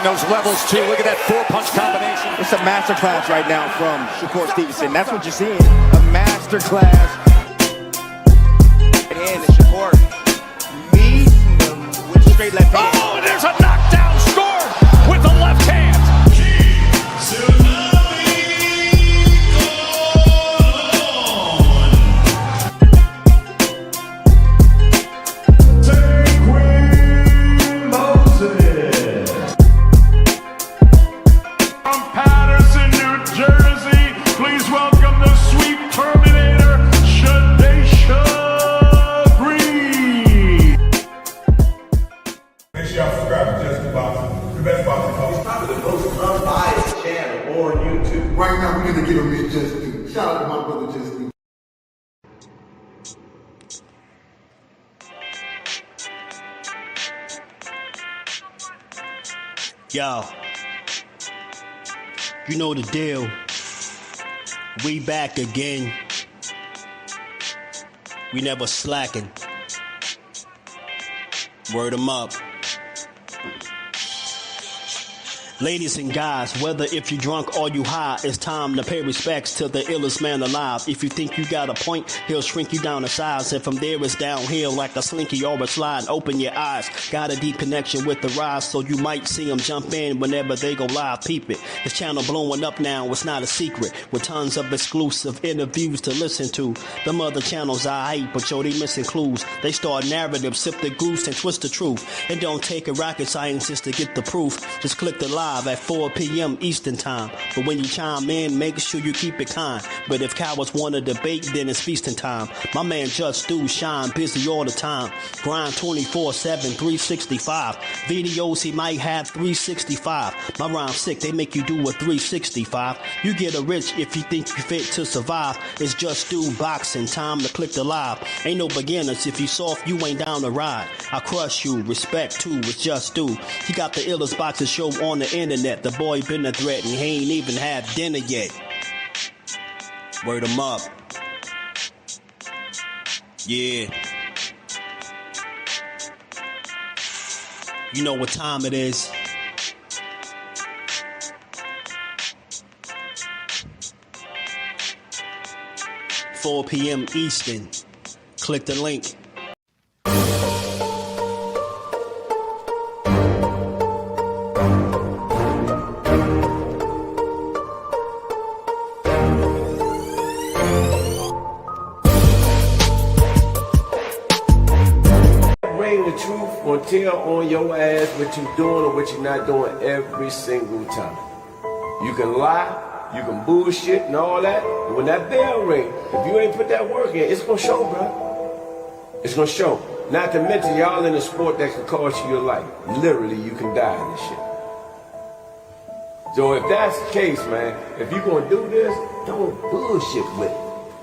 those levels too. Look at that 4-punch combination. It's a masterclass right now from Shakur Stevenson. That's what you're seeing. A masterclass. And Shakur meeting them with straight left hand. Oh, and there's a knockdown scored with the left hand. Right now, we're gonna give him his just due. Shout out to my brother Jusdueboxing. Yo, you know the deal. We back again. We never slacking. Word 'em up. Ladies and guys, whether if you drunk or you high, it's time to pay respects to the illest man alive. If you think you got a point, he'll shrink you down to size. And from there it's downhill like a slinky or a slide. Open your eyes, got a deep connection with the rise, so you might see him jump in whenever they go live. Peep it, this channel blowing up now, it's not a secret. With tons of exclusive interviews to listen to. Them other channels I hate, but yo, they missing clues. They start narratives, sip the goose and twist the truth. It don't take a rocket scientist to get the proof. Just click the live at 4 p.m. Eastern time. But when you chime in, make sure you keep it kind. But if cowards want to debate, then it's feasting time. My man Jusdu shine busy all the time. Grind 24/7, 365. Videos he might have 365. My rhyme's sick, they make you do a 365. You get a rich if you think you fit to survive. It's Jusdueboxing, time to click the live. Ain't no beginners, if you soft, you ain't down to ride. I crush you, respect too, it's Jusdu. He got the illest boxing show on the internet. The boy been a threat and he ain't even had dinner yet. Word 'em up. Yeah. You know what time it is. "4 p.m. Eastern. Click the link. The truth or tell on your ass what you doing or what you're not doing every single time. You can lie, you can bullshit and all that, but when that bell ring, if you ain't put that work in, it's gonna show, bro. It's gonna show. Not to mention y'all in a sport that can cost you your life. Literally, you can die in this shit. So if that's the case, man, if you gonna do this, don't bullshit with it.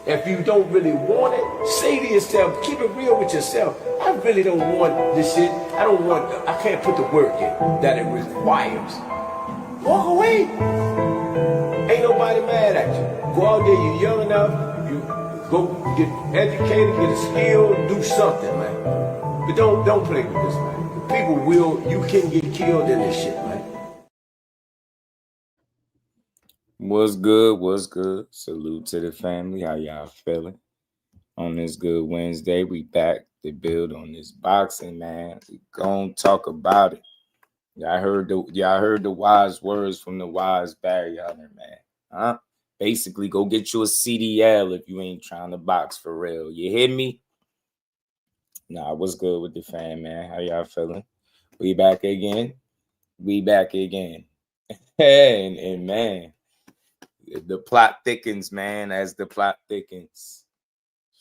If you don't really want it, say to yourself, keep it real with yourself. I really don't want this shit. I can't put the work in that it requires. Walk away. Ain't nobody mad at you. Go out there, you're young enough, you go get educated, get a skill, do something, man. But don't play with this, man. People you can get killed in this shit, man. What's good? What's good? Salute to the family. How y'all feeling? On this good Wednesday, we back to build on this boxing, man. We gonna talk about it. Y'all heard the wise words from the wise Barry out there, man. Huh? Basically, go get you a CDL if you ain't trying to box for real. You hear me? Nah, what's good with the fam, man? How y'all feeling? We back again. We back again. and man, the plot thickens, man, as the plot thickens.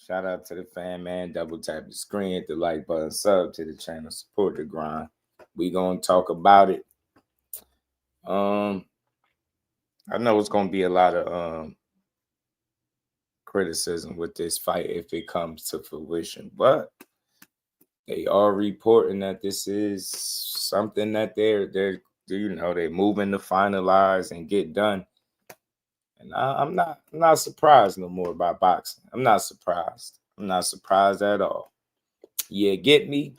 Shout out to the fan, man. Double tap the screen, hit the like button, sub to the channel, support the grind. We gonna talk about it. I know it's gonna be a lot of criticism with this fight if it comes to fruition, but they are reporting that this is something that they're moving to finalize and get done. And I'm not surprised no more about boxing. I'm not surprised. I'm not surprised at all. Yeah, get me.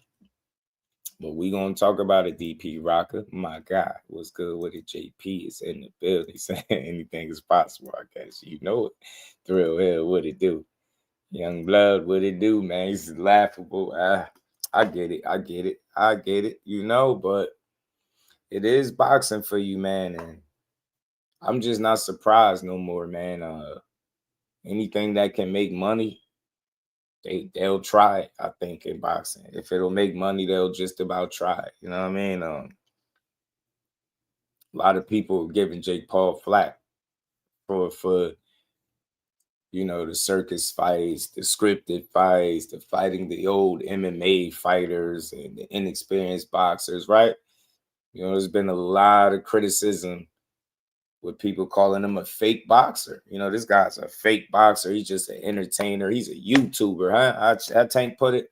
But we gonna talk about it, DP Rocker. My God, what's good with it? JP is in the building saying anything is possible. I guess you know it. Thrill Hill, what it do? Young Blood, what it do, man? He's laughable. I get it. You know, but it is boxing for you, man, and I'm just not surprised no more, man. Anything that can make money, they'll try it, I think, in boxing. If it'll make money, they'll just about try it. You know what I mean? A lot of people giving Jake Paul flack for you know, the circus fights, the scripted fights, the fighting the old MMA fighters and the inexperienced boxers, right? You know, there's been a lot of criticism with people calling him a fake boxer. You know, this guy's a fake boxer. He's just an entertainer. He's a YouTuber, huh? How Tank put it?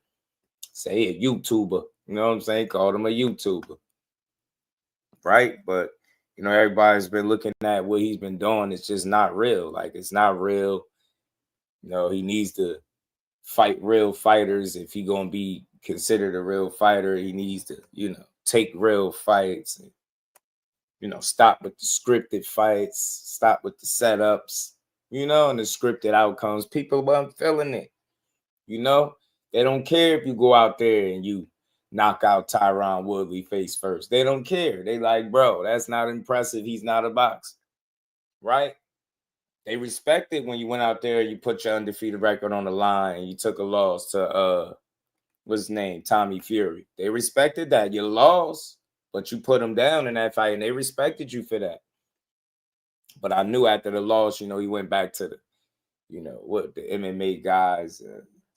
Say a YouTuber. You know what I'm saying? Called him a YouTuber. Right? But, you know, everybody's been looking at what he's been doing. It's just not real. Like, it's not real. You know, he needs to fight real fighters. If he's going to be considered a real fighter, he needs to, you know, take real fights and, you know, stop with the scripted fights, stop with the setups, you know, and the scripted outcomes. People weren't feeling it, you know. They don't care if you go out there and you knock out Tyron Woodley face first. They don't care. They like, bro, that's not impressive. He's not a boxer, right? They respect it when you went out there and you put your undefeated record on the line and you took a loss to, what's his name, Tommy Fury. They respected that. You lost, but you put him down in that fight, and they respected you for that. But I knew after the loss, you know, he went back to the, you know, what the MMA guys,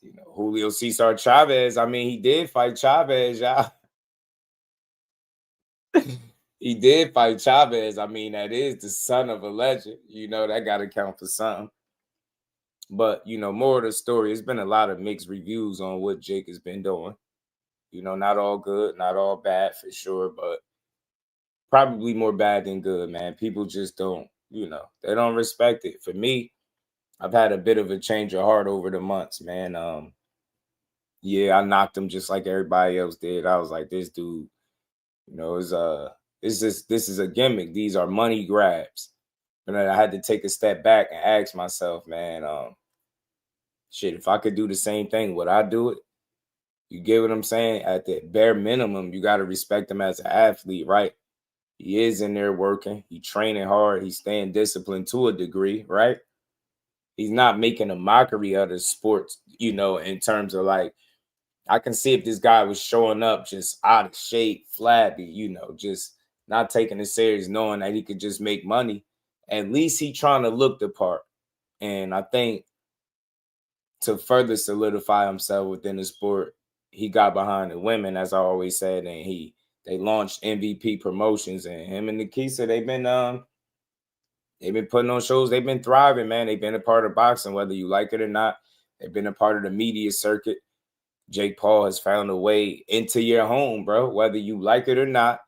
you know, Julio Cesar Chavez. I mean, he did fight Chavez, y'all. He did fight Chavez. I mean, that is the son of a legend. You know, that got to count for something. But, you know, more of the story, it's been a lot of mixed reviews on what Jake has been doing. You know, not all good, not all bad for sure, but probably more bad than good, man. People just don't, you know, they don't respect it. For me, I've had a bit of a change of heart over the months, man. Yeah, I knocked him just like everybody else did. I was like, this dude, you know, this is a gimmick. These are money grabs. And then I had to take a step back and ask myself, man, shit, if I could do the same thing, would I do it? You get what I'm saying? At the bare minimum, you got to respect him as an athlete, right? He is in there working. He's training hard. He's staying disciplined to a degree, right? He's not making a mockery of the sports, you know, in terms of like, I can see if this guy was showing up just out of shape, flabby, you know, just not taking it serious, knowing that he could just make money. At least he trying to look the part. And I think to further solidify himself within the sport, he got behind the women, as I always said, and they launched MVP Promotions, and him and Nikisa, they've been putting on shows. They've been thriving, man. They've been a part of boxing, whether you like it or not. They've been a part of the media circuit. Jake Paul has found a way into your home, bro, whether you like it or not.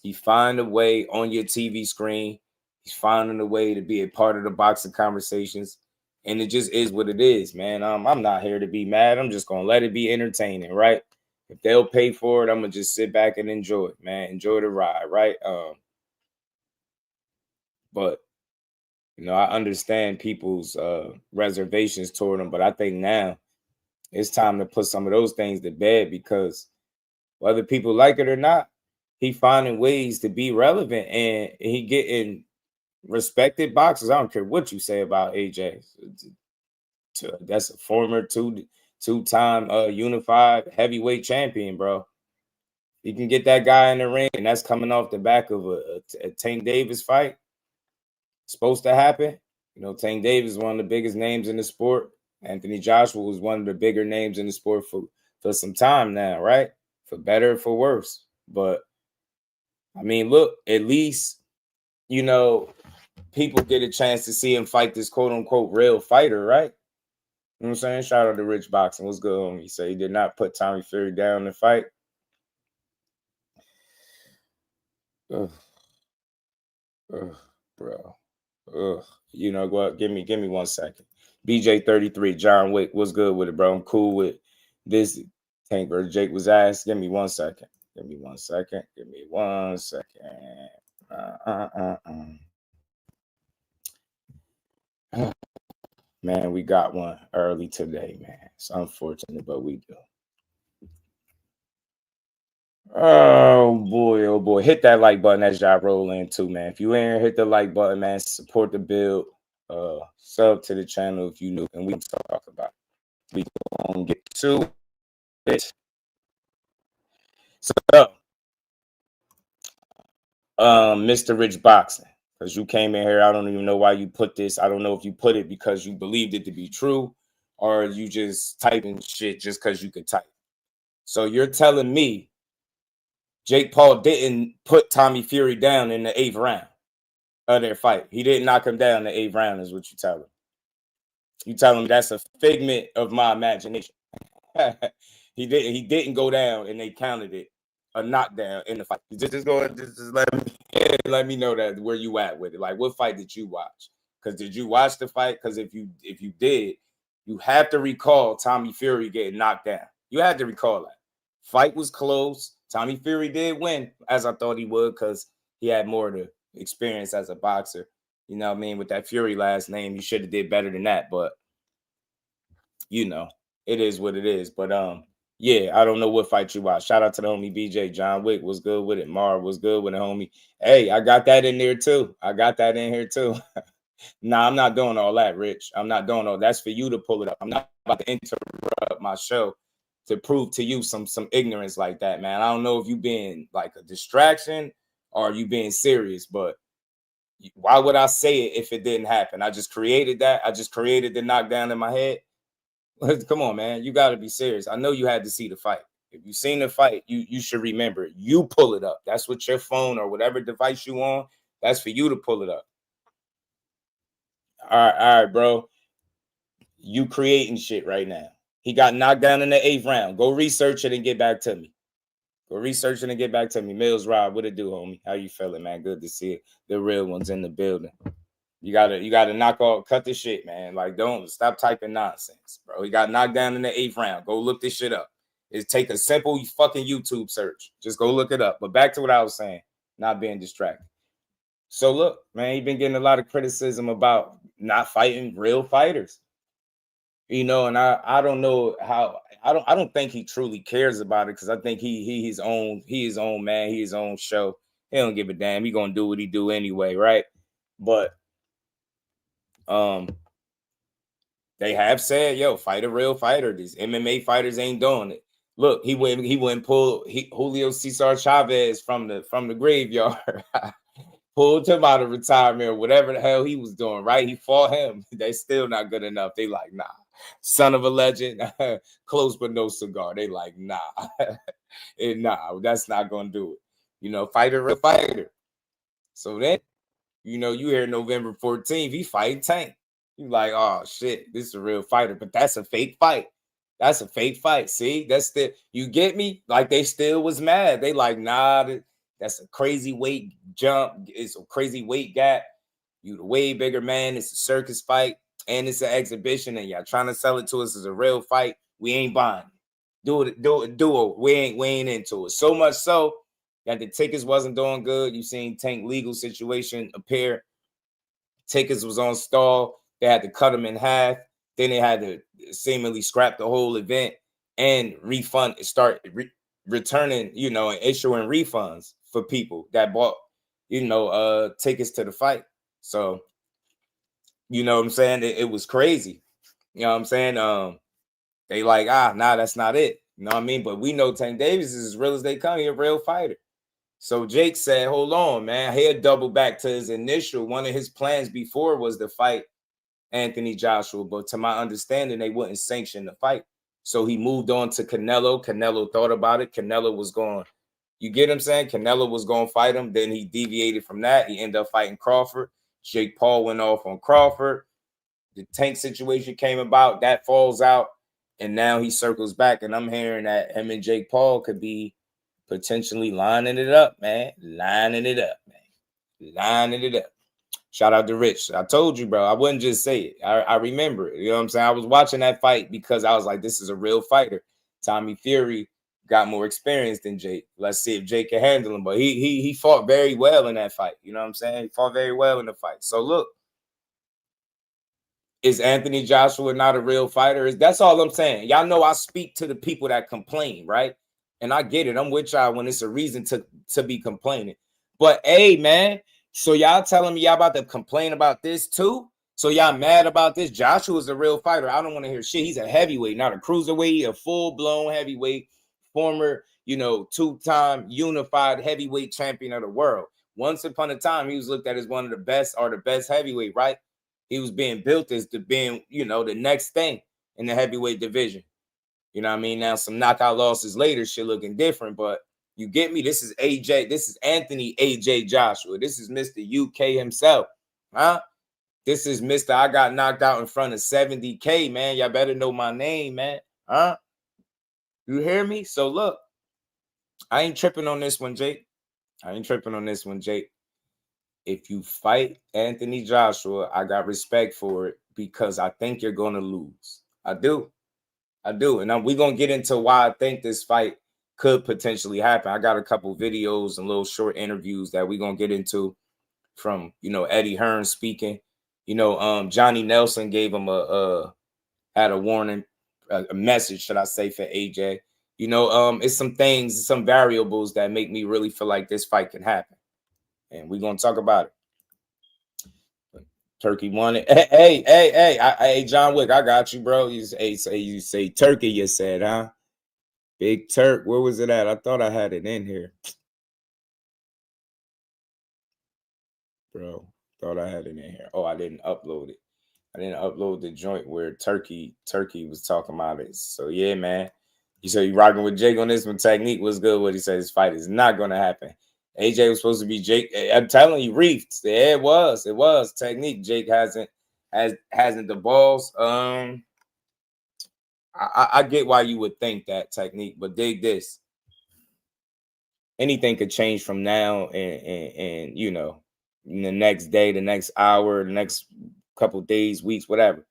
He find a way on your TV screen. He's finding a way to be a part of the boxing conversations. And it just is what it is, man. I'm not here to be mad. I'm just going to let it be entertaining, right? If they'll pay for it, I'm going to just sit back and enjoy it, man. Enjoy the ride, right? But, you know, I understand people's reservations toward him, but I think now it's time to put some of those things to bed, because whether people like it or not, he finding ways to be relevant, and he getting respected boxers. I don't care what you say about AJ. That's a former two-time unified heavyweight champion, bro. You can get that guy in the ring, and that's coming off the back of a Tank Davis fight. It's supposed to happen. You know, Tank Davis is one of the biggest names in the sport. Anthony Joshua was one of the bigger names in the sport for some time now, right? For better or for worse. But, I mean, look, at least, you know, people get a chance to see him fight this quote-unquote real fighter, right? You know what I'm saying? Shout out to Rich Boxing. What's good, homie? He said he did not put Tommy Fury down in the fight. Bro. You know what? Give me 1 second. BJ33, John Wick. What's good with it, bro? I'm cool with this. Tank versus Jake was asked. Give me 1 second. Give me 1 second. Give me 1 second. Man, we got one early today, man. It's unfortunate, but we do. Oh boy. Hit that like button as y'all roll in too, man. If you ain't here, hit the like button, man. Support the build. Sub to the channel if you new, and we can talk about it. We gonna get to it. So, Mr. Rich Boxing, because you came in here, I don't even know why you put this. I don't know if you put it because you believed it to be true, or you just typing shit just because you could type. So you're telling me Jake Paul didn't put Tommy Fury down in the 8th round of their fight. He didn't knock him down in the 8th round is what you tell him. You tell him that's a figment of my imagination. He didn't go down and they counted it a knockdown in the fight. Just let me know that where you at with it. Like, what fight did you watch? Because did you watch the fight? Because if you did, you have to recall Tommy Fury getting knocked down. You had to recall that. Fight was close. Tommy Fury did win, as I thought he would, because he had more to experience as a boxer. You know what I mean? With that Fury last name, he should have did better than that. But, you know, it is what it is. But, yeah, I don't know what fight you watch. Shout out to the homie BJ. John Wick was good with it. Marv was good with it, homie. Hey, I got that in there, too. I got that in here, too. Nah, I'm not doing all that, Rich. I'm not doing all that. That's for you to pull it up. I'm not about to interrupt my show to prove to you some ignorance like that, man. I don't know if you being like a distraction or you being serious, but why would I say it if it didn't happen? I just created that. I just created the knockdown in my head. Come on, man. You got to be serious. I know you had to see the fight. If you seen the fight, you should remember it. You pull it up. That's what your phone or whatever device you on, that's for you to pull it up. All right, bro. You creating shit right now. He got knocked down in the 8th round. Go research it and get back to me. Go research it and get back to me. Mills Rob, what it do, homie? How you feeling, man? Good to see it. The real ones in the building. You gotta knock off, cut the shit, man. Like, don't stop typing nonsense, bro. He got knocked down in the 8th round. Go look this shit up. It's take a simple fucking YouTube search. Just go look it up. But back to what I was saying, not being distracted. So look, man, he's been getting a lot of criticism about not fighting real fighters. You know, and I don't know how I don't think he truly cares about it, because I think he his own man, he his own show. He don't give a damn. He gonna do what he do anyway, right? But they have said, yo, fight a real fighter. These MMA fighters ain't doing it. Look, he went and pulled Julio Cesar Chavez from the graveyard. Pulled him out of retirement or whatever the hell he was doing, right? He fought him. They still not good enough. They like, nah. Son of a legend, close but no cigar. They like, nah. Nah, that's not going to do it. You know, fight a real fighter. So then, you know, you hear November 14th, he fight Tank. You like, oh, shit, this is a real fighter. But that's a fake fight. That's a fake fight. See, that's the, you get me? Like, they still was mad. They like, nah, that's a crazy weight jump. It's a crazy weight gap. You the way bigger man. It's a circus fight. And it's an exhibition. And y'all trying to sell it to us as a real fight. We ain't buying it. Do it. We ain't into it. So much so that the tickets wasn't doing good. You seen Tank legal situation appear. Tickets was on stall. They had to cut them in half. Then they had to seemingly scrap the whole event and returning, you know, and issuing refunds for people that bought, you know, tickets to the fight. So, you know what I'm saying? It was crazy. You know what I'm saying? They like, nah, that's not it. You know what I mean? But we know Tank Davis is as real as they come. He's a real fighter. So Jake said, hold on, man. He'll double back to his initial. One of his plans before was to fight Anthony Joshua. But to my understanding, they wouldn't sanction the fight. So he moved on to Canelo. Canelo thought about it. Canelo was going, you get what I'm saying? Canelo was going to fight him. Then he deviated from that. He ended up fighting Crawford. Jake Paul went off on Crawford. The Tank situation came about. That falls out. And now he circles back. And I'm hearing that him and Jake Paul could be potentially lining it up, man. Lining it up. Shout out to Rich. I told you, bro. I wouldn't just say it. I remember it. You know what I'm saying? I was watching that fight because I was like, this is a real fighter. Tommy Fury got more experience than Jake. Let's see if Jake can handle him. But he fought very well in that fight. You know what I'm saying? He fought very well in the fight. So look, is Anthony Joshua not a real fighter? That's all I'm saying. Y'all know I speak to the people that complain, right? And I get it. I'm with y'all when it's a reason to be complaining. But hey, man, so y'all telling me y'all about to complain about this too? So y'all mad about this? Joshua's a real fighter. I don't want to hear shit. He's a heavyweight, not a cruiserweight, a full-blown heavyweight, former, two-time unified heavyweight champion of the world. Once upon a time, he was looked at as one of the best or the best heavyweight, right? He was being built as to being, the next thing in the heavyweight division. You know what I mean? Now, some knockout losses later, shit looking different, but you get me? This is AJ. This is Anthony AJ Joshua. This is Mr. UK himself, huh? This is Mr. I got knocked out in front of 70K, man. Y'all better know my name, man. Huh? You hear me? So look, I ain't tripping on this one, Jake. If you fight Anthony Joshua, I got respect for it because I think you're going to lose. I do. And we're going to get into why I think this fight could potentially happen. I got a couple videos and little short interviews that we're going to get into from, Eddie Hearn speaking. Johnny Nelson gave him had a warning, a message, should I say, for AJ. It's some things, some variables that make me really feel like this fight can happen. And we're going to talk about it. Turkey won it. Hey, John Wick, I got you, bro. You say Turkey, you said, huh? Big Turk, where was it at? I thought I had it in here. Bro, thought I had it in here. Oh, I didn't upload it. I didn't upload the joint where Turkey was talking about it. So, yeah, man. You rocking with Jake on this one. Technique was good. What he said, this fight is not going to happen. AJ was supposed to be Jake. I'm telling you, reefed. Yeah, it was. Technique. Jake hasn't the balls. I get why you would think that, Technique, but dig this. Anything could change from now and in the next day, the next hour, the next couple days, weeks, whatever.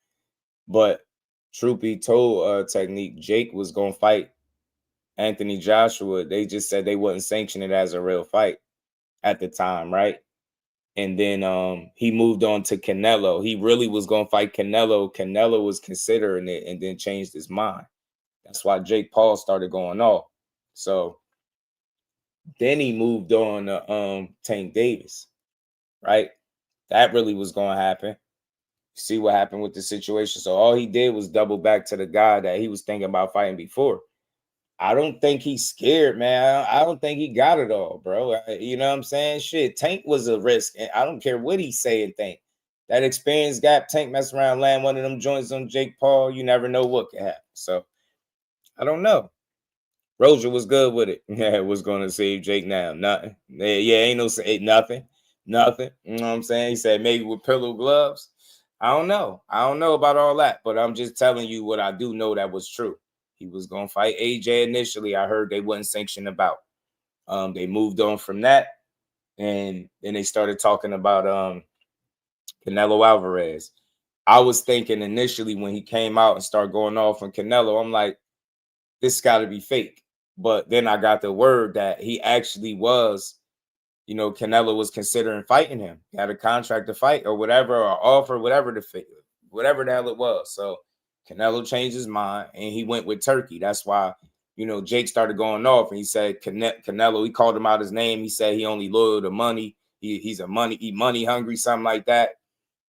But truth be told, Technique, Jake was gonna fight Anthony Joshua. They just said they wouldn't sanction it as a real fight at the time, right? And then he moved on to Canelo. He really was gonna fight Canelo. Canelo was considering it and then changed his mind. That's why Jake Paul started going off. So then he moved on to Tank Davis, right? That really was gonna happen. See what happened with the situation. So all he did was double back to the guy that he was thinking about fighting before. I don't think he's scared, man. I don't think he got it all, bro. You know what I'm saying? Shit, Tank was a risk. And I don't care what he's saying, Tank. That experience gap, Tank mess around, land one of them joints on Jake Paul. You never know what can happen. So I don't know. Roger was good with it. Yeah, was going to save Jake now. Nothing. Yeah, ain't no say nothing. Nothing. You know what I'm saying? He said maybe with pillow gloves. I don't know about all that, but I'm just telling you what I do know that was true. He was going to fight AJ initially. I heard they wasn't sanctioned about. They moved on from that, and then they started talking about Canelo Alvarez. I was thinking initially when he came out and started going off on Canelo, I'm like, this got to be fake. But then I got the word that he actually was, Canelo was considering fighting him. He had a contract to fight or whatever, or offer, whatever the hell it was. So Canelo changed his mind and he went with Turkey. That's why, Jake started going off and he said Canelo, he called him out his name. He said he only loyal to money. He's money hungry, something like that.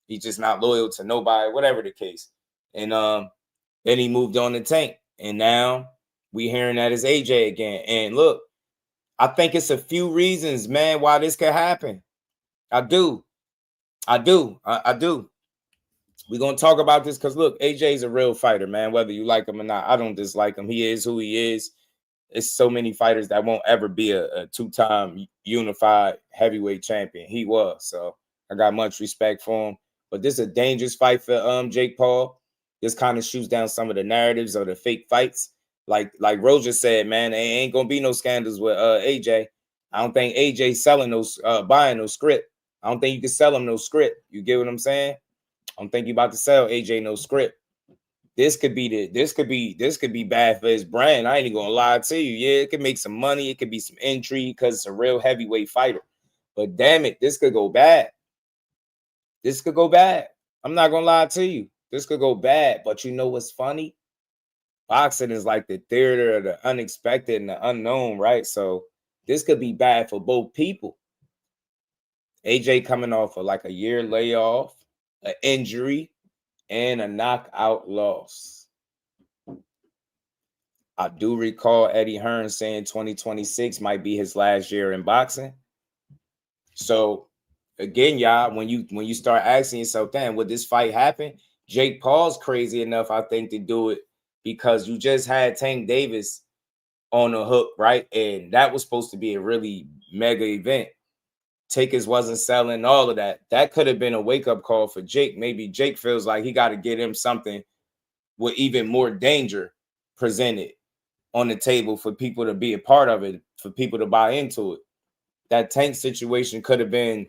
He's just not loyal to nobody, whatever the case. And then he moved on to Tank. And now we hearing that it's AJ again. And look, I think it's a few reasons, man, why this could happen. I do. We're going to talk about this because, look, AJ's a real fighter, man, whether you like him or not. I don't dislike him. He is who he is. It's so many fighters that won't ever be a two-time unified heavyweight champion. He was. So I got much respect for him. But this is a dangerous fight for Jake Paul. This kind of shoots down some of the narratives of the fake fights. Like Roger said, man, there ain't gonna be no scandals with AJ. I don't think AJ selling those buying no script. I don't think you can sell him no script. You get what I'm saying? I don't think you about to sell AJ no script. this could be bad for his brand. I ain't even gonna lie to you. Yeah, it could make some money. It could be some intrigue because it's a real heavyweight fighter. But damn it, this could go bad. This could go bad. I'm not gonna lie to you. This could go bad. But you know what's funny? Boxing is like the theater of the unexpected and the unknown, right? So this could be bad for both people. AJ coming off of like a year layoff, an injury, and a knockout loss. I do recall Eddie Hearn saying 2026 might be his last year in boxing. So again, y'all, when you start asking yourself, damn, would this fight happen? Jake Paul's crazy enough, I think, to do it because you just had Tank Davis on the hook, right? And that was supposed to be a really mega event. Tickets wasn't selling, all of that. That could have been a wake-up call for Jake. Maybe Jake feels like he got to get him something with even more danger presented on the table for people to be a part of it, for people to buy into it. That Tank situation could have been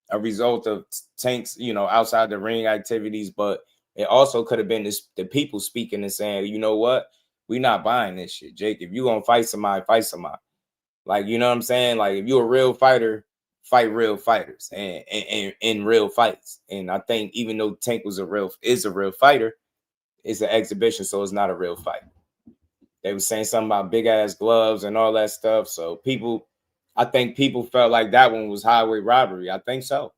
a result of Tank's, outside the ring activities, but it also could have been the people speaking and saying, you know what? We're not buying this shit, Jake. If you're going to fight somebody, fight somebody. Like, you know what I'm saying? Like, if you're a real fighter, fight real fighters and in real fights. And I think even though Tank is a real fighter, it's an exhibition, so it's not a real fight. They were saying something about big ass gloves and all that stuff. So I think people felt like that one was highway robbery. I think so.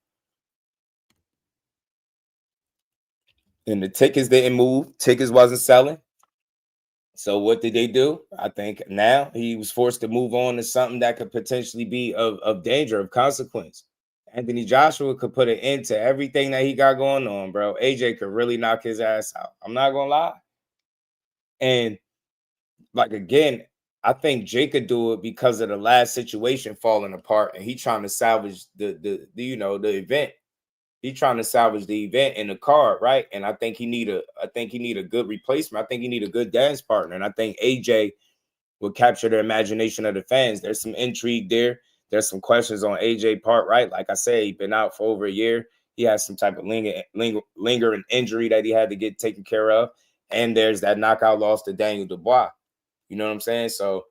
And the tickets didn't move. Tickets wasn't selling. So what did they do? I think now he was forced to move on to something that could potentially be of danger, of consequence. Anthony Joshua could put an end to everything that he got going on, bro. AJ could really knock his ass out. I'm not going to lie. And like, again, I think Jake could do it because of the last situation falling apart, and he trying to salvage the event. He trying to salvage the event in the card, right? And I think he need a good replacement. I think he need a good dance partner, and I think AJ will capture the imagination of the fans. There's some intrigue there. There's some questions on AJ part, right? Like I said, he's been out for over a year. He has some type of lingering injury that he had to get taken care of, and there's that knockout loss to Daniel Dubois. You know what I'm saying? So,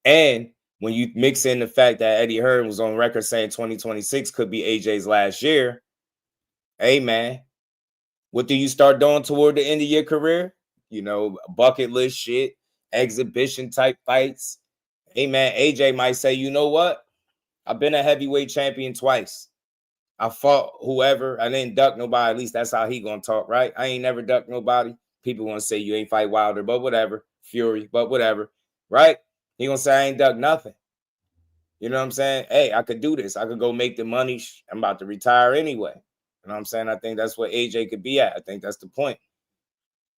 and when you mix in the fact that Eddie Hearn was on record saying 2026 could be AJ's last year, hey, man, what do you start doing toward the end of your career? Bucket list shit, exhibition type fights. Hey, man, AJ might say, you know what? I've been a heavyweight champion twice. I fought whoever. I didn't duck nobody. At least that's how he going to talk, right? I ain't never ducked nobody. People want to say you ain't fight Wilder, but whatever. Fury, but whatever, right? He gonna say I ain't ducked nothing. You know what I'm saying? Hey, I could do this. I could go make the money. I'm about to retire anyway. You know what I'm saying? I think that's what AJ could be at. I think that's the point.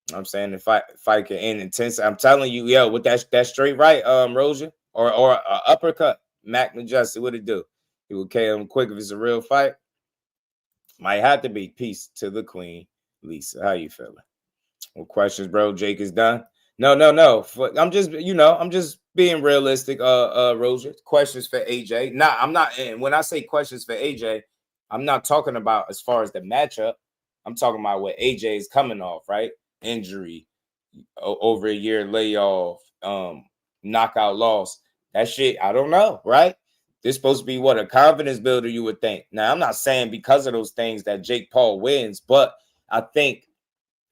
You know what I'm saying? The fight can end intense. I'm telling you, yo, with that straight right, Rosia, or uppercut, Mac Majestic, what it do? He would KO him quick if it's a real fight. Might have to be. Peace to the queen, Lisa. How you feeling? Well, questions, bro. Jake is done. No. I'm just being realistic, Rosia. Questions for AJ. Nah, I'm not. And when I say questions for AJ, I'm not talking about as far as the matchup. I'm talking about what AJ is coming off, right? Injury, over a year layoff, knockout loss. That shit, I don't know, right? This supposed to be what, a confidence builder, you would think. Now, I'm not saying because of those things that Jake Paul wins, but I think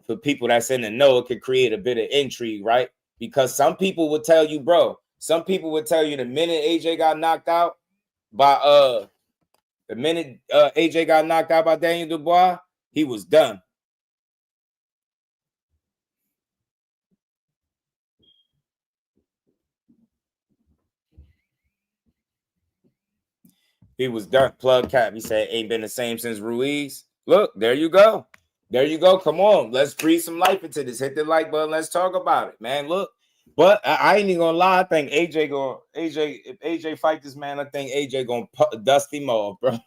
for people that's in the know, it could create a bit of intrigue, right? Because some people would tell you, bro, the minute AJ got knocked out by Daniel Dubois, he was done. He was done. Plug cap. He said, ain't been the same since Ruiz. Look, there you go. Come on. Let's breathe some life into this. Hit the like button. Let's talk about it, man. Look. But I ain't even gonna lie. I think if AJ fight this man, I think AJ gonna dust him off, bro.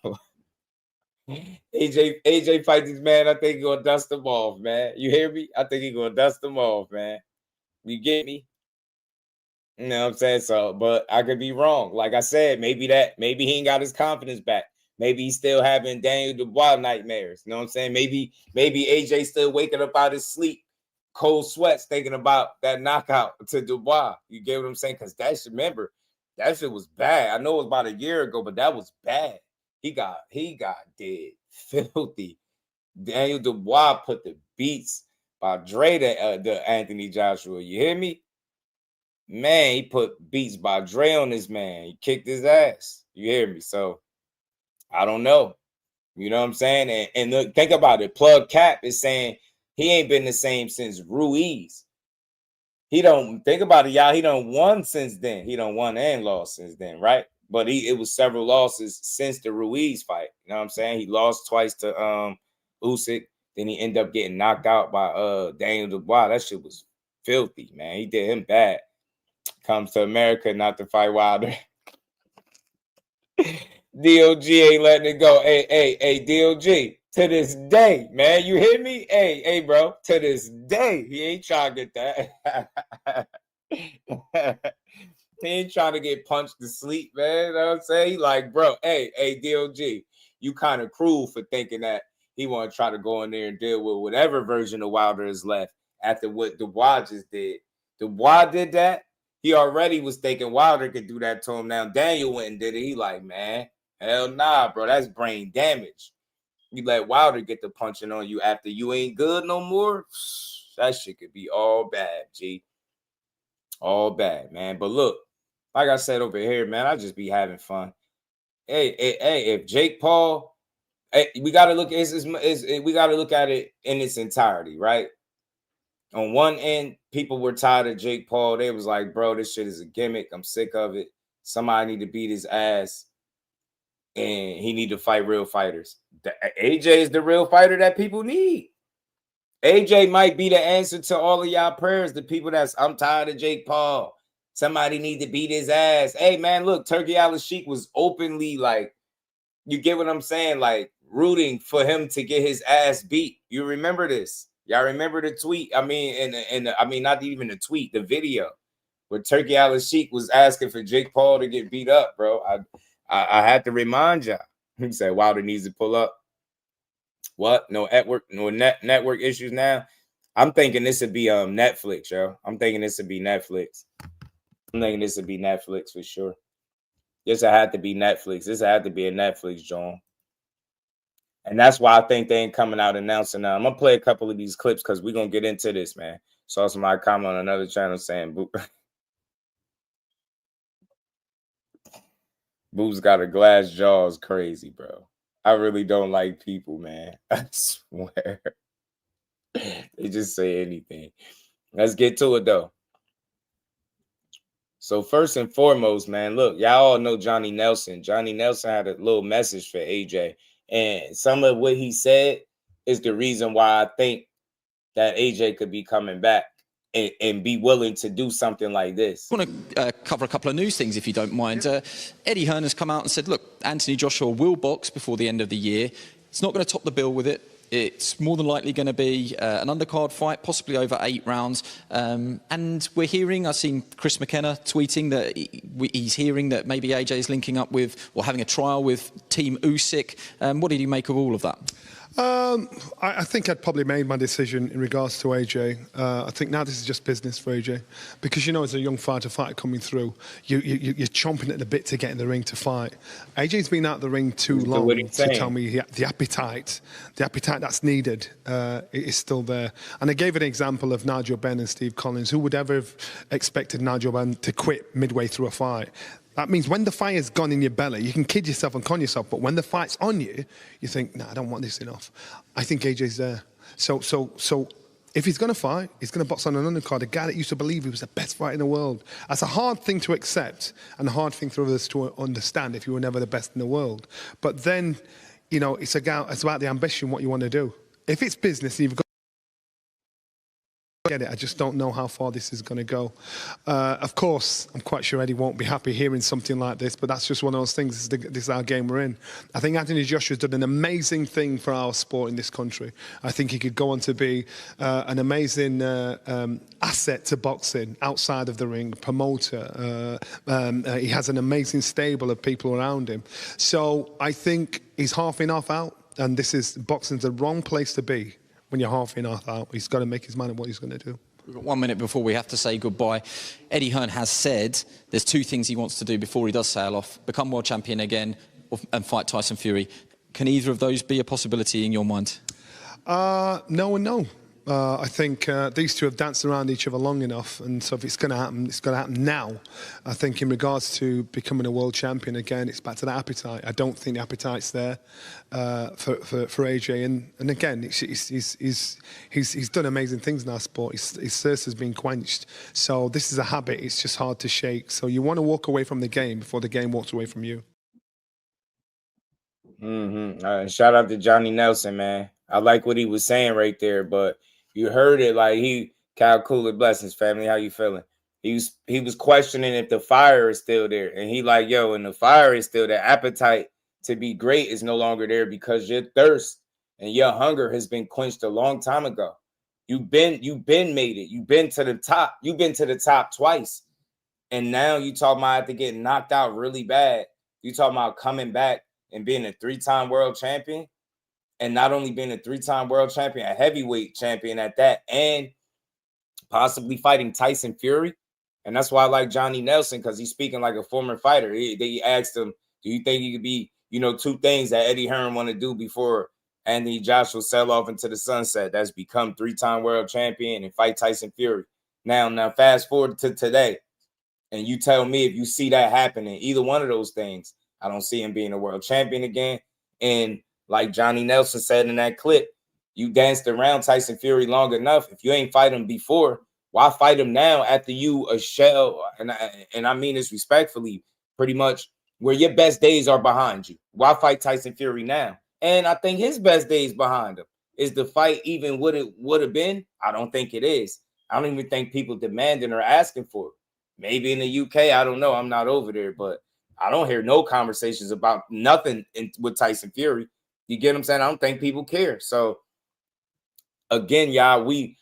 AJ fight this man, I think he gonna dust him off, man. You hear me? I think he gonna dust him off, man. You get me? You know what I'm saying? So, but I could be wrong. Like I said, maybe he ain't got his confidence back. Maybe he's still having Daniel Dubois nightmares. You know what I'm saying? Maybe AJ still waking up out his sleep, cold sweats, thinking about that knockout to Dubois. You get what I'm saying? Because remember, that shit was bad. I know it was about a year ago, but that was bad. He got dead filthy. Daniel Dubois put the beats by Dre to Anthony Joshua. You hear me? Man, he put beats by Dre on this man. He kicked his ass. You hear me? So I don't know. You know what I'm saying? And look, think about it. Plug Cap is saying he ain't been the same since Ruiz. He don't think about it, y'all. He done won since then. He done won and lost since then, right? But it was several losses since the Ruiz fight. You know what I'm saying? He lost twice to Usyk. Then he ended up getting knocked out by Daniel Dubois. That shit was filthy, man. He did him bad. Comes to America not to fight Wilder. DOG ain't letting it go. Hey, DOG. To this day, man. You hear me? Hey, bro. To this day, he ain't trying to get that. He ain't trying to get punched to sleep, man. You know what I'm saying? He like, bro, hey, DOG, you kind of cruel for thinking that he want to try to go in there and deal with whatever version of Wilder is left after what Dubois just did. Dubois did that. He already was thinking Wilder could do that to him. Now Daniel went and did it. He like, man, hell nah, bro. That's brain damage. You let Wilder get the punching on you after you ain't good no more. That shit could be all bad, G. All bad, man. But look, like I said over here, man, I just be having fun. Hey, if Jake Paul, we gotta look at it in its entirety, right? On one end, people were tired of Jake Paul. They was like, bro, this shit is a gimmick. I'm sick of it. Somebody need to beat his ass. And he need to fight real fighters. AJ is the real fighter that people need. AJ might be the answer to all of y'all prayers. The people I'm tired of Jake Paul. Somebody need to beat his ass. Hey, man, look, Turkey Al-Sheikh was openly like, you get what I'm saying? Like rooting for him to get his ass beat. You remember this? Y'all remember the tweet? I mean, not even the tweet, the video where Turkey Al-Sheikh was asking for Jake Paul to get beat up, bro. I had to remind y'all. He said Wilder needs to pull up. What? No network issues now. I'm thinking this would be Netflix, yo. I'm thinking this would be Netflix. I'm thinking this would be Netflix for sure. This would have to be Netflix. This would have to be a Netflix, John. And that's why I think they ain't coming out announcing now. I'm gonna play a couple of these clips because we're gonna get into this, man. Saw somebody comment on another channel saying Boo's got a glass jaw is crazy, bro. I really don't like people, man. I swear. They just say anything. Let's get to it, though. So first and foremost, man, look, y'all all know Johnny Nelson. Johnny Nelson had a little message for AJ. And some of what he said is the reason why I think that AJ could be coming back and be willing to do something like this. I want to cover a couple of news things, if you don't mind. Eddie Hearn has come out and said, look, Anthony Joshua will box before the end of the year. It's not going to top the bill with it. It's more than likely going to be an undercard fight, possibly over 8 rounds. And we're hearing, I've seen Chris McKenna tweeting that he's hearing that maybe AJ is linking up with or having a trial with Team Usyk. What did you make of all of that? I think I'd probably made my decision in regards to AJ. I think now this is just business for AJ. Because, you know, as a young fighter coming through, you're chomping at the bit to get in the ring to fight. AJ's been out of the ring too long to tell me the appetite that's needed is still there. And I gave an example of Nigel Benn and Steve Collins. Who would ever have expected Nigel Benn to quit midway through a fight? That means when the fire's gone in your belly, you can kid yourself and con yourself, but when the fight's on you, you think, nah, I don't want this enough. I think AJ's there. So if he's going to fight, he's going to box on an undercard, a guy that used to believe he was the best fighter in the world. That's a hard thing to accept and a hard thing for others to understand if you were never the best in the world. But then, you know, it's about the ambition, what you want to do. If it's business and you've got get it. I just don't know how far this is going to go. Of course, I'm quite sure Eddie won't be happy hearing something like this, but that's just one of those things. This is our game we're in. I think Anthony Joshua's done an amazing thing for our sport in this country. I think he could go on to be an amazing asset to boxing outside of the ring, promoter. He has an amazing stable of people around him. So I think he's half in, half out, and boxing's the wrong place to be. When you're half in, half out, he's got to make his mind on what he's going to do. We've got 1 minute before we have to say goodbye. Eddie Hearn has said there's 2 things he wants to do before he does sail off: become world champion again and fight Tyson Fury. Can either of those be a possibility in your mind? No and no. I think these two have danced around each other long enough, and so if it's going to happen, it's going to happen now. I think in regards to becoming a world champion again, it's back to that appetite. I don't think the appetite's there for AJ, and again, he's done amazing things in our sport. His thirst has been quenched, so this is a habit. It's just hard to shake. So you want to walk away from the game before the game walks away from you. Shout out to Johnny Nelson, man. I like what he was saying right there, but you heard it like Cal Cooler, blessings, family. How you feeling? He was questioning if the fire is still there. And he like, yo, and the fire is still there. Appetite to be great is no longer there because your thirst and your hunger has been quenched a long time ago. You've been made it. You've been to the top. You've been to the top twice. And now you talking about after getting knocked out really bad. You talking about coming back and being a 3-time world champion. And not only being a 3-time world champion, a heavyweight champion at that, and possibly fighting Tyson Fury. And that's why I like Johnny Nelson, because he's speaking like a former fighter. They asked him, do you think he could be, 2 things that Eddie Hearn want to do before Anthony Joshua sell off into the sunset? That's become 3-time world champion and fight Tyson Fury. Now fast forward to today, and you tell me if you see that happening, either one of those things. I don't see him being a world champion again. And like Johnny Nelson said in that clip, you danced around Tyson Fury long enough. If you ain't fight him before, why fight him now after you a shell? And I mean this respectfully, pretty much where your best days are behind you. Why fight Tyson Fury now? And I think his best days behind him. Is the fight even what it would have been? I don't think it is. I don't even think people demanding or asking for it. Maybe in the UK, I don't know. I'm not over there, but I don't hear no conversations about nothing with Tyson Fury. You get what I'm saying? I don't think people care. So again, y'all, we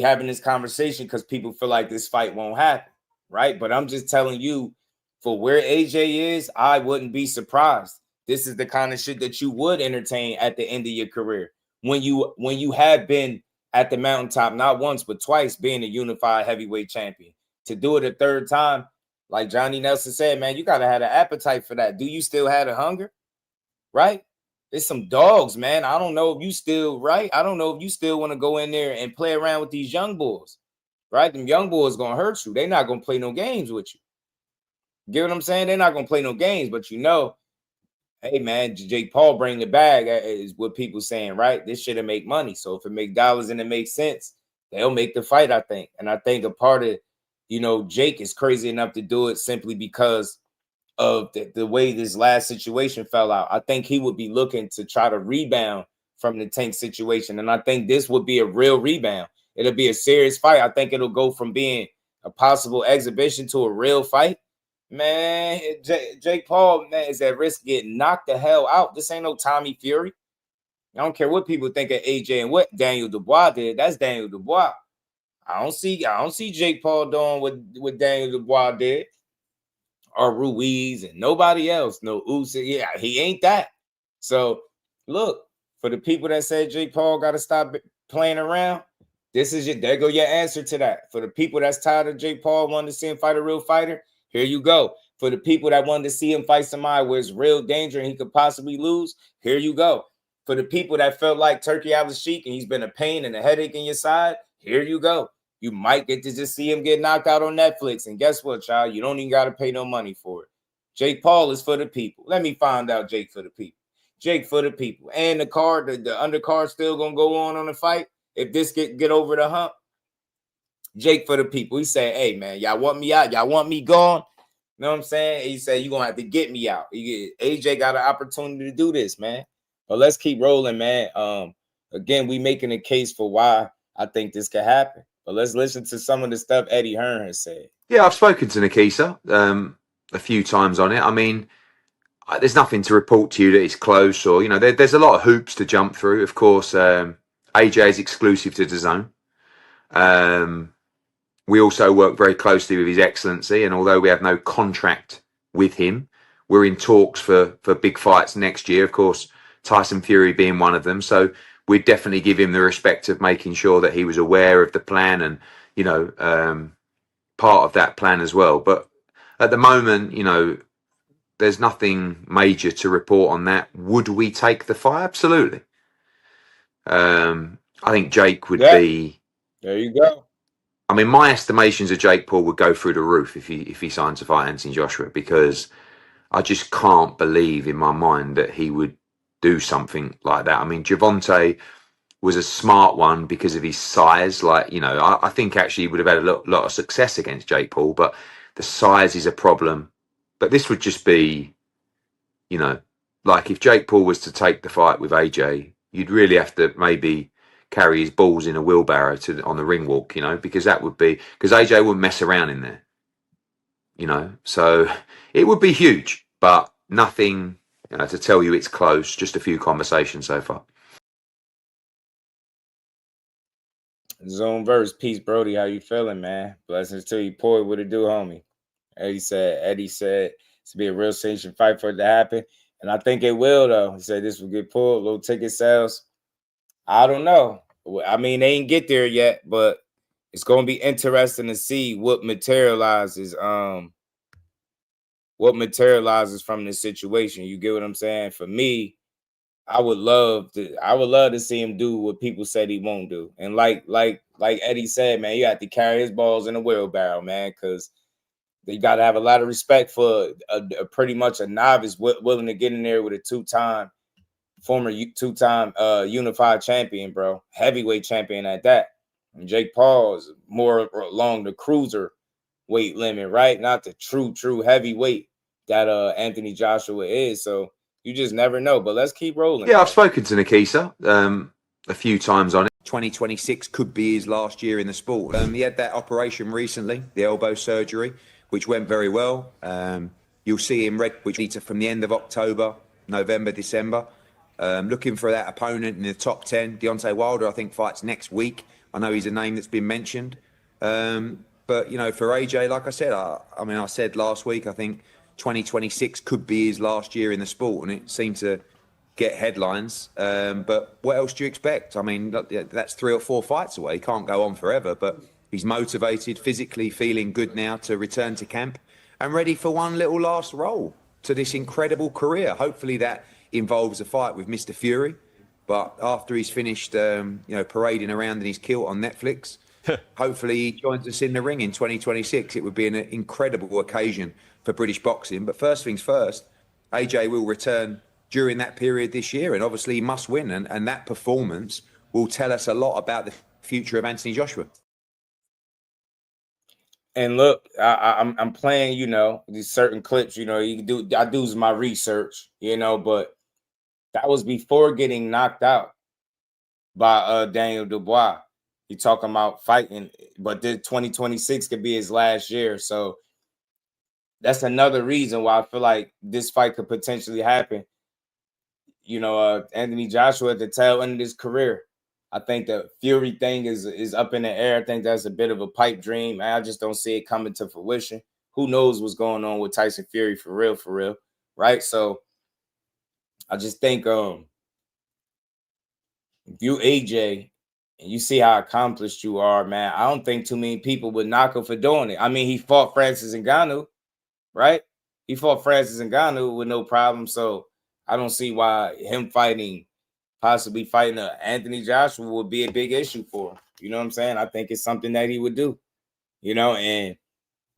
having this conversation because people feel like this fight won't happen, right? But I'm just telling you, for where AJ is, I wouldn't be surprised. This is the kind of shit that you would entertain at the end of your career. When you have been at the mountaintop, not once, but twice, being a unified heavyweight champion. To do it a 3rd time, like Johnny Nelson said, man, you got to have an appetite for that. Do you still have the hunger? Right? There's some dogs, man. I don't know if you still, right? I don't know if you still want to go in there and play around with these young boys, right? Them young boys going to hurt you. They're not going to play no games with you. Get what I'm saying? They're not going to play no games, but hey, man, Jake Paul bring the bag is what people saying, right? This shit'll make money. So if it make dollars and it makes sense, they'll make the fight, I think. And I think a part of, Jake is crazy enough to do it simply because of the way this last situation fell out. I think he would be looking to try to rebound from the Tank situation. And I think this would be a real rebound. It'll be a serious fight. I think it'll go from being a possible exhibition to a real fight. Man, Jake Paul, man, is at risk of getting knocked the hell out. This ain't no Tommy Fury. I don't care what people think of AJ and what Daniel Dubois did. That's Daniel Dubois. I don't see Jake Paul doing what Daniel Dubois did. Or Ruiz and nobody else. No Usyk. Yeah, he ain't that. So, look, for the people that say Jake Paul got to stop playing around, there go your answer to that. For the people that's tired of Jake Paul wanting to see him fight a real fighter, here you go. For the people that wanted to see him fight somebody where it's real danger and he could possibly lose, here you go. For the people that felt like Turkey Al-Sheikh and he's been a pain and a headache in your side, here you go. You might get to just see him get knocked out on Netflix. And guess what, child? You don't even got to pay no money for it. Jake Paul is for the people. Let me find out Jake for the people. Jake for the people. And the undercard still going to go on the fight. If this get over the hump, Jake for the people. He said, hey, man, y'all want me out? Y'all want me gone? You know what I'm saying? He said, you're going to have to get me out. AJ got an opportunity to do this, man. But let's keep rolling, man. Again, we making a case for why I think this could happen. But let's listen to some of the stuff Eddie Hearn has said. Yeah, I've spoken to Nikisa a few times on it. I mean, there's nothing to report to you that it's close or, there's a lot of hoops to jump through. Of course, AJ is exclusive to DAZN. We also work very closely with His Excellency, and although we have no contract with him, we're in talks for big fights next year. Of course, Tyson Fury being one of them. So we'd definitely give him the respect of making sure that he was aware of the plan and, part of that plan as well. But at the moment, there's nothing major to report on that. Would we take the fight? Absolutely. I think Jake would be. There you go. I mean, my estimations of Jake Paul would go through the roof if he signed to fight Anthony Joshua, because I just can't believe in my mind that he would do something like that. I mean, Gervonta was a smart one because of his size. I think actually he would have had a lot of success against Jake Paul, but the size is a problem. But this would just be, like if Jake Paul was to take the fight with AJ, you'd really have to maybe carry his balls in a wheelbarrow on the ring walk, because AJ wouldn't mess around in there, so it would be huge, but nothing, to tell you it's close, just a few conversations so far. Zone verse, peace, Brody. How you feeling, man? Blessings to you, Poy. What it do, homie? Eddie said it's to be a real sanctioned fight for it to happen, and I think it will. Though he said this will get pulled, low ticket sales. I don't know. I mean, they ain't get there yet, but it's going to be interesting to see what materializes. What materializes from this situation. You get what I'm saying? For me, I would love to see him do what people said he won't do. And like Eddie said, man, you have to carry his balls in a wheelbarrow, man, because you got to have a lot of respect for a pretty much a novice willing to get in there with a former two-time unified champion, bro, heavyweight champion at that. And Jake Paul is more along the cruiser weight limit, right? Not the true heavyweight that Anthony Joshua is. So you just never know. But let's keep rolling. Yeah, I've spoken to Nikisa a few times on it. 2026 could be his last year in the sport. He had that operation recently, the elbow surgery, which went very well. You'll see him from the end of October, November, December. Looking for that opponent in the top 10. Deontay Wilder, I think, fights next week. I know he's a name that's been mentioned. But, for AJ, like I said, I said last week, I think 2026 could be his last year in the sport, and it seemed to get headlines. But what else do you expect? I mean, that's 3 or 4 fights away. He can't go on forever, but he's motivated, physically feeling good now to return to camp and ready for one little last roll to this incredible career. Hopefully that involves a fight with Mr. Fury, but after he's finished, parading around in his kilt on Netflix, hopefully he joins us in the ring in 2026. It would be an incredible occasion for British boxing. But first things first, AJ will return during that period this year, and obviously he must win, and that performance will tell us a lot about the future of Anthony Joshua. And look, I'm playing, these certain clips, I do my research, but that was before getting knocked out by Daniel Dubois. He talking about fighting, but this 2026 could be his last year. So that's another reason why I feel like this fight could potentially happen. Anthony Joshua at the tail end of his career. I think the Fury thing is up in the air. I think that's a bit of a pipe dream. I just don't see it coming to fruition. Who knows what's going on with Tyson Fury for real, right? So I just think if you AJ and you see how accomplished you are, man, I don't think too many people would knock him for doing it. I mean, he fought Francis Ngannou, right? He fought Francis Ngannou with no problem. So I don't see why him possibly fighting Anthony Joshua would be a big issue for him. You know what I'm saying? I think it's something that he would do, and,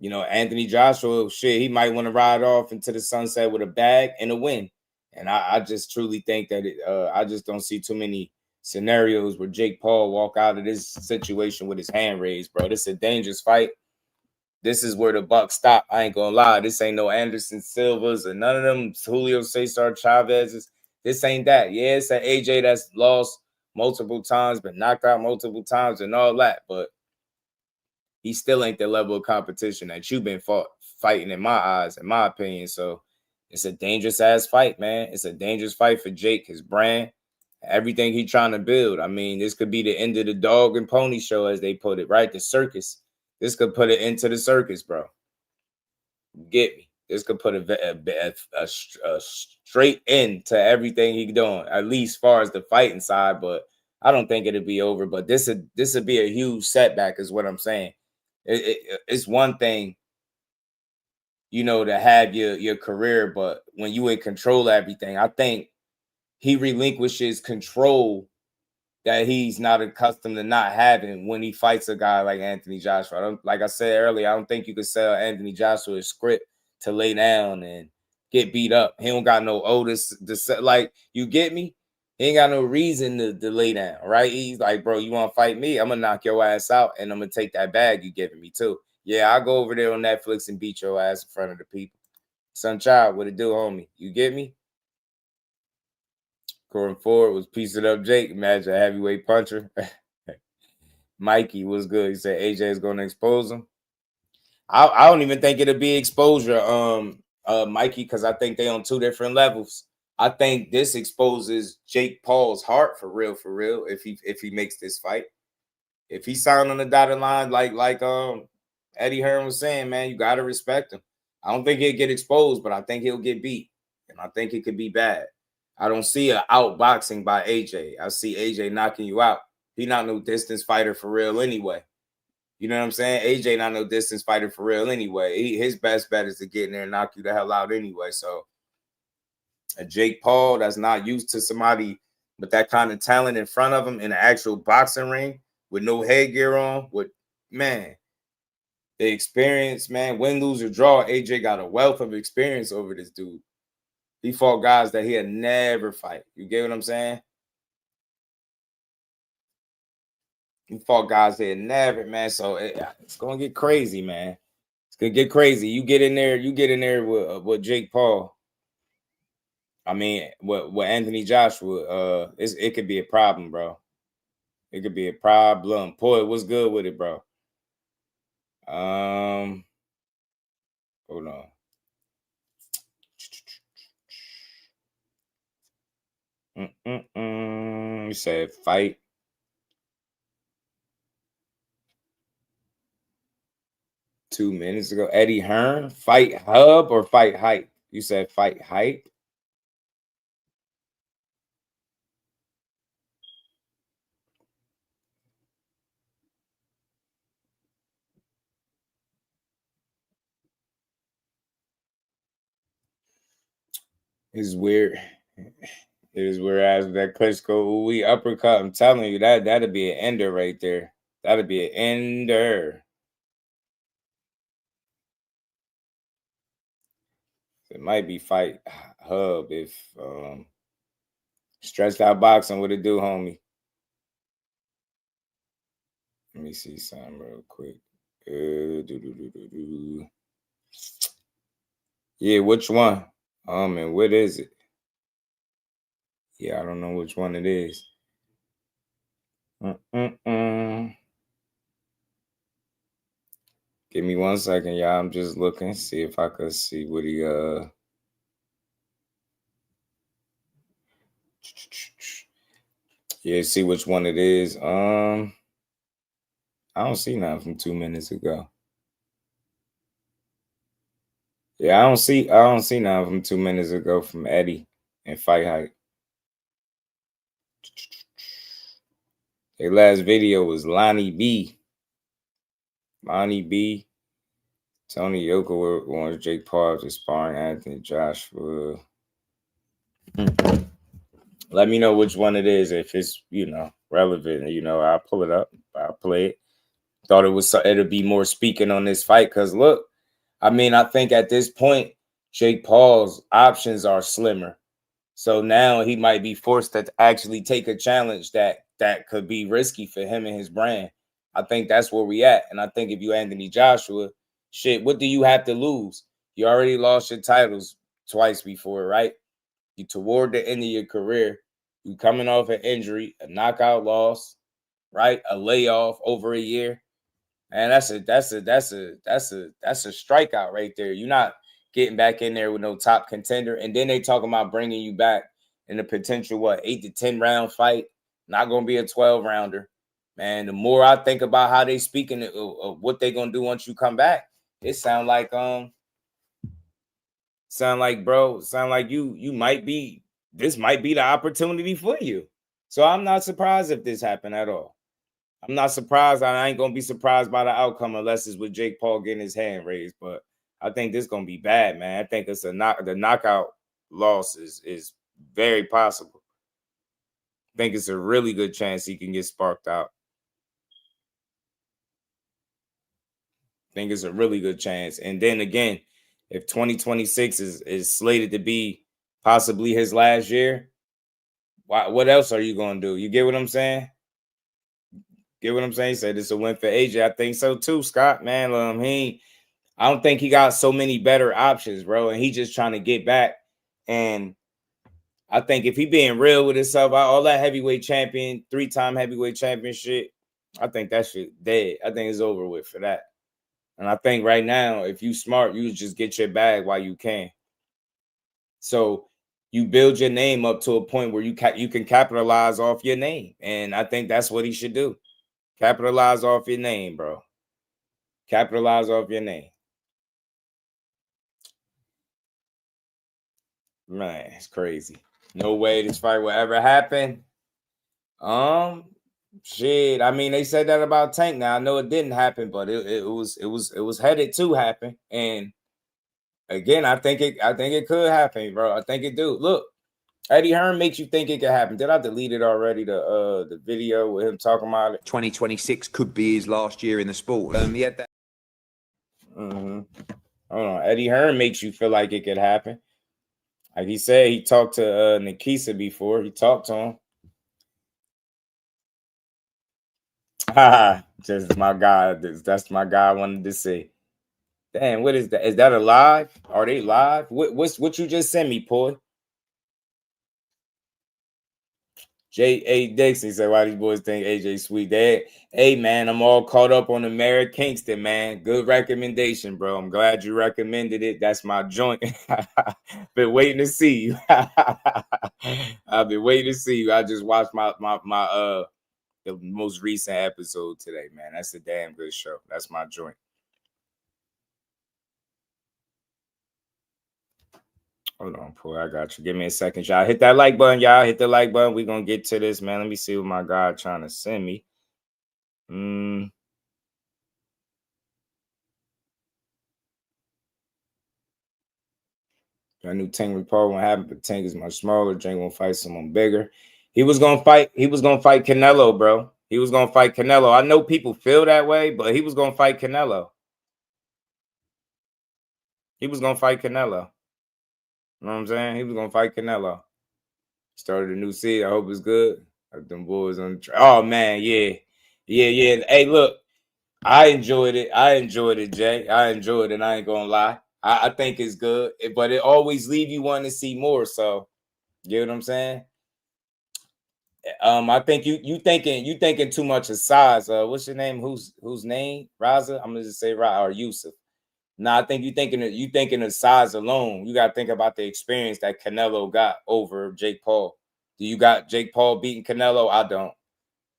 Anthony Joshua, he might want to ride off into the sunset with a bag and a win. And I just truly think that I just don't see too many scenarios where Jake Paul walk out of this situation with his hand raised, bro. This is a dangerous fight. This is where the buck stop. I ain't gonna lie. This ain't no Anderson Silvas or none of them Julio Cesar Chavez's. This ain't that. Yeah, it's an AJ that's lost multiple times, but knocked out multiple times and all that. But he still ain't the level of competition that you've been fighting in my eyes, in my opinion. So it's a dangerous ass fight, man. It's a dangerous fight for Jake, his brand, everything he's trying to build. I mean, this could be the end of the dog and pony show, as they put it, right? The circus. This could put it into the circus, bro. Get me? This could put a straight end to everything he's doing, at least as far as the fighting side. But I don't think it'll be over. But this would be a huge setback, is what I'm saying. It's one thing, you know, to have your career, but when you in control of everything, I think he relinquishes control that he's not accustomed to not having when he fights a guy like Anthony Joshua. Like I said earlier, I don't think you could sell Anthony Joshua a script to lay down and get beat up. He don't got no Otis like, you get me? He ain't got no reason to lay down, right? He's like, bro, you want to fight me? I'm going to knock your ass out, and I'm going to take that bag you giving me too. Yeah, I'll go over there on Netflix and beat your ass in front of the people. Sunchild, what it do, homie? You get me? Corin Ford was piecing up Jake. Imagine a heavyweight puncher. Mikey was good. He said AJ is going to expose him. I don't even think it'll be exposure, Mikey, because I think they on two different levels. I think this exposes Jake Paul's heart for real, if he makes this fight. If he signed on the dotted line, like Eddie Hearn was saying, man, you gotta respect him. I don't think he'll get exposed, but I think he'll get beat, and I think it could be bad. I don't see an outboxing by AJ. I see AJ knocking you out. He not no distance fighter for real anyway. You know what I'm saying? AJ not no distance fighter for real anyway. His best bet is to get in there and knock you the hell out anyway. So a Jake Paul that's not used to somebody with that kind of talent in front of him in an actual boxing ring with no headgear on, with, man, the experience, man, win, lose, or draw, AJ got a wealth of experience over this dude. He fought guys that he'd never fight. You get what I'm saying? He fought guys that never, man. So it's gonna get crazy, man. It's gonna get crazy. You get in there with Jake Paul. I mean, with Anthony Joshua, it could be a problem, bro. It could be a problem. Boy, what's good with it, bro? Hold on. You said fight. Two minutes ago. Eddie Hearn, fight hub or fight hype? You said fight hype. It's weird. It is weird as that Klitschko we uppercut. I'm telling you, that'd be an ender right there. That'd be an ender. It might be fight hub if stretched out boxing. What it do, homie? Let me see something real quick. Yeah, which one? And what is it? Yeah, I don't know which one it is. Give me 1 second, y'all. I'm just looking, see if I could see what he yeah, see which one it is. I don't see nothing from 2 minutes ago. Yeah, I don't see nothing from 2 minutes ago from Eddie and Fight Hype. Their last video was Lonnie B. Tony Yoka wants Jake Paul to sparring Anthony Joshua. Let me know which one it is. If it's, relevant, I'll pull it up. I'll play it. Thought it'd be more speaking on this fight. Because look, I mean, I think at this point, Jake Paul's options are slimmer. So now he might be forced to actually take a challenge that could be risky for him and his brand. I think that's where we at. And I think if you Anthony Joshua, shit, what do you have to lose? You already lost your titles twice before, right? You toward the end of your career. You coming off an injury, a knockout loss, right? A layoff over a year. And that's a strikeout right there. You're not getting back in there with no top contender. And then they talking about bringing you back in a potential 8 to 10 round fight. Not gonna be a 12 rounder. Man, the more I think about how they speaking of what they gonna do once you come back, it sound like you might be, this might be the opportunity for you. So I'm not surprised if this happened at all. I'm not surprised. I ain't gonna be surprised by the outcome unless it's with Jake Paul getting his hand raised. But I think this gonna be bad, man. I think it's the knockout loss is very possible. I think it's a really good chance he can get sparked out. I think it's a really good chance. And then again, if 2026 is slated to be possibly his last year, what else are you gonna do? You get what I'm saying? Get what I'm saying? He said it's a win for AJ. I think so too, Scott. Man, I don't think he got so many better options, bro. And he just trying to get back. And I think if he being real with himself, all that heavyweight champion, 3-time heavyweight champion shit, I think that shit dead. I think it's over with for that. And I think right now, if you smart, you just get your bag while you can. So you build your name up to a point where you can capitalize off your name. And I think that's what he should do. Capitalize off your name, bro. Capitalize off your name. Man, it's crazy. No way this fight will ever happen. Shit. I mean, they said that about Tank. Now I know it didn't happen, but it was headed to happen. And again, I think it could happen, bro. I think it do. Look, Eddie Hearn makes you think it could happen. Did I delete it already? The video with him talking about it. 2026 could be his last year in the sport. He had that. Hold on. Eddie Hearn makes you feel like it could happen. Like he said, he talked to Nikisa before. He talked to him. Just my guy. That's my guy I wanted to say. Damn, what is that? Is that a live? Are they live? What you just sent me, Poy? J.A. Dixon said, why these boys think AJ sweet? Hey, man, I'm all caught up on the Mary Kingston, man. Good recommendation, bro. I'm glad you recommended it. That's my joint. Been waiting to see you. I've been waiting to see you. I just watched my the most recent episode today, man. That's a damn good show. That's my joint. Hold on, Poy. I got you. Give me a second, y'all. Hit that like button, y'all. Hit the like button. We're going to get to this, man. Let me see what my guy trying to send me. I knew Tank report won't happen, but Tank is much smaller. Jane won't fight someone bigger. He was going to fight Canelo, bro. He was going to fight Canelo. I know people feel that way, but he was going to fight Canelo. He was going to fight Canelo. You know what I'm saying? He was going to fight Canelo. Started a new seed. I hope it's good. Them boys on the track. Oh, man, yeah. Hey, look, I enjoyed it, Jay. I enjoyed it. I ain't going to lie. I think it's good, but it always leave you wanting to see more. So, you know what I'm saying? I think you thinking too much of size. What's your name? Whose name? Raza? I'm going to just say Raza or Yusuf. No, I think you thinking of size alone. You got to think about the experience that Canelo got over Jake Paul. Do you got Jake Paul beating Canelo? I don't.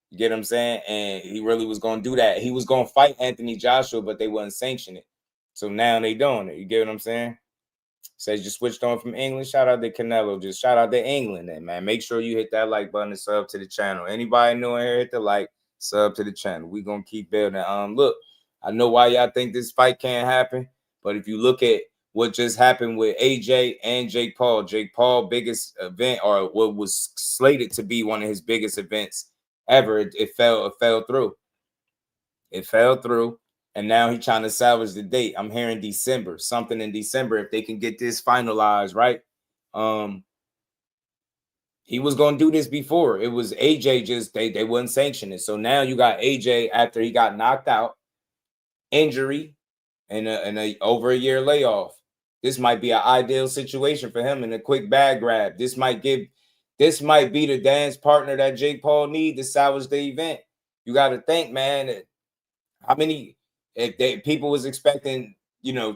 You get what I'm saying? And he really was going to do that. He was going to fight Anthony Joshua, but they wouldn't sanction it. So now they doing it. You get what I'm saying? Says you switched on from England. Shout out to Canelo. Just shout out to England then, man. Make sure you hit that like button and sub to the channel. Anybody new in here, hit the like, sub to the channel. We're going to keep building. Look, I know why y'all think this fight can't happen, but if you look at what just happened with AJ and Jake Paul biggest event, or what was slated to be one of his biggest events ever, it fell through. It fell through, and now he's trying to salvage the date. I'm hearing December, something in December, if they can get this finalized, right? He was going to do this before. It was AJ, just they wouldn't sanction it. So now you got AJ after he got knocked out, injury, and a over a year layoff. This might be an ideal situation for him in a quick bag grab. This might be the dance partner that Jake Paul needs to salvage the event. You got to think, man, how many if people was expecting,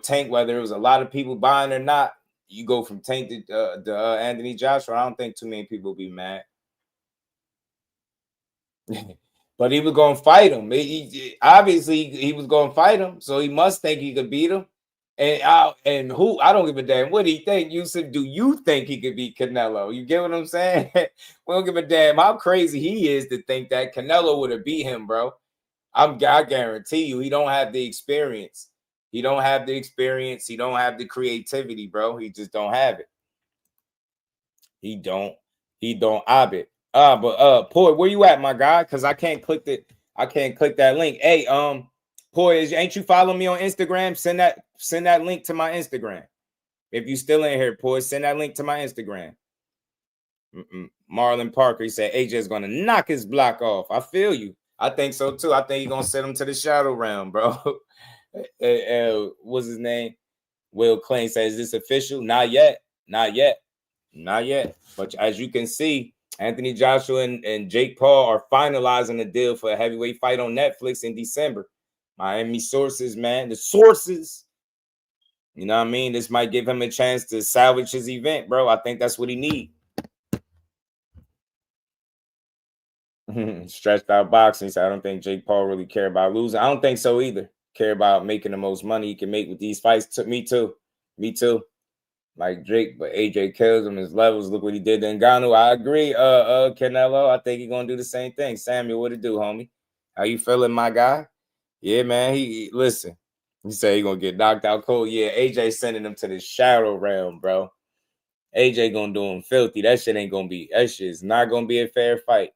Tank, whether it was a lot of people buying or not, you go from Tank to Anthony Joshua. I don't think too many people will be mad. But he was going to fight him. Obviously, he was going to fight him, so he must think he could beat him. And who? I don't give a damn what he think. Yusuf, do you think he could beat Canelo? You get what I'm saying? We don't give a damn how crazy he is to think that Canelo would have beat him, bro. I guarantee you, he don't have the experience. He don't have the experience. He don't have the creativity, bro. He just don't have it. He don't have it. But Poi, where you at, my guy? Because I can't click that link. Hey, Poi, ain't you following me on Instagram? Send that link to my Instagram. If you still in here, Poi, send that link to my Instagram. Marlon Parker, he said AJ's gonna knock his block off. I feel you. I think so too. I think he's gonna send him to the shadow realm, bro. What's his name? Will Klein says, is this official? Not yet. But as you can see, Anthony Joshua and Jake Paul are finalizing a deal for a heavyweight fight on Netflix in December. Miami sources, man. The sources. You know what I mean? This might give him a chance to salvage his event, bro. I think that's what he needs. Stretched out boxing. So I don't think Jake Paul really care about losing. I don't think so either. Care about making the most money he can make with these fights. Me too. Like Drake, but AJ kills him. His levels. Look what he did to Ngannou. I agree. Canelo. I think he's gonna do the same thing. Samuel, what it do, homie? How you feeling, my guy? Yeah, man. He listen. He said he gonna get knocked out cold. Yeah, AJ sending him to the shadow realm, bro. AJ gonna do him filthy. That shit is not gonna be a fair fight.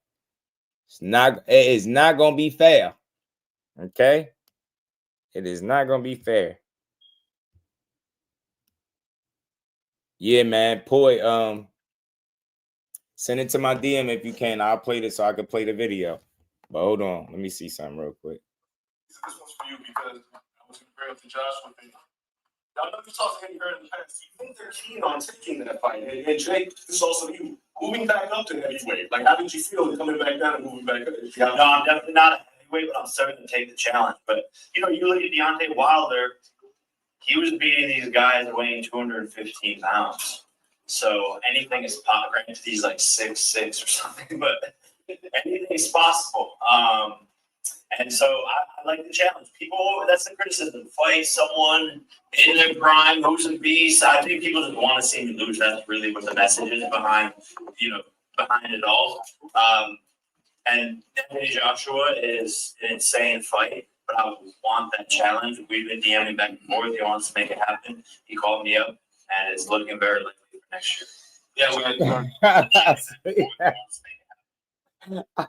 It is not gonna be fair. Okay? It is not gonna be fair. Yeah, man. Poi, send it to my DM if you can. I'll play this so I can play the video. But hold on. Let me see something real quick. This one's for you because I was comparing to Joshua. I know you talked to Eddie Hearn in the past. You think they're keen on taking that fight? And Jake, this is also you moving back up to heavyweight. Like, how did you feel coming back down and moving back up? No, I'm definitely not a heavyweight, but I'm starting to take the challenge. But, you look at Deontay Wilder, he was beating these guys weighing 215 pounds. So anything is possible. Granted, he's like 6'6" or something, but anything's possible. And so I like the challenge. People, that's the criticism. Fight someone in their prime who's a beast. I think people just want to see me lose. That's really what the message is behind it all. And Anthony Joshua is an insane fight, but I want that challenge. We've been DMing back and forth. He wants to make it happen. He called me up, and it's looking very likely for next year.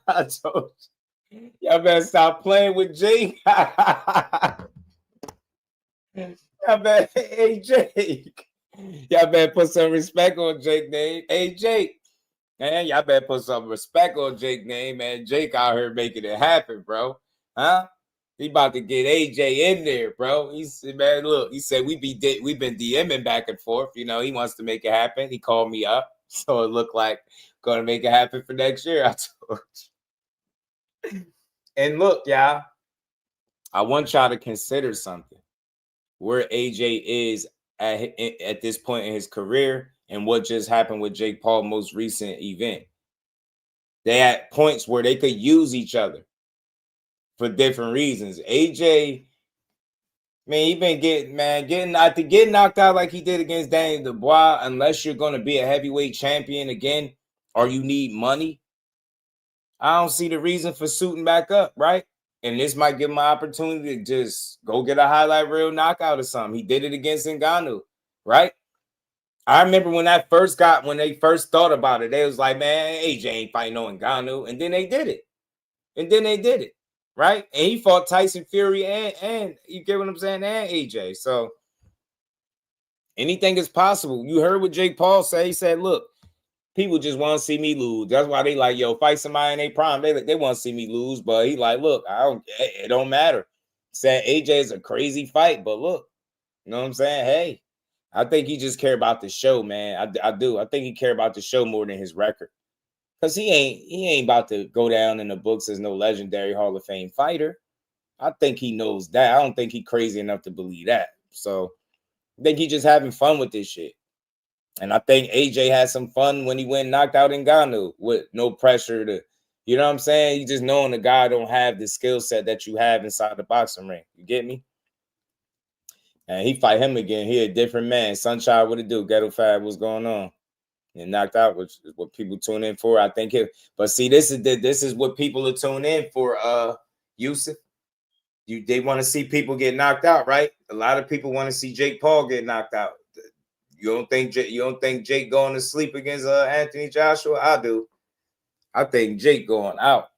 I told you. Y'all better stop playing with Jake. Y'all better, hey, Jake. Y'all better put some respect on Jake's name. Hey, Jake. Man, y'all better put some respect on Jake's name, man. Jake out here making it happen, bro. Huh? He about to get AJ in there, bro. He said, man, look, he said we've been DMing back and forth. He wants to make it happen. He called me up. So it looked like gonna make it happen for next year. I told you. And look, y'all, I want y'all to consider something. Where AJ is at this point in his career and what just happened with Jake Paul's most recent event. They had points where they could use each other for different reasons. AJ, man, he been getting knocked out like he did against Daniel Dubois, unless you're going to be a heavyweight champion again or you need money. I don't see the reason for suiting back up, right? And this might give him an opportunity to just go get a highlight reel knockout or something. He did it against Ngannou, right? I remember when they first thought about it, they was like, man, AJ ain't fighting no Ngannou. And then they did it. Right? And he fought Tyson Fury and you get what I'm saying, and AJ. So anything is possible. You heard what Jake Paul say. He said, look, people just want to see me lose. That's why they like, fight somebody in their prime. They want to see me lose. But he like, look, it don't matter. Said AJ is a crazy fight, but look, you know what I'm saying? Hey, I think he just care about the show, man. I do. I think he care about the show more than his record. Because he ain't about to go down in the books as no legendary Hall of Fame fighter. I think he knows that. I don't think he's crazy enough to believe that. So I think he's just having fun with this shit. And I think AJ had some fun when he went knocked out Ngannou with no pressure to, you know what I'm saying? You just knowing the guy don't have the skill set that you have inside the boxing ring. You get me? And he fight him again. He a different man. Sunshine, what it do? Ghetto Fab, what's going on? And knocked out, which is what people tune in for. I think it. But see, this is what people are tuned in for. Yusuf, they want to see people get knocked out, right? A lot of people want to see Jake Paul get knocked out. You don't think Jake going to sleep against Anthony Joshua? I do. I think Jake going out.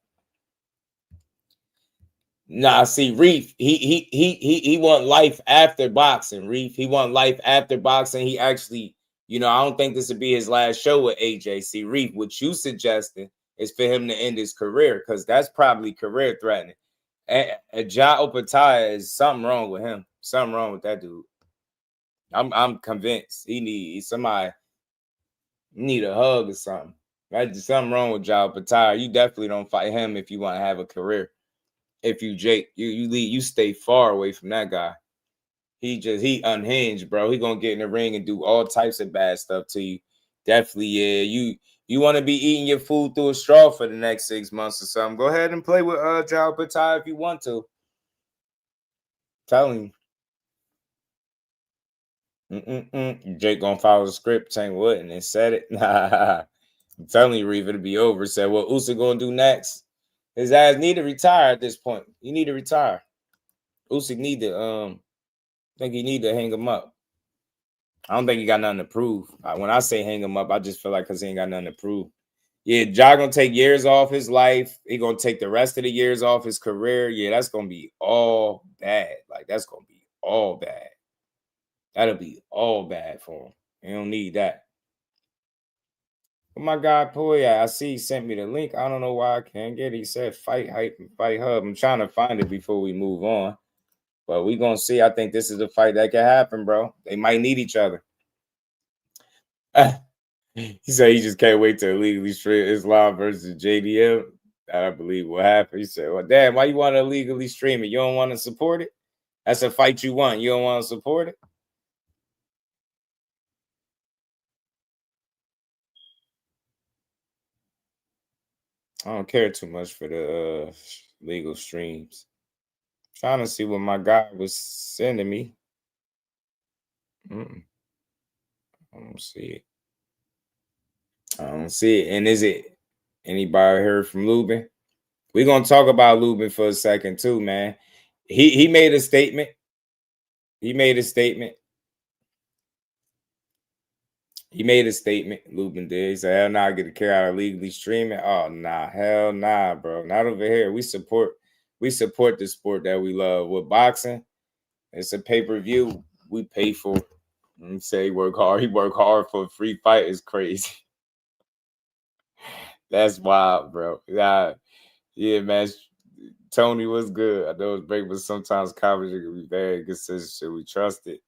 Nah, see, Reef, he want life after boxing. Reef, he want life after boxing. He actually, you know, I don't think this would be his last show with AJ. See, Reef, what you suggesting is for him to end his career, because that's probably career threatening. Ja Opataya is something wrong with him. Something wrong with that dude. I'm convinced he needs somebody. Need a hug or something. That's something wrong with Ja Opataya. You definitely don't fight him if you want to have a career. If you Jake, you stay far away from that guy. He unhinged, bro. He gonna get in the ring and do all types of bad stuff to you. Definitely, yeah. You want to be eating your food through a straw for the next 6 months or something. Go ahead and play with Ja Opataya if you want to. Telling you. Jake gonna follow the script, saying what, and then said it. I'm telling you, Reeve, it'll be over. Said what Usyk gonna do next? His ass need to retire at this point. He need to retire. Usyk need to I think he need to hang him up. I don't think he got nothing to prove. When I say hang him up, I just feel like because he ain't got nothing to prove. Yeah, Ja gonna take years off his life. He gonna take the rest of the years off his career. Yeah, that's gonna be all bad. Like, that's gonna be all bad. That'll be all bad for him. He don't need that. But my guy Poya, I see he sent me the link. I don't know why I can't get it. He said fight hype and fight hub. I'm trying to find it before we move on. But we're gonna see. I think this is a fight that can happen, bro. They might need each other. He said he just can't wait to illegally stream Islam versus JDM. I believe what happened. He said, well, damn, why you want to illegally stream it? You don't want to support it? That's a fight you want. You don't want to support it? I don't care too much for the legal streams. Trying to see what my guy was sending me. I don't see it. I don't see it. And is it anybody heard from Luben? We're gonna talk about Luben for a second too, man. He made a statement. He made a statement. Luben did. He said, hell nah, I get to carry out illegally streaming. Oh nah, hell nah, bro. Not over here. We support the sport that we love. With boxing, it's a pay-per-view we pay for. And say he work hard. He work hard for a free fight is crazy. That's wild, bro. Yeah, man. Tony was good. I know it's break, but sometimes comedy can be very consistent. Should we trust it?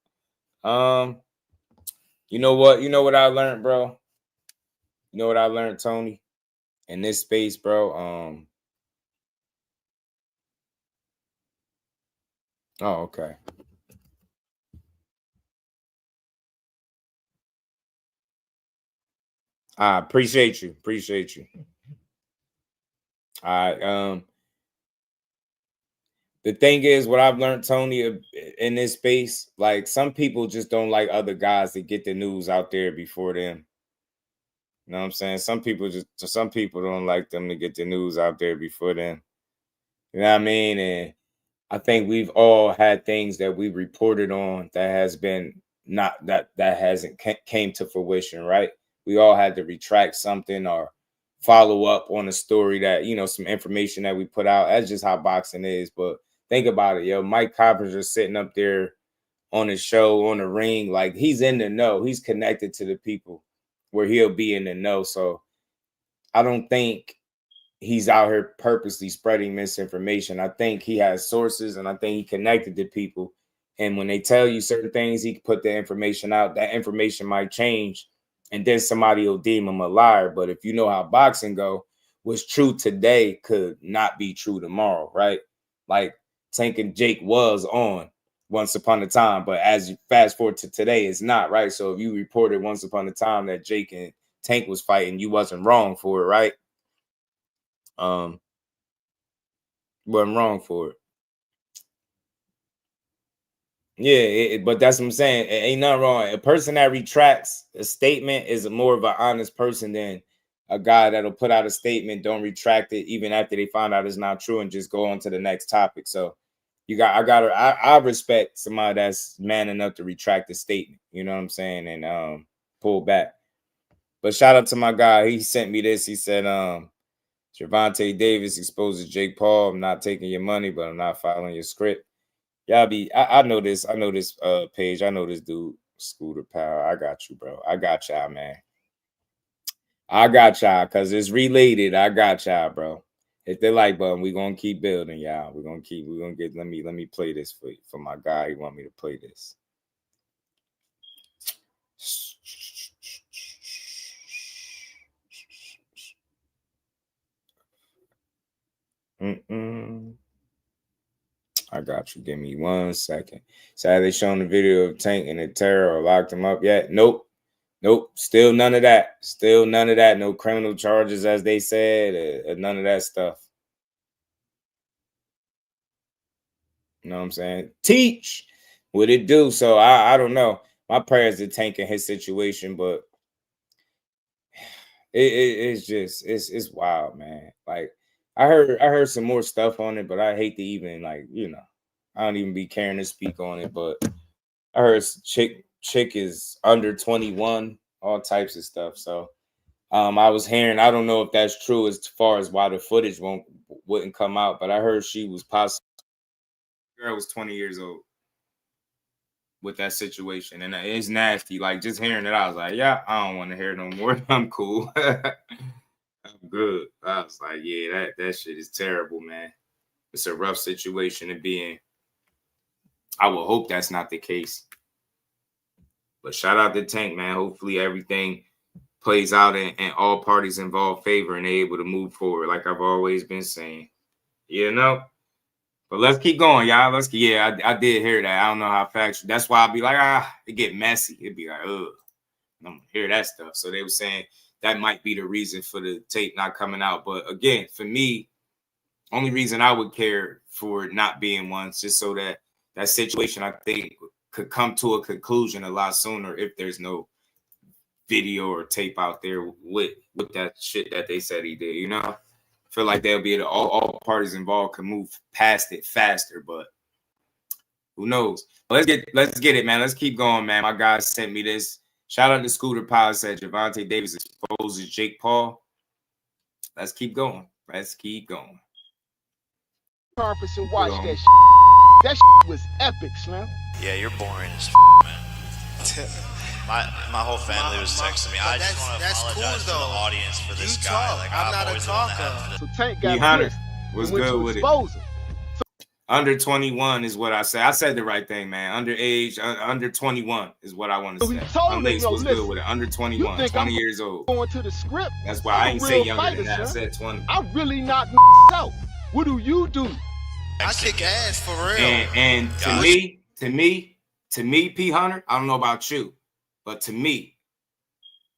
You know what? You know what I learned, bro? You know what I learned, Tony? In this space, bro. Oh, okay. I appreciate you. All right. The thing is, what I've learned, Tony, in this space, like, some people just don't like other guys to get the news out there before them. You know what I'm saying? Some people don't like them to get the news out there before them. You know what I mean? And I think we've all had things that we reported on that has been not that hasn't came to fruition, right? We all had to retract something or follow up on a story that, you know, some information that we put out. That's just how boxing is. But think about it, yo. Mike Coppinger sitting up there on his show, on the ring, like, he's in the know. He's connected to the people where he'll be in the know. So I don't think he's out here purposely spreading misinformation. I think he has sources, and I think he connected to people. And when they tell you certain things, he can put the information out. That information might change, and then somebody will deem him a liar. But if you know how boxing go, what's true today could not be true tomorrow, right? Like, Tank and Jake was on once upon a time, but as you fast forward to today, it's not, right? So if you reported once upon a time that Jake and Tank was fighting, you wasn't wrong for it, right? Wasn't wrong for it. Yeah, but that's what I'm saying. It ain't nothing wrong. A person that retracts a statement is more of an honest person than a guy that'll put out a statement, don't retract it even after they find out it's not true, and just go on to the next topic. So I respect somebody that's man enough to retract the statement. You know what I'm saying? And pull back. But shout out to my guy. He sent me this. He said, Gervonta Davis exposes Jake Paul. I'm not taking your money, but I'm not following your script. Y'all I know this page. I know this dude, Scooter Power. I got you, bro. I got y'all, man. I got y'all, because it's related. I got y'all, bro. Hit the like button. We're gonna keep building, y'all. We're gonna get let me play this for my guy. He want me to play this. I got you. Give me 1 second. So have they shown the video of Tank and the terror or locked him up yet? Nope. Still none of that. No criminal charges, as they said. None of that stuff. You know what I'm saying? Teach what it do. So I don't know. My prayers to Tank in his situation, but it's wild, man. Like, I heard some more stuff on it, but I hate to even, like, you know, I don't even be caring to speak on it. But I heard chick is under 21, all types of stuff. So I was hearing, I don't know if that's true as far as why the footage wouldn't come out, but I heard she was possibly, girl was 20 years old with that situation, and it's nasty. Like, just hearing it, I was like, yeah, I don't want to hear no more. I'm cool. I'm good. I was like, yeah, that shit is terrible, man. It's a rough situation to be in. I will hope that's not the case. But shout out to Tank, man. Hopefully everything plays out and all parties involved favor and they're able to move forward, like I've always been saying. You know? But let's keep going, y'all. I did hear that. I don't know how factual. That's why I'll be like, it get messy. It'd be like, ugh. I don't hear that stuff. So they were saying that might be the reason for the tape not coming out. But again, for me, only reason I would care for it not being one is just so that that situation, I think, could come to a conclusion a lot sooner if there's no video or tape out there with that shit that they said he did, you know? I feel like they'll be able to, all parties involved can move past it faster, but who knows? Let's get it, man. Let's keep going, man. My guy sent me this. Shout out to Scooter Powell, said Gervonta Davis exposes Jake Paul. Let's keep going. Conference and watch that shit. That shit was epic, Slim. Yeah, you're boring as man. My whole family was texting me. I just want to apologize to the audience for this guy. Like, I'm not a talker. So Tank got Hunter was good with it. Under 21 is what I said. I said the right thing, man. Under 21 is what I want to say. Unlaced was good with it. Under 21, 20 years old. Going to the script. That's why I ain't say younger than that. I said 20. I'm really not out. What do you do? I kick ass for real. And to me, P. Hunter, I don't know about you, but to me,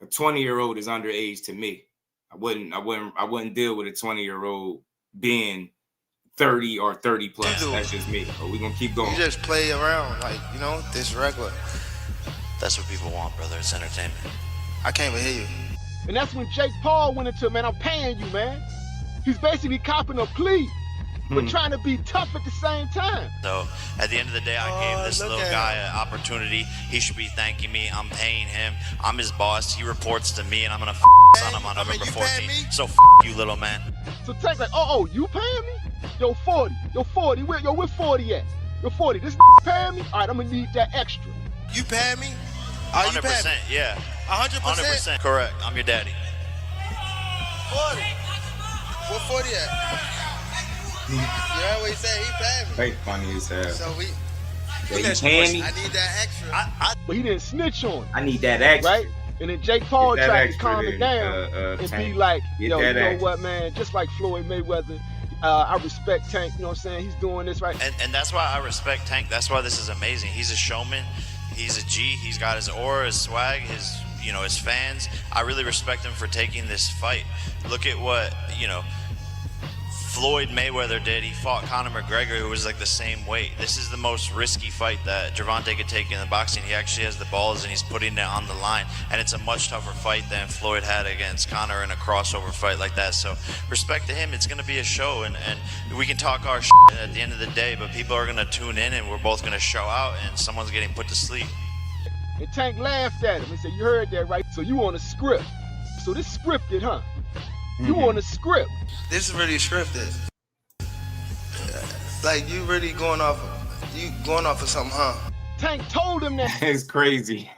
a 20-year-old is underage to me. I wouldn't deal with a 20-year-old being 30 or 30 plus. That's just me. But we're gonna keep going. You just play around, like, you know, this regular. That's what people want, brother. It's entertainment. I can't even hear you. And that's when Jake Paul went into, man, I'm paying you, man. He's basically copping a plea, but trying to be tough at the same time. So at the end of the day, I gave this little guy an opportunity. He should be thanking me. I'm paying him. I'm his boss. He reports to me, and I'm gonna on him on November 14th. So you, little man. So Tank's like, oh, you paying me? Yo, 40. Where 40 at? Yo, 40. This paying me? All right, I'm gonna need that extra. You paying me? 100%, yeah. 100%? 100%. Correct. I'm your daddy. 40. Where 40 at? You heard what he said? He paid me. Fake funny as hell. So I need that extra. But he didn't snitch on it. I need that extra. Right? And then Jake Paul tried to calm it down and be like, yo, you know what, man? Just like Floyd Mayweather, he I respect Tank, you know what I'm saying? He's doing this right. And that's why I respect Tank. That's why this is amazing. He's a showman. He's a G. He's got his aura, his swag, his fans. I really respect him for taking this fight. Look at what, Floyd Mayweather did. He fought Conor McGregor, who was like the same weight. This is the most risky fight that Gervonta could take in the boxing. He actually has the balls and he's putting it on the line. And it's a much tougher fight than Floyd had against Conor in a crossover fight like that. So respect to him. It's going to be a show, and we can talk our shit at the end of the day, but people are going to tune in and we're both going to show out and someone's getting put to sleep. And Tank laughed at him and said, you heard that, right? So you on a script. So this scripted, huh? You on a script. This is really scripted. Like, you really going off of something, huh? Tank told him that. It's crazy.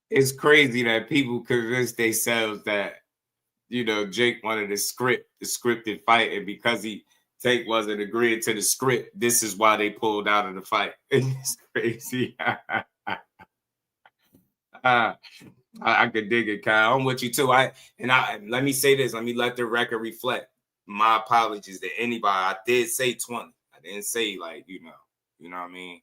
It's crazy that people convince themselves that, Jake wanted a scripted fight, and because Tank wasn't agreeing to the script, this is why they pulled out of the fight. It's crazy. I could dig it, Kyle. I'm with you too. Let me say this. Let me let the record reflect. My apologies to anybody. I did say 20. I didn't say you know what I mean.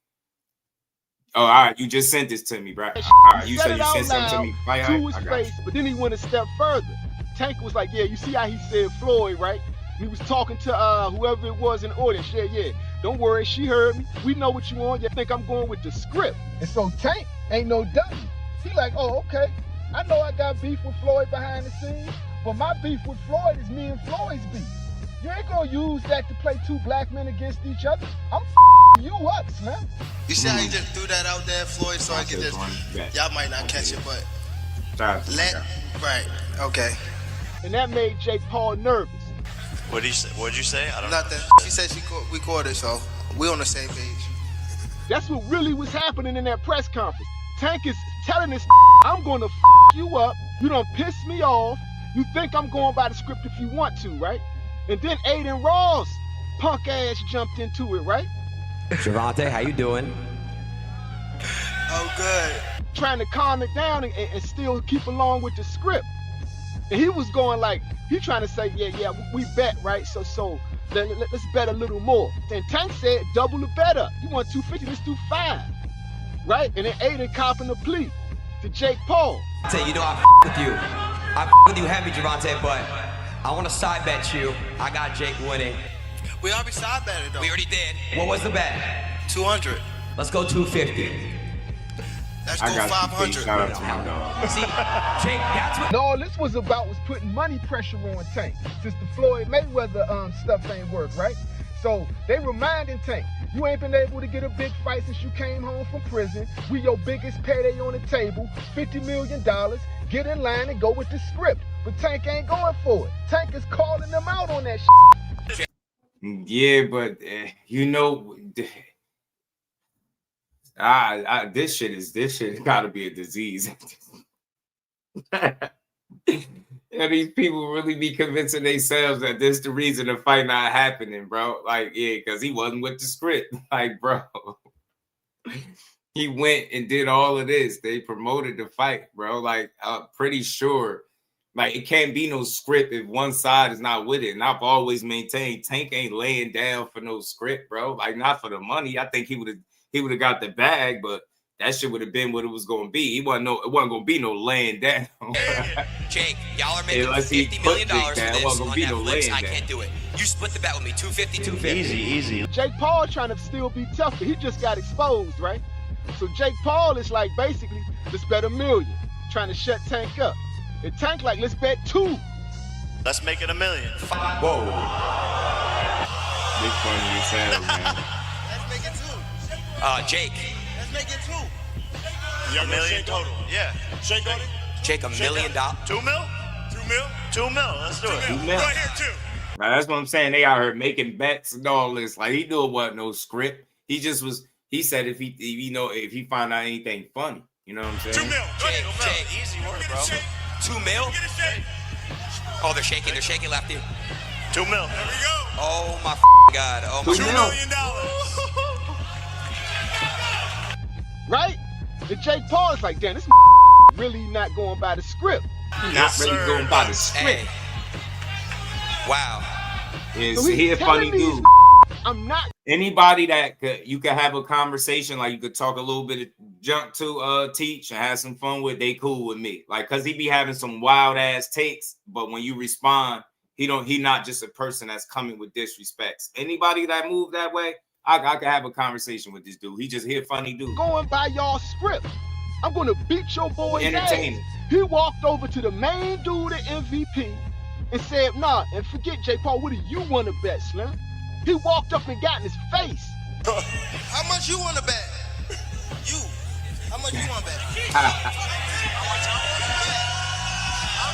Oh, all right. You just sent this to me, bro. All right, you said you sent something to me. To his face, but then he went a step further. Tank was like, yeah, you see how he said Floyd, right? He was talking to whoever it was in the audience. Yeah. Don't worry, she heard me. We know what you want. You think I'm going with the script. And so Tank ain't no dummy. He like, oh, okay. I know I got beef with Floyd behind the scenes, but my beef with Floyd is me and Floyd's beef. You ain't gonna use that to play two black men against each other. I'm you up, man. You see how he just threw that out there, Floyd, so I can just, y'all might not catch it, but right, okay. And that made Jake Paul nervous. What'd you say? I don't know. Nothing. She said she recorded, so we on the same page. That's what really was happening in that press conference. Tank is telling this, I'm gonna you up. You done piss me off. You think I'm going by the script if you want to, right? And then Aiden Ross, punk ass, jumped into it, right? Gervonta, how you doing? Oh, good. Trying to calm it down and still keep along with the script. And he was going like, he trying to say, yeah, we bet, right? So let's bet a little more. And Tank said, double the bet up. You want 250, let's do 5. Right? And then Aiden copping the plea to Jake Paul. You know, I with you. I with you heavy, Gervonta, but I want to side bet you. I got Jake winning. We already side betted, though. We already did. What was the bet? 200. Let's go 250. Let's go 500. See, Jake, that's what. And all this was about was putting money pressure on Tank, since the Floyd Mayweather stuff ain't work, right? So they reminding Tank, you ain't been able to get a big fight since you came home from prison. We your biggest payday on the table, $50 million. Get in line and go with the script. But Tank ain't going for it. Tank is calling them out on that shit. Yeah, but this shit gotta be a disease. And these people really be convincing themselves that this the reason the fight not happening, bro. Like, yeah, because he wasn't with the script. Like, bro, he went and did all of this. They promoted the fight, bro. Like, I'm pretty sure, like, it can't be no script if one side is not with it. And I've always maintained Tank ain't laying down for no script, bro. Like, not for the money. I think he would have got the bag, but that shit would have been what it was going to be. It wasn't going to be no laying down. Jake, y'all are making $50 million for this on Netflix. I can't do it. You split the bet with me, 250, 250. Easy. Jake Paul trying to still be tough, but he just got exposed, right? So Jake Paul is like, basically, let's bet $1 million, trying to shut Tank up. And Tank like, let's bet 2. Let's make it $1 million. Whoa. Big funny as hell, man. Let's make it 2. Jake. Let's make it 2. $1 million total. Yeah. Shake on it. Jake, $1 million. 2 mil? 2 mil? 2 mil. Let's do it. 2 mil. Right here, too. Now, that's what I'm saying. They out here making bets and all this. Like, he knew it wasn't no script. He just was. He said if he find out anything funny, you know what I'm saying? 2 mil. Jake. Easy work, bro. 2 mil? Oh, they're shaking lefty. 2 mil. There we go. Oh my God. Oh my $2 million. Right? And Jake Paul is like, damn, this really not going by the script. Not really going by the script. Hey. Wow. So he a funny dude. I'm not. Anybody that you could have a conversation, like you could talk a little bit of junk to teach and have some fun with, they cool with me. Like, cause he be having some wild ass takes, but when you respond, he not just a person that's coming with disrespects. Anybody that move that way, I could have a conversation with this dude. He a funny dude. Going by y'all script. I'm gonna beat your boy's Entertaining. ass. He walked over to the main dude at MVP and said, nah, and forget Jake Paul, what do you want to bet, Slim? He walked up and got in his face. How much you want to bet? You. How much you want to bet? I'm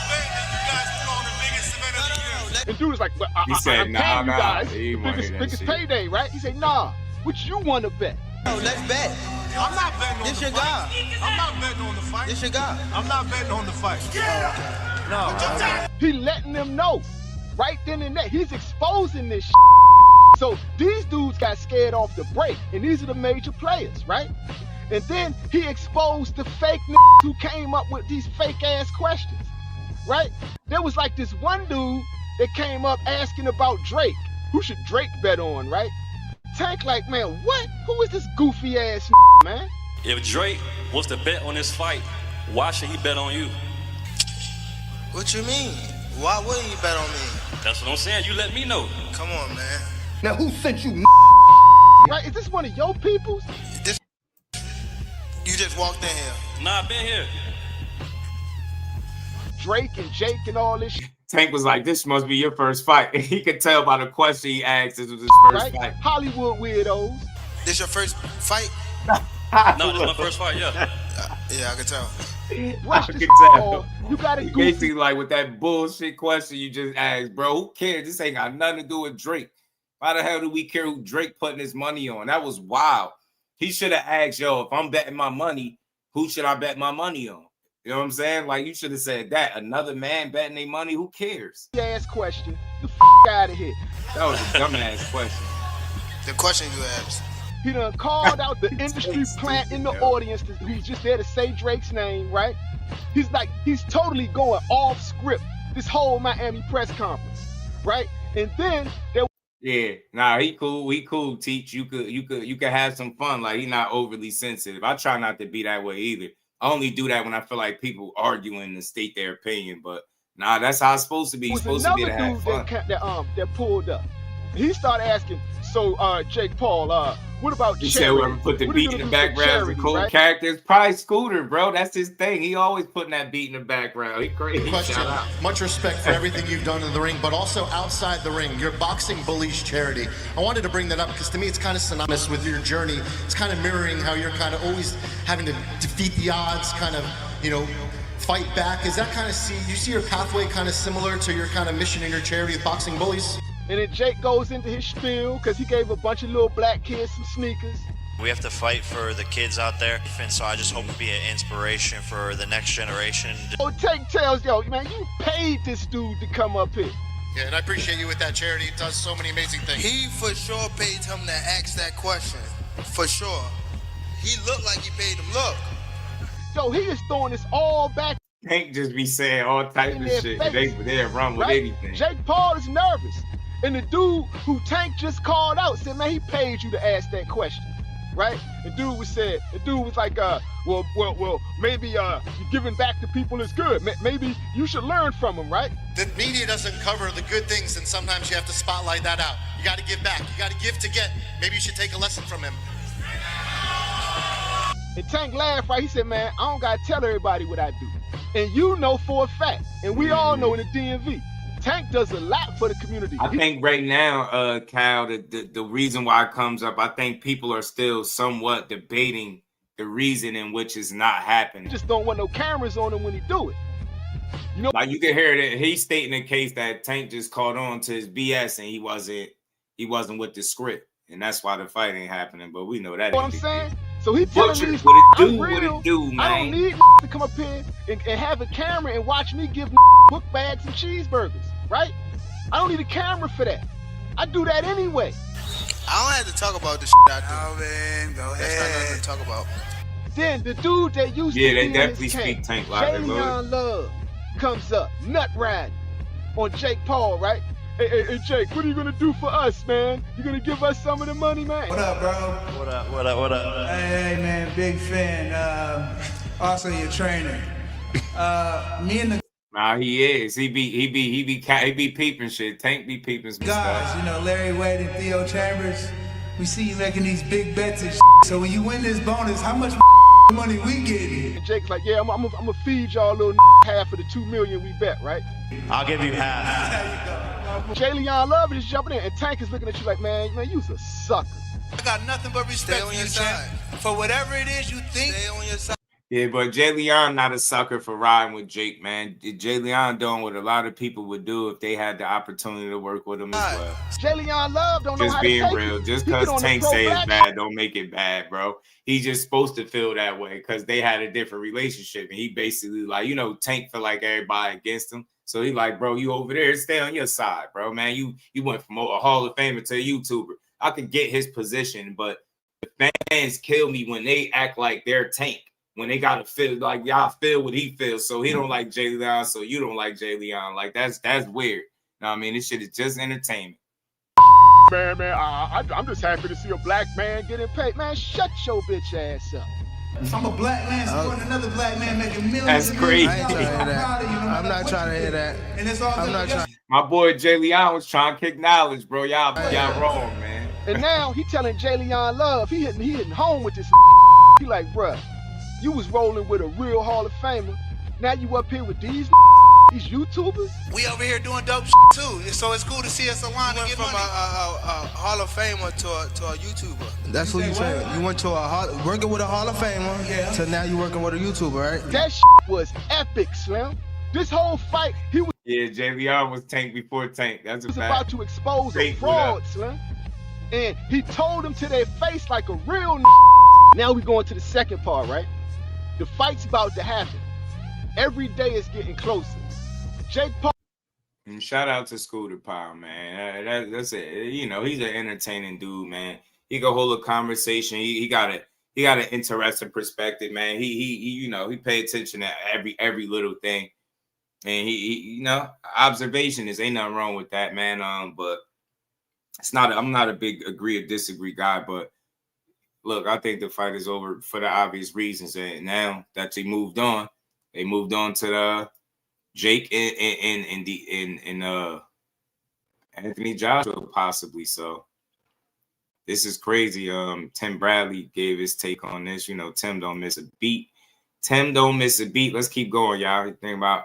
betting that you guys put on the biggest event of the year. And dude was like, well, He said, I'm paying you guys he the biggest payday, right? He said, nah, what you want to bet? No, let's bet. I'm not betting on This the your fight. guy. I'm not betting on the fight. This your guy. I'm not betting on the fight. No. He letting them know right then and there. He's exposing this shit. So these dudes got scared off the break, and these are the major players, right? And then he exposed the fake who came up with these fake ass questions, right? There was like this one dude that came up asking about Drake. Who should Drake bet on, right? Tank like, man, what? Who is this goofy ass man? If Drake was to bet on this fight, why should he bet on you? What you mean? Why wouldn't you bet on me? That's what I'm saying. You let me know. Come on, man. Now who sent you? Right? Is this one of your peoples? You just walked in here. Nah, I've been here. Drake and Jake and all this shit. Tank was like, this must be your first fight. He could tell by the question he asked this was his first fight. Hollywood weirdos. This your first fight? No, this is my first fight, yeah. Yeah, I can tell. Watch I this can tell. You got it, basically like with that bullshit question you just asked, bro. Who cares? This ain't got nothing to do with Drake. Why the hell do we care who Drake putting his money on? That was wild. He should have asked, yo, if I'm betting my money, who should I bet my money on? You know what I'm saying? Like, you should have said that. Another man betting their money, who cares? Ass question. The out of here. That was a dumbass question. The question you asked. He done called out the industry plant in the audience who's just there to say Drake's name, right? He's totally going off script this whole Miami press conference, right? And then there. Yeah, nah, he cool, Teach. You could have some fun. Like, he not overly sensitive. I try not to be that way either. I only do that when I feel like people arguing to state their opinion. But nah, that's how it's supposed to be. It's supposed to be to have fun. That pulled up. He started asking, so Jake Paul, what about He Cherry? said whoever put the beat in the background is a cool character. It's probably Scooter, bro. That's his thing. He always putting that beat in the background. He crazy. Question. Much respect for everything you've done in the ring, but also outside the ring, your Boxing Bullies charity. I wanted to bring that up because to me it's kind of synonymous with your journey. It's kind of mirroring how you're kind of always having to defeat the odds, kind of, fight back. Is that kind of you see your pathway kind of similar to your kind of mission in your charity with Boxing Bullies? And then Jake goes into his spiel because he gave a bunch of little black kids some sneakers. We have to fight for the kids out there, and so I just hope to be an inspiration for the next generation. Oh, Tank tells, yo, man, you paid this dude to come up here. Yeah, and I appreciate you with that charity. It does so many amazing things. He for sure paid him to ask that question. For sure. He looked like he paid him. Look. Yo, he is throwing this all back. Tank just be saying all types of shit. They run with anything. Jake Paul is nervous. And the dude who Tank just called out said, man, he paid you to ask that question, right? The dude was like, well, maybe you're giving back to people is good. Maybe you should learn from him, right? The media doesn't cover the good things, and sometimes you have to spotlight that out. You got to give back. You got to give to get. Maybe you should take a lesson from him. And Tank laughed, right? He said, man, I don't got to tell everybody what I do. And you know for a fact, and we all know in the DMV, Tank does a lot for the community. I think right now, Cal, the reason why it comes up, I think people are still somewhat debating the reason in which it's not happening. Just don't want no cameras on him when he do it. Like you can hear that he's stating a case that Tank just caught on to his BS and he wasn't with the script, and that's why the fight ain't happening. But we know that. You know what I'm saying? So he telling me, what it do, man? I don't need to come up here and have a camera and watch me give book bags and cheeseburgers, right? I don't need a camera for that. I do that anyway. I don't have to talk about the shit I do. Alvin, go ahead. That's not nothing to talk about. Then the dude that used to be they in definitely his speak camp, Tank like Love comes up, nut riding on Jake Paul, right? Hey, Jake, what are you gonna do for us, man? You gonna give us some of the money, man? What up, bro? What up, what up, what up? Hey, man, big fan. Also your trainer. Me and the Nah, he is. He be peeping shit. Tank be peeping some guys, stuff. you know, Larry Wade and Theo Chambers. We see you making these big bets and so when you win this bonus, how much money we getting? And Jake's like, yeah, I'm gonna feed y'all little half of the $2 million we bet, right? I'll give you half. Jalen Love is jumping in, and Tank is looking at you like, man, you's a sucker. I got nothing but respect on your side. For whatever it is you think, stay on your side. Yeah, but Jay Leon not a sucker for riding with Jake, man. Jay Leon doing what a lot of people would do if they had the opportunity to work with him as well. Jalen Love don't know Just how being to take real. it. Just He because get on the Tank pro say it's black bad don't make it bad, bro. He's just supposed to feel that way because they had a different relationship. And he basically like, Tank feel like everybody against him. So he like, bro, you over there, stay on your side, bro, man. You went from a Hall of Famer to a YouTuber. I can get his position, but the fans kill me when they act like they're Tank. When they gotta feel like y'all feel what he feels, so he don't like Jay Leon, so you don't like Jay Leon. Like that's weird. Know what I mean? This shit is just entertainment. Man, I'm just happy to see a black man getting paid. Man, shut your bitch ass up. I'm a black man supporting another black man making millions. That's crazy. I'm not trying to hear that. And it's all I'm not trying. My boy Jay Leon was trying to kick knowledge, bro. Y'all wrong, man. And now he telling Jalen Love he hitting home with this. He like, bruh, you was rolling with a real Hall of Famer. Now you up here with these YouTubers? We over here doing dope too, so it's cool to see us align and get from a Hall of Famer to a YouTuber. That's what you saying. You went to working with a Hall of Famer, to now you working with a YouTuber, right? That was epic, Slim. This whole fight, he was Jay Leon was Tank before Tank. That's a fact. about to expose a fraud, Slim. And he told them to their face like a real Now we going to the second part, right? The fight's about to happen. Every day is getting closer. Jake Paul. And shout out to Scooter Pyle, man. That's it. He's an entertaining dude, man. He can hold a conversation. He got an interesting perspective, man. He pay attention to every little thing, and he observation is ain't nothing wrong with that, man. But it's not. I'm not a big agree or disagree guy, but. Look, I think the fight is over for the obvious reasons, and now that they moved on to the Jake and Anthony Joshua possibly. So this is crazy. Tim Bradley gave his take on this. Tim don't miss a beat. Let's keep going, y'all. Think about.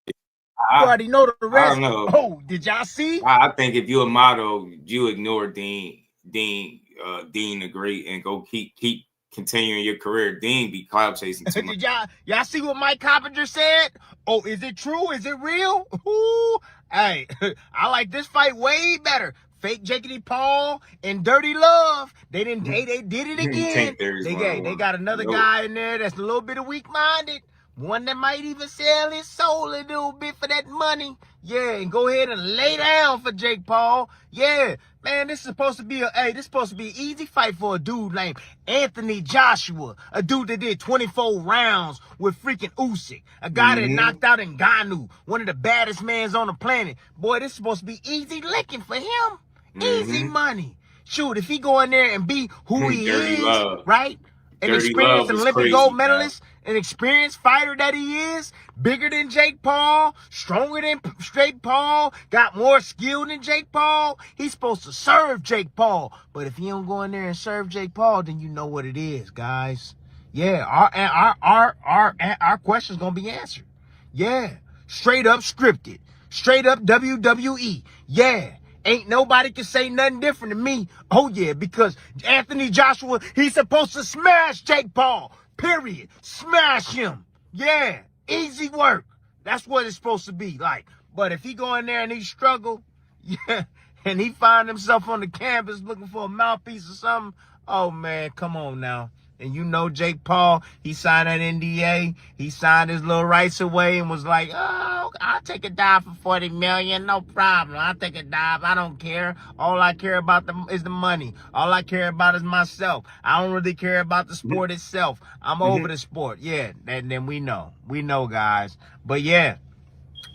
You already know the rest. I don't know. Oh, did y'all see? I think if you're a model, you ignore Dean the Great and go keep continuing your career. Dean be cloud chasing too much. Did y'all see what Mike Coppinger said? Oh, is it true? Is it real? Ooh, hey, I like this fight way better. Fake Jakey Paul and Dirty Love. They did it again. They got another guy in there that's a little bit of weak-minded. One that might even sell his soul a little bit for that money. Yeah, and go ahead and lay down for Jake Paul. Yeah, man, this is supposed to be an easy fight for a dude named Anthony Joshua. A dude that did 24 rounds with freaking Usyk. A guy that knocked out Ngannou, one of the baddest mans on the planet. Boy, this is supposed to be easy licking for him. Easy money. Shoot, if he go in there and be who he is, right? An experienced Olympic gold medalist, an experienced fighter that he is, bigger than Jake Paul, stronger than Jake Paul, got more skill than Jake Paul. He's supposed to serve Jake Paul. But if he don't go in there and serve Jake Paul, then you know what it is, guys. Yeah, our question's gonna be answered. Yeah, straight up scripted, straight up WWE. Yeah. Ain't nobody can say nothing different to me. Oh, yeah, because Anthony Joshua, he's supposed to smash Jake Paul. Period. Smash him. Yeah, easy work. That's what it's supposed to be like. But if he go in there and he struggle, yeah, and he find himself on the canvas looking for a mouthpiece or something, oh, man, come on now. And you know Jake Paul, he signed that NDA. He signed his little rights away and was like, oh, I'll take a dive for $40 million. No problem. I'll take a dive. I don't care. All I care about is the money. All I care about is myself. I don't really care about the sport itself. I'm over the sport. Yeah, and then we know. We know, guys. But, yeah,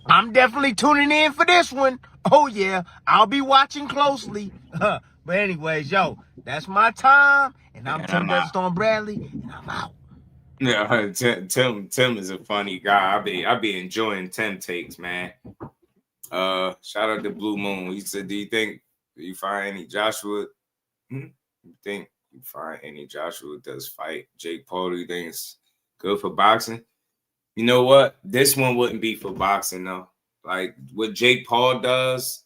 I'm definitely tuning in for this one. Oh, yeah. I'll be watching closely. But anyways, yo, that's my time. And I'm Tim Desert Storm Bradley, and I'm out. Yeah, Tim is a funny guy. I be enjoying Tim takes, man. Shout out to Blue Moon. He said, do you find any Joshua? You think you find any Joshua does fight Jake Paul? Do you think it's good for boxing? You know what? This one wouldn't be for boxing though. Like what Jake Paul does,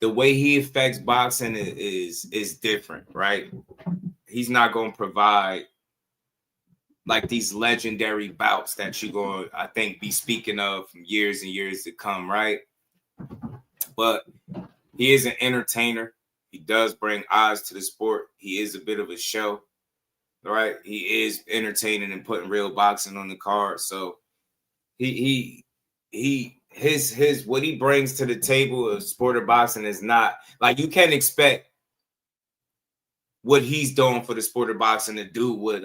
the way he affects boxing is different, right? He's not going to provide like these legendary bouts that you're going to, I think, be speaking of from years and years to come, right? But he is an entertainer. He does bring eyes to the sport. He is a bit of a show, right? He is entertaining and putting real boxing on the card. So his what he brings to the table of sport of boxing is not like you can't expect what he's doing for the sport of boxing to do with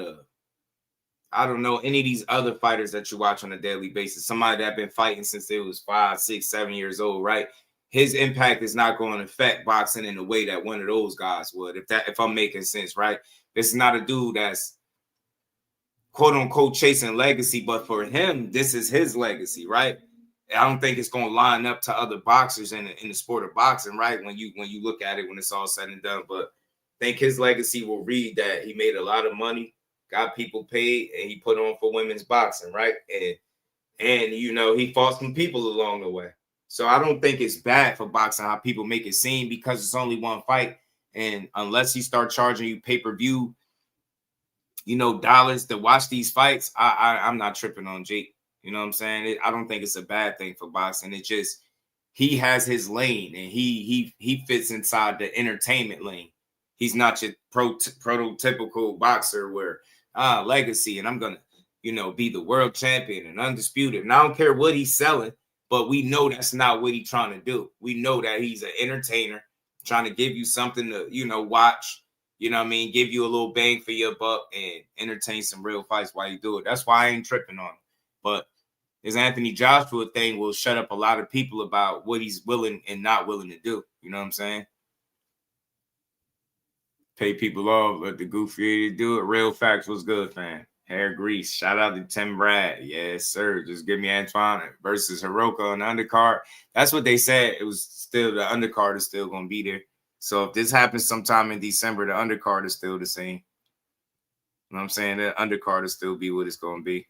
I don't know, any of these other fighters that you watch on a daily basis. Somebody that been fighting since they was 5, 6, 7 years old, right? His impact is not going to affect boxing in the way that one of those guys would. If I'm making sense, right? This is not a dude that's quote unquote chasing legacy, but for him, this is his legacy, right? I don't think it's going to line up to other boxers in the sport of boxing, right? When you look at it, when it's all said and done, but I think his legacy will read that he made a lot of money, got people paid, and he put on for women's boxing, right? And you know, he fought some people along the way. So I don't think it's bad for boxing how people make it seem because it's only one fight. And unless he start charging you pay-per-view, you know, dollars to watch these fights, I'm not tripping on Jake. You know what I'm saying? I don't think it's a bad thing for boxing. It just, he has his lane and he fits inside the entertainment lane. He's not your prototypical boxer where legacy and I'm gonna, you know, be the world champion and undisputed. And I don't care what he's selling, but we know that's not what he's trying to do. We know that he's an entertainer trying to give you something to, you know, watch, you know what I mean, give you a little bang for your buck and entertain some real fights while you do it. That's why I ain't tripping on him. But his Anthony Joshua thing will shut up a lot of people about what he's willing and not willing to do. You know what I'm saying? Pay people off, let the goofy do it. Real facts was good, fam. Hair grease. Shout out to Tim Brad. Yes, sir. Just give me Antoine versus Hiroko on the undercard. That's what they said. It was still, the undercard is still going to be there. So if this happens sometime in December, the undercard is still the same. You know what I'm saying? The undercard will still be what it's going to be.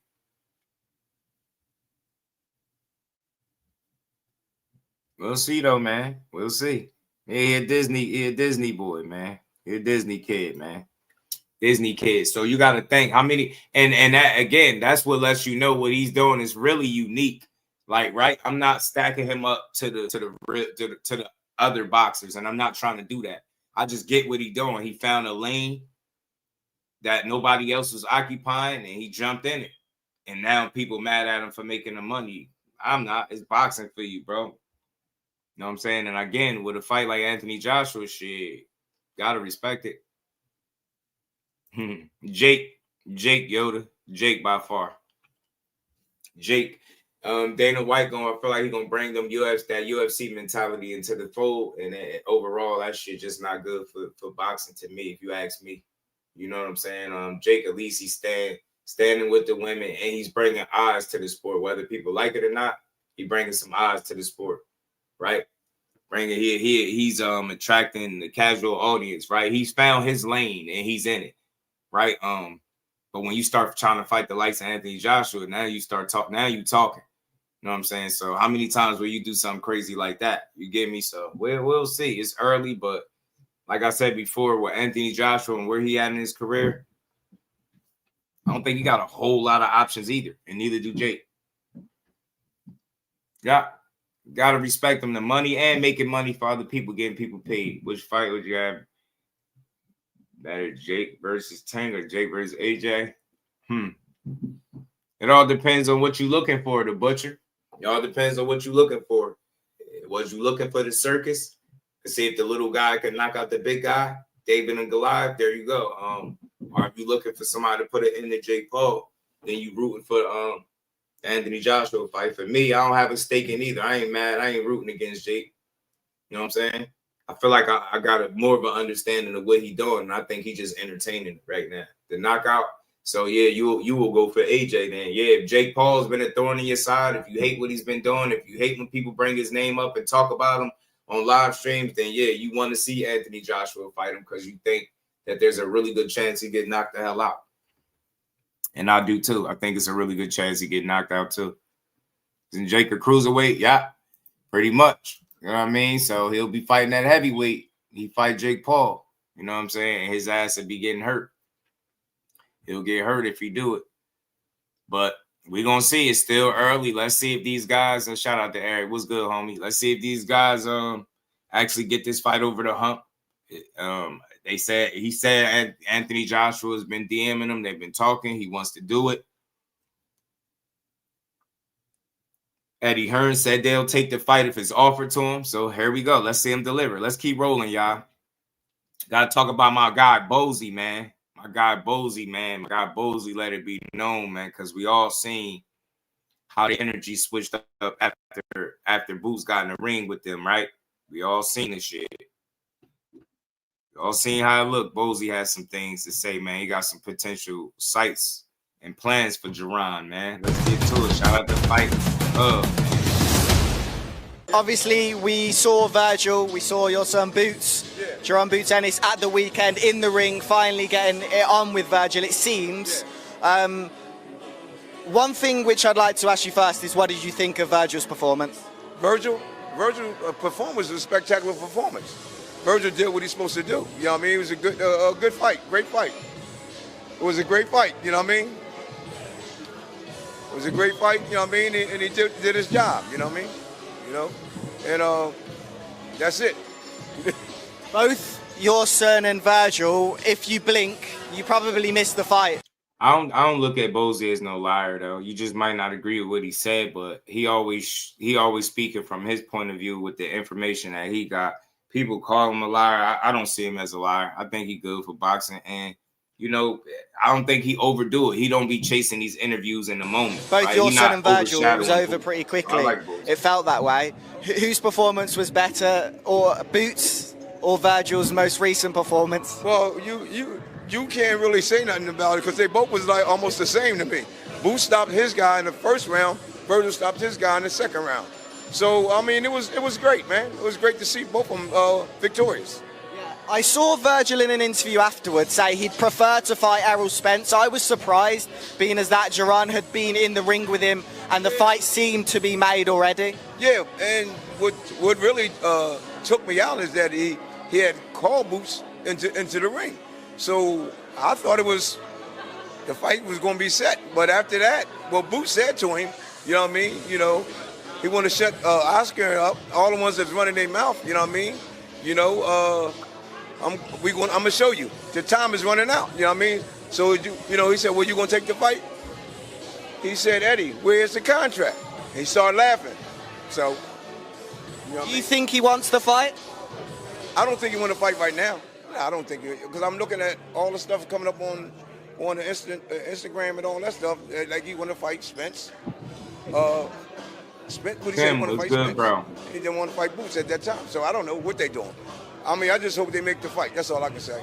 We'll see, though, man. We'll see. He a Disney boy, man. He a Disney kid, man. Disney kids. So you got to think how many, and that again, that's what lets you know what he's doing is really unique. Like, right? I'm not stacking him up to the other boxers, and I'm not trying to do that. I just get what he's doing. He found a lane that nobody else was occupying, and he jumped in it. And now people mad at him for making the money. I'm not. It's boxing for you, bro. You know what I'm saying? And again, with a fight like Anthony Joshua, shit, gotta respect it. Jake Yoda, Jake by far. Jake, Dana White I feel like he's gonna bring them UFC mentality into the fold, and overall that shit just not good for boxing to me, if you ask me. You know what I'm saying? Jake, at least he's standing with the women, and he's bringing eyes to the sport, whether people like it or not. He bringing some eyes to the sport, right? He's attracting the casual audience, right? He's found his lane and he's in it. Right. But when you start trying to fight the likes of Anthony Joshua, now you start talking. Now you talking. You know what I'm saying? So how many times will you do something crazy like that? You get me? So we'll see. It's early, but like I said before, with Anthony Joshua and where he at in his career, I don't think he got a whole lot of options either, and neither do Jake. Gotta respect him, the money and making money for other people, getting people paid. Which fight would you have? Better Jake versus Tank or Jake versus AJ? It all depends on what you're looking for, the butcher. It all depends on what you're looking for. Was you looking for the circus to see if the little guy could knock out the big guy? David and Goliath, there you go. Or if you looking for somebody to put it in the Jake Paul, then you rooting for Anthony Joshua fight. For me, I don't have a stake in either. I ain't mad. I ain't rooting against Jake. You know what I'm saying? I feel like I got more of an understanding of what he's doing, and I think he's just entertaining right now. The knockout. So, yeah, you will go for AJ then. Yeah, if Jake Paul's been a thorn in your side, if you hate what he's been doing, if you hate when people bring his name up and talk about him on live streams, then, yeah, you want to see Anthony Joshua fight him because you think that there's a really good chance he get knocked the hell out. And I do, too. I think it's a really good chance he get knocked out, too. And Jake a cruiserweight? Yeah, pretty much. You know what I mean? So he'll be fighting that heavyweight. He fight Jake Paul. You know what I'm saying? And his ass would be getting hurt. He'll get hurt if he do it. But we're going to see. It's still early. Let's see if these guys, shout out to Eric. What's good, homie? Let's see if these guys actually get this fight over the hump. He said Anthony Joshua has been DMing him. They've been talking. He wants to do it. Eddie Hearn said they'll take the fight if it's offered to him. So here we go. Let's see him deliver. Let's keep rolling, y'all. Got to talk about my guy, Bozy, man. My guy, Bozy, man. My guy, Bozy, let it be known, man, because we all seen how the energy switched up after Boots got in the ring with them, right? We all seen this shit. We all seen how it looked. Bozy has some things to say, man. He got some potential sights and plans for Jaron, man. Let's get to it. Shout out to Fight. Obviously, we saw Vergil, we saw your son Boots, Jaron Boots Ennis at the weekend in the ring, finally getting it on with Vergil, it seems. One thing which I'd like to ask you first is, what did you think of Vergil's performance? Vergil's performance was a spectacular performance. Vergil did what he's supposed to do. You know what I mean? It was a good fight, great fight. It was a great fight, you know what I mean? It was a great fight, you know what I mean? And he did his job, you know what I mean? You know, and that's it. Both your son and Vergil, if you blink, you probably missed the fight. I don't look at Bozy as no liar though. You just might not agree with what he said, but he always speaking from his point of view with the information that he got. People call him a liar. I don't see him as a liar. I think he's good for boxing, and you know, I don't think he overdo it. He don't be chasing these interviews in the moment. Both right? your son and Vergil, it was over pretty quickly. Like it felt that way. Whose performance was better, or Boots or Vergil's most recent performance? Well, you can't really say nothing about it because they both was like almost the same to me. Boots stopped his guy in the first round. Vergil stopped his guy in the second round. So I mean, it was great, man. It was great to see both of them victorious. I saw Vergil in an interview afterwards say he'd prefer to fight Errol Spence. I was surprised, being as that Jaron had been in the ring with him and the fight seemed to be made already. Yeah, and what really took me out is that he had called Boots into the ring. So I thought the fight was going to be set. But after that, what Boots said to him, you know what I mean? You know, he wanted to shut Oscar up, all the ones that's running their mouth, you know what I mean? You know, I'm gonna show you. The time is running out. You know what I mean? So you know, he said, "Well, you gonna take the fight?" He said, "Eddie, where's the contract?" He started laughing. So, you know, do you think he wants the fight? I don't think he want to fight right now. No, I don't think because I'm looking at all the stuff coming up on the Instagram and all that stuff. Like he want to fight Spence. Spence, what he said, want to fight Spence. Bro. He didn't want to fight Boots at that time. So I don't know what they doing. I mean, I just hope they make the fight. That's all I can say.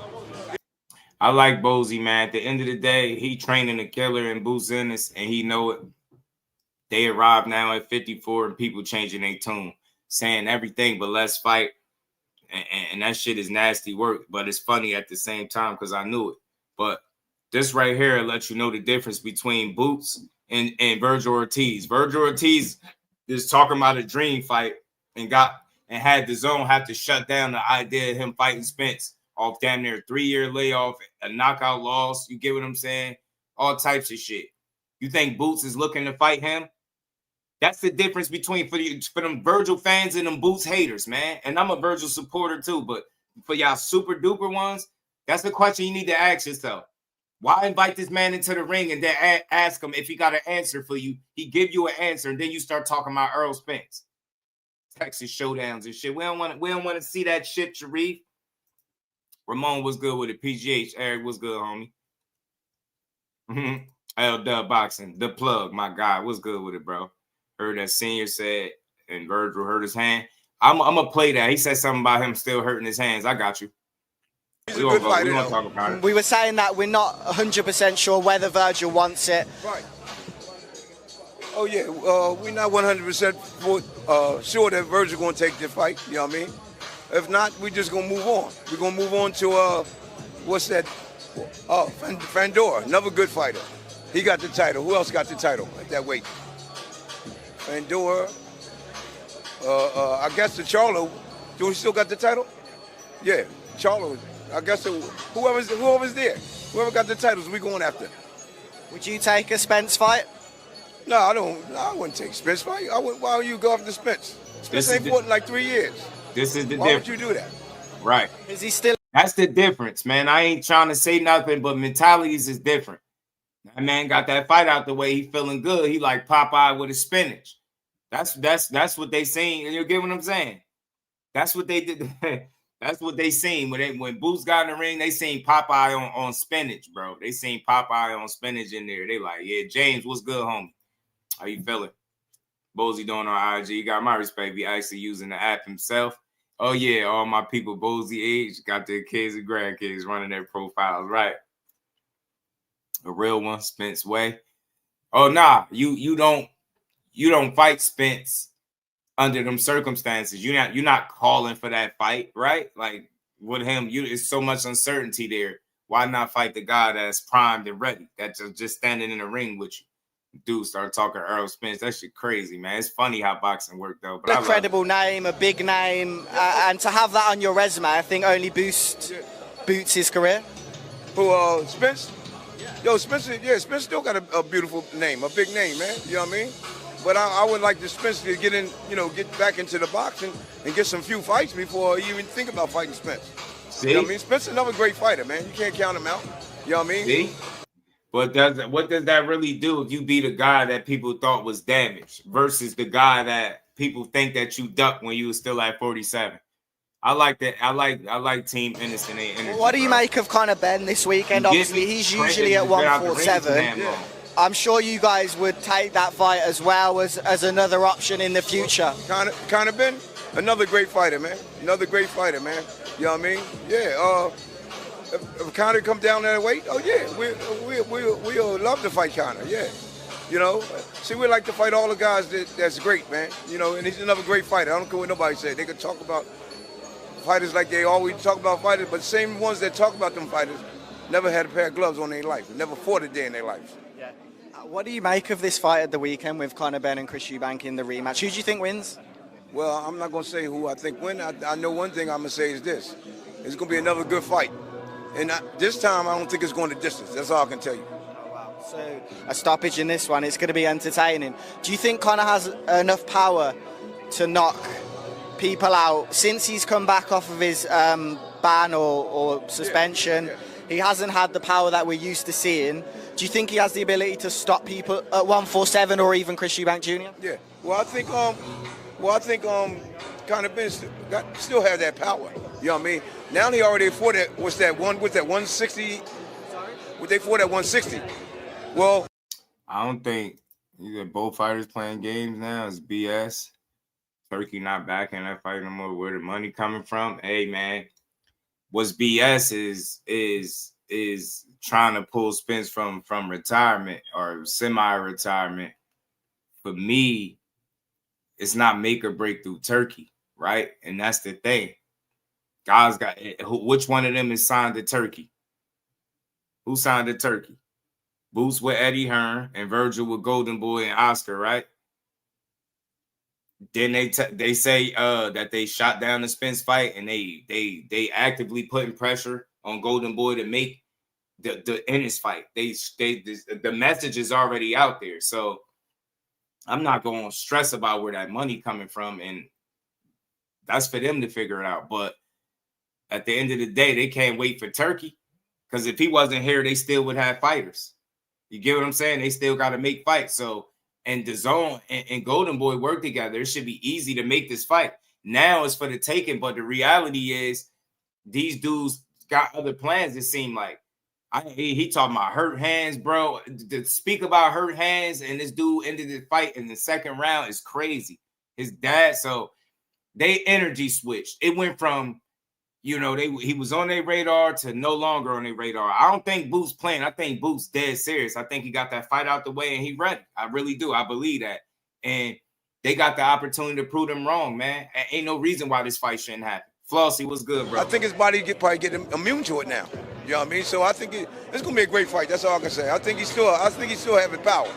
I like Bozy, man. At the end of the day, he training a killer in Boots Ennis, and he know it. They arrived now at 54, and people changing their tune, saying everything but let's fight. And that shit is nasty work, but it's funny at the same time because I knew it. But this right here lets you know the difference between Boots and Vergil Ortiz. Vergil Ortiz is talking about a dream fight and had the zone have to shut down the idea of him fighting Spence off damn near 3-year layoff, a knockout loss. You get what I'm saying? All types of shit. You think Boots is looking to fight him? That's the difference between for them Vergil fans and them Boots haters, man. And I'm a Vergil supporter too, but for y'all super duper ones, that's the question you need to ask yourself. Why invite this man into the ring and then ask him if he got an answer for you? He give you an answer, and then you start talking about Errol Spence. Texas showdowns and shit. We don't want to see that shit, Sharif. Ramon was good with it. PGH. Eric was good, homie. LetsBuild, the plug, my guy. What's good with it, bro? Heard that Senior said, and Vergil hurt his hand. I'm gonna play that. He said something about him still hurting his hands. I got you. He's a good fighter. We won't talk about it. We were saying that we're not 100% sure whether Vergil wants it. Right. Oh yeah, we're not 100% sure that Vergil gonna take the fight. You know what I mean? If not, we just gonna move on. We're gonna move on to what's that? Fundora, another good fighter. He got the title. Who else got the title at that weight? Fundora. I guess the Charlo. Do he still got the title? Yeah, Charlo. I guess whoever's there, whoever got the titles, we going after. Would you take a Spence fight? No, I don't. No, I wouldn't take Spence fight. Why would you go after Spence? Spence ain't fought in like 3 years. This is the Why difference. would you do that? Right. Is he still? That's the difference, man. I ain't trying to say nothing, but mentalities is different. That man got that fight out the way. He feeling good. He like Popeye with his spinach. That's what they seen. And you get what I'm saying? That's what they did. That's what they seen when Boots got in the ring. They seen Popeye on spinach, bro. They seen Popeye on spinach in there. They like, yeah, James, what's good, homie? How you feeling? Bozy doing on IG. He got my respect. He actually using the app himself. Oh yeah, all my people Bozy age got their kids and grandkids running their profiles, right? A real one, Spence Way. Oh nah, you don't fight Spence under them circumstances. You're not calling for that fight, right? Like with him, it's so much uncertainty there. Why not fight the guy that's primed and ready? That's just standing in the ring with you. Dude start talking Earl Spence. That shit crazy, man. It's funny how boxing worked though. But A credible name, a big name, and to have that on your resume, I think only boots his career. Who Spence? Yo, Spence. Yeah, Spence still got a beautiful name, a big name, man. You know what I mean? But I would like the Spence to get in, get back into the boxing and get some few fights before you even think about fighting Spence. See? You know what I mean? Spence is another great fighter, man. You can't count him out. You know what I mean? See? But what does that really do if you beat a guy that people thought was damaged versus the guy that people think that you ducked when you were still at 47? I like that. I like Team Ennis and their energy. What do you make of kind of Benn this weekend? Obviously, he's usually at 147. I'm sure you guys would take that fight as well as another option in the future. Kind of Benn, another great fighter, man. Another great fighter, man. You know what I mean? Yeah. If Conor come down that weight, oh yeah, we'll love to fight Conor. Yeah. See, we like to fight all the guys that's great, man. And he's another great fighter. I don't care what nobody say. They could talk about fighters like they always talk about fighters, but the same ones that talk about them fighters never had a pair of gloves on their life, never fought a day in their life. Yeah. What do you make of this fight at the weekend with Conor Benn and Chris Eubank in the rematch? Who do you think wins? Well, I'm not going to say who I think wins. I know one thing I'm going to say is this. It's going to be another good fight. And this time, I don't think it's going the distance. That's all I can tell you. Oh, wow. So a stoppage in this one, it's going to be entertaining. Do you think Conor has enough power to knock people out? Since he's come back off of his ban or suspension, he hasn't had the power that we're used to seeing. Do you think he has the ability to stop people at 147 or even Chris Eubank Jr.? Yeah. Well, I think Conor Benn still has that power. You know what I mean? Now he already fought at 160? Would they fought at 160? Well, I don't think either both fighters playing games now is BS. Turkey not back in that fight no more. Where the money coming from? Hey man, what's BS is trying to pull Spence from retirement or semi-retirement. For me, it's not make or break through Turkey, right? And that's the thing. Guys got which one of them is signed to Turkey? Who signed to Turkey? Boots with Eddie Hearn and Vergil with Golden Boy and Oscar, right? Then they say that they shot down the Spence fight and they actively putting pressure on Golden Boy to make the Ennis fight. The message is already out there, so I'm not going to stress about where that money coming from, and that's for them to figure it out. But at the end of the day, they can't wait for Turkey, because if he wasn't here, they still would have fighters. You get what I'm saying? They still got to make fights. So, and DAZN and Golden Boy work together. It should be easy to make this fight. Now it's for the taking, but the reality is these dudes got other plans, it seemed like. He talking about hurt hands, bro. To speak about hurt hands and this dude ended the fight in the second round is crazy. His dad, so they energy switched. It went from, you know, he was on their radar to no longer on their radar. I don't think Boots playing. I think Boots dead serious. I think he got that fight out the way and he ready. I really do. I believe that. And they got the opportunity to prove them wrong, man. Ain't no reason why this fight shouldn't happen. Flossie, what's good, bro? I think his body probably get immune to it now. You know what I mean? So I think it's gonna be a great fight. That's all I can say. I think he's still having power.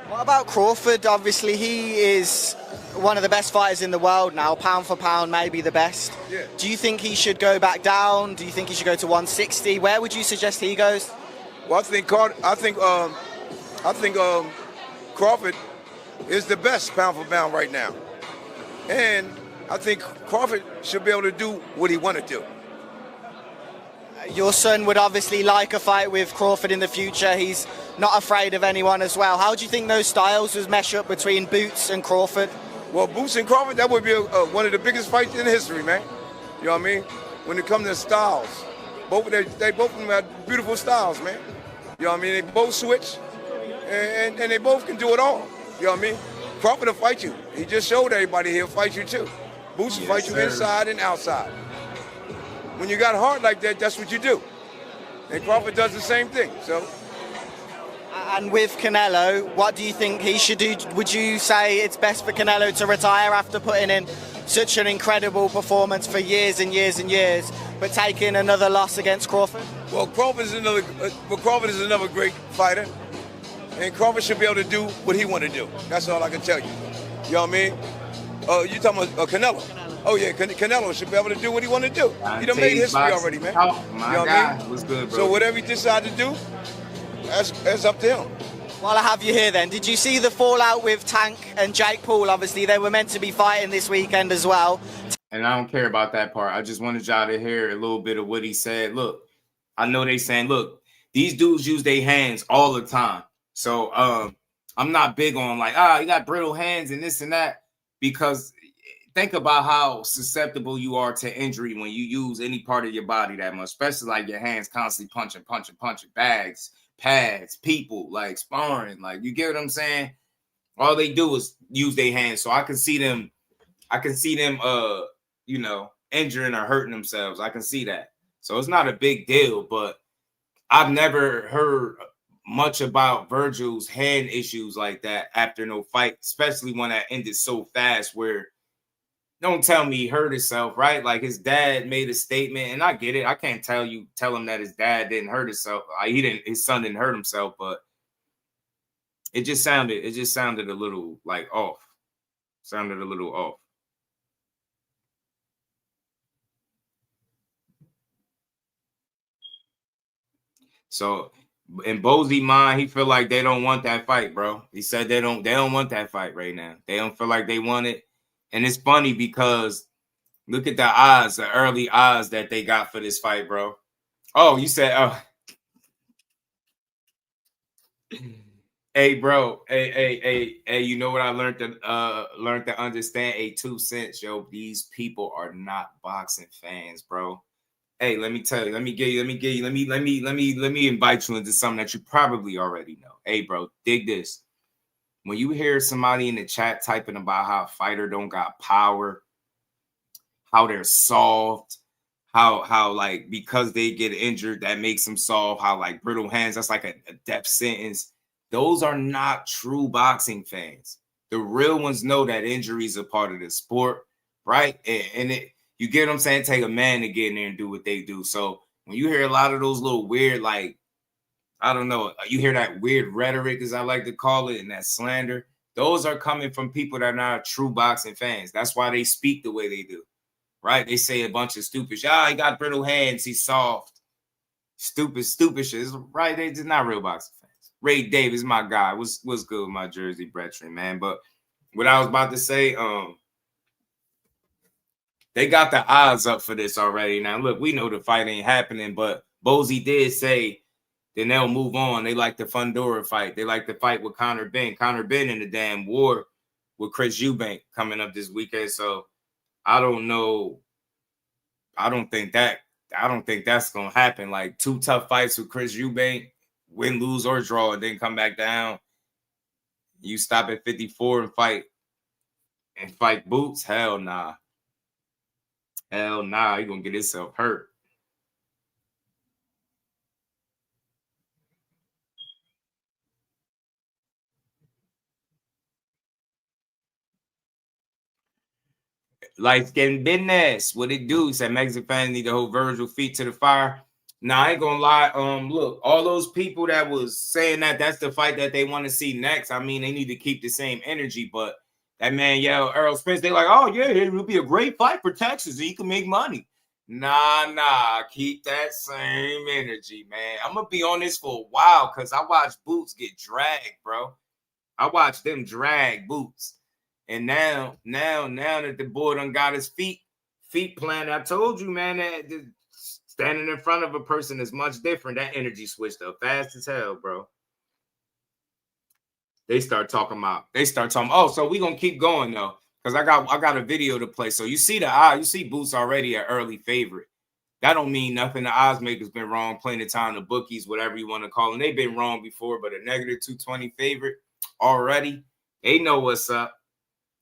What about Crawford? Obviously, he is one of the best fighters in the world now, pound for pound, maybe the best. Yeah. Do you think he should go back down? Do you think he should go to 160? Where would you suggest he goes? Well, I think Crawford is the best pound for pound right now, and I think Crawford should be able to do what he want to do. Your son would obviously like a fight with Crawford in the future. He's not afraid of anyone as well. How do you think those styles would mesh up between Boots and Crawford? Well, Boots and Crawford, that would be one of the biggest fights in history, man. You know what I mean? When it comes to styles, they both of them have beautiful styles, man. You know what I mean? They both switch, and they both can do it all. You know what I mean? Crawford will fight you. He just showed everybody he'll fight you too. Boots will fight you inside and outside. When you got heart like that, that's what you do. And Crawford does the same thing. So. And with Canelo, what do you think he should do? Would you say it's best for Canelo to retire after putting in such an incredible performance for years and years and years, but taking another loss against Crawford? Well, Crawford is another great fighter, and Crawford should be able to do what he want to do. That's all I can tell you. You know what I mean? You talking about Canelo? Oh yeah, Canelo should be able to do what he want to do. He done made history already, man. Oh my God, what's good, bro? So whatever he decide to do, that's up to him. While I have you here then, did you see the fallout with Tank and Jake Paul? Obviously, they were meant to be fighting this weekend as well. And I don't care about that part. I just wanted y'all to hear a little bit of what he said. Look, I know they saying, look, these dudes use their hands all the time. So I'm not big on like, you got brittle hands and this and that, because think about how susceptible you are to injury when you use any part of your body that much, especially like your hands constantly punching bags, pads, people, like sparring. Like, you get what I'm saying? All they do is use their hands. So I can see them, you know, injuring or hurting themselves. I can see that. So it's not a big deal, but I've never heard much about Vergil's hand issues like that after no fight, especially one that ended so fast where, don't tell me he hurt himself, right? Like, his dad made a statement, and I get it. I can't tell him that his dad didn't hurt himself. His son didn't hurt himself, but it just sounded a little like off. Sounded a little off. So in Bozy's mind, he feel like they don't want that fight, bro. He said they don't want that fight right now. They don't feel like they want it. And it's funny because look at the odds, the early odds that they got for this fight, bro. Oh, you said, hey, bro. Hey, you know what I learned to understand? 2 cents, yo. These people are not boxing fans, bro. Hey, let me tell you, let me invite you into something that you probably already know. Hey, bro, dig this. When you hear somebody in the chat typing about how a fighter don't got power, how they're soft, how like because they get injured, that makes them soft, how like brittle hands, that's like a death sentence. Those are not true boxing fans. The real ones know that injuries are part of the sport, right? And you get what I'm saying? Take a man to get in there and do what they do. So when you hear a lot of those little weird, like, I don't know, you hear that weird rhetoric, as I like to call it, and that slander, those are coming from people that are not true boxing fans. That's why they speak the way they do, right? They say a bunch of stupid shit. He got brittle hands, he's soft. Stupid shit, right? They're just not real boxing fans. Ray Davis, my guy. What's good with my Jersey brethren, man? But what I was about to say, they got the odds up for this already. Now, look, we know the fight ain't happening, but Bozy did say then they'll move on. They like the Fundora fight. They like the fight with Benn. Benn in the damn war with Chris Eubank coming up this weekend. So I don't know. I don't think that I don't think that's gonna happen. Like 2 tough fights with Chris Eubank, win, lose, or draw, and then come back down. You stop at 54 and fight Boots? Hell nah. Hell nah. You're gonna get yourself hurt. Like getting business. What it do? Said Mexican fans need to hold Vergil feet to the fire. Nah, I ain't gonna lie. Look, all those people that was saying that that's the fight that they want to see next. I mean, they need to keep the same energy. But that man, Errol Spence, they like, oh yeah, it would be a great fight for Texas. He can make money. Nah. Keep that same energy, man. I'm gonna be on this for a while because I watched Boots get dragged, bro. I watched them drag Boots. And now that the boy done got his feet planted, I told you, man, that standing in front of a person is much different. That energy switched up fast as hell, bro. They start talking, oh, so we gonna keep going though. Because I got a video to play. So you see you see Boots already an early favorite. That don't mean nothing. The odds makers been wrong, playing the time, the bookies, whatever you want to call them. They've been wrong before, but a negative 220 favorite already. They know what's up.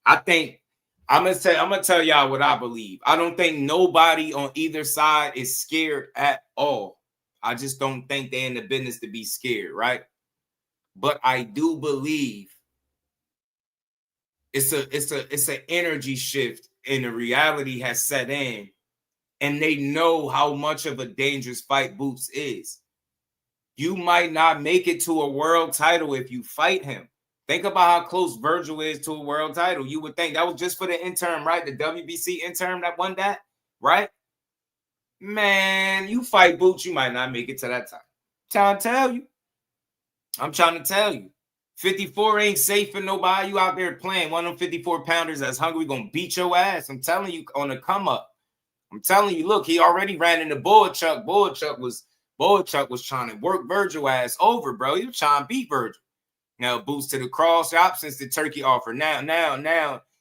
I think I'm gonna tell y'all what I believe. I don't think nobody on either side is scared at all. I just don't think they're in the business to be scared, right? But I do believe it's an energy shift, and the reality has set in, and they know how much of a dangerous fight Boots is. You might not make it to a world title if you fight him. Think about how close Vergil is to a world title. You would think that was just for the interim, right? The WBC interim that won that, right? Man, you fight Boots, you might not make it to that time. I'm trying to tell you. 54 ain't safe for nobody. You out there playing. One of them 54-pounders that's hungry gonna beat your ass. I'm telling you, on the come up. I'm telling you, look, he already ran into Boychuk. Boychuk was trying to work Vergil ass over, bro. He was trying to beat Vergil. Now Boots to the cross up since the turkey offer. Now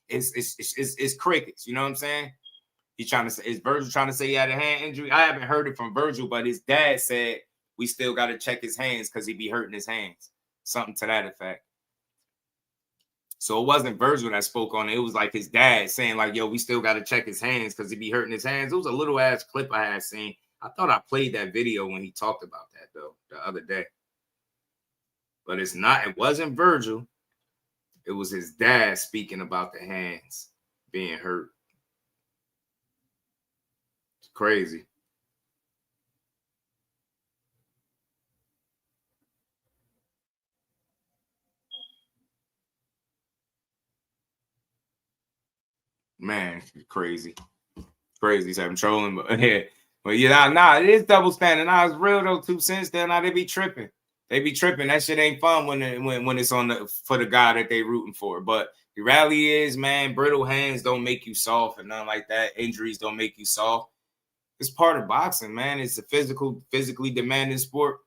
it's crickets. You know what I'm saying? Is Vergil trying to say he had a hand injury? I haven't heard it from Vergil, but his dad said we still got to check his hands because he be hurting his hands. Something to that effect. So it wasn't Vergil that spoke on it. It was like his dad saying like, yo, we still got to check his hands because he be hurting his hands. It was a little ass clip I had seen. I thought I played that video when he talked about that though the other day. But it wasn't Vergil. It was his dad speaking about the hands being hurt. It's crazy. Man, crazy. Crazy. So I'm trolling, but yeah. But yeah, it is double standard. Nah, it's real though. 2 cents there. Now they be tripping. They be tripping. That shit ain't fun when it's on for the guy that they rooting for. But the reality is, man, brittle hands don't make you soft and nothing like that. Injuries don't make you soft. It's part of boxing, man. It's a physically demanding sport.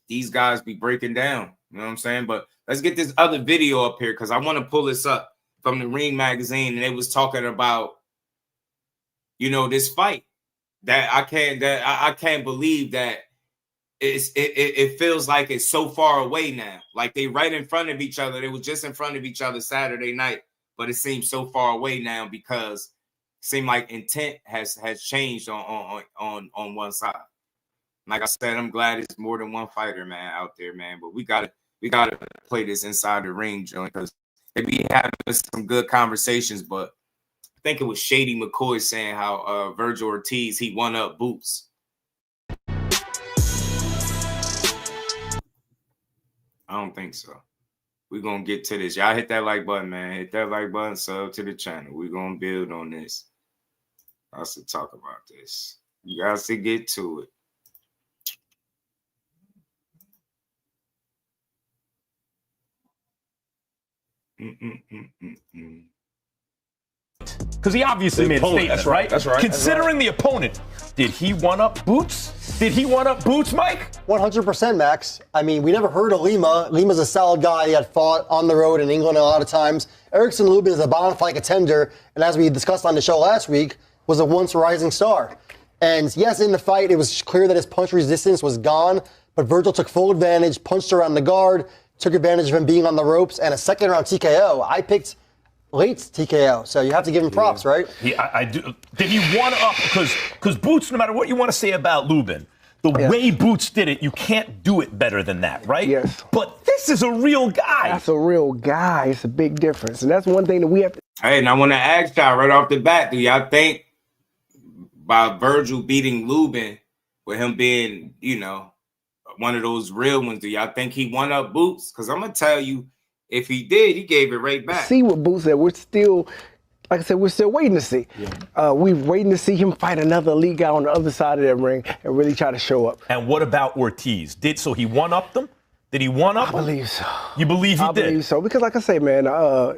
These guys be breaking down. You know what I'm saying? But let's get this other video up here because I want to pull this up from the Ring magazine, and they was talking about, this fight that I can't believe that. It feels like it's so far away now. Like they right in front of each other. They were just in front of each other Saturday night, but it seems so far away now because it seemed like intent has changed on one side. Like I said, I'm glad it's more than one fighter, man, out there, man. But we gotta play this inside the ring, joint, because they be having some good conversations. But I think it was Shady McCoy saying how Vergil Ortiz, he won up Boots. I don't think so. We're going to get to this. Y'all hit that like button, man. Hit that like button, sub to the channel. We're going to build on this. Us to talk about this. You guys to get to it. Because he obviously made a statement, that's right? That's right. Considering the opponent, did he one up Boots? Did he one up Boots, Mike? 100%, Max. I mean, we never heard of Lima. Lima's a solid guy. He had fought on the road in England a lot of times. Erickson Luben is a bona fide contender, and as we discussed on the show last week, was a once rising star. And yes, in the fight, it was clear that his punch resistance was gone, but Vergil took full advantage, punched around the guard, took advantage of him being on the ropes, and a second round TKO. I picked late TKO, so you have to give him props, right? I do. Did he one up? Because Boots, no matter what you want to say about Luben, the way Boots did it, you can't do it better than that, right? Yes. But this is a real guy. That's a real guy. It's a big difference. And that's one thing that we have to. Hey, and I want to ask y'all right off the bat, do y'all think by Vergil beating Luben, with him being, you know, one of those real ones, do y'all think he won up Boots? Because I'm going to tell you, if he did, he gave it right back. See what Boots said. We're still, like I said, we're still waiting to see. We're waiting to see him fight another elite guy on the other side of that ring and really try to show up. And what about Ortiz? So he one up them? Did he one up? I believe so. You believe he did? I believe so. Because like I say, man,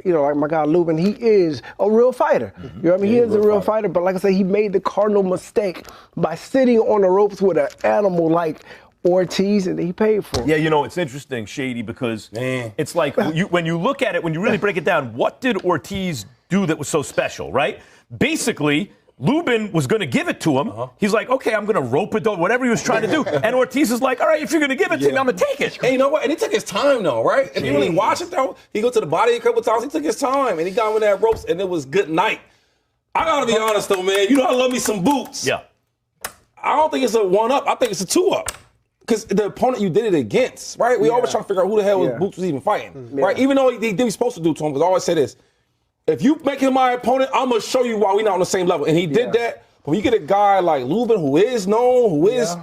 you know, like my guy Luben, he is a real fighter. You know what I mean? He is a real fighter. But like I say, he made the cardinal mistake by sitting on the ropes with an animal like Ortiz, and he paid for it. Yeah, you know, it's interesting, Shady, because it's like when you look at it, when you really break it down, what did Ortiz do that was so special, right? Basically, Luben was going to give it to him. He's like, okay, I'm going to rope it, whatever he was trying to do. And Ortiz is like, all right, if you're going to give it to me, I'm going to take it. And you know what? And he took his time, though, right? If you really watch it, though, he go to the body a couple times. He took his time, and he got with that ropes, and it was good night. I got to be honest, though, man. You know I love me some Boots. Yeah. I don't think it's a one-up. I think it's a two-up. Because the opponent you did it against, right? We always try to figure out who the hell Boots was even fighting, right? Even though he did what he was supposed to do to him, because I always say this, if you make him my opponent, I'm going to show you why we're not on the same level. And he did that. But when you get a guy like Luben, who is known, who is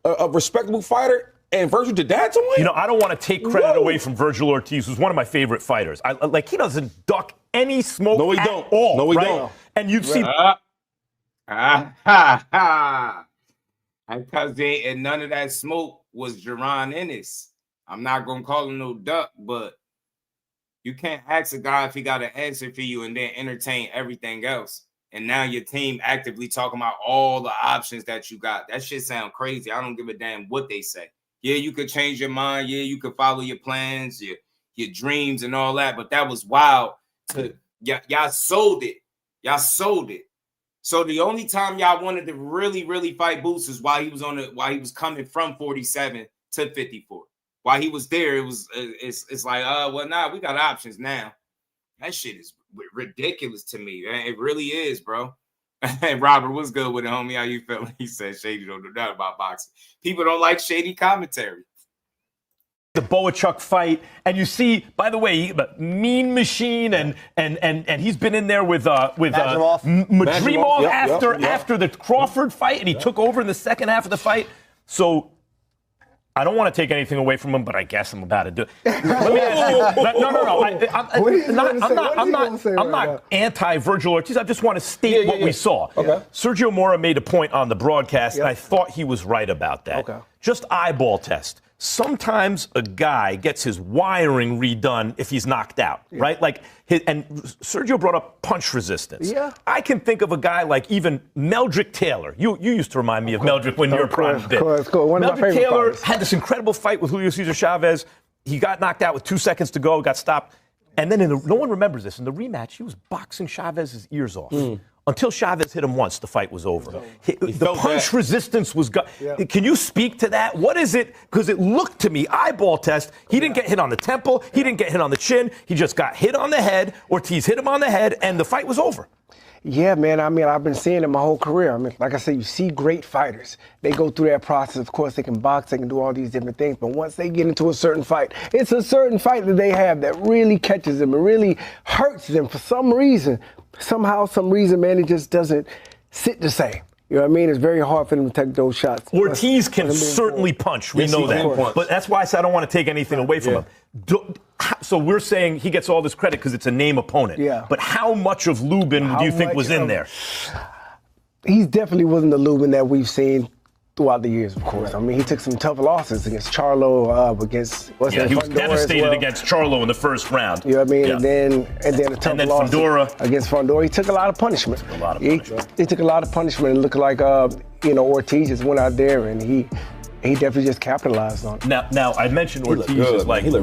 a respectable fighter, and Vergil did that to him? You know, I don't want to take credit away from Vergil Ortiz, who's one of my favorite fighters. Like, he doesn't duck any smoke at all. No, he right? don't. And you've seen... Because and none of that smoke was Jaron Ennis. I'm not going to call him no duck, but you can't ask a guy if he got an answer for you and then entertain everything else. And now your team actively talking about all the options that you got. That shit sound crazy. I don't give a damn what they say. Yeah, you could change your mind. Yeah, you could follow your plans, your dreams and all that. But that was wild. Y'all sold it. Y'all sold it. So the only time y'all wanted to really, really fight Boots is while he was coming from 47 to 54. While he was there, it's like, well, nah, we got options now. That shit is ridiculous to me. Man. It really is, bro. And Robert, what's good with it, homie? How you feeling? He said Shady don't know nothing about boxing. People don't like Shady commentary. The Boachuk fight, and you see, by the way, Mean Machine, and he's been in there with Madrimov after the Crawford fight, and he took over in the second half of the fight. So I don't want to take anything away from him, but I guess I'm about to do it. Let me ask you. I'm not anti-Vergil Ortiz. I just want to state what we saw. Okay. Sergio Mora made a point on the broadcast, and I thought he was right about that. Okay. Just eyeball test. Sometimes a guy gets his wiring redone if he's knocked out, right? Like, and Sergio brought up punch resistance. Yeah. I can think of a guy like even Meldrick Taylor. You used to remind me of Meldrick when you were prime. Meldrick Taylor had this incredible fight with Julio Cesar Chavez. He got knocked out with 2 seconds to go, got stopped. And then no one remembers this. In the rematch, he was boxing Chavez's ears off. Until Chavez hit him once, the fight was over. The punch resistance was Can you speak to that? What is it? Because it looked to me, eyeball test, he didn't get hit on the temple, he didn't get hit on the chin, he just got hit on the head. Ortiz hit him on the head, and the fight was over. Yeah, man. I mean, I've been seeing it my whole career. I mean, like I said, you see great fighters. They go through that process. Of course, they can box, they can do all these different things. But once they get into a certain fight, it's a certain fight that they have that really catches them and really hurts them for some reason. Somehow, some reason, man, it just doesn't sit the same. You know what I mean? It's very hard for them to take those shots. Ortiz can certainly punch. We know that. But that's why I said I don't want to take anything away from him. So we're saying he gets all this credit because it's a name opponent. Yeah. But how much of Luben do you think was in there? He definitely wasn't the Luben that we've seen throughout the years, of course. I mean, he took some tough losses against Charlo, against he was devastated against Charlo in the first round. You know what I mean? And then a tough loss against Fundora. He took a lot of punishment. He took a lot of punishment. It looked like Ortiz just went out there and he He definitely just capitalized on it. Now I mentioned Ortiz is like is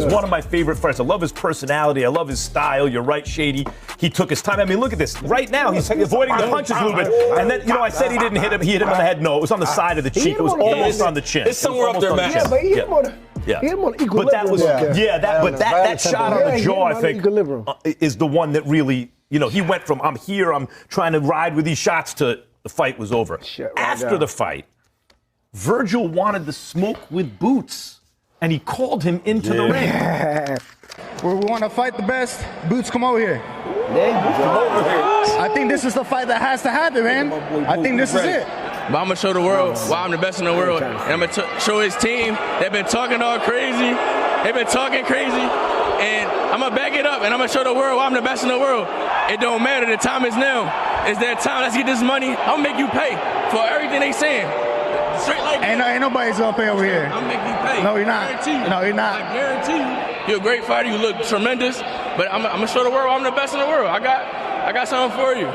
one of my favorite fights. I love his personality. I love his style. You're right, Shady. He took his time. I mean, look at this. Right now, he's avoiding the punches, Luben. And then, I said he didn't hit him. He hit him on the head. No, it was on the side of the cheek. It was almost on the chin. It's somewhere up there, man. Yeah, but he hit him on the equilibrium. But that was that shot on the jaw, I think, is the one that really, he went from I'm here, I'm trying to ride with these shots to the fight was over. After the fight, Vergil wanted to smoke with Boots, and he called him into the ring. We want to fight the best. Boots, come over here. I think this is the fight that has to happen, man. I think this is it. But I'm going to show the world why I'm the best in the world. And I'm going to show his team. They've been talking all crazy. They've been talking crazy. And I'm going to back it up, and I'm going to show the world why I'm the best in the world. It don't matter. The time is now. It's their time. Let's get this money. I'll make you pay for everything they saying. Straight like ain't nobody's going to pay over here. I'll make you pay. No, you're not. No, you're not. I guarantee you. You're a great fighter. You look tremendous. But I'm going to show the world I'm the best in the world. I got something for you.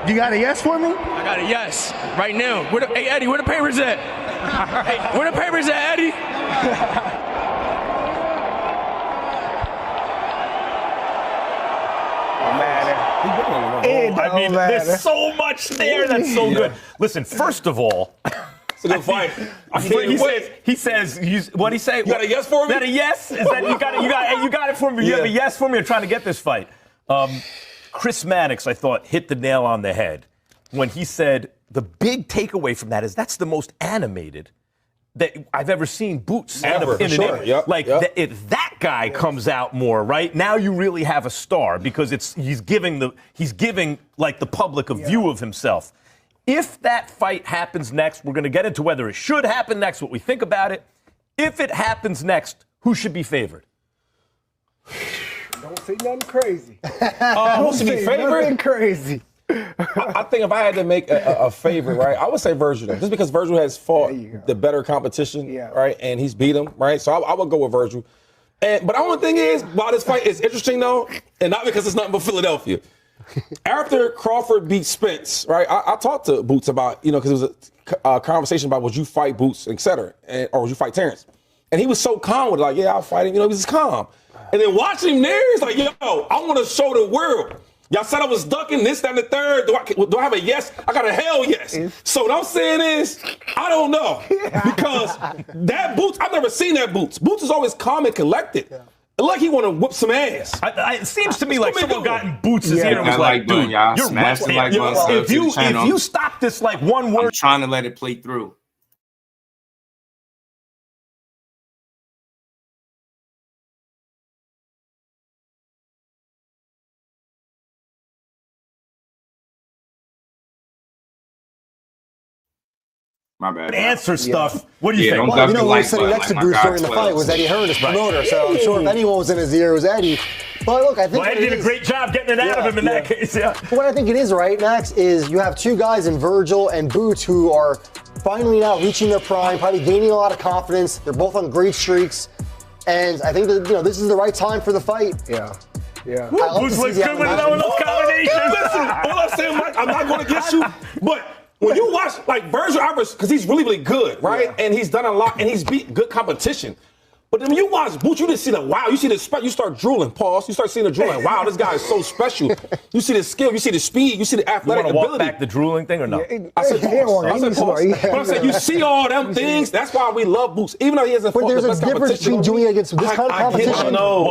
You got a yes for me? I got a yes right now. Hey, Eddie, where the papers at? Hey, where the papers at, Eddie? I mean, there's so much there that's so good. Listen, first of all, it's a good fight. He says, what did he say? You got a yes for me? Is that a yes? Is that you got it for me? You have a yes for me? You're trying to get this fight. Chris Mannix, I thought, hit the nail on the head when he said the big takeaway from that is that's the most animated that I've ever seen Boots stand up in an image. If that guy comes out more, right? Now you really have a star because he's giving like the public a view of himself. If that fight happens next, we're going to get into whether it should happen next, what we think about it. If it happens next, who should be favored? Don't say nothing crazy. Who should be favored? Nothing crazy. I think if I had to make a favorite, right, I would say Vergil, just because Vergil has fought the better competition, right, and he's beat him, right, so I would go with Vergil. But the only thing is, while this fight is interesting, though, and not because it's nothing but Philadelphia, after Crawford beat Spence, right, I talked to Boots about, because it was a conversation about would you fight Boots, et cetera, or would you fight Terrence? And he was so calm with it, like, yeah, I'll fight him, he was just calm. And then watching him there, he's like, yo, I want to show the world. Y'all said I was ducking this, that, and the third. Do I have a yes? I got a hell yes. So what I'm saying is, I don't know. Because that Boots, I've never seen that Boots. Boots is always calm and collected. Like he want to whip some ass. It seems to me like someone got in Boots' ear and was like, dude, you're right. If you stop this like one word. I'm trying to let it play through. My bad. Answer stuff. What do you think? Well, who was sitting next to Bruce during the fight was Eddie Hearn, his promoter. So I'm sure if anyone was in his ear, it was Eddie. But look, I think Eddie did a great job getting it out of him in that case. Yeah. But what I think it is right, Max, is you have two guys in Vergil and Boots who are finally now reaching their prime, probably gaining a lot of confidence. They're both on great streaks, and I think that this is the right time for the fight. Yeah. Boots looks good with those combinations. Listen, all I'm saying, Mike, I'm not going to get you, but. When you watch, like, Vergil, because he's really, really good, right? Yeah. And he's done a lot, and he's beat good competition. But then when you watch Boots, you just see the wow. You see the you start drooling, pause. You start seeing the drooling. Wow, this guy is so special. You see the skill, you see the speed, you see the athletic ability. You want to walk back the drooling thing or no? I said pause. But I'm saying you see all them things. That's why we love Boots, even though he hasn't fought the best competition. But there's a difference between doing it against this kind of competition. I know.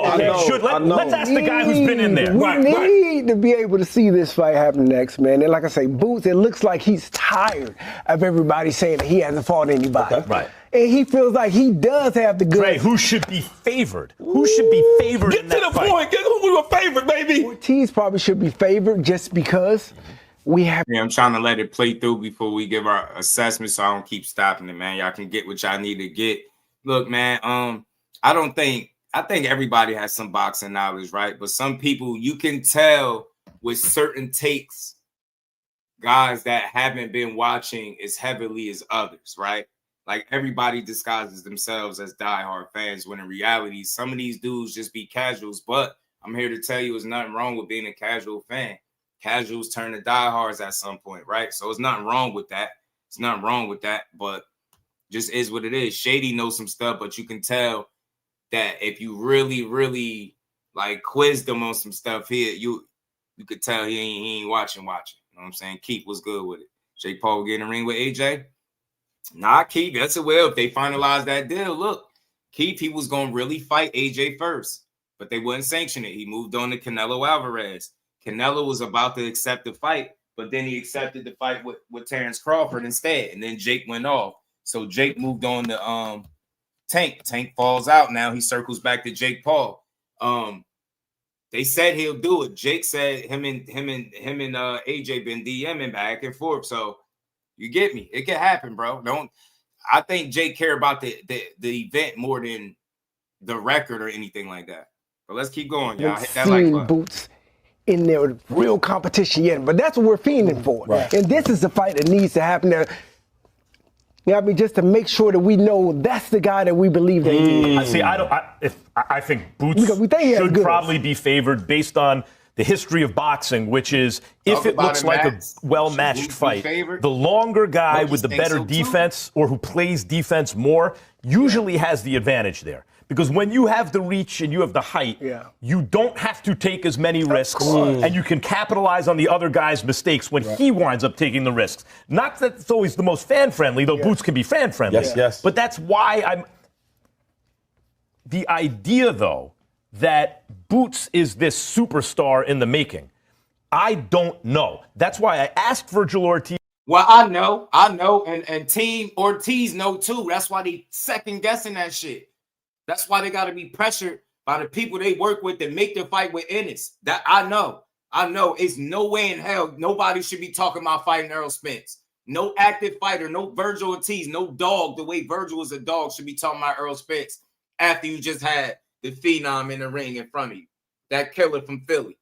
Let's ask the guy who's been in there. We need to be able to see this fight happen next, man. And like I say, Boots, it looks like he's tired of everybody saying that he hasn't fought anybody. Okay. Right. And he feels like he does have the goods. Trey, who should be favored? Who should be favored in that fight? Get to the point. Get who we were favored, baby. Ortiz probably should be favored just because we have. Yeah, I'm trying to let it play through before we give our assessment so I don't keep stopping it, man. Y'all can get what y'all need to get. Look, man, I think everybody has some boxing knowledge, right? But some people, you can tell with certain takes, guys that haven't been watching as heavily as others, right? Like everybody disguises themselves as diehard fans when in reality, some of these dudes just be casuals. But I'm here to tell you there's nothing wrong with being a casual fan. Casuals turn to diehards at some point, right? So there's nothing wrong with that. It's nothing wrong with that. But just is what it is. Shady knows some stuff, but you can tell that if you really, really like quizzed him on some stuff here, you could tell he ain't watching. You know what I'm saying? Keith was good with it. Jake Paul will get in the ring with AJ. Nah, Keith, that's a well. If they finalize that deal, look, Keith, he was going to really fight AJ first, but they wouldn't sanction it. He moved on to Canelo Alvarez. Canelo was about to accept the fight, but then he accepted the fight with Terrence Crawford instead, and then Jake went off. So Jake moved on to Tank. Tank falls out. Now he circles back to Jake Paul. They said he'll do it. Jake said him and AJ been DMing back and forth. So you get me. It can happen, bro. I think Jake care about the event more than the record or anything like that. But let's keep going, y'all. Hit that like button. Boots in there with real competition yet, but that's what we're fiending for. Right. And this is the fight that needs to happen there. You know what I mean? Just to make sure that we know that's the guy that we believe that he is. See, I think Boots should probably be favored based on the history of boxing, which is if it looks like a well-matched fight, the longer guy with the better defense or who plays defense more usually has the advantage there. Because when you have the reach and you have the height, you don't have to take as many risks, and you can capitalize on the other guy's mistakes when he winds up taking the risks. Not that it's always the most fan-friendly, though Boots can be fan-friendly. Yes. But that's why the idea, though, that Boots is this superstar in the making, I don't know. That's why I asked Vergil Ortiz. Well, I know, and Team Ortiz know too. That's why they second-guessing that shit. That's why they got to be pressured by the people they work with that make the fight with Ennis. That I know. It's no way in hell nobody should be talking about fighting Errol Spence. No active fighter, no Vergil Ortiz, no dog. The way Vergil is a dog should be talking about Errol Spence after you just had the phenom in the ring in front of you. That killer from Philly.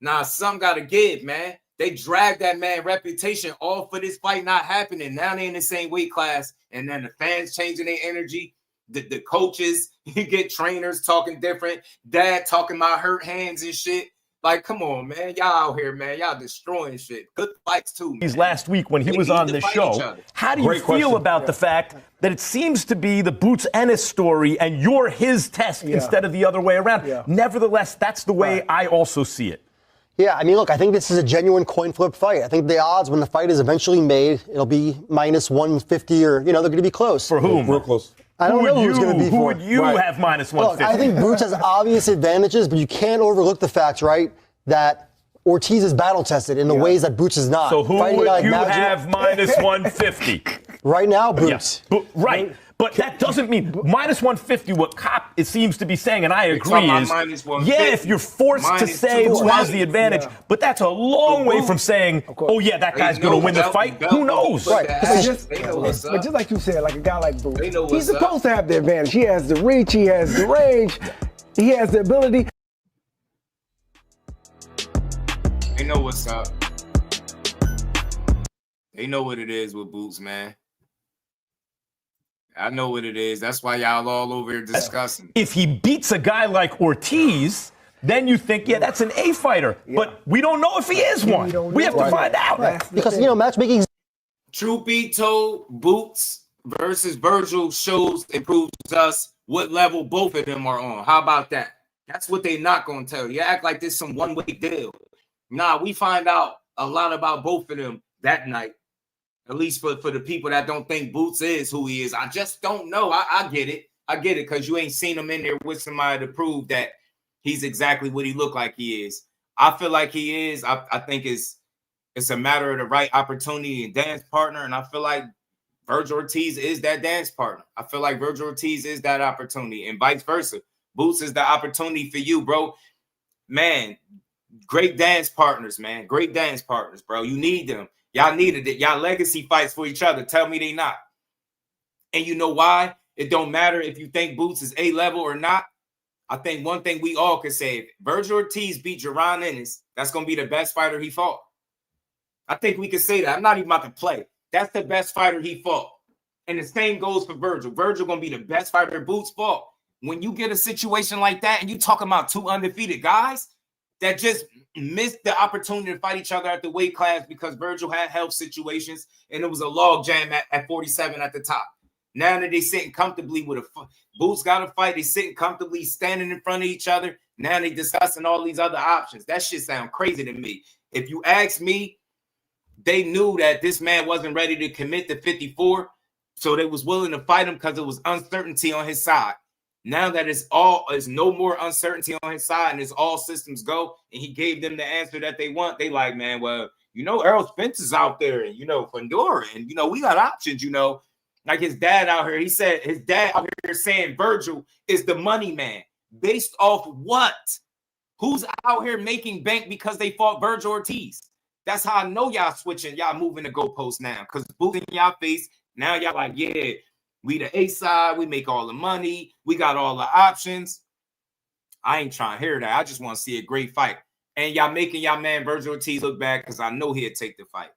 Nah, some got to give, man. They dragged that man reputation all for this fight not happening. Now they in the same weight class, and then the fans changing their energy. The coaches, you get trainers talking different. Dad talking about hurt hands and shit. Like, come on, man. Y'all out here, man. Y'all destroying shit. Good fights, too, man. Last week when he was on the show, how do you feel about the fact that it seems to be the Boots Ennis story and you're his test instead of the other way around? Nevertheless, that's the way I also see it. Yeah, I mean, look, I think this is a genuine coin flip fight. I think the odds when the fight is eventually made, it'll be minus 150 or, they're going to be close. For whom? Real close. I don't know who's going to be for. Who would you have minus 150? Look, I think Boots has obvious advantages, but you can't overlook the fact, right, that Ortiz is battle tested in the ways that Boots is not. So who would you have minus 150? Right now, Boots. Right. But that doesn't mean minus 150, what Cop it seems to be saying, and I agree, is, if you're forced to say who has the advantage, but that's a long way from saying, that guy's going to win the fight. Who knows? Right. But just like you said, like a guy like Boots, he's supposed to have the advantage. He has the reach, he has the range, he has the ability. They know what's up. They know what it is with Boots, man. I know what it is. That's why y'all all over here discussing. If he beats a guy like Ortiz, then you think, that's an A fighter. But we don't know if he is one. We have to find out. Because, matchmaking. Truth be told, Boots versus Vergil shows and proves us what level both of them are on. How about that? That's what they not going to tell you. You act like this some one-way deal. Nah, we find out a lot about both of them that night. At least for the people that don't think Boots is who he is. I just don't know. I get it. I get it because you ain't seen him in there with somebody to prove that he's exactly what he look like he is. I feel like he is. I think it's a matter of the right opportunity and dance partner. And I feel like Vergil Ortiz is that dance partner. I feel like Vergil Ortiz is that opportunity and vice versa. Boots is the opportunity for you, bro. Man, great dance partners, man. Great dance partners, bro. You need them. Y'all needed it. Y'all legacy fights for each other. Tell me they not. And you know why? It don't matter if you think Boots is A-level or not. I think one thing we all could say, if Vergil Ortiz beat Jaron Ennis, that's going to be the best fighter he fought. I think we could say that. I'm not even about to play. That's the best fighter he fought. And the same goes for Vergil. Vergil going to be the best fighter Boots fought. When you get a situation like that and you talking about two undefeated guys that just missed the opportunity to fight each other at the weight class because Vergil had health situations and it was a log jam at 47 at the top. Now that they sitting comfortably with Boots got a fight, they sitting comfortably standing in front of each other. Now they discussing all these other options. That shit sound crazy to me. If you ask me, they knew that this man wasn't ready to commit to 54, so they was willing to fight him because it was uncertainty on his side. Now that it's no more uncertainty on his side and it's all systems go, and he gave them the answer that they want, they like, man, well, Errol Spence is out there, and Fundora, and we got options, Like his dad out here, he said his dad out here saying Vergil is the money man. Based off what? Who's out here making bank because they fought Vergil Ortiz? That's how I know y'all switching, y'all moving the goalposts now. Because Boots in y'all face, now y'all like, yeah, we the A side, we make all the money, we got all the options. I ain't trying to hear that. I just want to see a great fight. And y'all making y'all man Vergil Ortiz look bad because I know he'll take the fight.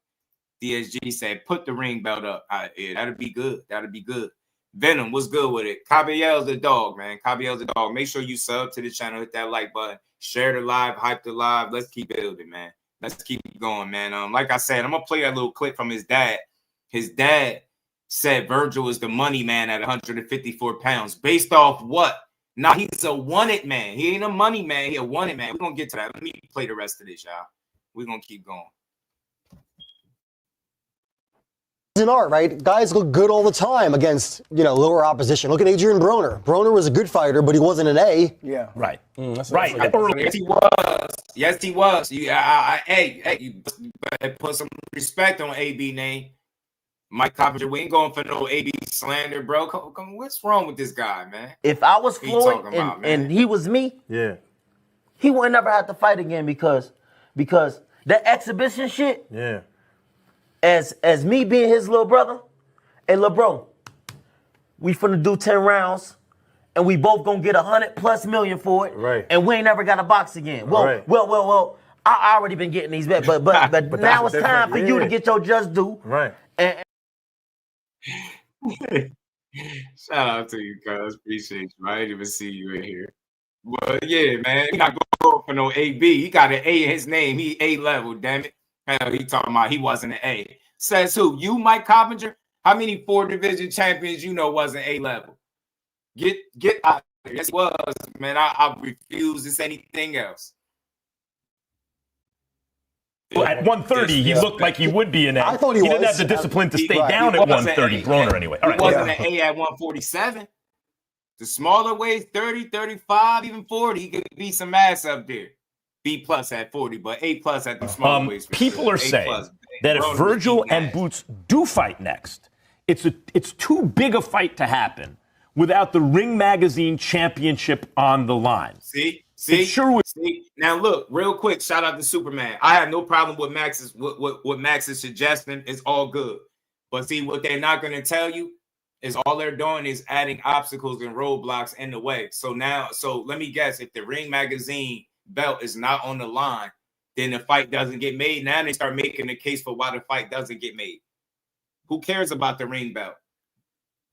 DSG said, put the ring belt up. Yeah, that'll be good. That'll be good. Venom, what's good with it? Caballel's the dog, man. Caballel's the dog. Make sure you sub to the channel, hit that like button, share the live, hype the live. Let's keep building, man. Let's keep going, man. Like I said, I'm going to play that little clip from his dad. His dad said Vergil is the money man at 154 pounds. Based off what? Now, he's a wanted man. He ain't a money man. He a wanted man. We're going to get to that. Let me play the rest of this, y'all. We're going to keep going. An art, right? Guys look good all the time against, lower opposition. Look at Adrian Broner. Broner was a good fighter, but he wasn't an A. Yeah. Right. Right. Yes, he was. Yes, he was. Hey, you better put some respect on AB name. Mike Coppinger, we ain't going for no AB slander, bro. Come, what's wrong with this guy, man? If I was Floyd and he was me, he would never have to fight again because that exhibition shit. Yeah. As me being his little brother, hey, little bro, we finna do 10 rounds, and we both gonna get $100+ million for it, right? And we ain't never got a box again. Well, I already been getting these bets, but now it's time for you to get your just due, right? And shout out to you, cuz. Appreciate you. I didn't even see you in here. But yeah, man, he not going for no AB. He got an A in his name. He A level, damn it. Hell, he talking about he wasn't an A. Says who? You, Mike Coppinger? How many 4 division champions wasn't A level? Get out of there. Yes, he was, man. I refuse this anything else. Well, at 130, he looked like he would be an A. I thought he didn't have the discipline to stay down at 130, Broner anyway. All right. He wasn't an A at 147. The smaller weights, 30, 35, even 40, he could beat some ass up there. B+ at 40, but A+ at the small weights. People are saying that if Vergil and Boots do fight next, it's too big a fight to happen without the Ring Magazine championship on the line. See? Now look, real quick, shout out to Superman. I have no problem with what Max is suggesting. It's all good. But see, what they're not going to tell you is all they're doing is adding obstacles and roadblocks in the way. So let me guess, if the Ring Magazine belt is not on the line, then the fight doesn't get made. Now they start making the case for why the fight doesn't get made. Who cares about the ring belt?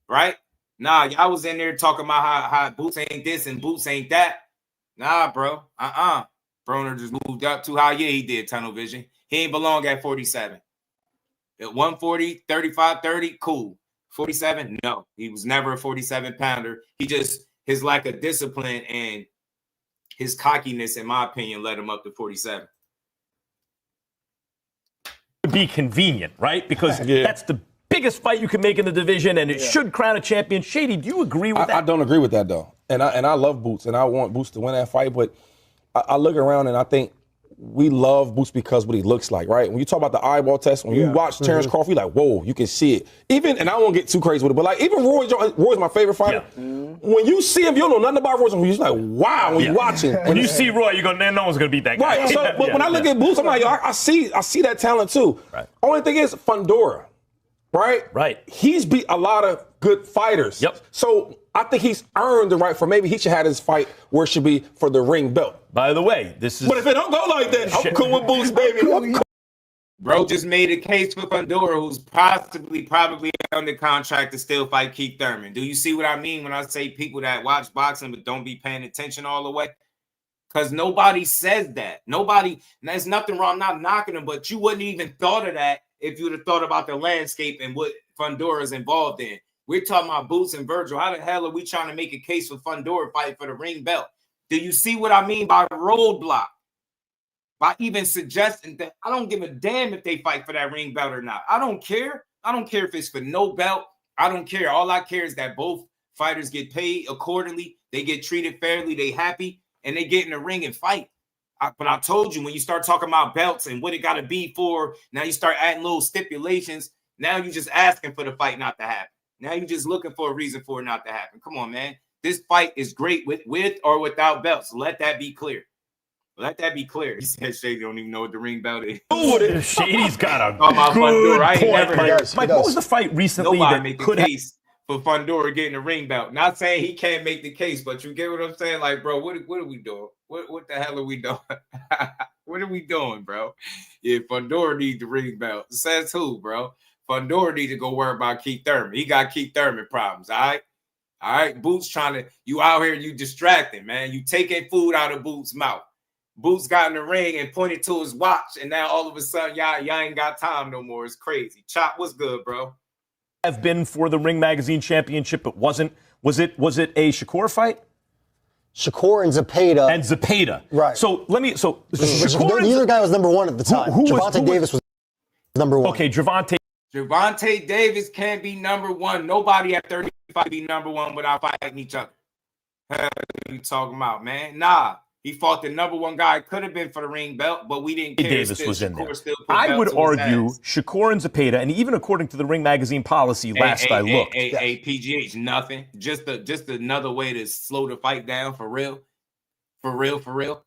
Right? Nah, y'all was in there talking about how Boots ain't this and Boots ain't that. Nah, bro. Broner just moved up too high. Yeah, he did, tunnel vision. He ain't belong at 47. At 140, 35, 30, cool. 47, no. He was never a 47-pounder. His lack of discipline and his cockiness, in my opinion, led him up to 47. Would be convenient, right? Because that's the biggest fight you can make in the division, and it should crown a champion. Shady, do you agree with that? I don't agree with that, though. And I love Boots, and I want Boots to win that fight. But I look around, and I think we love Boots because what he looks like, right? When you talk about the eyeball test, when you watch Terrence Crawford, you're like, whoa, you can see it. And I won't get too crazy with it, but like even Roy's my favorite fighter. Yeah. When you see him, you don't know nothing about Roy. You're just like, wow, when you watch him. When you see Roy, you go, no one's going to beat that guy. Right, so but when I look at Boots, I'm like, I see that talent too. Right. Only thing is Fundora, right? Right. He's beat a lot of good fighters. Yep. So I think he's earned the right for maybe he should have his fight where it should be for the ring belt. By the way, this is... But if it don't go like that, I'm cool with Boots, baby. Bro just made a case for Fundora, who's probably under contract to still fight Keith Thurman. Do you see what I mean when I say people that watch boxing but don't be paying attention all the way? Because nobody says that. There's nothing wrong. I'm not knocking them, but you wouldn't even thought of that if you would have thought about the landscape and what Fundora is involved in. We're talking about Boots and Vergil. How the hell are we trying to make a case for Fundora fight for the ring belt? Do you see what I mean by roadblock? By even suggesting that I don't give a damn if they fight for that ring belt or not. I don't care. I don't care if it's for no belt. I don't care. All I care is that both fighters get paid accordingly. They get treated fairly. They happy. And they get in the ring and fight. But I told you, when you start talking about belts and what it got to be for, now you start adding little stipulations. Now you're just asking for the fight not to happen. Now you're just looking for a reason for it not to happen. Come on, man. This fight is great with or without belts. Let that be clear. Let that be clear. He said Shady don't even know what the ring belt is. Shady's got a good point. Mike, what was the fight recently that make could the case for Fundora getting the ring belt? Not saying he can't make the case, but you get what I'm saying? Like, bro, what are we doing? What the hell are we doing? What are we doing, bro? Yeah, Fundora needs the ring belt. Says who, bro? Fundora needs to go worry about Keith Thurman. He got Keith Thurman problems, all right? All right, Boots trying to, you out here, you distracting, man. You taking food out of Boots' mouth. Boots got in the ring and pointed to his watch, and now all of a sudden, y'all ain't got time no more. It's crazy. Chop, what's good, bro? Have been for the Ring Magazine Championship, but wasn't. Was it a Shakur fight? Shakur and Zepeda. And Zepeda. Right. So let me. So neither guy was number one at the time. Gervonta Davis was number one. Okay, Gervonta Davis can't be number one. Nobody at 35 be number one without fighting each other. What are you talking about, man? Nah. He fought the number one guy. Could have been for the ring belt, but we didn't care. Davis was in there. I would argue Shakur and Zepeda, and even according to the Ring Magazine policy, I looked. PGH, nothing. Just another way to slow the fight down for real. For real.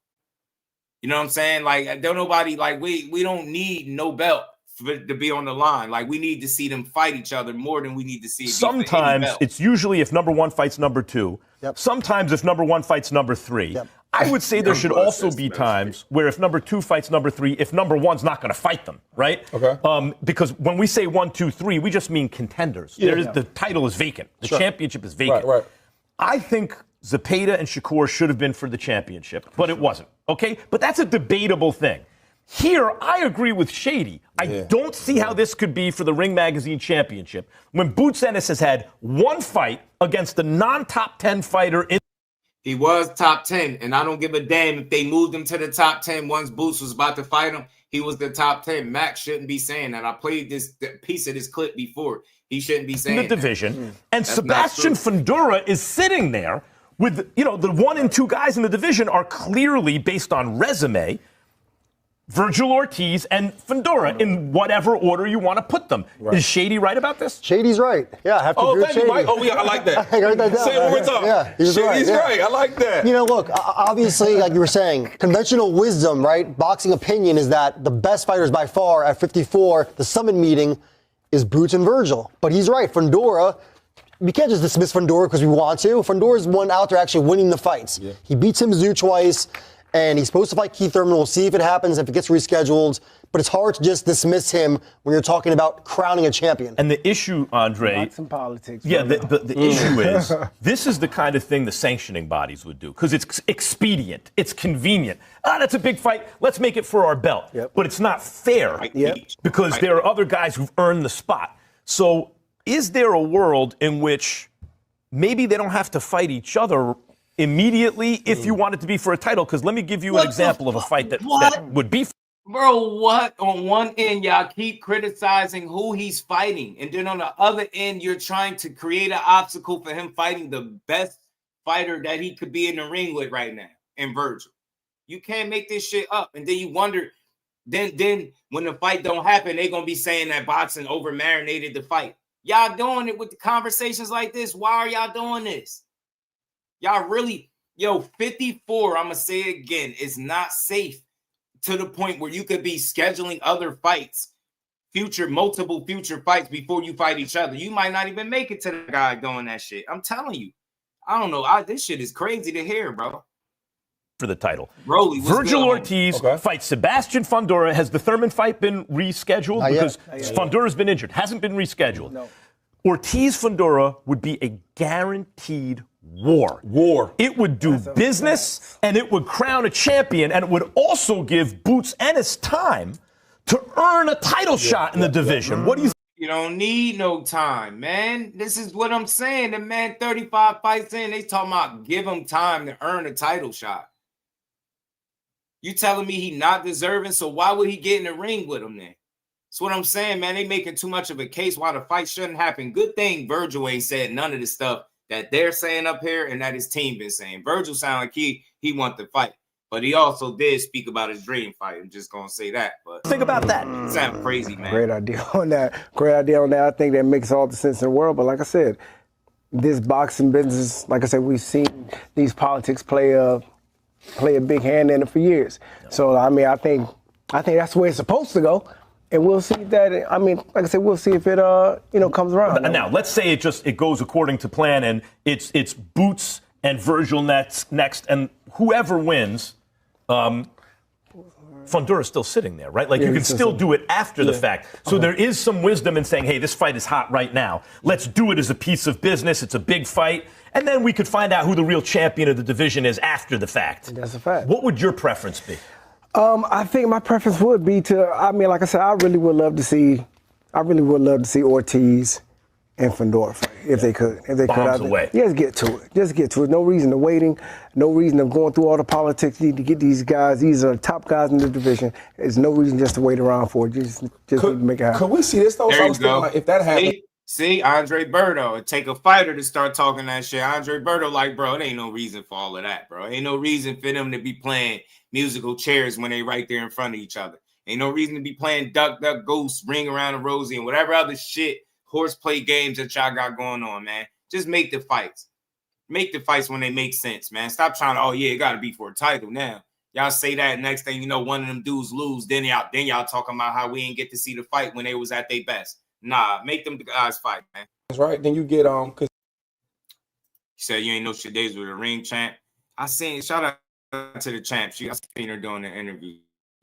You know what I'm saying? Like, don't nobody, like, we don't need no belt to be on the line. Like, we need to see them fight each other more than we need to see it. Sometimes it's usually if number one fights number two. Yep. Sometimes if number one fights number three. Yep. I would say there should also be times where if number two fights number three, if number one's not going to fight them, right? Okay. Because when we say 1, 2, 3, we just mean contenders. The title is vacant. The championship is vacant. Right. I think Zepeda and Shakur should have been for the championship, but it wasn't. Okay? But that's a debatable thing. Here, I agree with Shady. I don't see how this could be for the Ring Magazine Championship when Boots Ennis has had one fight against a non-top 10 fighter in. He was top 10, and I don't give a damn if they moved him to the top 10 once Boots was about to fight him. He was the top 10. Max shouldn't be saying that. I played this piece of this clip before. He shouldn't be saying in the division. And Sebastian Fundora is sitting there with, the 1 and 2 guys in the division are clearly, based on resume, Vergil, Ortiz, and Fundora in whatever order you want to put them. Right. Is Shady right about this? Shady's right. Yeah, I have to agree with Shady. Mike. Oh, yeah, I like that. I write that down. Say it one more time. Yeah, he's Shady's right. I like that. Look, obviously, like you were saying, conventional wisdom, right? Boxing opinion is that the best fighters by far at 54, the summit meeting, is Boots and Vergil. But he's right. Fundora, we can't just dismiss Fundora because we want to. Fundora's one out there actually winning the fights. Yeah. He beats Tim Tszyu twice. And he's supposed to fight Keith Thurman. We'll see if it happens, if it gets rescheduled. But it's hard to just dismiss him when you're talking about crowning a champion. And the issue, Andre... Not some politics. Yeah, the issue is, this is the kind of thing the sanctioning bodies would do. Because it's expedient. It's convenient. That's a big fight. Let's make it for our belt. Yep. But it's not fair. Because there are other guys who've earned the spot. So is there a world in which maybe they don't have to fight each other immediately if you want it to be for a title? Because let me give you an example of a fight that would be. Bro, what? On one end, y'all keep criticizing who he's fighting. And then on the other end, you're trying to create an obstacle for him fighting the best fighter that he could be in the ring with right now, in Vergil. You can't make this shit up. And then you wonder, then when the fight don't happen, they're going to be saying that boxing over-marinated the fight. Y'all doing it with the conversations like this. Why are y'all doing this? Y'all really, 54, I'm going to say it again, is not safe to the point where you could be scheduling other fights, multiple future fights before you fight each other. You might not even make it to the guy doing that shit. I'm telling you. I don't know. This shit is crazy to hear, bro. For the title. Broly, Vergil Ortiz fights Sebastian Fundora. Has the Thurman fight been rescheduled? Because Fundora's been injured. Hasn't been rescheduled. No. Ortiz Fundora would be a guaranteed war. It would do business, and it would crown a champion, and it would also give Boots Ennis time to earn a title shot in the division. What do you think? You don't need no time, man. This is what I'm saying. The man 35 fights in, they talking about give him time to earn a title shot. You telling me he not deserving, so why would he get in the ring with him then? That's what I'm saying, man. They making too much of a case why the fight shouldn't happen. Good thing Vergil ain't said none of the stuff that they're saying up here and that his team been saying. Vergil sound like he want to fight, but he also did speak about his dream fight. I'm just gonna say that. But think about that. Sound crazy, man. Great idea on that. Great idea on that. I think that makes all the sense in the world. But like I said, this boxing business, like I said, we've seen these politics play a big hand in it for years. So I mean, I think that's the way it's supposed to go. And we'll see that. I mean, like I said, we'll see if it comes around. Now, let's say it goes according to plan, and it's Boots and Vergil next, and whoever wins, Fundura's still sitting there, right? Like you can still do it after the fact. So there is some wisdom in saying, hey, this fight is hot right now. Let's do it as a piece of business. It's a big fight, and then we could find out who the real champion of the division is after the fact. That's a fact. What would your preference be? I think my preference would be like I said, I really would love to see Ortiz and Fundora fight if they could. Bombs away. Just get to it. No reason to waiting. No reason of going through all the politics. You need to get these guys. These are top guys in the division. There's no reason just to wait around for it. Just need to make it happen. Could we see this though? There you go. Like, if that happened. See, Andre Berto. It take a fighter to start talking that shit. Andre Berto, like, bro, it ain't no reason for all of that, bro. Ain't no reason for them to be playing musical chairs when they right there in front of each other. Ain't no reason to be playing duck, duck, goose, ring around the rosy, and whatever other shit, horseplay games that y'all got going on, man. Just make the fights. Make the fights when they make sense, man. Stop trying to, oh, yeah, it got to be for a title now. Y'all say that, next thing you know, one of them dudes lose, then y'all talking about how we ain't get to see the fight when they was at their best. Nah, make them guys fight, man. That's right. Then you get cause you said you ain't know shit days with a ring champ. I seen shout out to the champ. I seen her doing the interview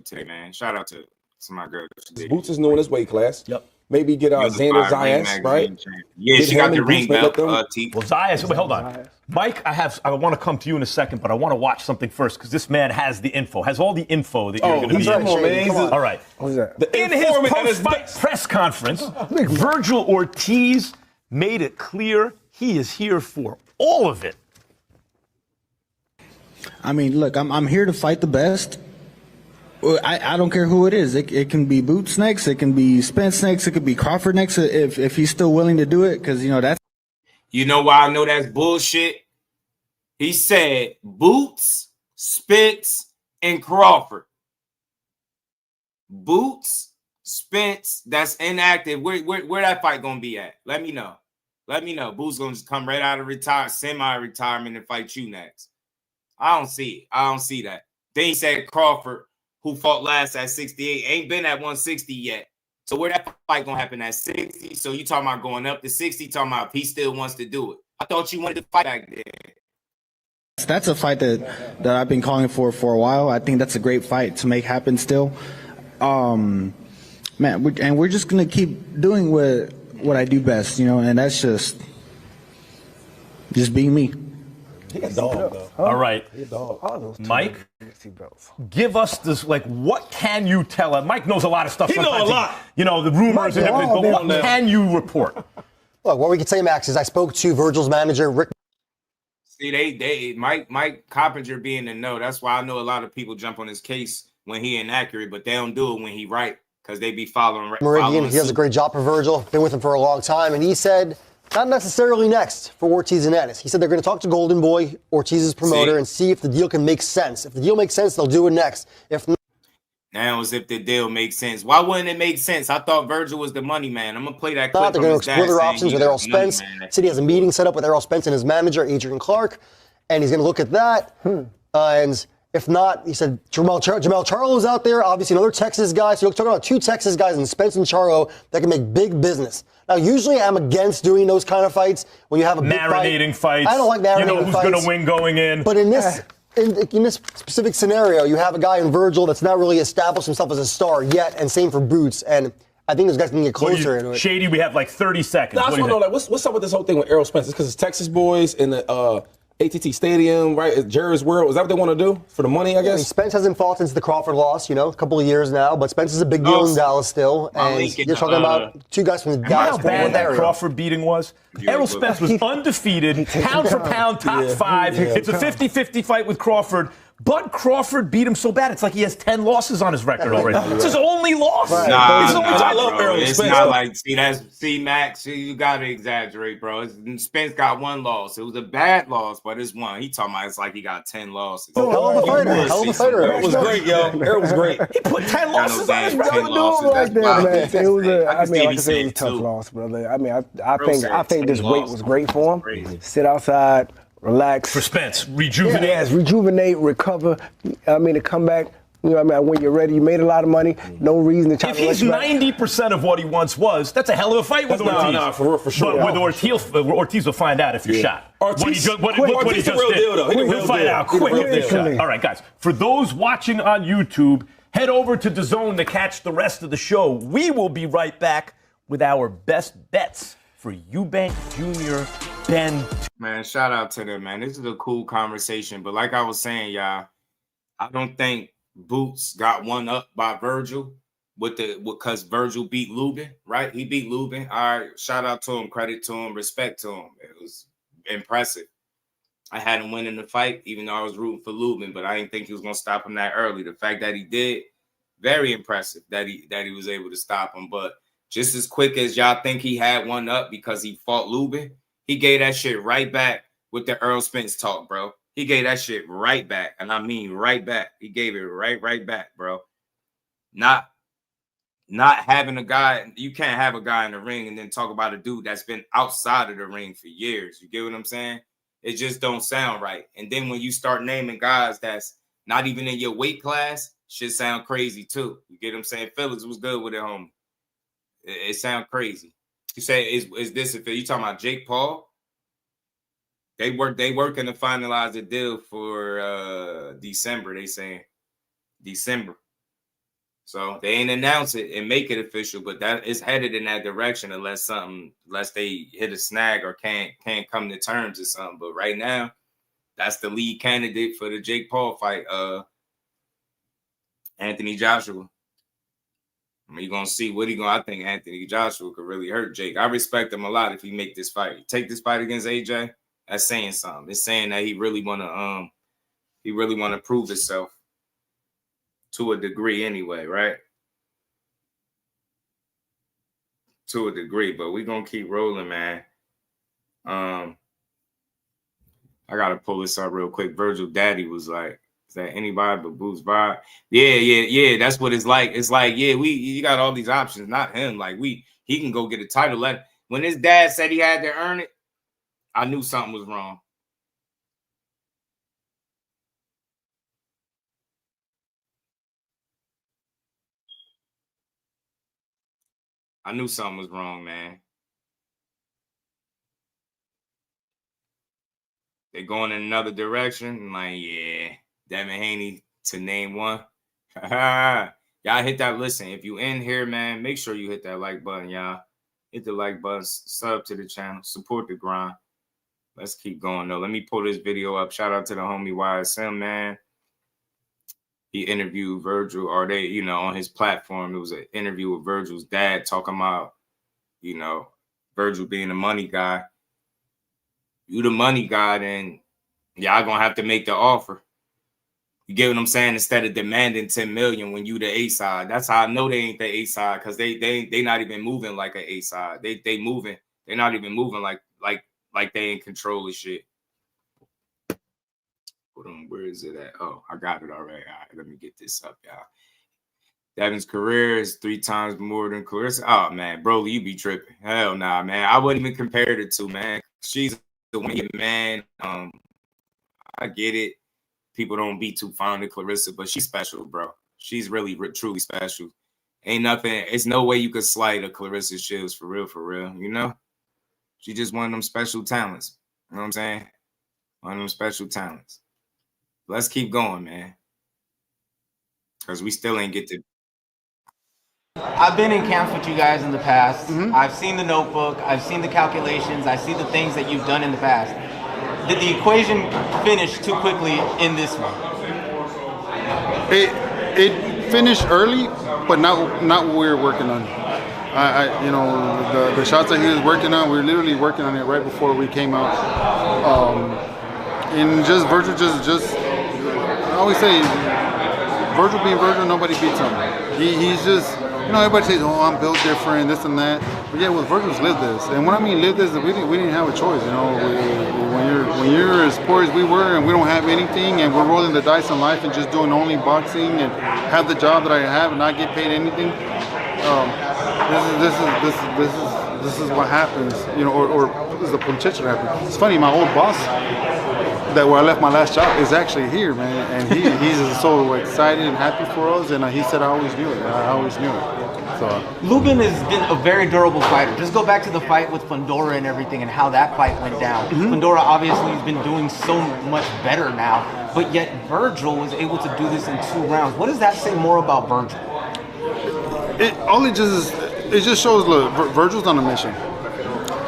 today, man. Shout out to my girl. Boots is new in his weight class. Yep. Maybe get Xander Zayas, right? Yeah, get she got the ring belt. Well, Zayas, wait, hold on. Mike, I want to come to you in a second, but I want to watch something first because this man has the info, has all the info that you're going to be in. All right. What's that? In his post-fight press conference, Vergil Ortiz made it clear he is here for all of it. I mean, look, I'm here to fight the best. I don't care who it is. It can be Boots next. It can be Spence next. It could be Crawford next if he's still willing to do it because, that's. You know why I know that's bullshit? He said Boots, Spence, and Crawford. Boots, Spence, that's inactive. Where that fight going to be at? Let me know. Boots going to just come right out of semi-retirement and fight you next. I don't see it. I don't see that. Then he said Crawford, who fought last at 68, ain't been at 160 yet. So where that fight gonna happen at 60? So you talking about going up to 60, talking about if he still wants to do it. I thought you wanted to fight back there. That's a fight that I've been calling for a while. I think that's a great fight to make happen still. Man, we're just gonna keep doing what I do best, and that's just being me. He a dog, though. All right. He a dog. Mike, give us this, what can you tell us? Mike knows a lot of stuff. He knows a lot. The rumors and everything, but what can you report? Look, what we can say, Max, is I spoke to Vergil's manager, Rick. See, Mike Coppinger being the no. That's why I know a lot of people jump on his case when he inaccurate, but they don't do it when he right because they be following. Meridian, he does a great job for Vergil. Been with him for a long time, and he said not necessarily next for Ortiz and Ennis. He said they're going to talk to Golden Boy, Ortiz's promoter, and see if the deal can make sense. If the deal makes sense, they'll do it next. If not, now, as if the deal makes sense. Why wouldn't it make sense? I thought Vergil was the money man. I'm going to play that clip. They're going to explore their options with Errol Spence. Said he has a meeting set up with Errol Spence and his manager, Adrian Clark, and he's going to look at that. And if not, he said Jamel Charlo's out there, obviously another Texas guy. So you're talking about two Texas guys in Spence and Charlo that can make big business. Now, usually I'm against doing those kind of fights when you have a big marinating fights. I don't like marinating who's fights. going to win going in. But in this specific scenario, you have a guy in Vergil that's not really established himself as a star yet, and same for Boots. And I think those guys can get closer into it. Shady, we have 30 seconds. What's up with this whole thing with Errol Spence? It's because it's Texas boys and AT&T Stadium, right? At Jerry's World. Is that what they want to do for the money, I guess? I mean, Spence hasn't fought since the Crawford loss, you know, a couple of years now, but Spence is a big deal in Dallas still. And you're talking about two guys from the Dallas how bad that Crawford beating was? Errol Spence was undefeated, pound for pound, top 5. It's a 50-50 fight with Crawford. But Crawford beat him so bad, it's like he has 10 losses on his record already. It's his only loss. I love Errol Spence. It's not like, Max, you got to exaggerate, bro. Spence got 1 loss. It was a bad loss, but it's 1. He talking about it's like he got 10 losses. Hell of a fighter. Errol was great, yo. Errol was great. He put 10 losses on his record. It was like I said, it was a tough loss, brother. I mean, I think this weight was great for him. Sit outside. Relax. For Spence, rejuvenate. Yes, rejuvenate, recover. I mean, to come back, you know what I mean, when you're ready, you made a lot of money. No reason to try if to he's 90% of what he once was, that's a hell of a fight with Ortiz. No, for sure. But with Ortiz will find out if you're shot. Ortiz, what he just did. He'll find out quick if they're shot. All right, guys. For those watching on YouTube, head over to DAZN to catch the rest of the show. We will be right back with our best bets for Eubank Jr., Benn. Man, shout out to them, man. This is a cool conversation. But like I was saying, y'all, I don't think Boots got one up by Vergil because Vergil beat Luben, right? He beat Luben. All right, shout out to him, credit to him, respect to him. It was impressive. I had him winning the fight, even though I was rooting for Luben, but I didn't think he was gonna stop him that early. The fact that he did, very impressive that he was able to stop him. But just as quick as y'all think he had one up because he fought Luben, he gave that shit right back with the Errol Spence talk, bro. He gave that shit right back, and I mean right back. He gave it right back, bro. Not having a guy, you can't have a guy in the ring and then talk about a dude that's been outside of the ring for years. You get what I'm saying? It just don't sound right. And then when you start naming guys that's not even in your weight class, shit sound crazy too. You get what I'm saying? Felix was good with it, homie. It sound crazy. You say, is this if you talking about Jake Paul? They working to finalize the deal for December. They saying December. So they ain't announce it and make it official, but that is headed in that direction unless they hit a snag or can't come to terms or something. But right now, that's the lead candidate for the Jake Paul fight, Anthony Joshua. I mean, you're gonna see I think Anthony Joshua could really hurt Jake. I respect him a lot if he make this fight. Take this fight against AJ, that's saying something. It's saying that he really wanna prove himself. To a degree anyway, right? To a degree, but we're going to keep rolling, man. I got to pull this up real quick. Vergil Daddy was like, is that anybody but Boots Vibe? Yeah. That's what it's like. It's like, yeah, you got all these options, not him. Like, he can go get a title. When his dad said he had to earn it, I knew something was wrong. I knew something was wrong, man. They're going in another direction. I'm like, yeah, Devin Haney to name one. Y'all hit that. Listen, if you in here, man, make sure you hit that like button, y'all. Hit the like button, sub to the channel, support the grind. Let's keep going, though. Let me pull this video up. Shout out to the homie YSM, man. He interviewed Vergil, or they, on his platform, it was an interview with Vergil's dad talking about, Vergil being the money guy. You the money guy, then y'all gonna have to make the offer. You get what I'm saying? Instead of demanding $10 million when you the A side. That's how I know they ain't the A side, because they not even moving like an A side. They moving. They're not even moving like they in control of shit. Hold on, where is it at? Oh, I got it already. All right, let me get this up, y'all. Devin's career is 3 times more than Clarissa. Oh, man, bro, you be tripping. Hell nah, man. I wouldn't even compare the two, man. She's the one, man. I get it. People don't be too fond of Clarissa, but she's special, bro. She's really, truly special. Ain't nothing. It's no way you could slight a Clarissa Shields for real, She just one of them special talents. You know what I'm saying? One of them special talents. Let's keep going, man. Because we still ain't get to. I've been in camps with you guys in the past. I've seen the notebook. I've seen the calculations. I see the things that you've done in the past. did the equation finish too quickly in this one? It finished early, but not what we were working on. You know, the shots that he was working on, we were literally working on it right before we came out. And just Vergil, just I always say, Vergil being Vergil, nobody beats him. He's just, you know, everybody says, oh, I'm built different, this and that. But yeah, with Vergil's lived this. And when I mean lived this, we didn't have a choice, you know. When you're as poor as we were and we don't have anything and we're rolling the dice in life and just doing only boxing and have the job that I have and not get paid anything, this is what happens, you know, or this is the punchette that happens. It's funny, my old boss, that where I left my last job, is actually here, man, and he's so excited and happy for us, and he said I always knew it. I always knew it. So Luben has been a very durable fighter. Just go back to the fight with Fundora and everything and how that fight went down. Fundora obviously has been doing so much better now, but yet Vergil was able to do this in 2 rounds. What does that say more about Vergil? It just shows, look, Vergil's on a mission.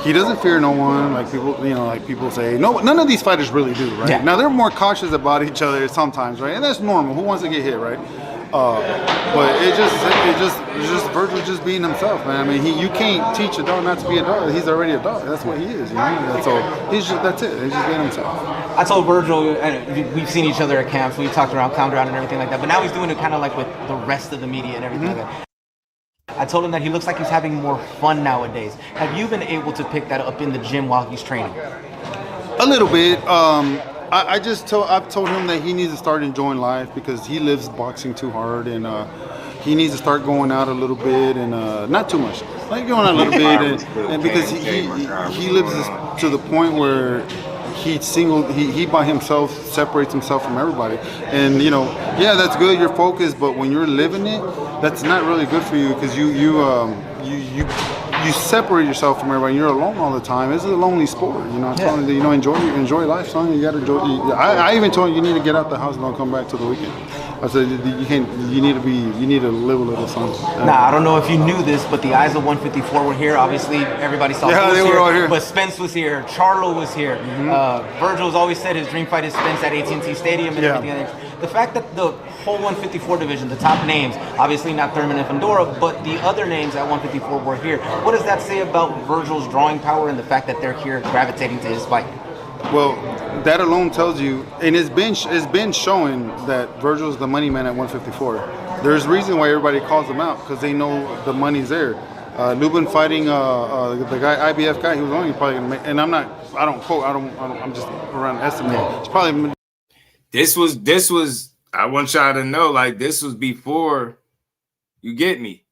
He doesn't fear no one, like people, you know, like people say. No, none of these fighters really do, right? Yeah. Now they're more cautious about each other sometimes, right? And that's normal. Who wants to get hit, right? But it's just Vergil just being himself, man. I mean, you can't teach a dog not to be a dog. He's already a dog. That's what he is, you know. So that's it. He's just being himself. I told Vergil, and we've seen each other at camps. We've talked around Countdown and everything like that. But now he's doing it kind of like with the rest of the media and everything like that. I told him that he looks like he's having more fun nowadays. Have you been able to pick that up in the gym while he's training? A little bit. I've told him that he needs to start enjoying life because he lives boxing too hard, and he needs to start going out a little bit and not too much, like going out a little bit, and because he lives to the point where he by himself separates himself from everybody, and you know, yeah, that's good, you're focused, but when you're living it, that's not really good for you because you separate yourself from everybody. You're alone all the time. It's a lonely sport, you know. I'm telling you, you know, enjoy life, son. You gotta enjoy. I even told him you need to get out the house and don't come back till the weekend. I said you can't. You need to live a little, son. Nah, I don't know if you knew this, but the eyes of 154 were here. Obviously, everybody saw. Yeah, they were all here. But Spence was here. Charlo was here. Vergil's always said his dream fight is Spence at AT&T Stadium and everything. The fact that the whole 154 division, the top names, obviously not Thurman and Fundora, but the other names at 154 were here. What does that say about Vergil's drawing power and the fact that they're here gravitating to his fight? Well, that alone tells you, and it's been showing that Vergil's the money man at 154. There's a reason why everybody calls him out because they know the money's there. Luben fighting the guy, IBF guy, he was only probably gonna make, and I'm just around estimating. It's probably. This was. I want y'all to know, like, this was before. You get me?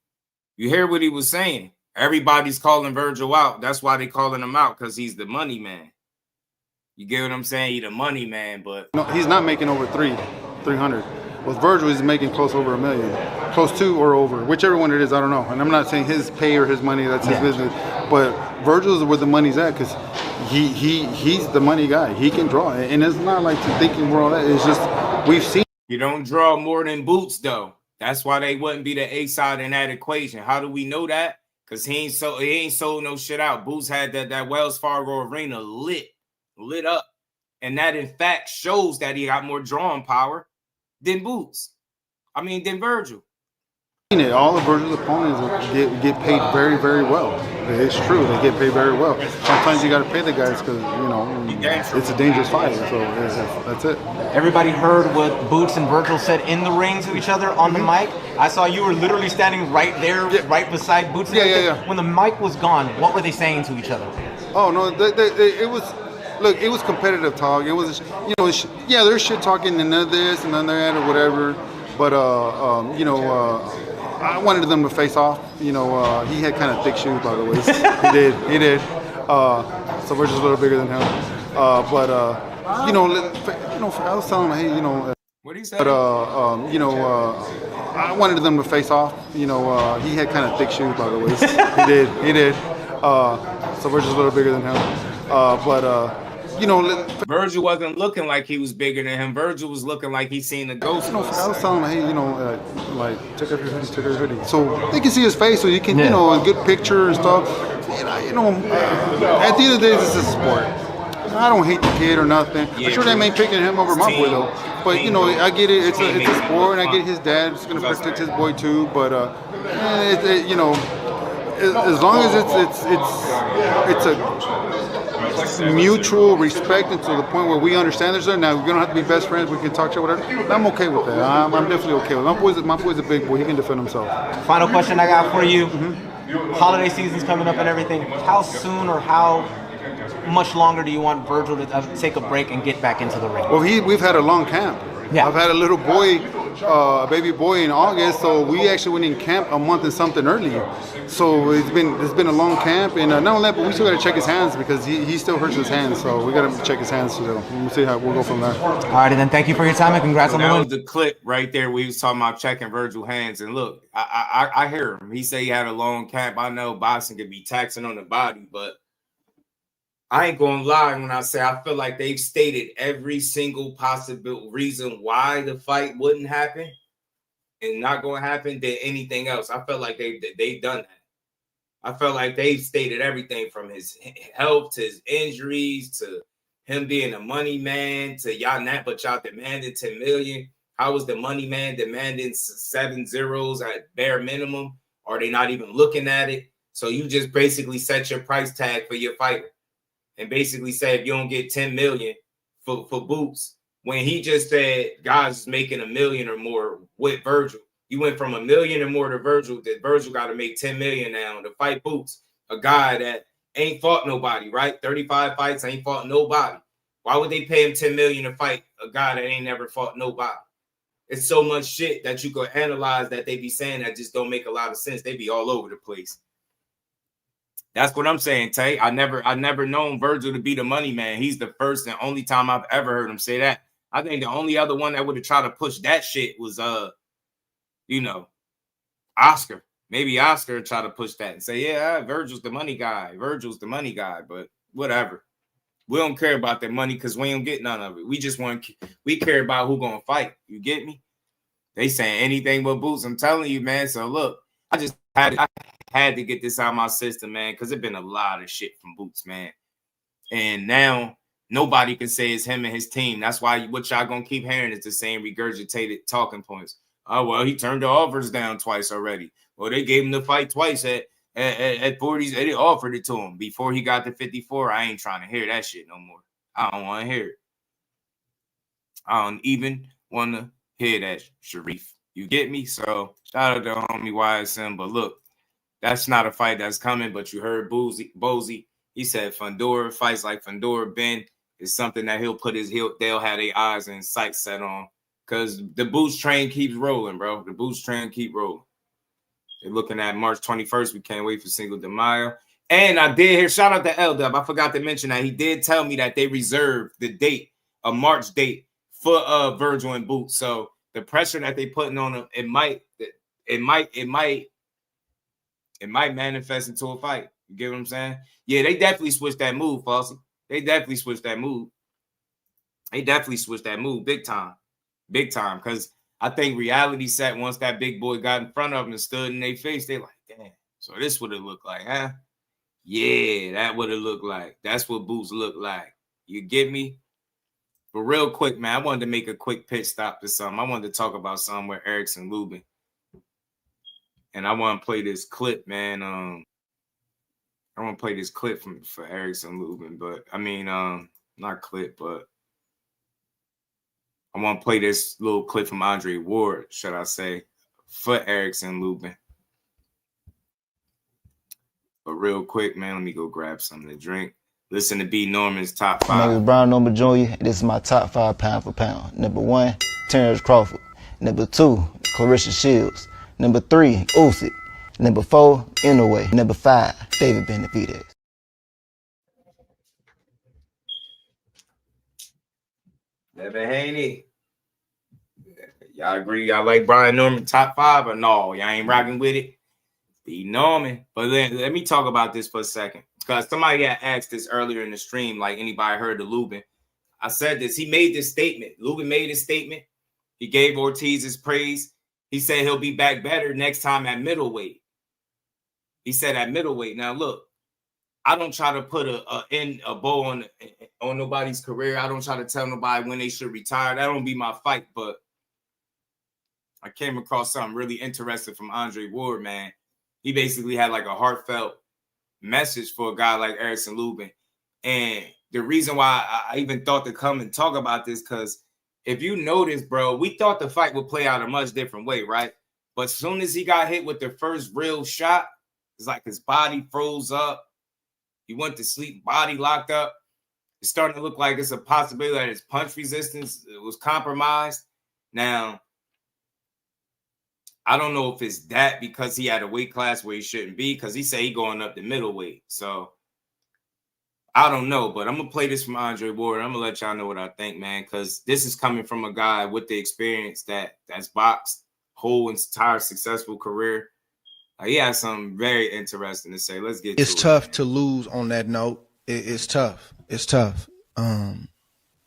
You hear what he was saying? Everybody's calling Vergil out. That's why they calling him out, because he's the money man. You get what I'm saying? He's the money man, but no, he's not making over 300. With Vergil, he's making close over $1 million, close to or over, whichever one it is. I don't know. And I'm not saying his pay or his money. That's his business. But Vergil's where the money's at because he's the money guy. He can draw, and it's not like thinking we're all that. It's just we've seen. You don't draw more than Boots though. That's why they wouldn't be the A side in that equation. How do we know that? Because he ain't sold no shit out. Boots had that Wells Fargo arena lit up, and that in fact shows that he got more drawing power than Boots. I mean, than Vergil. All of Vergil's opponents get paid very, very well. It's true, they get paid very well. Sometimes you got to pay the guys because, you know, it's a dangerous fight. So that's it. Everybody heard what Boots and Vergil said in the ring to each other on the mic. I saw you were literally standing right there, right beside Boots. Yeah. When the mic was gone, what were they saying to each other? Oh no, it was. Look, it was competitive talk. It was, you know, there's shit talking and none of this and none of that or whatever. But you know, I wanted them to face off. You know, he had kind of thick shoes, by the way. He did. So we're just a little bigger than him. You know, I was telling him, hey, you know. What did he say? But you know, I wanted them to face off. You know, he had kind of thick shoes, by the way. He did. So we're just a little bigger than him. You know, Vergil wasn't looking like he was bigger than him. Vergil was looking like he seen a ghost. You know, I was telling him, hey, you know, like check out your hoodie, so they can see his face, so you can, you know, a good picture and stuff. You know, at the end of the day, this is a sport. I don't hate the kid or nothing. I'm sure they may picking him over my boy though. But you know, I get it. It's a sport, and I get his dad's gonna protect his boy too. But you know, as long as it's a mutual respect, and to the point where we understand each other. Now we don't have to be best friends. We can talk to whatever. I'm okay with that. I'm definitely okay with it. My boy's a big boy. He can defend himself. Final question I got for you. Holiday season's coming up and everything. How soon or how much longer do you want Vergil to take a break and get back into the ring? Well, we've had a long camp. Yeah. I've had a little boy, baby boy in August, so we actually went in camp a month and something earlier. So it's been a long camp, and not only that, but we still got to check his hands because he still hurts his hands. So we got to check his hands. So we'll see how we'll go from there. All right, then thank you for your time and congrats on the win. That was the clip right there where he was talking about checking Vergil hands. And look, I hear him. He said he had a long camp. I know boxing could be taxing on the body, but I ain't gonna lie when I say I feel like they've stated every single possible reason why the fight wouldn't happen and not gonna happen than anything else. I felt like they've done that. I felt like they've stated everything from his health to his injuries to him being a money man to y'all demanded 10 million. How was the money man demanding 7 zeros at bare minimum? Are they not even looking at it? So you just basically set your price tag for your fighter. And basically say if you don't get 10 million for Boots, when he just said guys is making $1 million or more with Vergil, you went from $1 million or more to Vergil, that Vergil got to make 10 million now to fight Boots, a guy that ain't fought nobody, right? 35 fights, ain't fought nobody. Why would they pay him 10 million to fight a guy that ain't never fought nobody? It's so much shit that you could analyze that they be saying that just don't make a lot of sense. They be all over the place. That's what I'm saying, Tay. I never known Vergil to be the money man. He's the first and only time I've ever heard him say that. I think the only other one that would have tried to push that shit was Oscar. Maybe Oscar tried to push that and say, yeah, Vergil's the money guy. Vergil's the money guy, but whatever. We don't care about that money because we don't get none of it. We care about who gonna fight. You get me? They saying anything but Boots. I'm telling you, man. So look, I had to get this out of my system, man, because there's been a lot of shit from Boots, man. And now nobody can say it's him and his team. That's why what y'all gonna keep hearing is the same regurgitated talking points. Oh, well, he turned the offers down twice already. Well, they gave him the fight twice at 40s. They offered it to him before he got to 54. I ain't trying to hear that shit no more. I don't want to hear it. I don't even want to hear that, Sharif. You get me? So shout out to homie YSM. But look, that's not a fight that's coming. But you heard Bozy. He said Fundora fights like Fundora Benn is something that they'll have their eyes and sights set on. Because the Boots train keeps rolling, bro. The Boots train keep rolling. They're looking at March 21st. We can't wait for Cinco de Mayo. And I did hear, shout out to L-Dub. I forgot to mention that he did tell me that they reserved the date, a March date for Vergil and Boots. So the pressure that they putting on him, it might manifest into a fight. You get what I'm saying? Yeah, they definitely switched that move, Fossey. They definitely switched that move. Big time. Big time. Because I think reality set once that big boy got in front of them and stood in their face, they like, damn. So this would have looked like, huh? Yeah, that would have looked like. That's what Boots look like. You get me? But real quick, man, I wanted to make a quick pit stop to something. I wanted to talk about something with Erickson Luben. And I want to play this clip, man. I want to play this clip for Erickson Luben. But, I mean, not clip, but I want to play this little clip from Andre Ward, should I say, for Erickson Luben. But real quick, man, let me go grab something to drink. Listen to B. Norman's top 5. My name is Brian Norman Jr. This is my top 5 pound for pound. Number 1, Terrence Crawford. Number 2, Clarissa Shields. Number 3, Usyk. Number 4, Inoue. Number 5, David Benavidez. Devin Haney. Y'all agree? Y'all like Brian Norman top 5 or no? Y'all ain't rocking with it? B. Norman. But let me talk about this for a second. Because somebody had asked this earlier in the stream, like anybody heard of Luben. I said this. He made this statement. Luben made his statement. He gave Ortiz his praise. He said he'll be back better next time at middleweight. He said at middleweight. Now, look, I don't try to put a bow on nobody's career. I don't try to tell nobody when they should retire. That don't be my fight. But I came across something really interesting from Andre Ward, man. He basically had like a heartfelt message for a guy like Erickson Luben. And the reason why I even thought to come and talk about this, because if you notice, bro, we thought the fight would play out a much different way, right? But as soon as he got hit with the first real shot, it's like his body froze up. He went to sleep, body locked up. It's starting to look like it's a possibility that his punch resistance was compromised. Now, I don't know if it's that because he had a weight class where he shouldn't be, because he said he going up the middleweight. So I don't know, but I'm going to play this from Andre Ward. I'm going to let y'all know what I think, man, because this is coming from a guy with the experience that's boxed whole entire successful career. He has something very interesting to say. Let's get to it. It's tough to lose on that note. It's tough. It's tough. And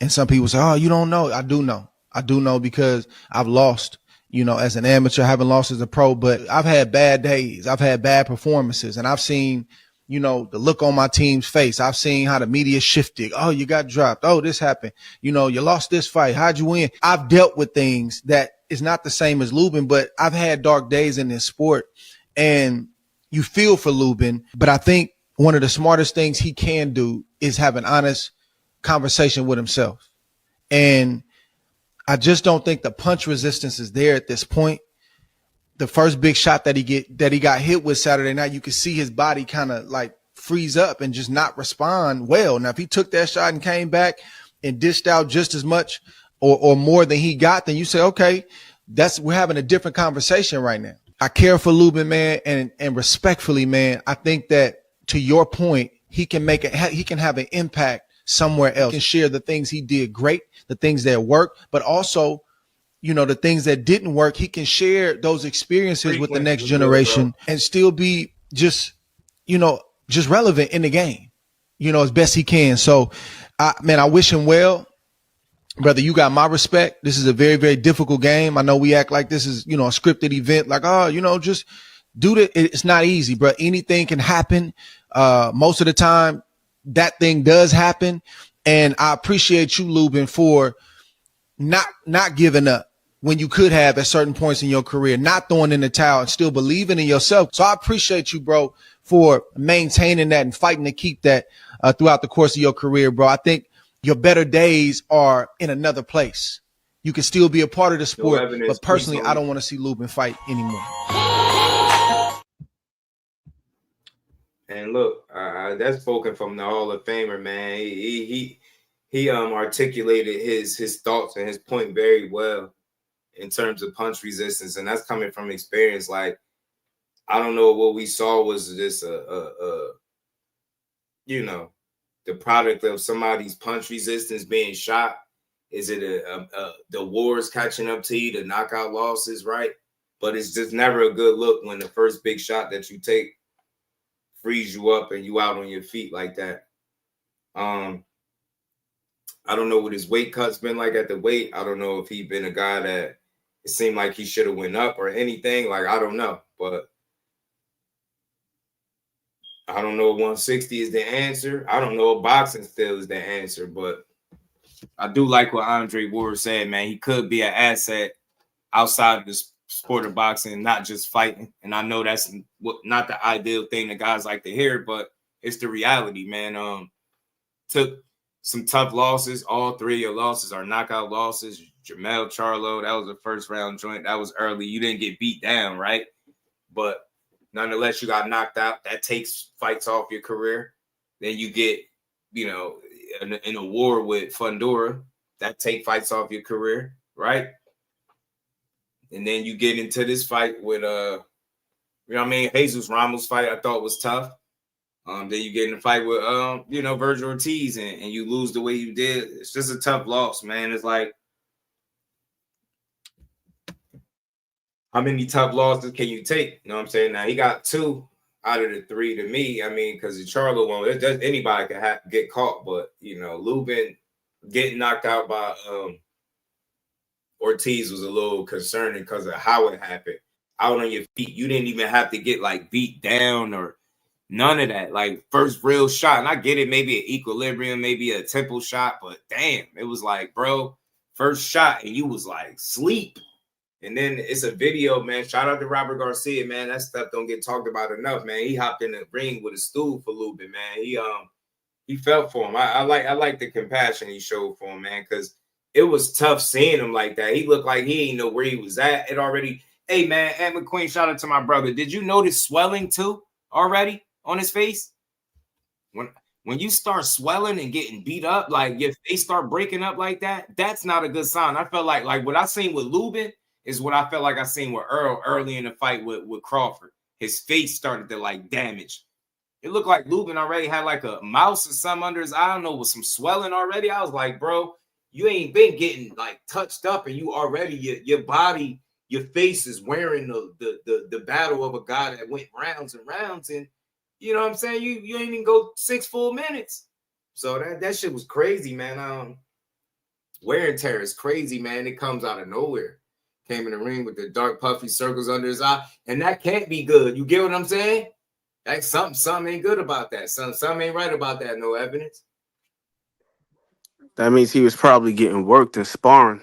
some people say, oh, you don't know. I do know. I do know because I've lost, as an amateur, I haven't lost as a pro, but I've had bad days. I've had bad performances, and I've seen, the look on my team's face. I've seen how the media shifted. Oh, you got dropped. Oh, this happened. You lost this fight. How'd you win? I've dealt with things that is not the same as Luben, but I've had dark days in this sport. And you feel for Luben, but I think one of the smartest things he can do is have an honest conversation with himself. And I just don't think the punch resistance is there at this point. The first big shot that he got hit with Saturday night, you could see his body kind of like freeze up and just not respond well. Now, if he took that shot and came back and dished out just as much or more than he got, then you say, okay, we're having a different conversation right now. I care for Luben, man, and respectfully, man, I think that to your point, he can have an impact somewhere else. He can share the things he did great, the things that worked, but also, the things that didn't work. He can share those experiences with the next generation and still be just relevant in the game, as best he can. So, I wish him well. Brother, you got my respect. This is a very, very difficult game. I know we act like this is, a scripted event, like, just do it. It's not easy, bro. Anything can happen. Most of the time that thing does happen. And I appreciate you, Luben, for not giving up when you could have at certain points in your career, not throwing in the towel and still believing in yourself. So I appreciate you, bro, for maintaining that and fighting to keep that throughout the course of your career, bro. I think your better days are in another place. You can still be a part of the sport, but personally, I don't want to see Luben fight anymore. And look, that's spoken from the Hall of Famer, man. He articulated his thoughts and his point very well in terms of punch resistance, and that's coming from experience. Like, I don't know what we saw was just the product of somebody's punch resistance being shot. Is it the wars catching up to you, the knockout losses, right? But it's just never a good look when the first big shot that you take frees you up and you out on your feet like that. I don't know what his weight cut's been like at the weight. I don't know if he's been a guy that it seemed like he should have went up or anything. Like, I don't know, but I don't know if 160 is the answer. I don't know if boxing still is the answer, but I do like what Andre Ward said, man. He could be an asset outside of the sport of boxing, not just fighting. And I know that's not the ideal thing that guys like to hear, but it's the reality, man. Took some tough losses. All three of your losses are knockout losses. Jermell Charlo, that was a first round joint. That was early. You didn't get beat down, right? But nonetheless, you got knocked out. That takes fights off your career. Then you get, in a war with Fundora. That take fights off your career, right? And then you get into this fight with, Jesus Ramos fight I thought was tough. Then you get in a fight with, Vergil Ortiz and you lose the way you did. It's just a tough loss, man. It's like, how many tough losses can you take? You know what I'm saying? Now, he got 2 out of the 3 to me. I mean, because the Charlo one, anybody can get caught. But, Luben getting knocked out by Ortiz was a little concerning because of how it happened. Out on your feet. You didn't even have to get, beat down or None of that. Like first real shot, and I get it, maybe an equilibrium, maybe a tempo shot, but damn, it was like, bro, first shot, and you was like sleep. And then it's a video, man. Shout out to Robert Garcia, man. That stuff don't get talked about enough, man. He hopped in the ring with a stool for Luben, man. He felt for him. I like the compassion he showed for him, man, because it was tough seeing him like that. He looked like he didn't know where he was at. It already. Hey, man, Ed McQueen, shout out to my brother. Did you notice swelling too already on his face? When you start swelling and getting beat up, like your face start breaking up like that, that's not a good sign. I felt like what I seen with Luben is what I felt like I seen with Earl early in the fight with Crawford. His face started to like damage. It looked like Luben already had like a mouse or something under his eye, I don't know, with some swelling already. I was like, bro, you ain't been getting like touched up, and you already your body, your face is wearing the battle of a guy that went rounds and rounds, and you know what I'm saying? You ain't even go 6 full minutes. So that shit was crazy, man. Wear and tear is crazy, man. It comes out of nowhere. Came in the ring with the dark puffy circles under his eye, and that can't be good. You get what I'm saying? Like something ain't good about that. Something ain't right about that. No evidence. That means he was probably getting worked in sparring.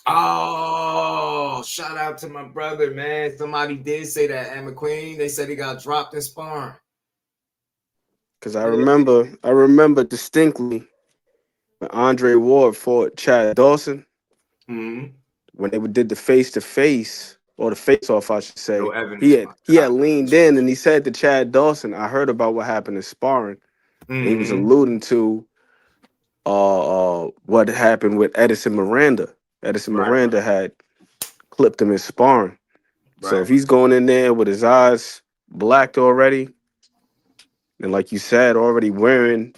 Oh, shout out to my brother, man. Somebody did say that, Ed McQueen. They said he got dropped in sparring. Because I remember distinctly when Andre Ward fought Chad Dawson. Mm-hmm. When they did the face-to-face, or the face-off, I should say, No evidence. he had leaned in and he said to Chad Dawson, I heard about what happened in sparring. Mm-hmm. He was alluding to what happened with Edison Miranda. Edison Miranda had clipped him in sparring. So if he's going in there with his eyes blacked already, and like you said, already wearing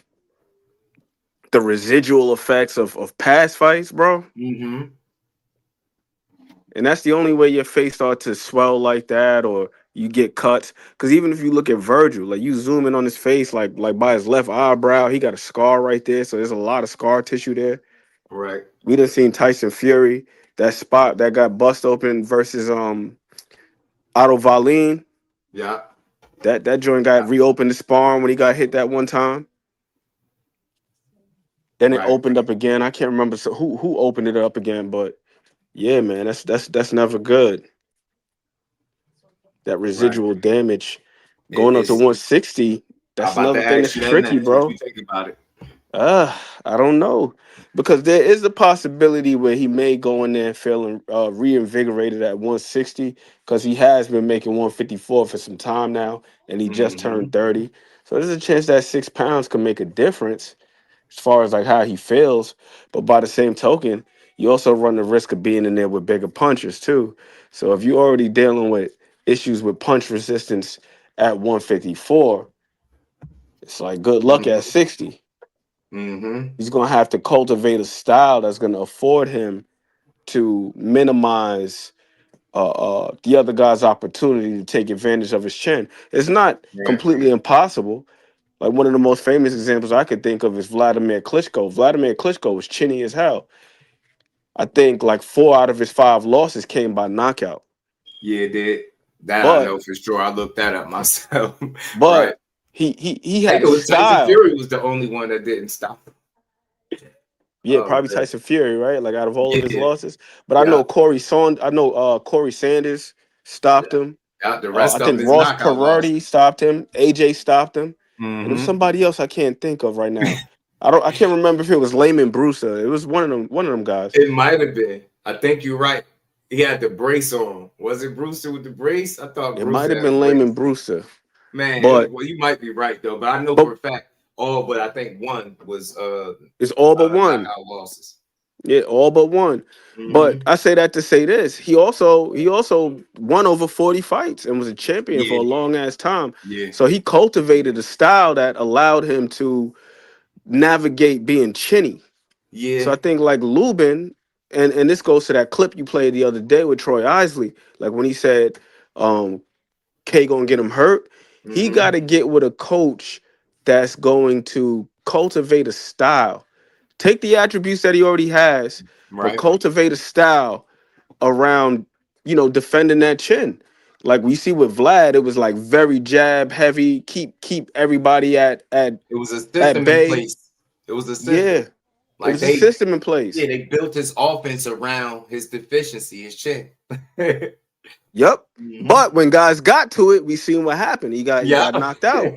the residual effects of past fights, bro. Mm-hmm. And that's the only way your face starts to swell like that, or you get cuts. Because even if you look at Vergil, like you zoom in on his face, like by his left eyebrow, he got a scar right there. So there's a lot of scar tissue there. Right. We done seen Tyson Fury, that spot that got bust open versus Otto Wallin. Yeah. That joint got reopened the sparring when he got hit that one time. Then it opened up again. I can't remember who opened it up again, but yeah, man, that's never good. That residual damage going up to 160. That's another thing that's tricky, bro. What you think about it? I don't know, because there is a possibility where he may go in there and feel reinvigorated at 160, because he has been making 154 for some time now, and he just turned 30. So there's a chance that 6 pounds could make a difference as far as like how he feels. But by the same token, you also run the risk of being in there with bigger punchers too. So if you're already dealing with issues with punch resistance at 154, it's like good luck at 60. Mm-hmm. He's going to have to cultivate a style that's going to afford him to minimize the other guy's opportunity to take advantage of his chin. It's not completely impossible. Like one of the most famous examples I could think of is Vladimir Klitschko. Vladimir Klitschko was chinny as hell. I think like 4 out of his 5 losses came by knockout. Yeah, it did. I know for sure. I looked that up myself. But he had style. Tyson Fury was the only one that didn't stop him. Yeah, probably man. Tyson Fury, right? Like out of all of his losses. But I know Corey Sanders stopped him. The rest I think Ross Perardi stopped him. AJ stopped him. And there was somebody else I can't think of right now. I can't remember if it was Layman Brewster. It was one of them guys. It might have been. I think you're right. He had the brace on. Was it Brewster with the brace? I thought it might have been Layman Brewster. Man, but well, you might be right though. But I know for a fact but I think one was it's all but one losses. Yeah, all but one. But I say that to say this: he also won over 40 fights and was a champion for a long ass time. Yeah. So he cultivated a style that allowed him to navigate being chinny. Yeah. So I think like Luben, and this goes to that clip you played the other day with Troy Isley, like when he said, K gonna get him hurt. He got to get with a coach that's going to cultivate a style. Take the attributes that he already has, but cultivate a style around, defending that chin. Like we see with Vlad, it was like very jab heavy, keep everybody at It was a system in bay. place. It was a system. Yeah, like it was a system in place. Yeah, they built his offense around his deficiency, his chin. Yep. But when guys got to it, we seen what happened. He got knocked out.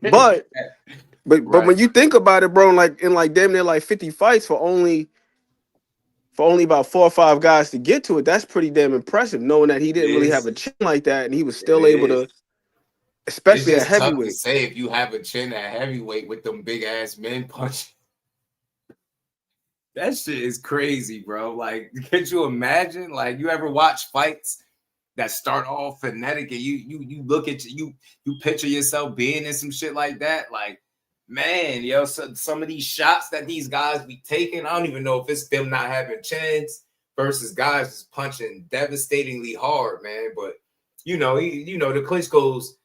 But when you think about it, bro, in damn near like 50 fights for only about 4 or 5 guys to get to it, that's pretty damn impressive. Knowing that he didn't really have a chin like that, and he was still able to, especially at heavyweight. Tough to say if you have a chin at heavyweight with them big ass men punching. That shit is crazy, bro. Like, could you imagine? Like, you ever watch fights that start off phonetic and you look at you picture yourself being in some shit like that? Like, man, yo, some of these shots that these guys be taking, I don't even know if it's them not having chins versus guys just punching devastatingly hard, man. But the Klitschko's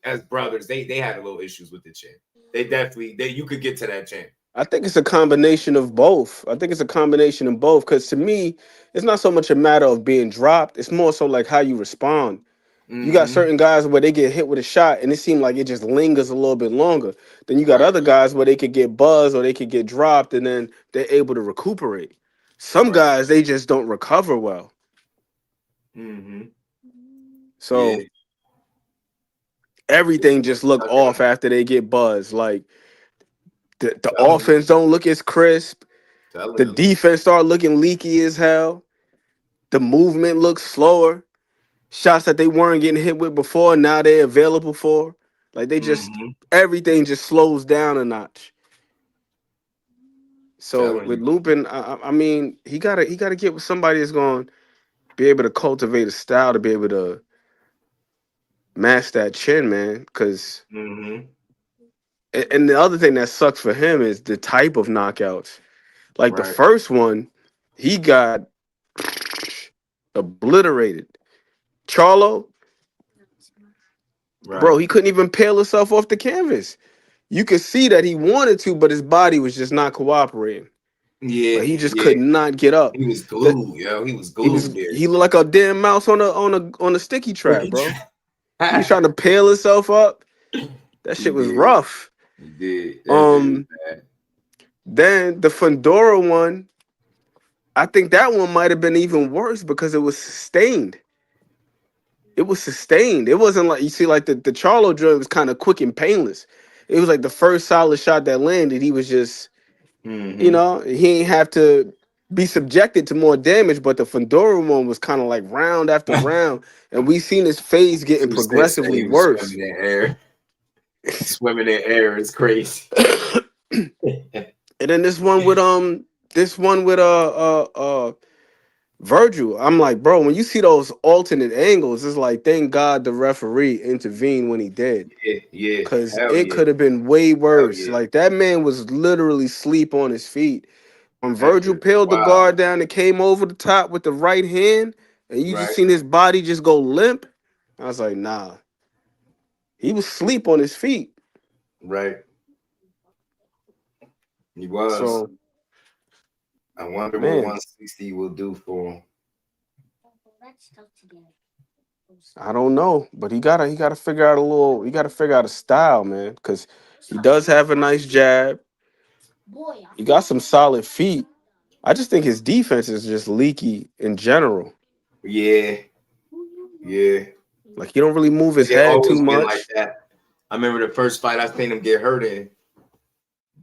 as brothers, they had a little issues with the chin. They definitely you could get to that chin. I think it's a combination of both. Because to me, it's not so much a matter of being dropped. It's more so like how you respond. You got certain guys where they get hit with a shot and it seems like it just lingers a little bit longer. Then you got other guys where they could get buzzed or they could get dropped and then they're able to recuperate. Some guys, they just don't recover well. So everything just look off after they get buzzed. Like, the offense don't look as crisp. The defense start looking leaky as hell. The movement looks slower. Shots that they weren't getting hit with before, now they're available for. Like they just everything just slows down a notch. So with Luben, I mean, he gotta get with somebody that's going to be able to cultivate a style to be able to match that chin, man. Because and the other thing that sucks for him is the type of knockouts. Like the first one, he got obliterated. Charlo, bro, he couldn't even peel himself off the canvas. You could see that he wanted to, but his body was just not cooperating. Yeah, like he just could not get up. He was glued, yo. He was glued. He looked like a damn mouse on a sticky trap, bro. He was trying to peel himself up. That shit was rough. He did. Then the Fundora one, I think that one might have been even worse because it was sustained. It was sustained. It wasn't like, you see, like the Charlo drill was kind of quick and painless. It was like the first solid shot that landed, he was just, he ain't have to be subjected to more damage, but the Fundora one was kind of like round after round, and we seen his face getting progressively worse. Swimming in air is crazy. And then this one with Vergil, I'm like, bro, when you see those alternate angles, it's like, thank God the referee intervened when he did. Yeah. Because it could have been way worse. Like, that man was literally asleep on his feet. When Vergil peeled the guard down and came over the top with the right hand, and you just seen his body just go limp, I was like, nah. He was asleep on his feet. Right. He was. So, I wonder what 160 will do for him. I don't know, but he gotta figure out a style, man, because he does have a nice jab. He got some solid feet. I just think his defense is just leaky in general. Yeah. Like, he don't really move his head too much. Like that. I remember the first fight I seen him get hurt in.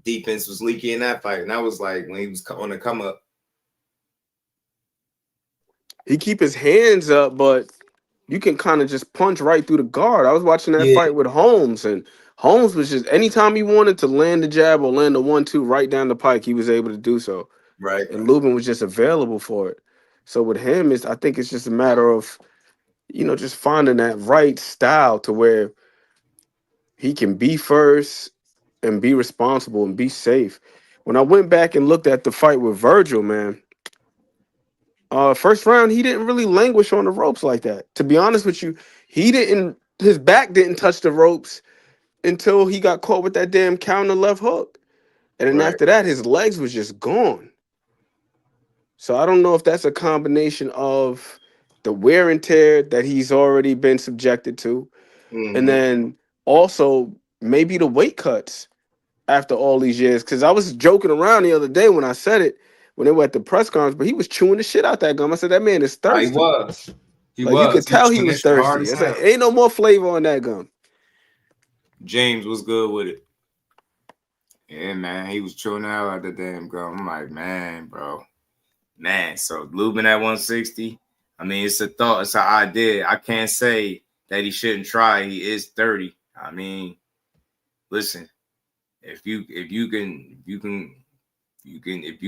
Defense was leaky in that fight, and that was like when he was on the come up. He keep his hands up, but you can kind of just punch right through the guard. I was watching that fight with Holmes, and Holmes was just, anytime he wanted to land the jab or land the 1-2 right down the pike, he was able to do so. Right. And Luben was just available for it. So with him, I think it's just a matter of, just finding that right style to where he can be first and be responsible and be safe. When I went back and looked at the fight with Vergil, man, first round, he didn't really languish on the ropes like that. To be honest with you, his back didn't touch the ropes until he got caught with that damn counter left hook. And then after that, his legs was just gone. So I don't know if that's a combination of the wear and tear that he's already been subjected to, and then also maybe the weight cuts after all these years. Because I was joking around the other day when I said it when they were at the press conference, but he was chewing the shit out that gum. I said that man is thirsty. He was. You could tell he was thirsty. It's like, ain't no more flavor on that gum. James was good with it. Yeah, man, he was chewing out of the damn gum. I'm like, man, bro. Man, so Luben at 160. I mean, it's a thought, it's an idea. I can't say that he shouldn't try. He is 30. I mean, listen, if you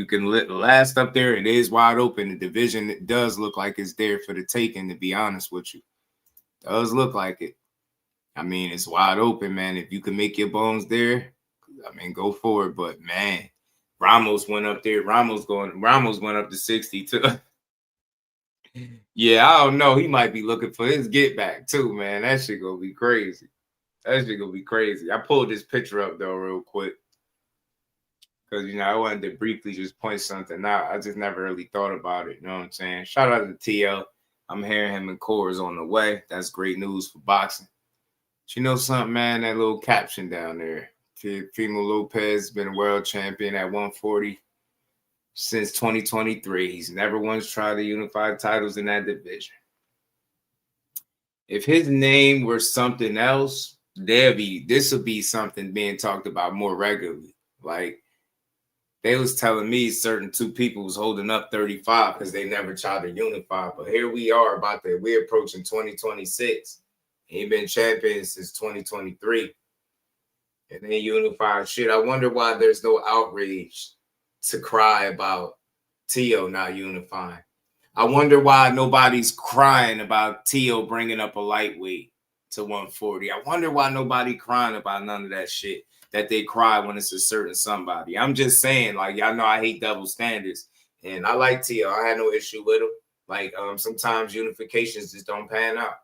can last up there, it is wide open. The division, it does look like it's there for the taking, to be honest with you. It does look like it. I mean, it's wide open, man. If you can make your bones there, I mean, go for it. But man, Ramos went up there. Ramos went up to 60 too. Yeah, I don't know. He might be looking for his get back too, man. That shit gonna be crazy. That shit gonna be crazy. I pulled this picture up though real quick. Because, you know, I wanted to briefly just point something out. I just never really thought about it. You know what I'm saying? Shout out to TL. I'm hearing him and Core is on the way. That's great news for boxing. But you know something, man? That little caption down there. Teofimo Lopez been a world champion at 140 since 2023. He's never once tried to unify titles in that division. If his name were something else, this would be something being talked about more regularly. Like, they was telling me certain two people was holding up 35 because they never tried to unify. But here we are we're approaching 2026. He been champion since 2023. And they unified shit. I wonder why there's no outrage to cry about Teo not unifying. I wonder why nobody's crying about Teo bringing up a lightweight to 140. I wonder why nobody crying about none of that shit that they cry when it's a certain somebody. I'm just saying, like, y'all know I hate double standards. And I like Teo. I had no issue with him. Like, sometimes unifications just don't pan out.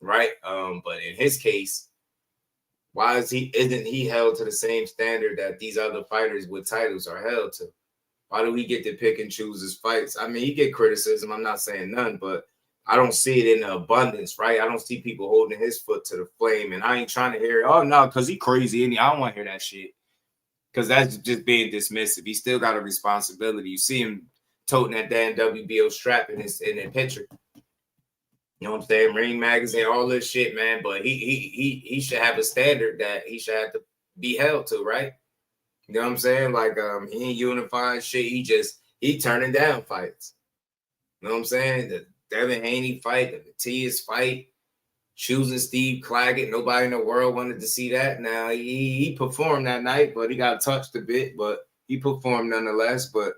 Right? But in his case, why isn't he held to the same standard that these other fighters with titles are held to? Why do we get to pick and choose his fights? I mean, he get criticism. I'm not saying none, but I don't see it in the abundance, right? I don't see people holding his foot to the flame, and I ain't trying to hear, oh, no, because he crazy. And I don't want to hear that shit because that's just being dismissive. He still got a responsibility. You see him toting that damn WBO strap in that picture. You know what I'm saying? Ring magazine, all this shit, man. But he should have a standard that he should have to be held to, right? You know what I'm saying? Like, he ain't unifying shit. He turning down fights. You know what I'm saying? The Devin Haney fight, the Matias fight, choosing Steve Claggett. Nobody in the world wanted to see that. Now, he performed that night, but he got touched a bit, but he performed nonetheless. But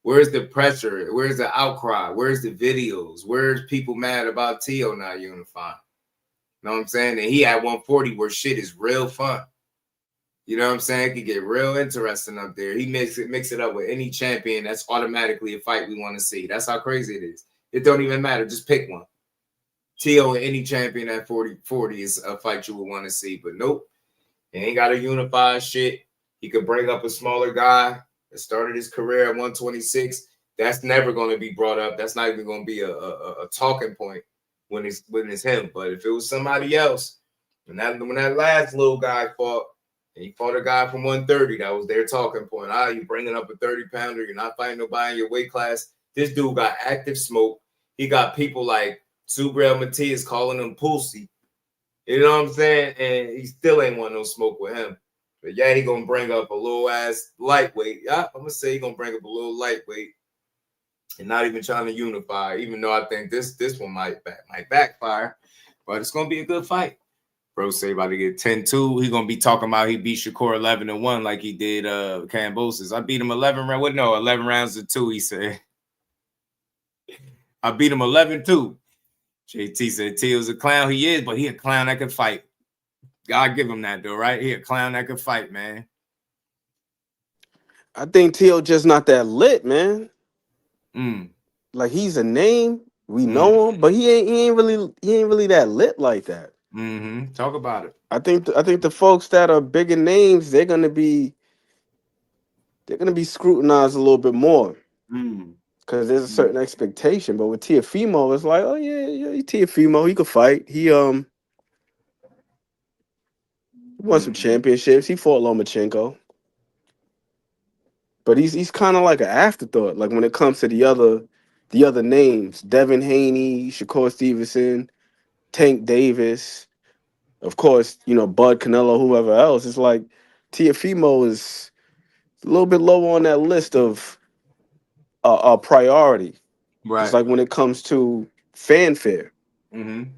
where's the pressure? Where's the outcry? Where's the videos? Where's people mad about Teo not unifying? You know what I'm saying? And he had 140 where shit is real fun. You know what I'm saying? It could get real interesting up there. He mix it up with any champion. That's automatically a fight we want to see. That's how crazy it is. It don't even matter. Just pick one. Teo and any champion at 40 is a fight you would want to see. But nope. He ain't got to unify shit. He could bring up a smaller guy that started his career at 126. That's never going to be brought up. That's not even going to be a talking point when it's him. But if it was somebody else, when that last little guy fought, and he fought a guy from 130, that was their talking point. You bringing up a 30-pounder. You're not fighting nobody in your weight class. This dude got active smoke. He got people like Subriel Matias calling him Pulsey. You know what I'm saying? And he still ain't want no smoke with him. But yeah, he going to bring up a little ass lightweight. Yeah, I'm going to say he going to bring up a little lightweight and not even trying to unify, even though I think this one might backfire. But it's going to be a good fight. Bro say about to get 10-2. He gonna be talking about he beat Shakur 11-1 like he did Cambosis. I beat him 11 rounds to 2. He said I beat him 11-2. JT said Teo's a clown. He is, but he a clown that can fight. God give him that though, right? He a clown that can fight, man. I think Teo just not that lit, man. Like he's a name, we know him, but he ain't really that lit like that. Talk about it. I think the folks that are bigger names, they're gonna be scrutinized a little bit more. because there's a certain expectation. But with Teofimo, it's like, oh yeah, he's Teofimo. He could fight. He won some championships. He fought Lomachenko. But he's kind of like an afterthought. Like when it comes to the other names, Devin Haney, Shakur Stevenson, Tank Davis, of course, Bud Canelo, whoever else. It's like Teofimo is a little bit lower on that list of a priority. Right. It's like when it comes to fanfare. Mm-hmm.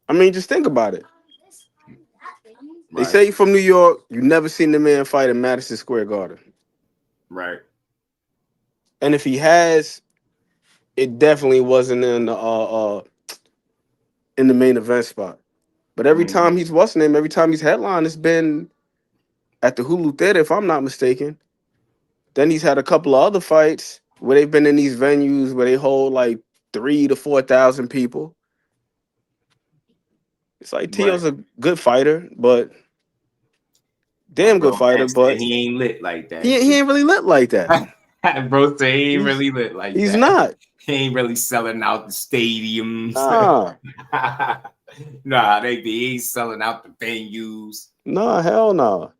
I mean, just think about it. They Right. say you're from New York. You never seen the man fight in Madison Square Garden. Right. And if he has, it definitely wasn't in the main event spot. But every time he's every time he's headlined, it's been at the Hulu Theater, if I'm not mistaken. Then he's had a couple of other fights where they've been in these venues where they hold like 3,000 to 4,000 people. It's like Tio's a good fighter, but good fighter, but he ain't lit like that. He ain't really lit like that. Bro, say he ain't really lit like that. He's not. He ain't really selling out the stadiums. Nah. Nah, he ain't selling out the venues. No, hell no.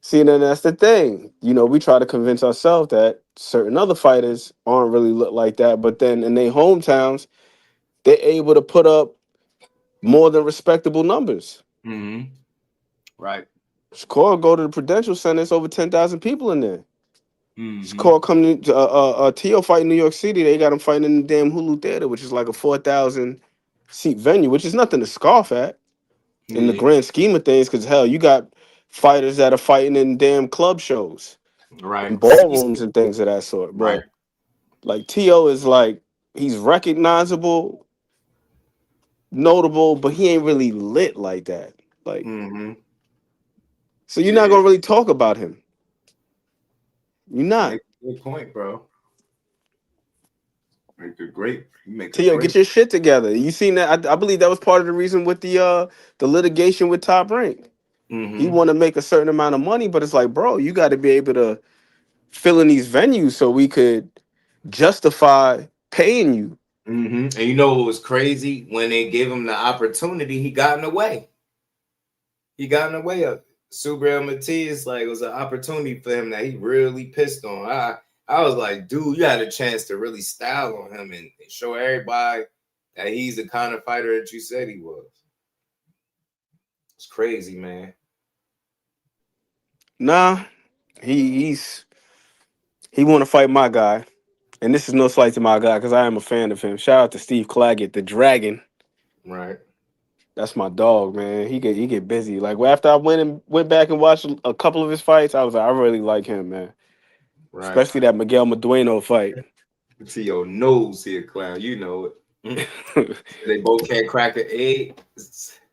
See, then that's the thing. We try to convince ourselves that certain other fighters aren't really lit like that, but then in their hometowns, they're able to put up more than respectable numbers. Mm-hmm. Right. Shakur go to the Prudential Center, it's over 10,000 people in there. Mm-hmm. Shakur come to Tio fight in New York City, they got him fighting in the damn Hulu Theater, which is like a 4,000 seat venue, which is nothing to scoff at in the grand scheme of things, because hell, you got fighters that are fighting in damn club shows, right, in ballrooms and things of that sort. But right. Like Tio is like, he's recognizable, notable, but he ain't really lit like that. Like, so you're not gonna really talk about him. You're not. Good point, bro. Make a great. Tio, get your shit together. You seen that? I believe that was part of the reason with the litigation with Top Rank. He want to make a certain amount of money, but it's like, bro, you got to be able to fill in these venues so we could justify paying you. And you know what was crazy? When they gave him the opportunity, he got in the way. He got in the way of it. Subriel Matias, like, it was an opportunity for him that he really pissed on. I was like, dude, you had a chance to really style on him and show everybody that he's the kind of fighter that you said he was. It's crazy, man. Nah, he want to fight my guy, and this is no slight to my guy because I am a fan of him. Shout out to Steve Claggett, the Dragon. Right. That's my dog, man. He get busy. Like after I went back and watched a couple of his fights, I was like, I really like him, man. Right. Especially that Miguel Medueno fight. See your nose here, clown. You know it. They both can't crack an egg.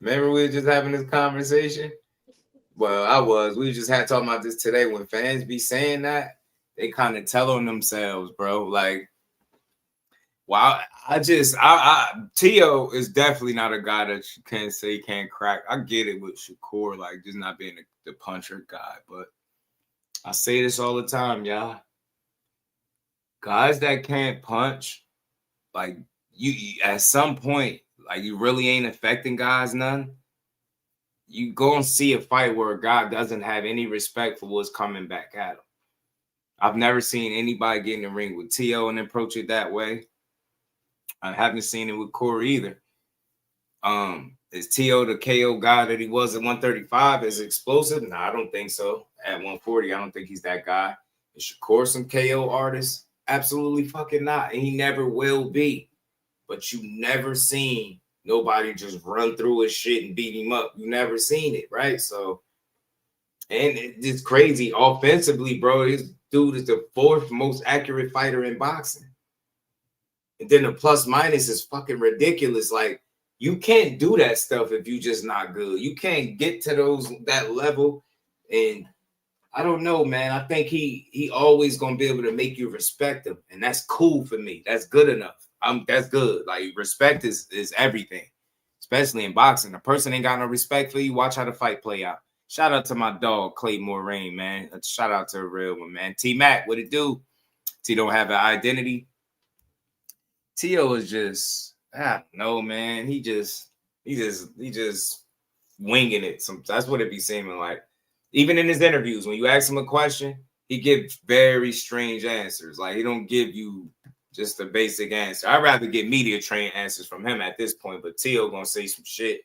Remember we were just having this conversation? Well, we just had talking about this today. When fans be saying that, they kind of tell on themselves, bro. Like, wow, Tio is definitely not a guy that you can't say he can't crack. I get it with Shakur, like just not being the puncher guy, but I say this all the time, y'all. Guys that can't punch, like you at some point, like you really ain't affecting guys none. You go and see a fight where a guy doesn't have any respect for what's coming back at him. I've never seen anybody get in the ring with Tio and approach it that way. I haven't seen it with Corey either. Is Tio the KO guy that he was at 135? Is explosive? No, I don't think so. At 140, I don't think he's that guy. Is Shakur some KO artist? Absolutely fucking not. And he never will be. But you never seen nobody just run through his shit and beat him up. You never seen it, right? So, and it's crazy. Offensively, bro, this dude is the 4th most accurate fighter in boxing. And then the plus minus is fucking ridiculous. Like, you can't do that stuff if you just not good. You can't get to that level. And I don't know, man. I think he always gonna be able to make you respect him. And that's cool for me. That's good enough. That's good. Like, respect is everything, especially in boxing. A person ain't got no respect for you, watch how the fight play out. Shout out to my dog, Clay Moraine, man. Shout out to a real one, man. T-Mac, what it do? He don't have an identity. Teo is just, I don't know, man. He just winging it. That's what it be seeming like. Even in his interviews, when you ask him a question, he gives very strange answers. Like he don't give you just a basic answer. I'd rather get media trained answers from him at this point. But Teo gonna say some shit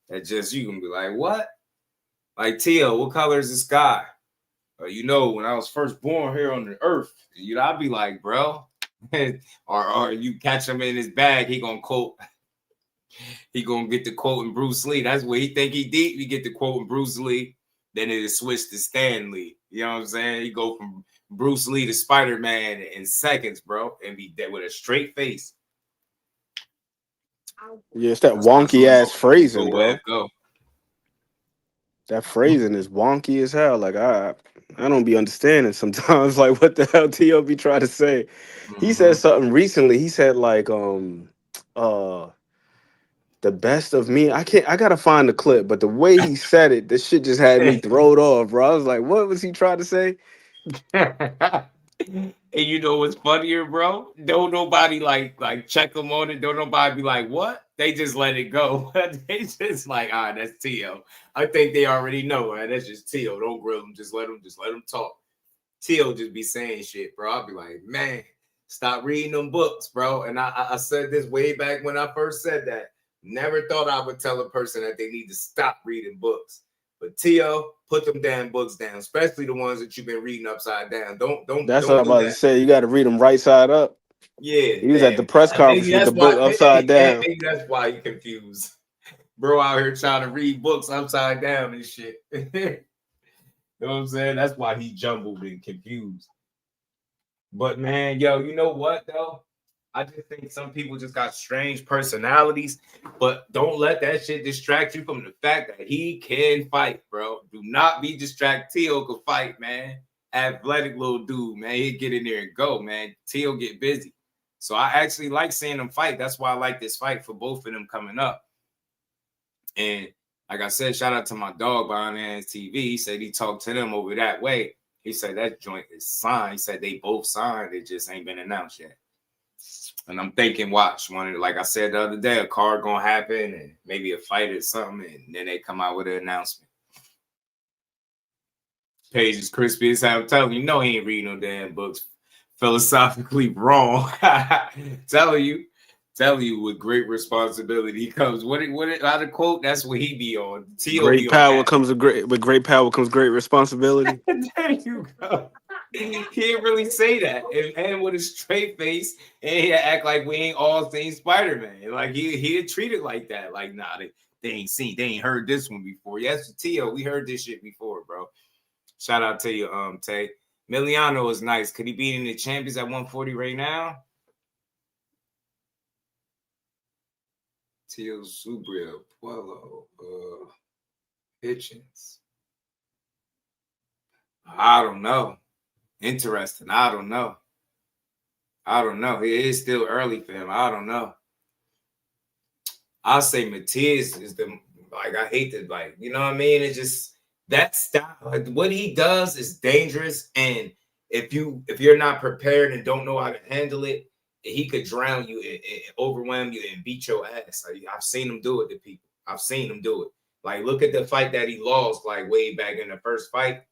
that just you gonna be like, what? Like Teo, what color is the sky? You know, when I was first born here on the earth, you know, I'd be like, bro, or you catch him in his bag, he gonna quote. He gonna get the quote in Bruce Lee. That's what he think he did. We get the quote in Bruce Lee. Then it is switched to Stan Lee. You know what I'm saying? He go from Bruce Lee to Spider-Man in seconds, bro, and be there with a straight face. Yeah, it's that wonky ass phrasing, bro. Go. That phrasing is wonky as hell. Like I don't be understanding sometimes. Like what the hell T.O. be trying to say? He said something recently. He said like the best of me. I gotta find the clip, but the way he said it, this shit just had me thrown off, bro. I was like, what was he trying to say? And you know what's funnier, bro? Don't nobody like check them on it. Don't nobody be like, what? They just let it go. They just like, that's Teo. I think they already know. That's just Teo. Don't grill them. Just let them talk. Teo just be saying shit, bro. I'll be like, man, stop reading them books, bro. And I said this way back when I first said that. Never thought I would tell a person that they need to stop reading books. But Teo, put them damn books down, especially the ones that you've been reading upside down. Don't. That's what I'm about to say. You got to read them right side up. Yeah, he was at the press conference with the book upside down. Maybe that's why you confused. Bro out here trying to read books upside down and shit. You know what I'm saying? That's why he jumbled and confused. But man, yo, you know what though? I just think some people just got strange personalities, but don't let that shit distract you from the fact that he can fight, bro. Do not be distracted. Teo could fight, man. Athletic little dude, man. He'd get in there and go, man. Teo get busy. So I actually like seeing them fight. That's why I like this fight for both of them coming up. And like I said, shout out to my dog behind Hands TV. He said he talked to them over that way. He said that joint is signed. He said they both signed. It just ain't been announced yet. And I'm thinking, watch, like I said the other day, a card gonna happen and maybe a fight or something, and then they come out with an announcement. Page is crispy as hell. I'm telling you, he ain't reading no damn books. Philosophically wrong. Telling you with great responsibility comes. What out of quote? That's what he be on. Great power comes with great power comes great responsibility. There you go. He didn't really say that, and with a straight face, and he act like we ain't all seen Spider-Man. Like he treat it like that. Like nah, they ain't heard this one before. Yes, Teo, we heard this shit before, bro. Shout out to you, Tay. Miliano is nice. Could he be in the champions at 140 right now? Teo Subria, Puello, Hitchens. I don't know. Interesting. I don't know. It is still early for him. I don't know. I'll say Matias is I hate to you know what I mean? It's just that style. Like what he does is dangerous. And if you're not prepared and don't know how to handle it, he could drown you and overwhelm you and beat your ass. I've seen him do it to people. I've seen him do it. Like look at the fight that he lost way back in the first fight,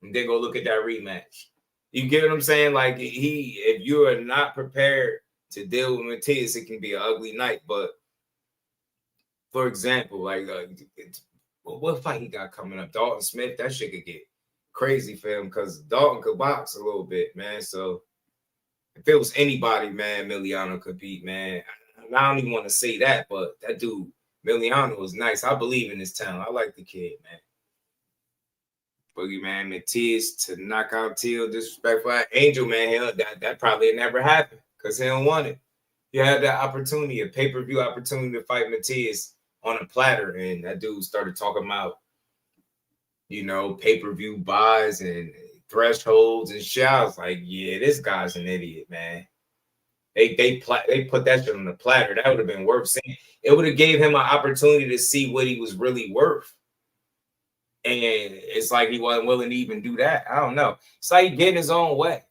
and then go look at that rematch. You get what I'm saying? Like if you are not prepared to deal with Matias, it can be an ugly night. But for example, what fight he got coming up? Dalton Smith, that shit could get crazy for him because Dalton could box a little bit, man. So if it was anybody, man, Miliano could beat, man. I don't even want to say that, but that dude, Miliano, was nice. I believe in his talent. I like the kid, man. Boogeyman Matias to knock out Teo, disrespectful. Angel, man, that probably never happened because he don't want it. He had that opportunity, a pay-per-view opportunity to fight Matias on a platter, and that dude started talking about, pay-per-view buys and thresholds and shit. I was like, yeah, this guy's an idiot, man. They put that shit on the platter. That would have been worth seeing. It would have gave him an opportunity to see what he was really worth. And it's like he wasn't willing to even do that. I don't know. It's like he getting his own way.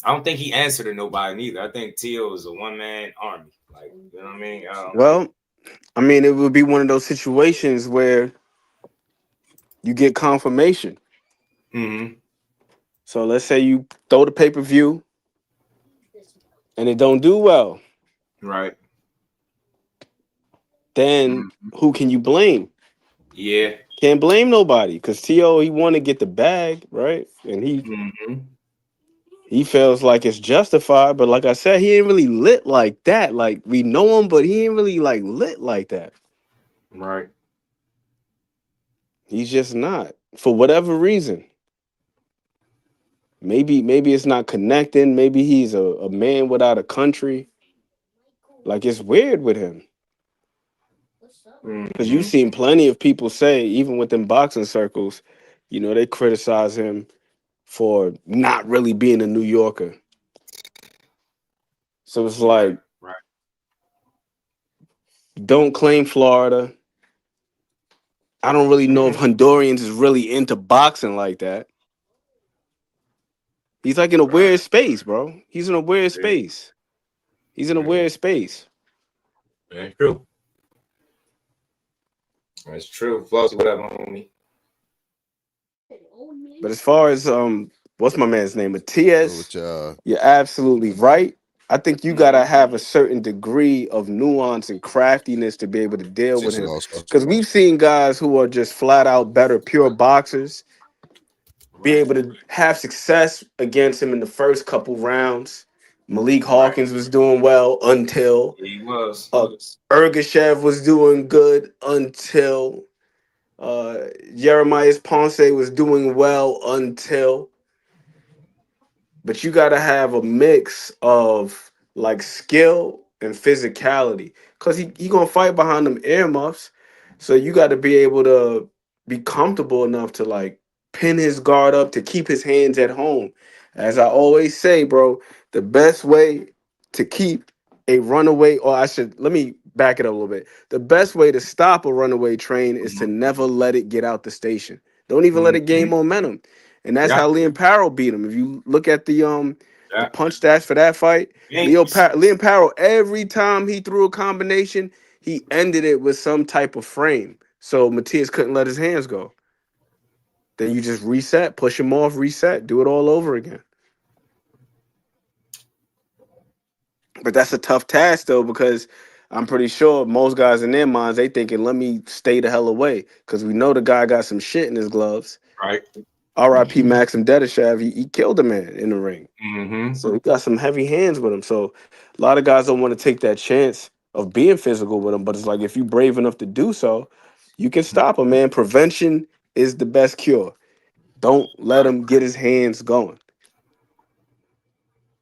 I don't think he answered to nobody neither. I think Tio is a one-man army. Like, you know what I mean? Well, I mean, it would be one of those situations where you get confirmation. Mm-hmm. So let's say you throw the pay-per-view and it don't do well. Right. Then who can you blame? Yeah. Can't blame nobody because T.O. he want to get the bag, right? And he feels like it's justified. But like I said, he ain't really lit like that. Like we know him, but he ain't really like lit like that. Right. He's just not for whatever reason. Maybe it's not connecting. Maybe he's a man without a country. Like it's weird with him. Because you've seen plenty of people say, even within boxing circles, you know, they criticize him for not really being a New Yorker. So it's like, don't claim Florida. I don't really know if Hondurans is really into boxing like that. He's like in a weird space, bro. He's in a weird space. He's in a weird space. That's true. That's true. Floss, whatever, homie. But as far as what's my man's name? Matias. You're absolutely right. I think you gotta have a certain degree of nuance and craftiness to be able to deal with him. Because we've seen guys who are just flat out better pure boxers be able to have success against him in the first couple rounds. Malik Hawkins was doing well until He was. Ergashev was doing good until Jeremiah Ponce was doing well until. But you got to have a mix of like skill and physicality because he going to fight behind them earmuffs. So you got to be able to be comfortable enough to like pin his guard up to keep his hands at home. As I always say, bro, the best way to keep a runaway, or let me back it up a little bit. The best way to stop a runaway train is to never let it get out the station. Don't even let it gain momentum. And that's how Liam Powell beat him. If you look at the punch stats for that fight, Liam Powell, every time he threw a combination, he ended it with some type of frame. So Matias couldn't let his hands go. Then you just reset, push him off, reset, do it all over again. But that's a tough task though, because I'm pretty sure most guys in their minds, they thinking, let me stay the hell away. Because we know the guy got some shit in his gloves. Right. R.I.P. Maxim Dedishev, he killed a man in the ring. So he got some heavy hands with him. So a lot of guys don't want to take that chance of being physical with him. But it's like, if you're brave enough to do so, you can stop him, man. Prevention is the best cure. Don't let him get his hands going.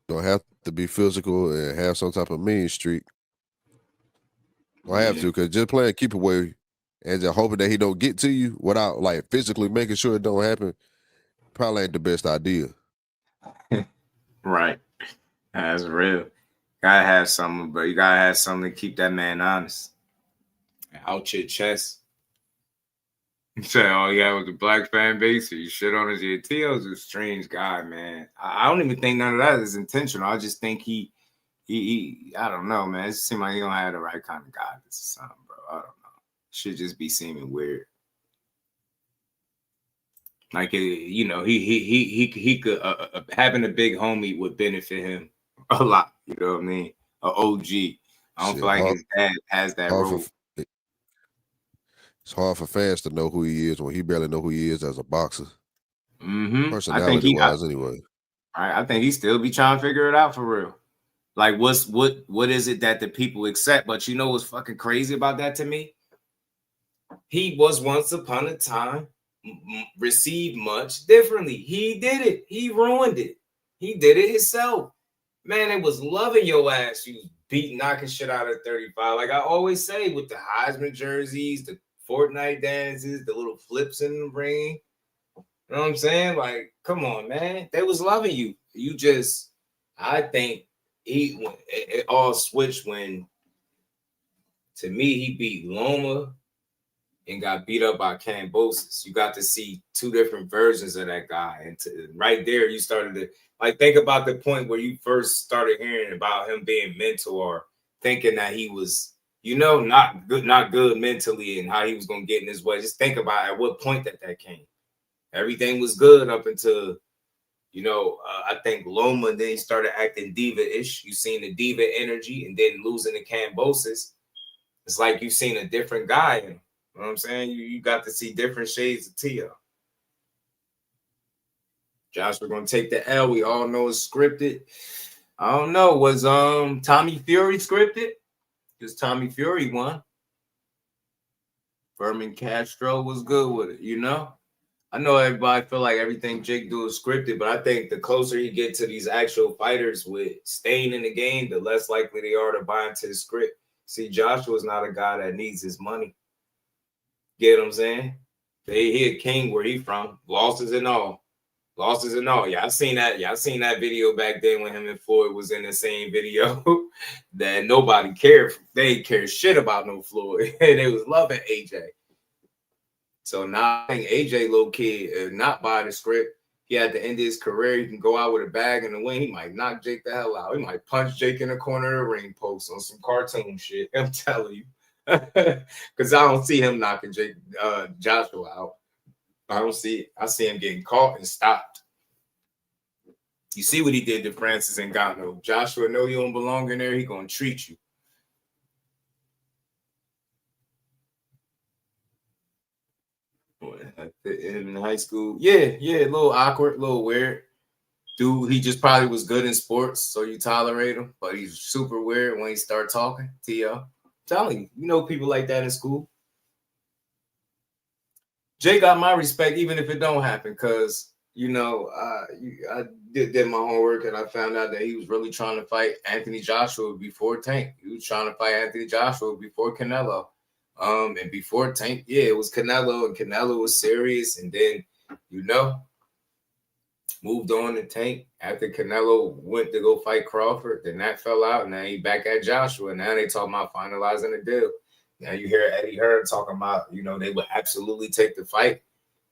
Don't have to be physical and have some type of mean streak. Don't have to, because just playing keep away and just hoping that he don't get to you without like physically making sure it don't happen probably ain't the best idea. Right. That's real. Gotta have something, bro. You gotta have something to keep that man honest. Out your chest. You say, oh, yeah, with the black fan base, you shit on his ear. Tio's a strange guy, man. I don't even think none of that is intentional. I just think he I don't know, man. It seems like he don't have the right kind of guidance or something, bro. I don't know. Should just be seeming weird. Like, you know, he could having a big homie would benefit him a lot. You know what I mean? A OG. I don't feel like his dad has that role. It's hard for fans to know who he is when he barely know who he is as a boxer. Personality wise, anyway. I think he still be trying to figure it out for real. Like, what is it that the people accept? But you know what's fucking crazy about that to me? He was once upon a time received much differently. He did it. He ruined it. He did it himself. Man, it was loving your ass. You was beating, knocking shit out of 35. Like I always say, with the Heisman jerseys, the Fortnite dances, the little flips in the ring. You know what I'm saying? Like, come on, man. They was loving you. You just, I think it all switched when, to me, he beat Loma. and got beat up by Kambosos. You got to see two different versions of that guy. And right there, you started to like think about the point where you first started hearing about him being mental or thinking that he was, you know, not good mentally and how he was going to get in his way. Just think about at what point that came. Everything was good up until, you know, I think Loma, then he started acting diva-ish. You seen the diva energy, and then losing to Kambosos. It's like you seen a different guy in him. You know what I'm saying? You got to see different shades of Tio. Josh, we're going to take the L. We all know it's scripted. I don't know. Was Tommy Fury scripted? Because Tommy Fury won. Furman Castro was good with it, you know? I know everybody feel like everything Jake do is scripted, but I think the closer you get to these actual fighters with staying in the game, the less likely they are to buy into the script. See, Joshua's not a guy that needs his money. Get what I'm saying? He a king where he from. Losses and all. Losses and all. Yeah, I seen that. Yeah, I seen that video back then when him and Floyd was in the same video that nobody cared. They didn't care shit about no Floyd. They was loving AJ. So now I think AJ low key not buy the script. He at the end of his career, he can go out with a bag in the wing. He might knock Jake the hell out. He might punch Jake in the corner of the ring post on some cartoon shit. I'm telling you. Because I don't see him knocking Joshua out. I don't see it. I see him getting caught and stopped. You see what he did to Francis Ngannou. Joshua know you don't belong in there. He gonna treat you. In high school, yeah, a little awkward, a little weird. Dude, he just probably was good in sports, so you tolerate him. But he's super weird when he start talking. T.O. Telling you know people like that in school. Jay got my respect, even if it don't happen, because you know I did my homework and I found out that he was really trying to fight Anthony Joshua before Tank. He was trying to fight Anthony Joshua before Canelo. And before Tank, yeah, it was Canelo, and Canelo was serious, and then moved on to Tank after Canelo went to go fight Crawford. Then that fell out, and now he back at Joshua. Now they talking about finalizing the deal. Now you hear Eddie Hearn talking about, they would absolutely take the fight.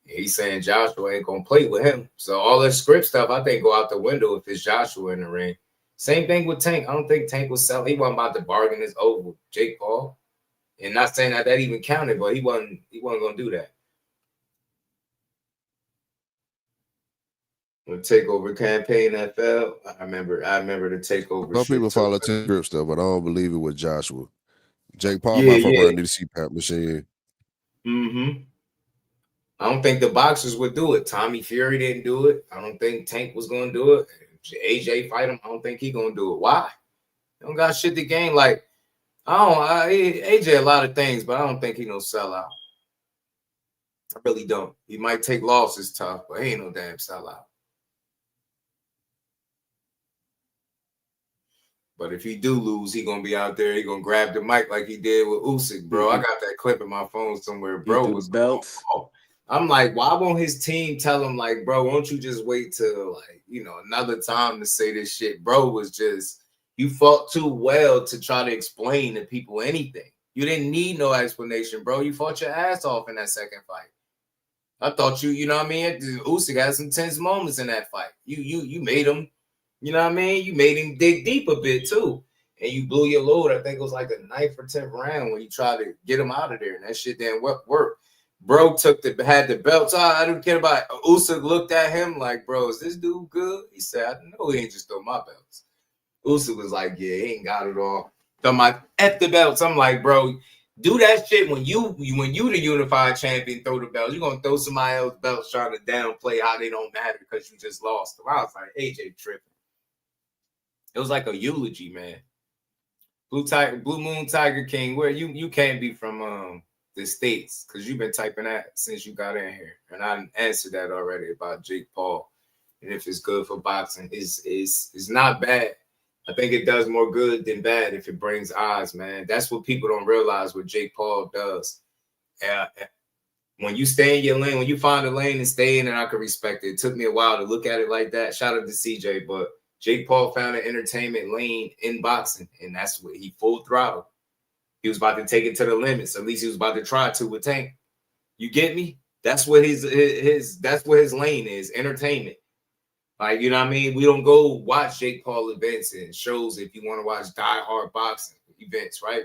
And he's saying Joshua ain't gonna play with him. So all that script stuff, I think, go out the window if it's Joshua in the ring. Same thing with Tank. I don't think Tank was selling. He wasn't about to bargain his over with Jake Paul. And not saying that even counted, but he wasn't gonna do that. The takeover campaign that failed. I remember the takeover. Some people follow script stuff, but I don't believe it with Joshua. Jake Paul might from running the CPAP machine. I don't think the boxers would do it. Tommy Fury didn't do it. I don't think Tank was gonna do it. AJ fight him. I don't think he gonna do it. Why? He don't got shit to gain. Like, AJ a lot of things, but I don't think he no sellout. I really don't. He might take losses tough, but he ain't no damn sellout. But if he do lose, he gonna be out there. He gonna grab the mic like he did with Usyk, bro. I got that clip in my phone somewhere, bro. Was belts. I'm like, why won't his team tell him, like, bro, won't you just wait till, like, another time to say this shit? Bro was just, you fought too well to try to explain to people anything. You didn't need no explanation, bro. You fought your ass off in that second fight. I thought you know what I mean? Usyk had some tense moments in that fight. You made him, you know what I mean? You made him dig deep a bit too. And you blew your load. I think it was like the 9th or 10th round when you tried to get him out of there. And that shit didn't work. Bro had the belts. I didn't care about it. Usyk looked at him like, bro, is this dude good? He said, I know he ain't just throw my belts. Usyk was like, yeah, he ain't got it all. Throw my F the belts. I'm like, bro, do that shit when you the unified champion, throw the belts. You're gonna throw somebody else's belts trying to downplay how they don't matter because you just lost them. I was like, AJ tripping. It was like a eulogy, man. Blue Moon Tiger King, where you can't be from the States, because you've been typing that since you got in here. And I answered that already about Jake Paul. And if it's good for boxing, it's not bad. I think it does more good than bad if it brings eyes, man. That's what people don't realize what Jake Paul does. When you stay in your lane, when you find a lane and stay in it, I can respect it. It took me a while to look at it like that. Shout out to CJ, but Jake Paul found an entertainment lane in boxing, and that's what he full throttle. He was about to take it to the limits. At least he was about to try to with Tank. You get me? That's what his that's what his lane is, entertainment. Like, you know what I mean? We don't go watch Jake Paul events and shows if you want to watch die-hard boxing events, right?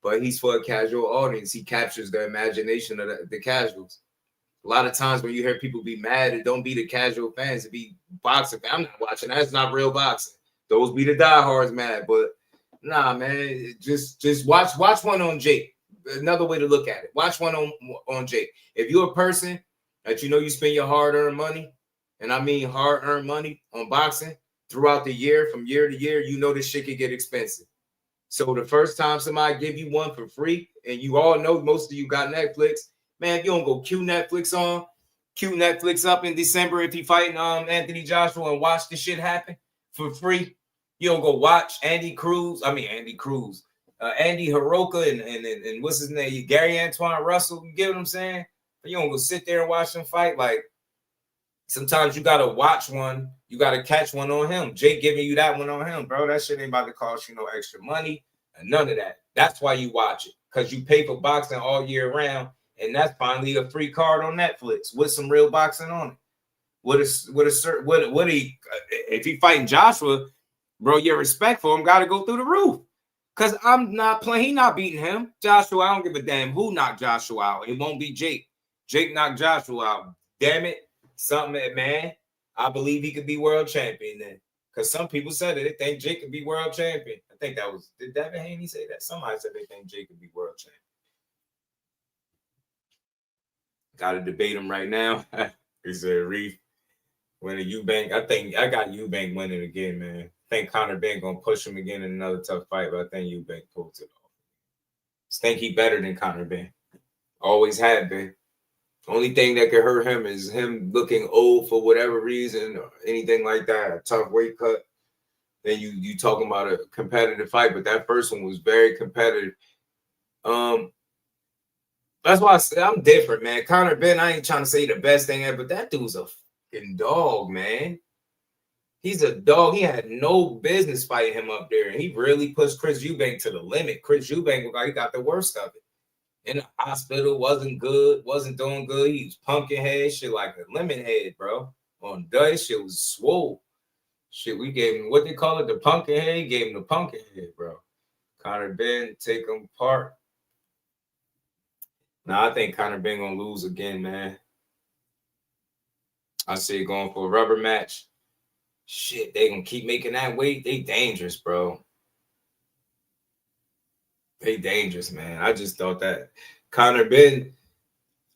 But he's for a casual audience. He captures the imagination of the casuals. A lot of times when you hear people be mad, it don't be the casual fans, it be boxing fans. I'm not watching. That's not real boxing. Those be the diehards mad. But nah, man, just watch one on Jake. Another way to look at it. Watch one on Jake. If you're a person that you know you spend your hard-earned money, and I mean hard-earned money on boxing throughout the year, from year to year, you know this shit could get expensive. So the first time somebody give you one for free, and you all know most of you got Netflix, man, if you don't go cue Netflix up in December if he fighting Anthony Joshua and watch this shit happen for free. You don't go watch Andy Hiroka and what's his name? Gary Antoine Russell. You get what I'm saying? But you don't go sit there and watch them fight. Like, sometimes you gotta watch one, you gotta catch one on him. Jake giving you that one on him, bro. That shit ain't about to cost you no extra money and none of that. That's why you watch it, because you pay for boxing all year round, and that's finally a free card on Netflix with some real boxing on it. If he fighting Joshua, bro, your respect for him gotta go through the roof. Because I'm not playing, he not beating him. Joshua, I don't give a damn who knocked Joshua out. It won't be Jake. Jake knocked Joshua out. Damn it. Something, man. I believe he could be world champion then. Because some people said it. They think Jake could be world champion. I think that was, did Devin Haney say that? Somebody said they think Jake could be world champion. Got to debate him right now. He said, Reef, winning Eubank. I think I got Eubank winning again, man. I think Conor Benn going to push him again in another tough fight, but I think Eubank pulls it off. I think he better than Conor Benn. Always had been. Only thing that could hurt him is him looking old for whatever reason or anything like that, a tough weight cut. Then you talking about a competitive fight, but that first one was very competitive. That's why I said I'm different, man. Conor Benn, I ain't trying to say the best thing ever, but that dude's a fucking dog, man. He's a dog. He had no business fighting him up there, and he really pushed Chris Eubank to the limit. Chris Eubank looked like he got the worst of it. In the hospital, wasn't good, wasn't doing good. He was pumpkin head, shit like a lemon head, bro. On Dutch, shit was swole. Shit, we gave him, what they call it, the pumpkin head? He gave him the pumpkin head, bro. Conor Benn, take him apart. Nah, I think Conor Benn gonna lose again, man. I see it going for a rubber match. Shit, they gonna keep making that weight. They dangerous, bro. They dangerous, man. I just thought that Conor Benn,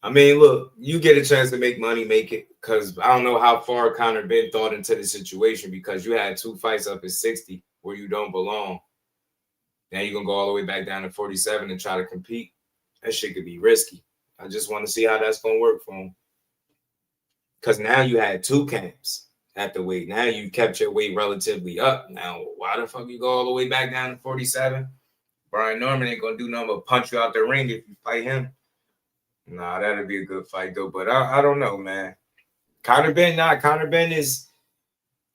I mean, look, you get a chance to make money, make it. Because I don't know how far Conor Benn thought into the situation, because you had 2 fights up at 60 where you don't belong. Now you're going to go all the way back down to 47 and try to compete. That shit could be risky. I just want to see how that's going to work for him. Because now you had 2 camps at the weight. Now you kept your weight relatively up. Now, why the fuck you go all the way back down to 47? Brian Norman ain't going to do nothing but punch you out the ring if you fight him. Nah, that'd be a good fight, though. But I don't know, man. Conor Benn is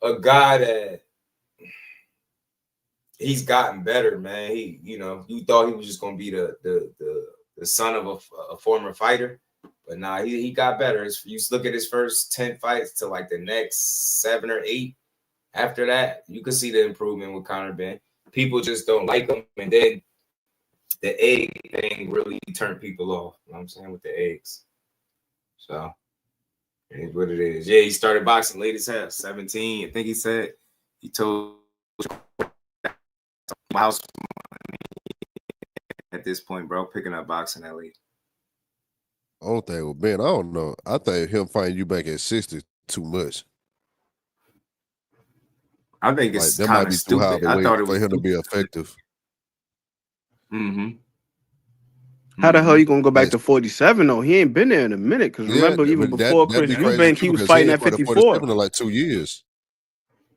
a guy that he's gotten better, man. He, you thought he was just going to be the son of a former fighter. But nah, he got better. You look at his first 10 fights to like the next 7 or 8. After that, you can see the improvement with Conor Benn. People just don't like him. And then the egg thing really turned people off. You know what I'm saying? With the eggs. So, it is what it is. Yeah, he started boxing late as hell. 17. I think he said he told house at this point, bro, picking up boxing that late. Only thing with Ben, I don't know. I think him fighting you back at 60 too much. I think it's that kind might of be stupid. too high of a I weight thought it for was him to be effective. Mm-hmm. How the hell you gonna go back to 47 though? He ain't been there in a minute. Because remember, even before Chris Eubank, he was fighting at 54. In like 2 years.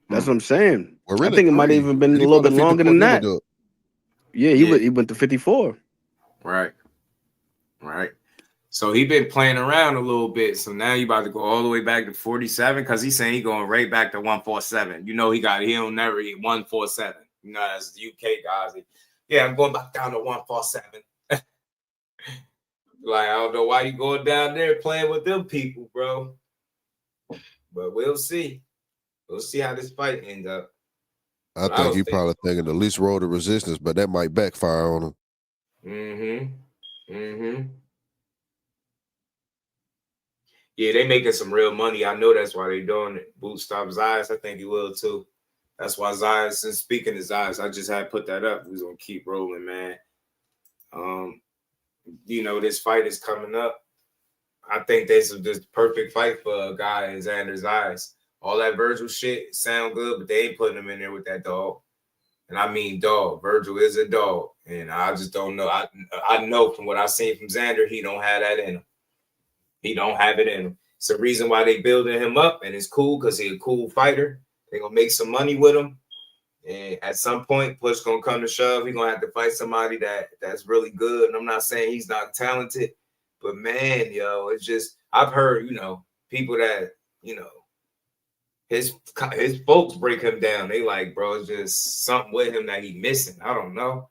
That's what I'm saying. Well, really I think it might have even been a little bit longer than that. Yeah, he went to 54. Right. So he been playing around a little bit. So now you about to go all the way back to 47 because he's saying he going right back to 147. He don't never eat 147. As the UK guys, I'm going back down to 147. Like, I don't know why you going down there playing with them people, bro. But we'll see. We'll see how this fight ends up. I think he probably thinking the least road of resistance, but that might backfire on him. Yeah, they making some real money. I know that's why they doing it. Boot stop Zayas. I think he will too. That's why Zayas, since speaking to Zayas, I just had put that up. We're gonna keep rolling, man. You know, this fight is coming up. I think this is the perfect fight for a guy in Xander Zayas. All that Vergil shit sound good, but they ain't putting him in there with that dog. And I mean dog. Vergil is a dog. And I just don't know. I know from what I've seen from Xander, he don't have that in him. He don't have it in him. It's the reason why they building him up, and it's cool because he's a cool fighter. They're going to make some money with him. And at some point, push going to come to shove. He's going to have to fight somebody that's really good. And I'm not saying he's not talented. But, man, yo, it's just – I've heard, you know, people that, you know, his folks break him down. They like, bro, it's just something with him that he missing. I don't know.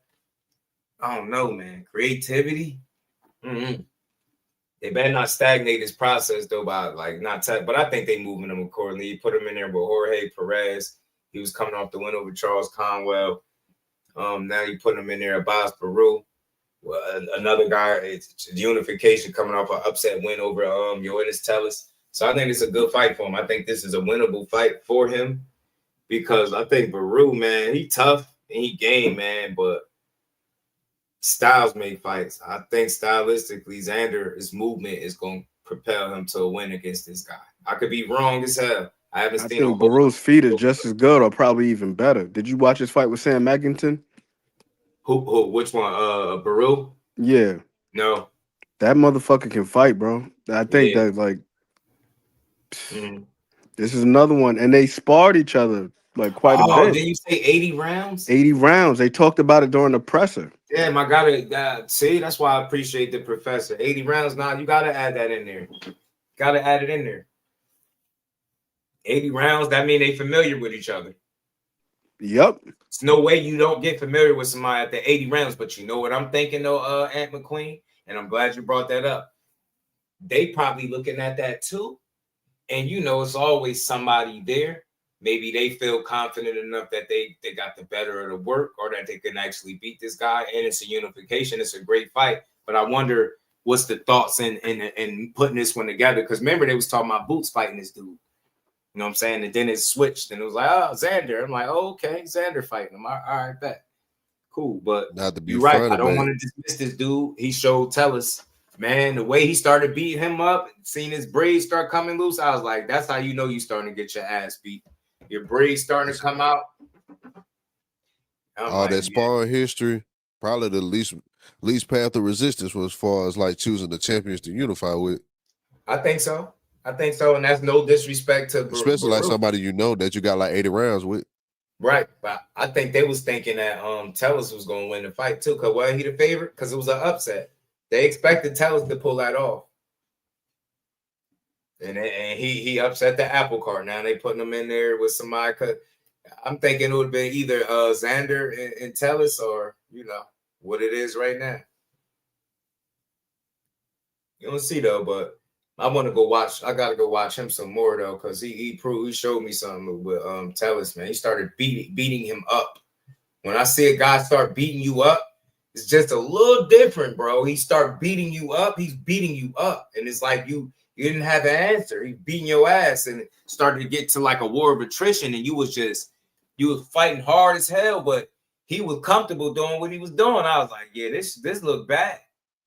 Man. Creativity? They better not stagnate this process, though, by, like, not – but I think they moving him accordingly. You put him in there with Jorge Perez. He was coming off the win over Charles Conwell. Now you put him in there, Abbas Baru. Well, another guy, it's unification coming off an upset win over Yoenis Tellis. So I think it's a good fight for him. I think this is a winnable fight for him because I think Baru, man, he tough and he game, man, but styles make fights. I think stylistically, Xander's movement is going to propel him to a win against this guy. I could be wrong as hell. I think Baru's feet is just as good or probably even better. Did you watch his fight with Sam Magington? Who? Which one? Baru? Yeah. No. That motherfucker can fight, bro. I think that, like, this is another one. And they sparred each other, like, quite a bit. Did you say 80 rounds? 80 rounds. They talked about it during the presser. Damn, I gotta see. That's why I appreciate the professor. 80 rounds now. You gotta add that in there. Gotta add it in there. 80 rounds. That mean they familiar with each other. Yep. It's no way you don't get familiar with somebody at the 80 rounds. But you know what I'm thinking, though, Aunt McQueen, and I'm glad you brought that up. They probably looking at that too, and you know it's always somebody there. Maybe they feel confident enough that they got the better of the work or that they can actually beat this guy. And it's a unification. It's a great fight. But I wonder what's the thoughts in putting this one together. Because remember, they was talking about Boots fighting this dude. You know what I'm saying? And then it switched. And it was like, oh, Xander. I'm like, oh, okay, Xander fighting him. All right, bet. Cool. But you're right. I don't want to dismiss this dude. He showed Tellis. Man, the way he started beating him up, seeing his braids start coming loose, I was like, that's how you know you're starting to get your ass beat. Your braids starting to come out. All that sparring history, probably the least path of resistance was as far as like choosing the champions to unify with. I think so. And that's no disrespect to especially like somebody you know that you got like 80 rounds with. Right, but I think they was thinking that Tellis was going to win the fight too. Cause wasn't he the favorite? Because it was an upset. They expected Tellis to pull that off. And he upset the apple cart. Now they putting him in there with somebody. I'm thinking it would have been either Xander and Tellis or, you know, what it is right now. You don't see, though, but I want to go watch. I got to go watch him some more, though, because he showed me something with Tellis, man. He started beating him up. When I see a guy start beating you up, it's just a little different, bro. He start beating you up. He's beating you up. And it's like you didn't have an answer. He beating your ass and it started to get to like a war of attrition. And you was fighting hard as hell, but he was comfortable doing what he was doing. I was like, yeah, this look bad.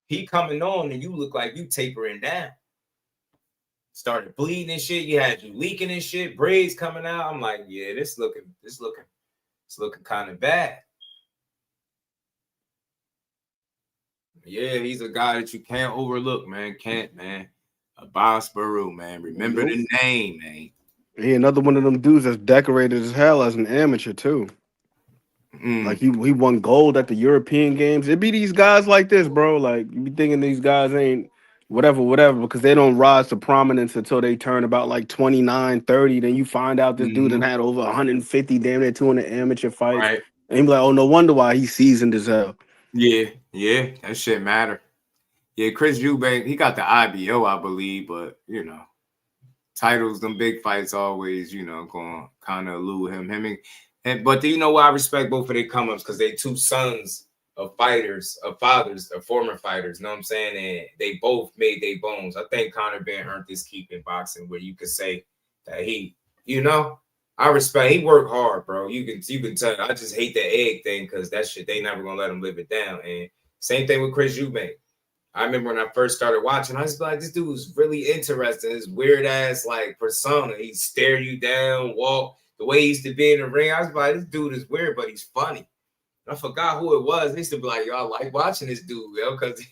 He coming on and you look like you tapering down. Started bleeding and shit. You had you leaking and shit, braids coming out. I'm like, yeah, it's looking kind of bad. Yeah, he's a guy that you can't overlook, man. Abbas Baru, man. Remember the name, man. He another one of them dudes that's decorated as hell as an amateur too. Like he won gold at the European Games. It be these guys like this, bro. Like you be thinking these guys ain't whatever, because they don't rise to prominence until they turn about like 29, 30. Then you find out this dude had over 150 damn near 200 amateur fights. Right. And you be like, oh, no wonder why he's seasoned as hell. Yeah, that shit matter. Yeah, Chris Eubank, he got the IBO, I believe, but you know, titles, them big fights always, you know, going kind of elude him. But you know what? I respect both of their come-ups because they two sons of fighters, of fathers, of former fighters. You know what I'm saying? And they both made their bones. I think Conor Benn earned his keep in boxing, where you could say that he, you know, I respect. He worked hard, bro. You can tell. I just hate the egg thing because that shit they never gonna let him live it down. And same thing with Chris Eubank. I remember when I first started watching, I was like, this dude was really interesting. His weird ass like persona. He'd stare you down, walk the way he used to be in the ring. I was like, this dude is weird, but he's funny. I forgot who it was. They used to be like, yo, I like watching this dude, yo, because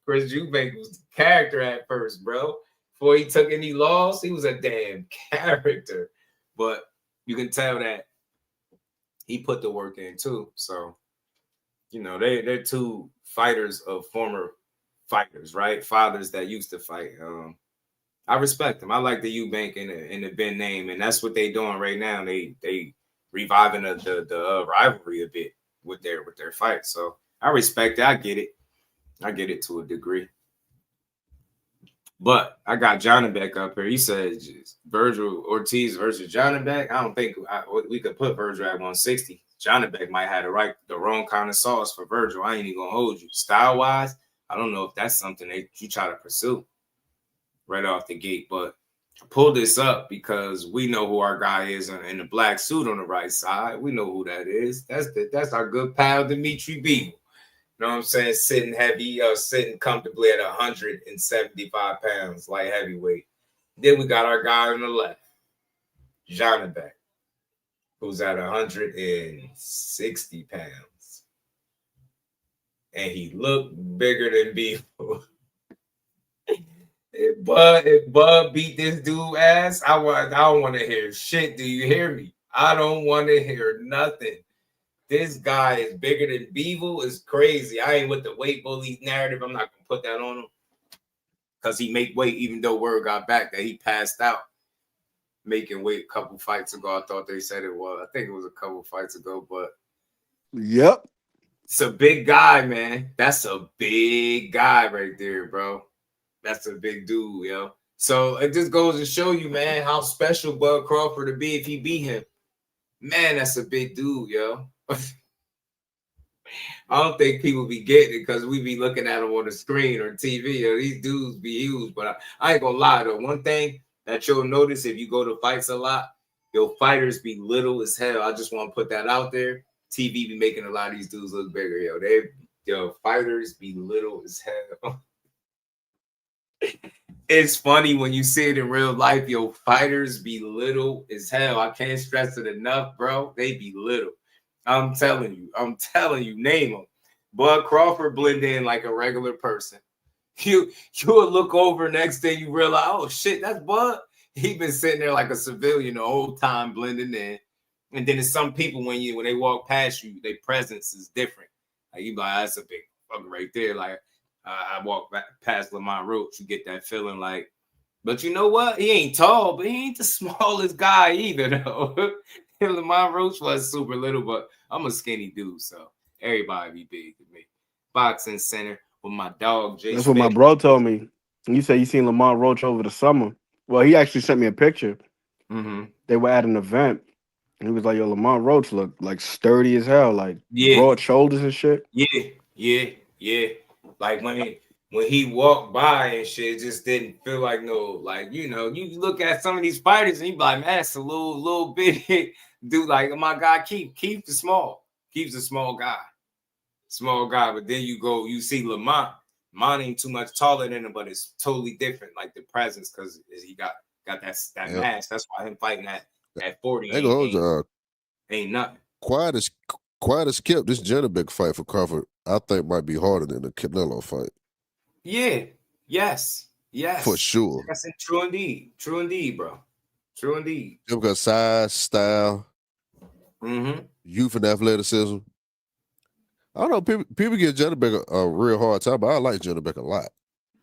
Chris Eubank was the character at first, bro. Before he took any loss, he was a damn character. But you can tell that he put the work in too. So, you know, they're two fighters of former fighters, right? Fathers that used to fight. I respect them. I like the Eubank and the Benn name, and that's what they doing right now. They reviving the rivalry a bit with their fight. So I respect it. I get it to a degree. But I got Jusdueboxing up here. He said Vergil Ortiz versus Jusdueboxing. I don't think we could put Vergil at 160. Jusdueboxing might have the wrong kind of sauce for Vergil. I ain't even gonna hold you. Style-wise, I don't know if that's something you try to pursue right off the gate. But I pulled this up because we know who our guy is in the black suit on the right side. We know who that is. That's our good pal Dimitri Beagle. You know what I'm saying? Sitting heavy, sitting comfortably at 175 pounds, light heavyweight. Then we got our guy on the left, Jusdueboxing, who's at 160 pounds. And he looked bigger than Beagle. If Bud beat this dude ass, I don't want to hear shit. Do you hear me? I don't want to hear nothing. This guy is bigger than Beagle. Is crazy. I ain't with the weight bully narrative. I'm not gonna put that on him because he make weight, even though word got back that he passed out making weight a couple fights ago. I thought they said it was. I think it was a couple fights ago, but yep, it's a big guy, man. That's a big guy right there, bro. That's a big dude, yo. So it just goes to show you, man, how special Bud Crawford would be if he beat him. Man, that's a big dude, yo. I don't think people be getting it because we be looking at them on the screen or TV. Yo, these dudes be huge, but I ain't gonna lie though. One thing that you'll notice if you go to fights a lot, your fighters be little as hell. I just want to put that out there. TV be making a lot of these dudes look bigger, yo. Fighters be little as hell. It's funny when you see it in real life. Yo, fighters be little as hell. I can't stress it enough, bro. They be little. I'm telling you, name them. Bud Crawford blend in like a regular person. You'll look over, next thing you realize, oh shit, that's Bud. He been sitting there like a civilian the whole time blending in. And then there's some people when they walk past you, their presence is different. Like you be like, that's a big fucker right there. Like I walk back past Lamont Roach, you get that feeling like, but you know what? He ain't tall, but he ain't the smallest guy either, though. Lamont Roach was super little, but I'm a skinny dude, so everybody be big to me. Boxing Center with my dog, Jay. That's what my bro told me. You said you seen Lamont Roach over the summer. Well, he actually sent me a picture. Mm-hmm. They were at an event, and he was like, yo, Lamont Roach looked like sturdy as hell, like broad shoulders and shit. Yeah. Like when he walked by and shit, it just didn't feel like no, like, you know, you look at some of these fighters and you be like, man, it's a little bit dude, like my guy Keith the small. Keith's a small guy. But then you see Lamont. Lamont ain't too much taller than him, but it's totally different, like the presence, because he got that mass. That's why him fighting at 40 ain't nothing. Quiet as kept, this Jusdueboxing fight for Crawford, I think might be harder than the Canelo fight. Yeah. Yes. For sure. That's true indeed, bro. True indeed. Because size, style, youth and athleticism. I don't know. People give Jusdueboxing a real hard time, but I like Jusdueboxing a lot.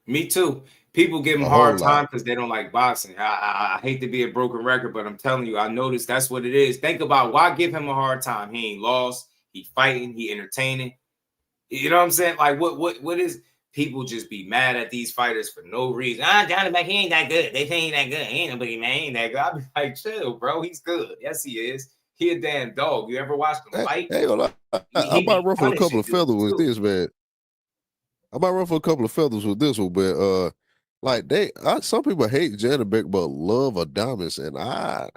Me too. People give him a hard time because they don't like boxing. I hate to be a broken record, but I'm telling you, I noticed that's what it is. Think about why give him a hard time. He ain't lost. He fighting. He entertaining. You know what I'm saying? Like what is people just be mad at these fighters for no reason. Janibek, he ain't that good. They say he ain't that good. He ain't nobody, man. He ain't that good. I be like, chill, bro. He's good. Yes, he is. He a damn dog. You ever watched him fight? Hey, I might ruffle a couple of feathers with this, man. I might ruffle a couple of feathers with this one, but like some people hate Janibek but love Adames, and I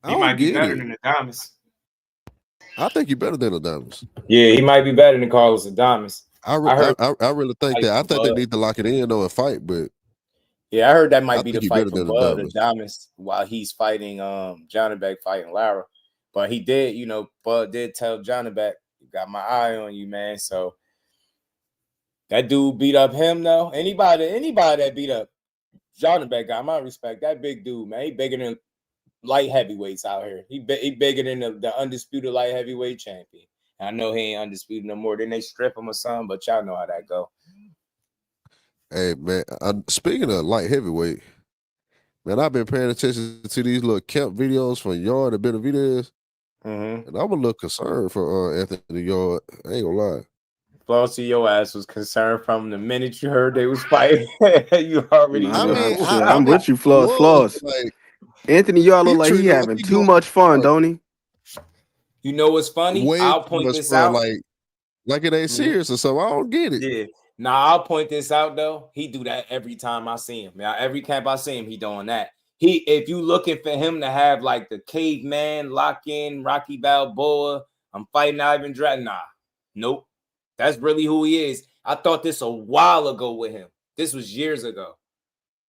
He might be better than Adames. I think he's better than Adames. Yeah, he might be better than Carlos Adames. I really think that. I think they need to lock it in though and fight, but yeah, I heard that might be the fight for Bud Adames while he's fighting Janibek fighting Lara. But he did, Bud did tell Janibek, you got my eye on you, man. So that dude beat up him though. Anybody that beat up Janibek got my respect. That big dude, man. He bigger than light heavyweights out here. He bigger than the undisputed light heavyweight champion. And I know he ain't undisputed no more. Then they strip him or something, but y'all know how that go. Hey man, speaking of light heavyweight, man, I've been paying attention to these little camp videos from Yard and Benavidez, and I'm a little concerned for Anthony Yard. I ain't gonna lie. Flossy, your ass was concerned from the minute you heard they was fighting. You already knew. I'm with you, Floss. Like, Anthony Yard look like he having too much fun, don't he? You know what's funny? I'll point this out. Like it ain't serious or so. I don't get it. Yeah. Now I'll point this out though. He do that every time I see him. Now every camp I see him, he doing that. If you looking for him to have like the caveman lock in, Rocky Balboa, I'm fighting Ivan Drago. Nah, nope. That's really who he is. I thought this a while ago with him. This was years ago.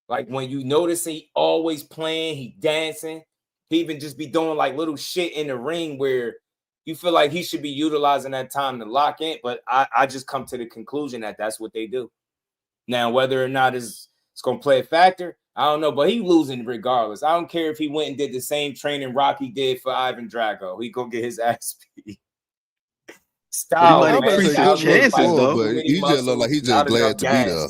Like when you notice he always playing, he dancing. He even just be doing like little shit in the ring where you feel like he should be utilizing that time to lock in. But I just come to the conclusion that that's what they do. Now, whether or not it's going to play a factor, I don't know. But he losing regardless. I don't care if he went and did the same training Rocky did for Ivan Drago. He going to get his ass beat. Style, he might increase his chances, though. But he just look like he's just glad to be there. You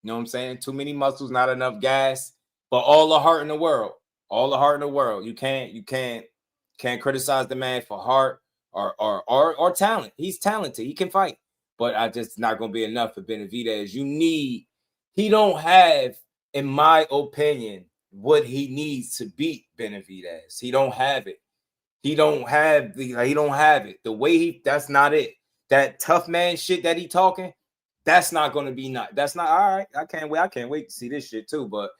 know what I'm saying? Too many muscles, not enough gas. But all the heart in the world. All the heart in the world. You can't criticize the man for heart or talent. He's talented. He can fight. But I just not gonna be enough for Benavidez. He don't have, in my opinion, what he needs to beat Benavidez. He don't have it. He don't have it. The way that's not it. That tough man shit that he talking, that's not gonna be that's not all right. I can't wait to see this shit too. But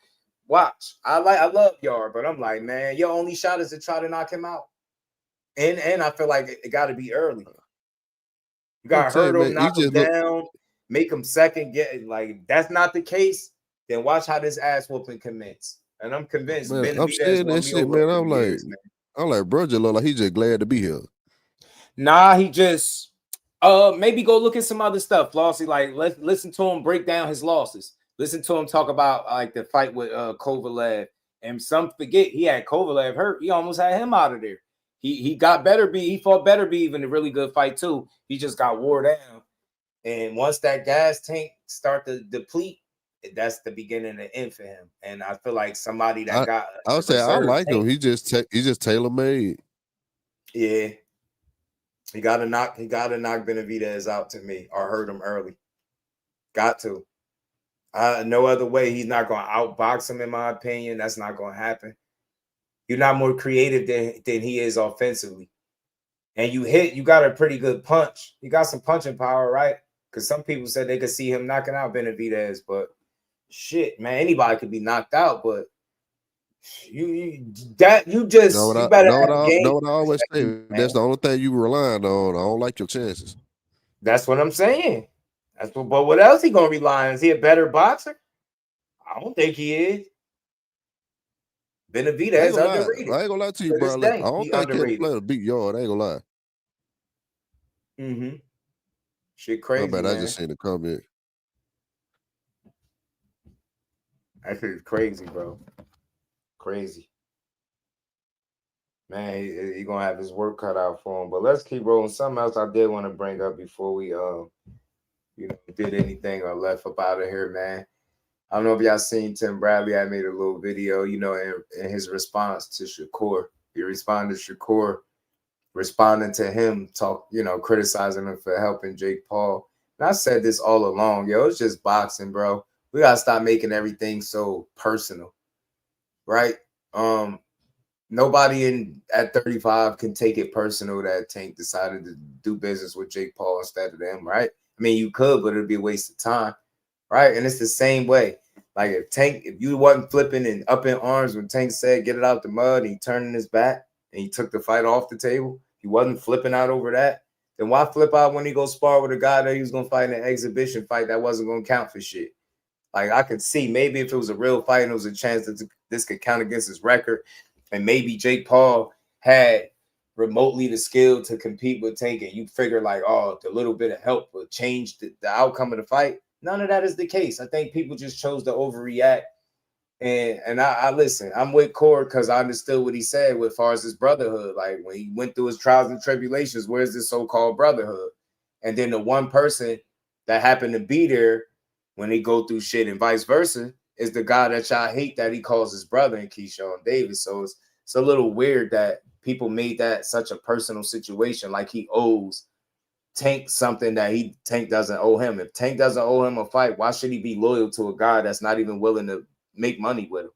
watch. I love Yard, but I'm like, man, your only shot is to try to knock him out. And I feel like it gotta be early. You gotta hurt him, knock him down, make him second, like that's not the case, then watch how this ass whooping commence. And I'm convinced. Man, I'm saying that shit, man. I'm like, Vergil look like he just glad to be here. Nah, he just maybe go look at some other stuff, Flossy. Like, listen to him break down his losses. Listen to him talk about like the fight with Kovalev. And some forget he had Kovalev hurt. He almost had him out of there. He got he fought Better even a really good fight too. He just got wore down. And once that gas tank start to deplete, that's the beginning of the end for him. And I feel like somebody that I would say I like him. He just tailor made. Yeah. He gotta knock Benavidez out to me or hurt him early. Got to. No other way. He's not gonna outbox him, in my opinion. That's not gonna happen. You're not more creative than he is offensively. And you got a pretty good punch. You got some punching power, right? Because some people said they could see him knocking out Benavidez, but shit, man, anybody could be knocked out, but you better have game. Know what I always say? Man. That's the only thing you relying on. I don't like your chances. That's what I'm saying. But what else he gonna rely on? Is he a better boxer? I don't think he is. Benavidez underrated. I ain't gonna lie to you, bro. I don't think he'll play to beat Yard. I ain't gonna lie. Mm-hmm. Shit crazy. My bad, I just seen the comment. That shit is crazy, bro. Crazy. Man, he gonna have his work cut out for him. But let's keep rolling. Something else I did want to bring up before we did anything or left up out of here, man. I don't know if y'all seen Tim Bradley. I made a little video, in his response to Shakur. He responded to Shakur responding to him criticizing him for helping Jake Paul. And I said this all along, yo, it's just boxing, bro. We gotta stop making everything so personal, right? Nobody at 35 can take it personal that Tank decided to do business with Jake Paul instead of them, right? I mean, you could, but it'd be a waste of time, right? And it's the same way. Like if you wasn't flipping and up in arms when Tank said get it out the mud and he turned his back and he took the fight off the table, he wasn't flipping out over that, then why flip out when he go spar with a guy that he was gonna fight in an exhibition fight that wasn't gonna count for shit? Like I could see maybe if it was a real fight and it was a chance that this could count against his record, and maybe Jake Paul had remotely the skill to compete with Tank, and you figure like, oh, the little bit of help will change the outcome of the fight. None of that is the case. I think people just chose to overreact. And I listen, I'm with Cord because I understood what he said with far as his brotherhood. Like when he went through his trials and tribulations, where's this so-called brotherhood? And then the one person that happened to be there when they go through shit and vice versa is the guy that y'all hate that he calls his brother in Keyshawn Davis. So it's a little weird that people made that such a personal situation, like he owes Tank something that Tank doesn't owe him. If Tank doesn't owe him a fight, why should he be loyal to a guy that's not even willing to make money with him?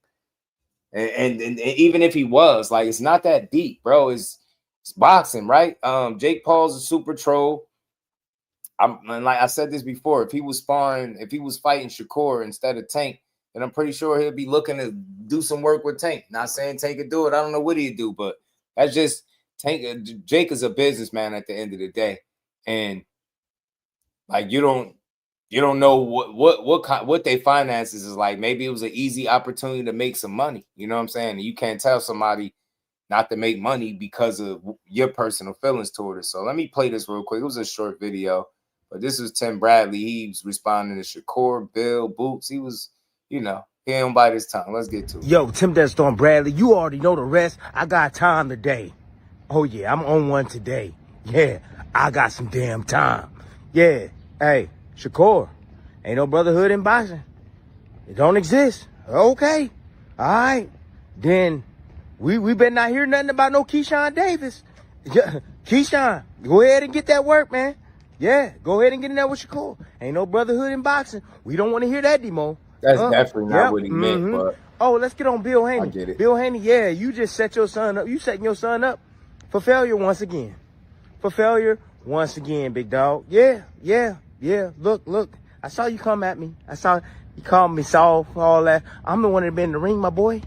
And even if he was, like, it's not that deep, bro. It's boxing, right? Jake Paul's a super troll. And like I said this before, if he was fighting Shakur instead of Tank, then I'm pretty sure he'll be looking to do some work with Tank. Not saying Tank could do it. I don't know what he'd do, but that's just Tank. Jake is a businessman at the end of the day. And like you don't know what their finances is like. Maybe it was an easy opportunity to make some money. You know what I'm saying? And you can't tell somebody not to make money because of your personal feelings toward it. So let me play this real quick. It was a short video, but this was Tim Bradley. He was responding to Shakur, Bill, Boots. He was, he don't bite his tongue. Let's get to it. Yo, Tim Deathstorm Bradley, you already know the rest. I got time today. Oh, yeah, I'm on one today. Yeah, I got some damn time. Yeah, hey, Shakur, ain't no brotherhood in boxing. It don't exist. Okay, all right. Then we better not hear nothing about no Keyshawn Davis. Yeah, Keyshawn, go ahead and get that work, man. Yeah, go ahead and get in there with Shakur. Ain't no brotherhood in boxing. We don't want to hear that, Demo. That's definitely not what he meant, but oh, let's get on Bill Haney. I get it. Bill Haney, yeah, you just set your son up. You setting your son up for failure once again. For failure once again, big dog. Yeah. Look. I saw you come at me. I saw you called me soft, all that. I'm the one that been in the ring, my boy.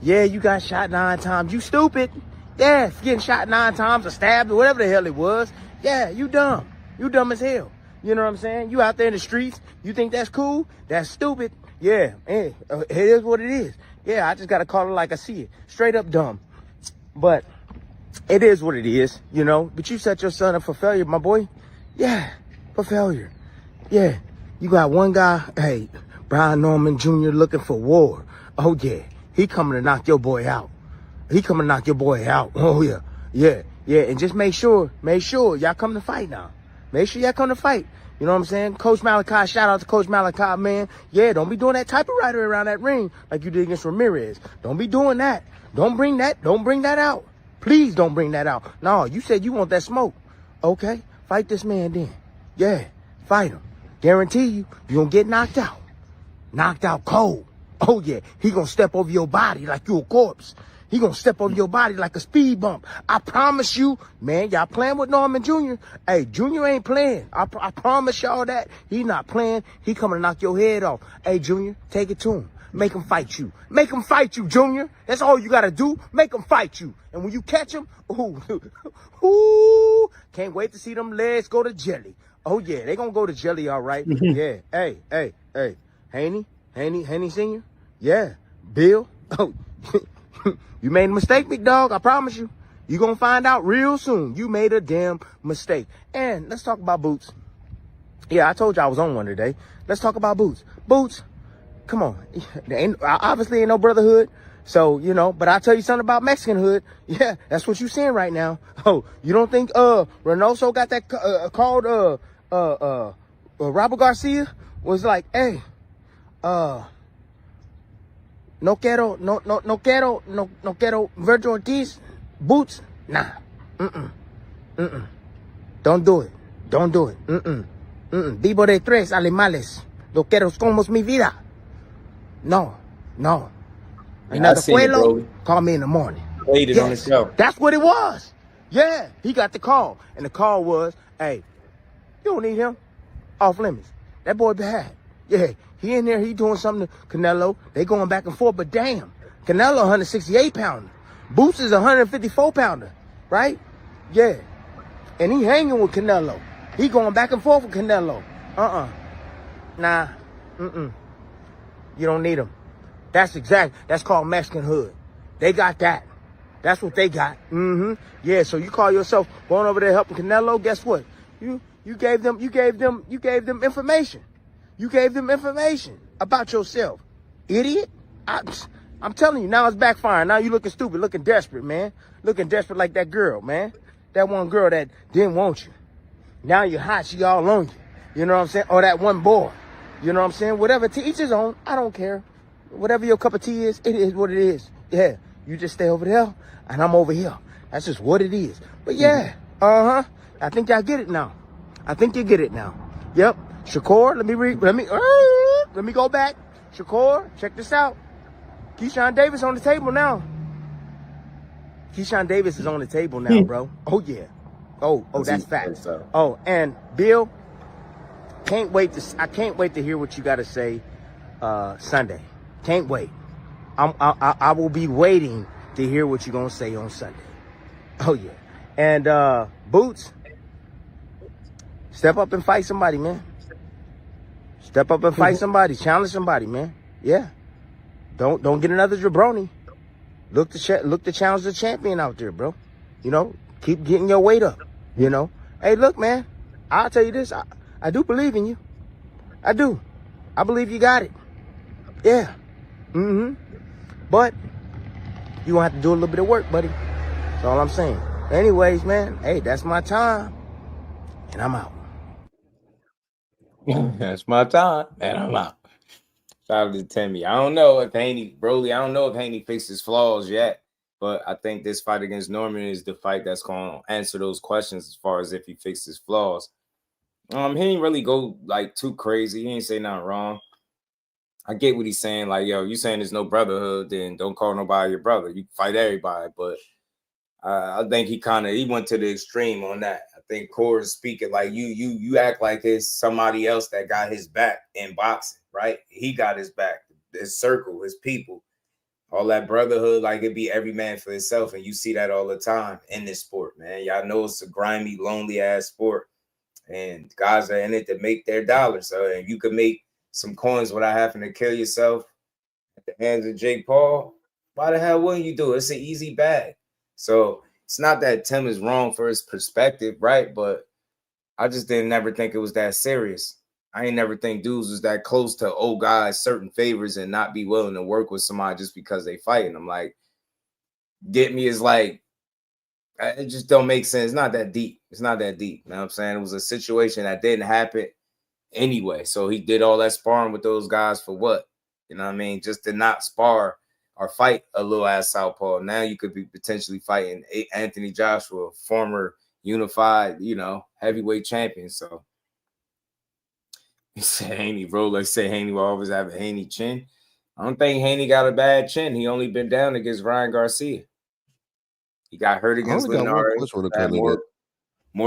Yeah, you got shot 9 times. You stupid. Yeah, getting shot 9 times or stabbed or whatever the hell it was. Yeah, you dumb. You dumb as hell. You know what I'm saying? You out there in the streets. You think that's cool? That's stupid. Yeah, it is what it is. Yeah, I just got to call it like I see it. Straight up dumb. But it is what it is, But you set your son up for failure, my boy. Yeah, for failure. Yeah, you got one guy, hey, Brian Norman Jr. looking for war. Oh, yeah, he coming to knock your boy out. Oh, yeah. And just make sure y'all come to fight now. Make sure y'all come to fight. You know what I'm saying? Coach Malachi, shout out to Coach Malachi, man. Yeah, don't be doing that typewriter around that ring like you did against Ramirez. Don't be doing that. Don't bring that out. Please don't bring that out. No, you said you want that smoke. Okay, fight this man then. Yeah, fight him. Guarantee you gonna get knocked out. Knocked out cold. Oh yeah, he gonna step over your body like you a corpse. He gonna step over your body like a speed bump. I promise you, man, y'all playing with Norman Jr. Hey, Jr. ain't playing. I promise y'all that. He not playing. He coming to knock your head off. Hey, Jr., take it to him. Make him fight you. Make him fight you, Jr. That's all you got to do. Make him fight you. And when you catch him, ooh, can't wait to see them legs go to jelly. Oh, yeah, they going to go to jelly, all right. Yeah. Hey. Haney Sr.? Yeah. Bill? Oh, you made a mistake, big dog. I promise you. You're going to find out real soon. You made a damn mistake. And let's talk about Boots. Yeah, I told you I was on one today. Let's talk about Boots. Boots, come on. Obviously ain't no brotherhood. So, but I'll tell you something about Mexican hood. Yeah, that's what you seeing right now. Oh, you don't think Reynoso got that called Robert Garcia was like, hey, no quiero Vergil Ortiz, Boots, nah, Don't do it. Don't do it. Vivo de tres animales. Lo quiero como mi vida. No. Yeah, Another I seen it, Quelo, bro. call me in the morning. Played it on the show. That's what it was. Yeah, he got the call. And the call was, hey, you don't need him. Off limits. That boy bad. Yeah, he in there, he doing something to Canelo. They going back and forth, but damn. Canelo 168 pounder. Boots is 154 pounder, right? Yeah. And he hanging with Canelo. He going back and forth with Canelo. Nah. You don't need him. That's called Mexican hood. They got that. That's what they got. Yeah, so you call yourself going over there helping Canelo, guess what? You gave them information. You gave them information about yourself. Idiot. I'm telling you, now it's backfiring. Now you looking stupid, looking desperate, man. Looking desperate like that girl, man. That one girl that didn't want you. Now you're hot, she all on you. You know what I'm saying? Or that one boy. You know what I'm saying? Whatever, to each his own. I don't care. Whatever your cup of tea is, it is what it is. Yeah, you just stay over there, and I'm over here. That's just what it is. But yeah, I think y'all get it now. I think you get it now. Yep. Shakur, let me go back. Shakur, check this out. Keyshawn Davis on the table now. Keyshawn Davis is on the table now, bro. Oh yeah. Oh, that's facts. Oh, and Bill, I can't wait to hear what you got to say Sunday. Can't wait. I will be waiting to hear what you're gonna say on Sunday. Oh yeah. And Boots, step up and fight somebody, man. Step up and fight somebody. Challenge somebody, man. Yeah. Don't get another jabroni. Look to challenge the champion out there, bro. You know, keep getting your weight up. You know. Hey, look, man. I'll tell you this. I do believe in you. I do. I believe you got it. Yeah. But you gonna have to do a little bit of work, buddy. That's all I'm saying. Anyways, man. Hey, that's my time, and I'm out. That's my time, and I'm out. Shout out to Timmy. I don't know if Haney fixed his flaws yet, but I think this fight against Norman is the fight that's going to answer those questions as far as if he fixed his flaws. He ain't really go like too crazy. He ain't say nothing wrong. I get what he's saying. Like, yo, you saying there's no brotherhood, then don't call nobody your brother. You fight everybody. But I think he went to the extreme on that. I think Core is speaking like you act like it's somebody else that got his back in boxing, right? He got his back, his circle, his people, all that brotherhood. Like it be every man for himself, and you see that all the time in this sport, man. Y'all know it's a grimy, lonely ass sport, and guys are in it to make their dollars. So if you could make some coins without having to kill yourself at the hands of Jake Paul, why the hell wouldn't you do it? It's an easy bag. So it's not that Tim is wrong for his perspective, right? But I just didn't never think it was that serious. I ain't never think dudes was that close to old guys, certain favors, and not be willing to work with somebody just because they fighting. I'm like, get me is like, it just don't make sense. It's not that deep. It's not that deep. You know what I'm saying? It was a situation that didn't happen anyway. So he did all that sparring with those guys for what? You know what I mean? Just to not spar or fight a little ass southpaw. Now you could be potentially fighting Anthony Joshua, former unified, heavyweight champion. So he said Haney, Rolex said Haney will always have a Haney chin. I don't think Haney got a bad chin. He only been down against Ryan Garcia. He got hurt against Linares. Had more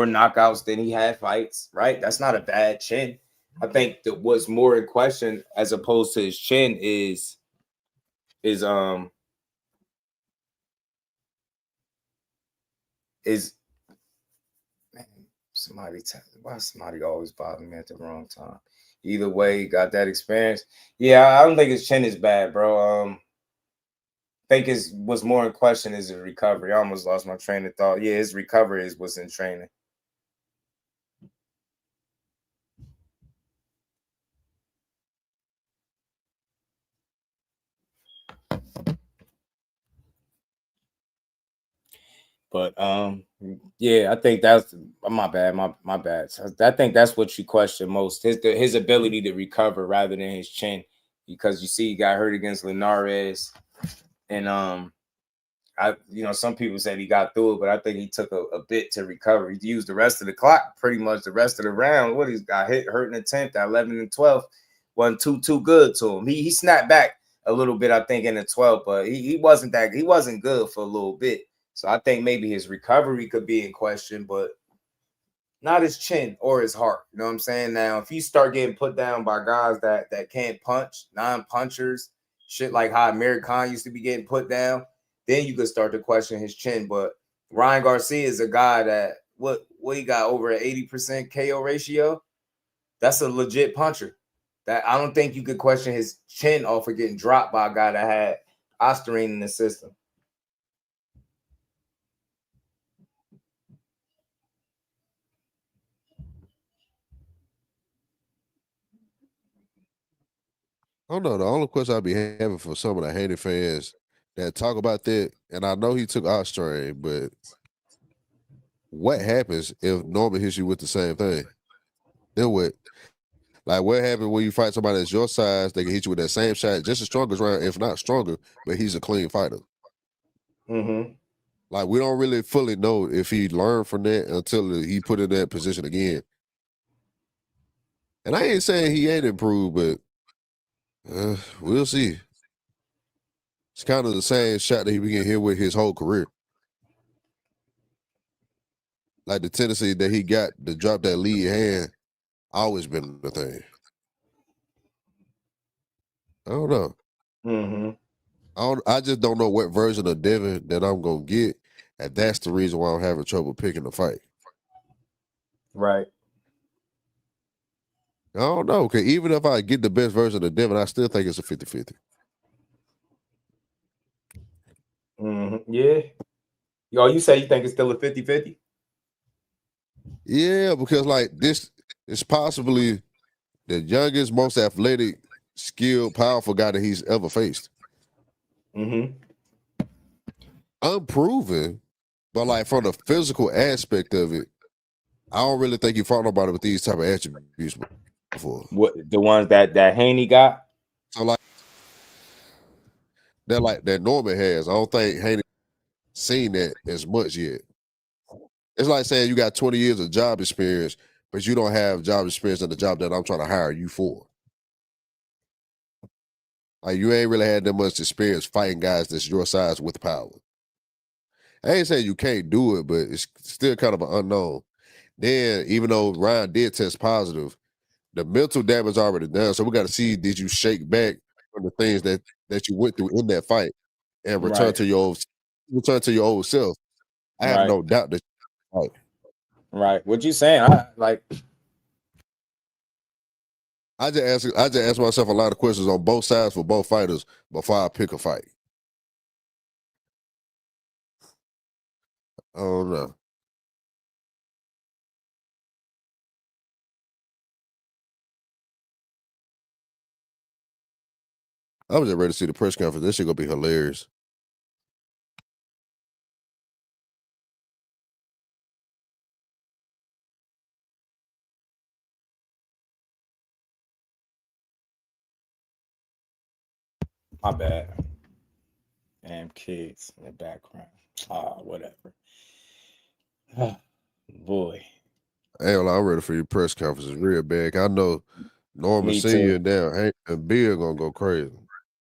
knockouts than he had fights, right? That's not a bad chin. I think that what's more in question as opposed to his chin is man, why somebody always bother me at the wrong time? Either way, got that experience. Yeah, I don't think his chin is bad, bro. I think what's more in question is his recovery. I almost lost my train of thought. Yeah, his recovery is what's in training. But yeah, I think that's my bad. My bad. So I think that's what you question most: his ability to recover rather than his chin, because you see he got hurt against Linares, and I some people said he got through it, but I think he took a bit to recover. He used the rest of the clock, pretty much the rest of the round. What he's got hurt in the 10th, 11 and 12 wasn't too good to him. He snapped back a little bit, I think, in the 12th, but he wasn't good for a little bit. So I think maybe his recovery could be in question, but not his chin or his heart. You know what I'm saying? Now, if you start getting put down by guys that can't punch, non-punchers, shit like how Amir Khan used to be getting put down, then you could start to question his chin. But Ryan Garcia is a guy that what he got over an 80% KO ratio. That's a legit puncher. That I don't think you could question his chin off of getting dropped by a guy that had Osterine in the system. I don't know. The only question I'd be having for some of the Haney fans that talk about that, and I know he took Osterine, but what happens if Norman hits you with the same thing? Then what? Like, what happens when you fight somebody that's your size? They can hit you with that same shot, just as strong as round, if not stronger, but he's a clean fighter. Mm-hmm. Like, we don't really fully know if he learned from that until he put in that position again. And I ain't saying he ain't improved, but we'll see. It's kind of the same shot that he began here with his whole career. Like the tendency that he got to drop that lead hand, always been the thing. I don't know. Mm-hmm. I just don't know what version of Devin that I'm gonna get, and that's the reason why I'm having trouble picking the fight. Right. I don't know, because even if I get the best version of Devin, I still think it's a 50-50. Mm-hmm. Yeah. Yo, you say you think it's still a 50-50? Yeah, because like this is possibly the youngest, most athletic, skilled, powerful guy that he's ever faced. Mm-hmm. Unproven, but like from the physical aspect of it, I don't really think you fought nobody with these type of attributes before. What the ones that Haney got? So like that Norman has. I don't think Haney seen that as much yet. It's like saying you got 20 years of job experience, but you don't have job experience in the job that I'm trying to hire you for. Like you ain't really had that much experience fighting guys that's your size with power. I ain't saying you can't do it, but it's still kind of an unknown. Then, even though Ryan did test positive, the mental damage already done. So we got to see, did you shake back from the things that you went through in that fight and return to your old self? I have no doubt that. Right. What you saying? I just ask myself a lot of questions on both sides for both fighters before I pick a fight. I don't know. I was just ready to see the press conference. This shit gonna be hilarious. My bad. Damn kids in the background. Whatever. Boy. Hey, well, I'm ready for your press conferences real bad. I know Norman Me Senior too. and Bill gonna go crazy.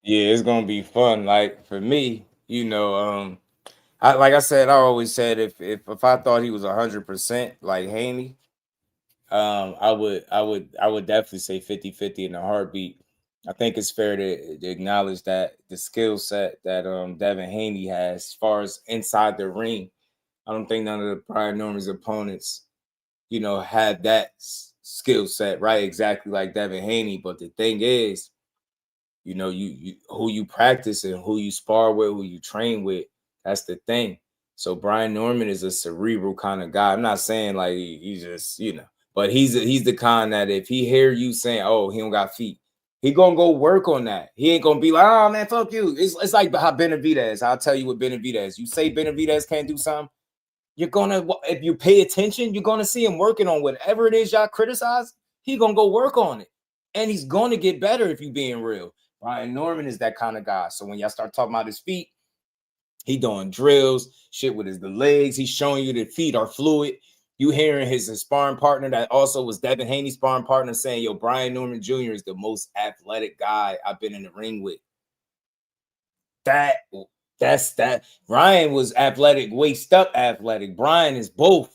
Yeah, it's gonna be fun. Like for me, like I said, I always said if I thought he was 100% like Haney, I would definitely say 50-50 in a heartbeat. I think it's fair to acknowledge that the skill set that Devin Haney has as far as inside the ring, I don't think none of the prior Norman's opponents, had that skill set, right? Exactly like Devin Haney. But the thing is, you who you practice and who you spar with, who you train with, that's the thing. So Brian Norman is a cerebral kind of guy. I'm not saying like he's just, but he's the kind that if he hear you saying, oh, he don't got feet, he gonna go work on that. He ain't gonna be like, oh man, fuck you. It's like how Benavidez. I'll tell you what Benavidez. You say Benavidez can't do something, you're gonna, if you pay attention, you're gonna see him working on whatever it is y'all criticize. He gonna go work on it, and he's gonna get better if you being real. Brian Norman is that kind of guy. So when y'all start talking about his feet, He doing drills, shit with the legs. He's showing you the feet are fluid. You hearing his sparring partner that also was Devin Haney sparring partner saying, yo, Brian Norman Jr. is the most athletic guy I've been in the ring with. That's that. Ryan was athletic, waist up athletic. Brian is both.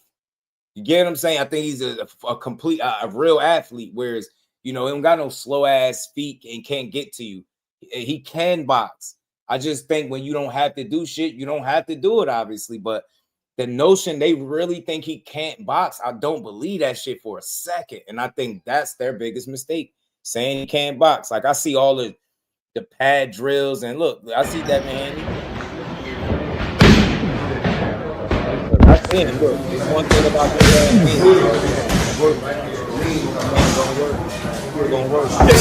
You get what I'm saying? I think he's a complete, a real athlete, whereas, you know, he don't got no slow ass feet and can't get to you. He can box. I just think when you don't have to do shit, you don't have to do it, obviously. But the notion they really think he can't box, I don't believe that shit for a second. And I think that's their biggest mistake, saying he can't box. Like, I see all the pad drills, and look, I see Devin Haney. I see him. Look, it's one thing about this. We're gonna work hard.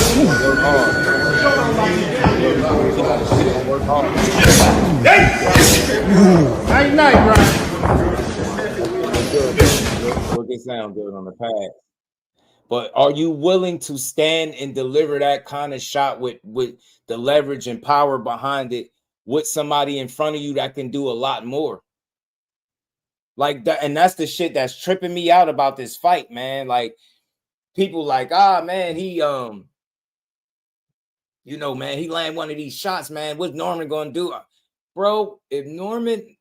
Work hard. Night, night, Ryan. Look, it sound good on the pad. But are you willing to stand and deliver that kind of shot with the leverage and power behind it with somebody in front of you that can do a lot more? Like that, and that's the shit that's tripping me out about this fight, man. Like, people like, man, he you know, man, he landed one of these shots, man. What's Norman gonna do? Bro, if Norman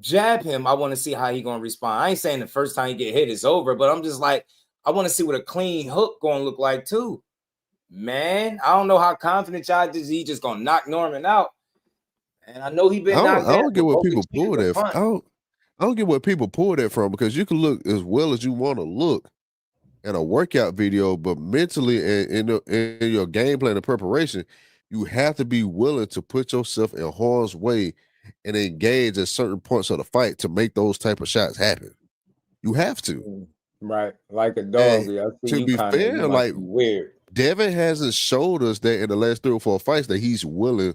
jab him, I want to see how he gonna respond. I ain't saying the first time he get hit is over, but I'm just like, I want to see what a clean hook gonna look like too. Man, I don't know how confident y'all he just gonna knock Norman out. And I know he been knocked out. I don't get what people pull that from. I don't get what people pull that from, because you can look as well as you want to look in a workout video, but mentally and in your game plan and preparation, you have to be willing to put yourself in harm's way and engage at certain points of the fight to make those type of shots happen. You have to. Right, like a dog. To be fair, like, weird. Devin hasn't showed us that in the last 3 or 4 fights that he's willing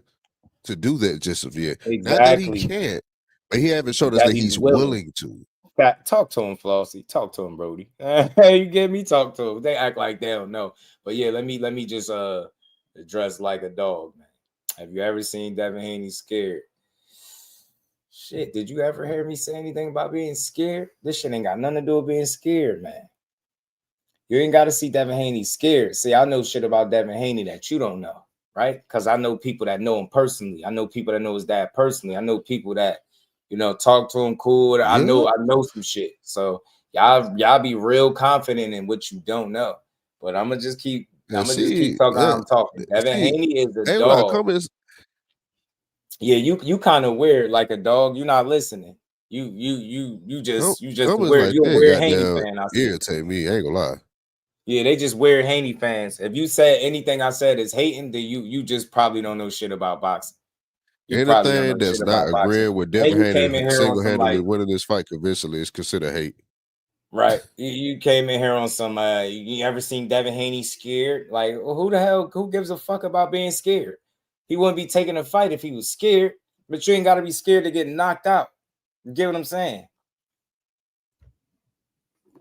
to do that just of yet. Exactly. Not that he can't, but he haven't showed us that he's willing to. Talk to him, Flossie. Talk to him, Brody. You get me? Talk to him. They act like they don't know. But yeah, let me just address like a dog, man. Have you ever seen Devin Haney scared? Shit, did you ever hear me say anything about being scared? This shit ain't got nothing to do with being scared, man. You ain't got to see Devin Haney scared. See, I know shit about Devin Haney that you don't know, right? Because I know people that know him personally. I know people that know his dad personally. I know people that, you know, talk to him cool. I know some shit. So y'all be real confident in what you don't know. But I'm gonna just keep just keep talking how I'm talking. Devin Haney is a dog. Yeah, you kind of weird, like a dog. You're not listening. You just weird. You're a weird Haney fan. I see. Irritate me. I ain't gonna lie. Yeah, they just weird Haney fans. If you said anything I said is hating, then you just probably don't know shit about boxing. Anything that's not agreeing with Devin Haney single-handedly winning this fight convincingly is considered hate. Right. You came in here on some you ever seen Devin Haney scared? Like, who gives a fuck about being scared? He wouldn't be taking a fight if he was scared, but you ain't got to be scared to get knocked out. You get what I'm saying?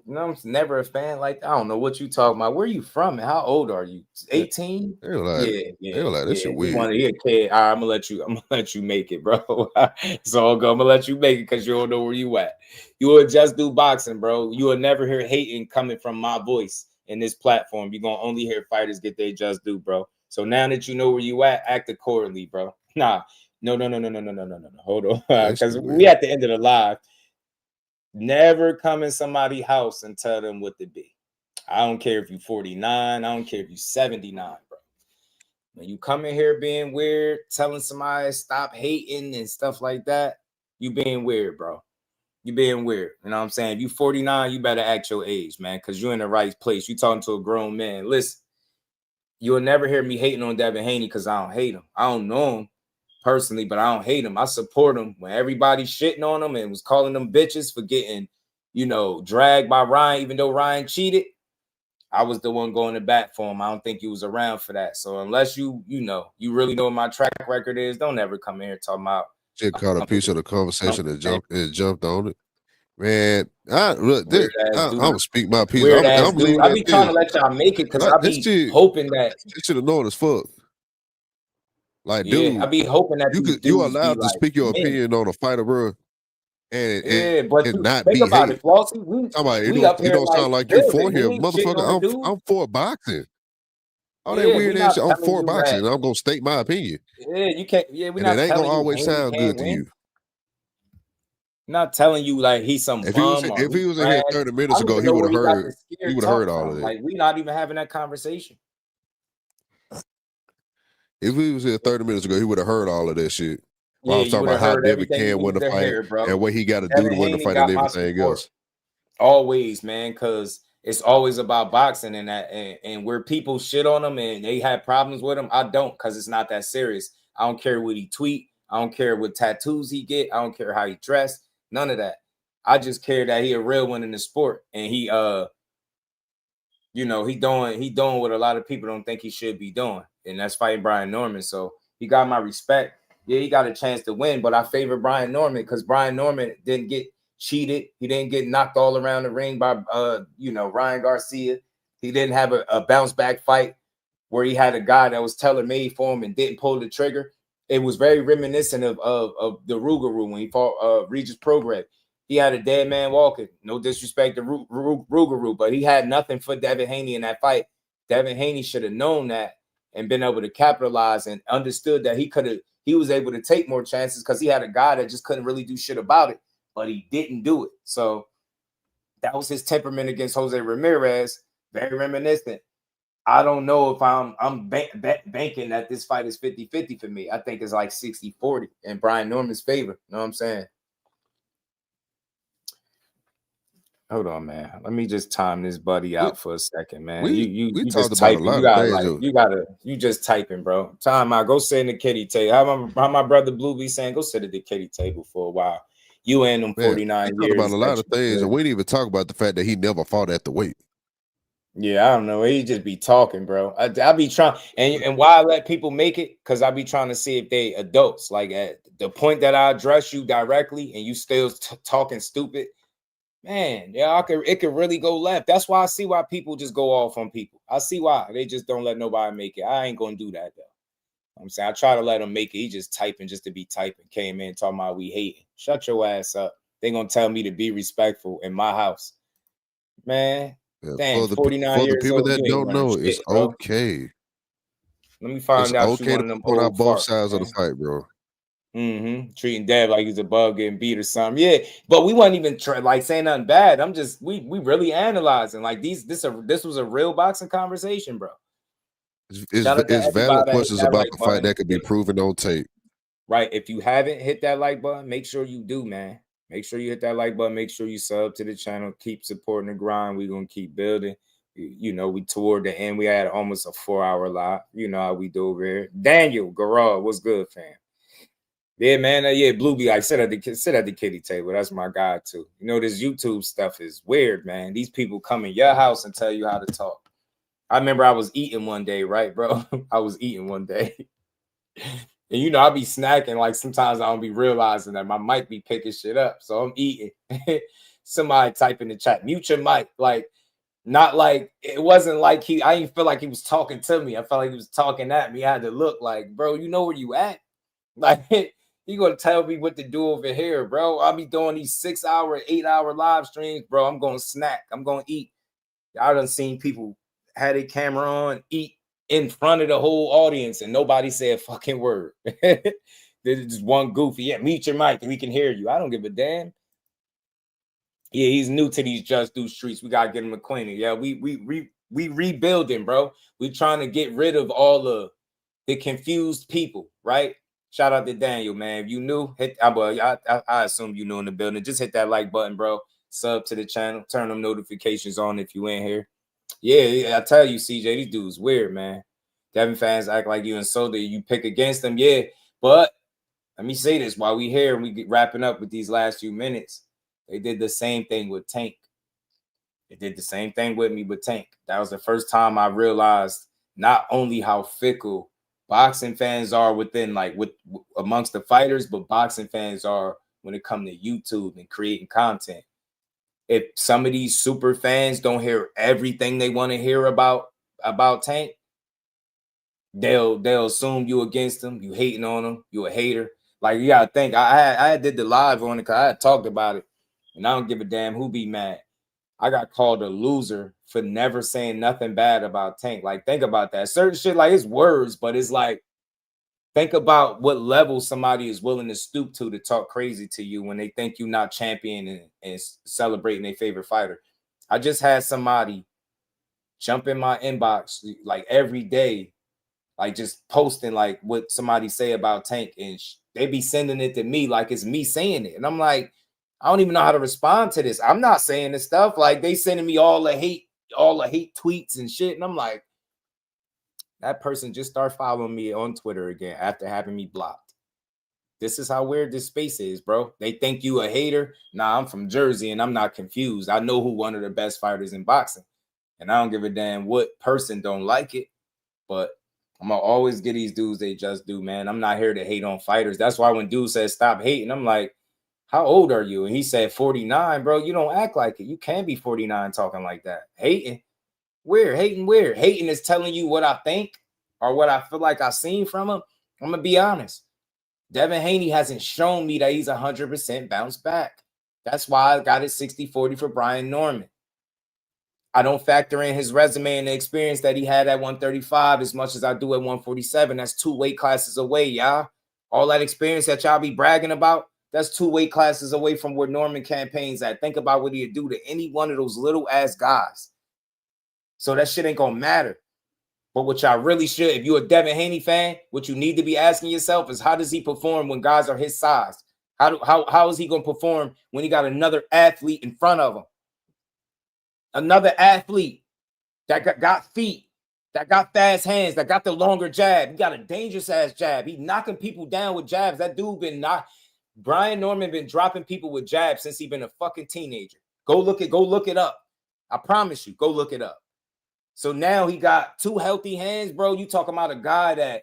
You know, I'm never a fan. Like, I don't know what you talking about. Where are you from? And how old are you? 18? Yeah. That shit weird. He a kid. All right, I'm gonna let you make it, bro. It's all good. I'm gonna let you make it because you don't know where you at. You will just do boxing, bro. You will never hear hating coming from my voice in this platform. You're gonna only hear fighters get their just do, bro. So now that you know where you at, act accordingly, bro. No. Hold on. Because we at the end of the live. Never come in somebody's house and tell them what to be. I don't care if you're 49. I don't care if you're 79, bro. When you come in here being weird, telling somebody stop hating and stuff like that, you being weird, bro. You being weird. You know what I'm saying? If you 49, you better act your age, man, because you're in the right place. You talking to a grown man. Listen, you'll never hear me hating on Devin Haney because I don't hate him. I don't know him personally, but I don't hate him. I support him. When everybody's shitting on him and was calling them bitches for getting, you know, dragged by Ryan, even though Ryan cheated, I was the one going to bat for him. I don't think he was around for that. So unless you really know what my track record is, don't ever come in here talking about shit caught a piece of the conversation and jumped on it. Man, I'm gonna speak my piece. I be trying to let y'all make it because I be hoping that this should have known as fuck. Like, Yeah, dude, I be hoping that these you dudes be allowed to like speak your men. opinion on a fighter, bro, Yeah, but and you not think be about it, hate. Flossie. We Somebody, we up it here don't like sound like you for building. We him, ain't shitting on the motherfucker. dude. I'm for boxing. All that Yeah, we weird ass not shit. I'm telling for you that. boxing, and I'm gonna state my opinion, Yeah, you can't. Yeah, we're and it not ain't gonna telling you always Haney sound can't good to win. you. Not telling you like he's some bum or If he he's was in trash. here 30 I minutes don't ago, even know where he got the he scared would have heard talk all of from. that. Like we not even having that conversation. If he was here 30 minutes ago, he would have heard all of that shit. While Yeah, I'm you talking would about have how heard Devin everything you can win needed the to fight hear, bro. and what he got to do to Devin win the Haney fight and got my everything support else. always, man, because it's always about boxing and that and where people shit on him and they have problems with him. I don't, because it's not that serious. I don't care what he tweet. I don't care what tattoos he get. I don't care how he dress. None of that. I just care that he a real one in the sport and he he doing what a lot of people don't think he should be doing, and that's fighting Brian Norman. So he got my respect. Yeah, he got a chance to win, but I favor Brian Norman because Brian Norman didn't get cheated. He didn't get knocked all around the ring by Ryan Garcia. He didn't have a bounce back fight where he had a guy that was tailor made for him and didn't pull the trigger. It was very reminiscent of the Ruger when he fought Regis Prograis. He had a dead man walking. No disrespect to Ruger, but he had nothing for Devin Haney in that fight. Devin Haney should have known that and been able to capitalize and understood that he was able to take more chances because he had a guy that just couldn't really do shit about it, but he didn't do it. So that was his temperament against Jose Ramirez. Very reminiscent. I don't know if I'm banking that this fight is 50-50 for me. I think it's like 60-40 in Brian Norman's favor. You know what I'm saying? Hold on, man. Let me just time this buddy out for a second, man. You talked just about a typing. lot You of got things. you just typing, bro. Time out. Go sit in the kitty table. How my brother Blue be saying, go sit at the kitty table for a while. You and them Man, 49 we talked about years. a lot of things, and we didn't even talk about the fact that he never fought at the weight. Yeah, I don't know. He just be talking, bro. I be trying, and why I let people make it, because I be trying to see if they adults. Like at the point that I address you directly, and you still talking stupid, man. Yeah, it could really go left. That's why I see why people just go off on people. I see why they just don't let nobody make it. I ain't gonna do that though. I'm saying I try to let him make it. He just typing just to be typing. Came in talking about we hating. Shut your ass up. They gonna tell me to be respectful in my house, man. Yeah, Damn, 49 for the years people old. that You ain't don't running know, shit, it's bro. okay. Let me It's find out you okay one to of them point out old both farts, sides of the man. fight, bro. Treating Dev like he's above getting beat or something. Yeah, but we wasn't even like saying nothing bad. I'm just we really analyzing like this was a real boxing conversation, bro. Shout out to It's valid everybody that hit questions that about like the fight button. that could be proven on tape. Right. If you haven't hit that like button, make sure you do, man. Make sure you hit that like button. Make sure you sub to the channel. Keep supporting the grind. We're gonna keep building. We toward the end. We had almost a 4-hour live. You know how we do over here. Daniel Garage, what's good, fam? Yeah, man. Yeah, Blue be like sit at the kitty table. That's my guy too. You know, this YouTube stuff is weird, man. These people come in your house and tell you how to talk. I remember I was eating one day, right, bro? I was eating one day. And I be snacking. Like sometimes I don't be realizing that my mic be picking shit up. So I'm eating. Somebody type in the chat, mute your mic. Like, not like it wasn't like I didn't feel like he was talking to me. I felt like he was talking at me. I had to look like, bro, you know where you at? Like, you gonna tell me what to do over here, bro? I'll be doing these 6-hour, 8-hour live streams, bro. I'm gonna snack. I'm gonna eat. I done seen people had a camera on, eat in front of the whole audience, and nobody said a fucking word. There's just one goofy. Yeah, mute your mic and we can hear you. I don't give a damn. Yeah, he's new to these Just Do streets. We gotta get him acquainted. Yeah, we rebuilding, bro. We trying to get rid of all the confused people, right? Shout out to Daniel, man. If you new, I assume you new in the building. Just hit that like button, bro. Sub to the channel. Turn them notifications on if you in here. Yeah, I tell you, CJ, these dudes weird, man. Devin fans act like you insulted. You pick against them, yeah. But let me say this while we here and we get wrapping up with these last few minutes. They did the same thing with Tank. They did the same thing with me with Tank. That was the first time I realized not only how fickle boxing fans are within amongst the fighters, but boxing fans are when it comes to YouTube and creating content. If some of these super fans don't hear everything they want to hear about Tank, they'll assume you against them, you hating on them, you a hater. Like you gotta think. I did the live on it because I had talked about it, and I don't give a damn who be mad. I got called a loser for never saying nothing bad about Tank. Like, think about that. Certain shit, like, it's words, but it's like, think about what level somebody is willing to stoop to talk crazy to you when they think you're not champion and celebrating their favorite fighter. I just had somebody jump in my inbox like every day, like just posting like what somebody say about Tank, and they be sending it to me like it's me saying it. And I'm like, I don't even know how to respond to this. I'm not saying this stuff. Like, they sending me all the hate tweets and shit. And I'm like, that person just started following me on Twitter again after having me blocked. This is how weird this space is, bro. They think you a hater. Nah, I'm from Jersey and I'm not confused. I know who one of the best fighters in boxing. And I don't give a damn what person don't like it. But I'm going to always get these dudes they just do, man. I'm not here to hate on fighters. That's why when dude says stop hating, I'm like, how old are you? And he said 49, bro. You don't act like it. You can't be 49 talking like that. Hating? Where? Hating where? Hating is telling you what I think or what I feel like I seen from him. I'm going to be honest. Devin Haney hasn't shown me that he's 100% bounced back. That's why I got it 60-40 for Brian Norman. I don't factor in his resume and the experience that he had at 135 as much as I do at 147. That's 2 weight classes away, y'all. All that experience that y'all be bragging about, that's 2 weight classes away from where Norman campaigns at. Think about what he'd do to any one of those little ass guys. So that shit ain't gonna matter. But what y'all really should, if you're a Devin Haney fan, what you need to be asking yourself is, how does he perform when guys are his size? How is he gonna perform when he got another athlete in front of him? Another athlete that got feet, that got fast hands, that got the longer jab. He got a dangerous ass jab. He knocking people down with jabs. That dude been Brian Norman been dropping people with jabs since he been a fucking teenager. Go look it up. I promise you, go look it up. So now he got 2 healthy hands, bro. You talking about a guy that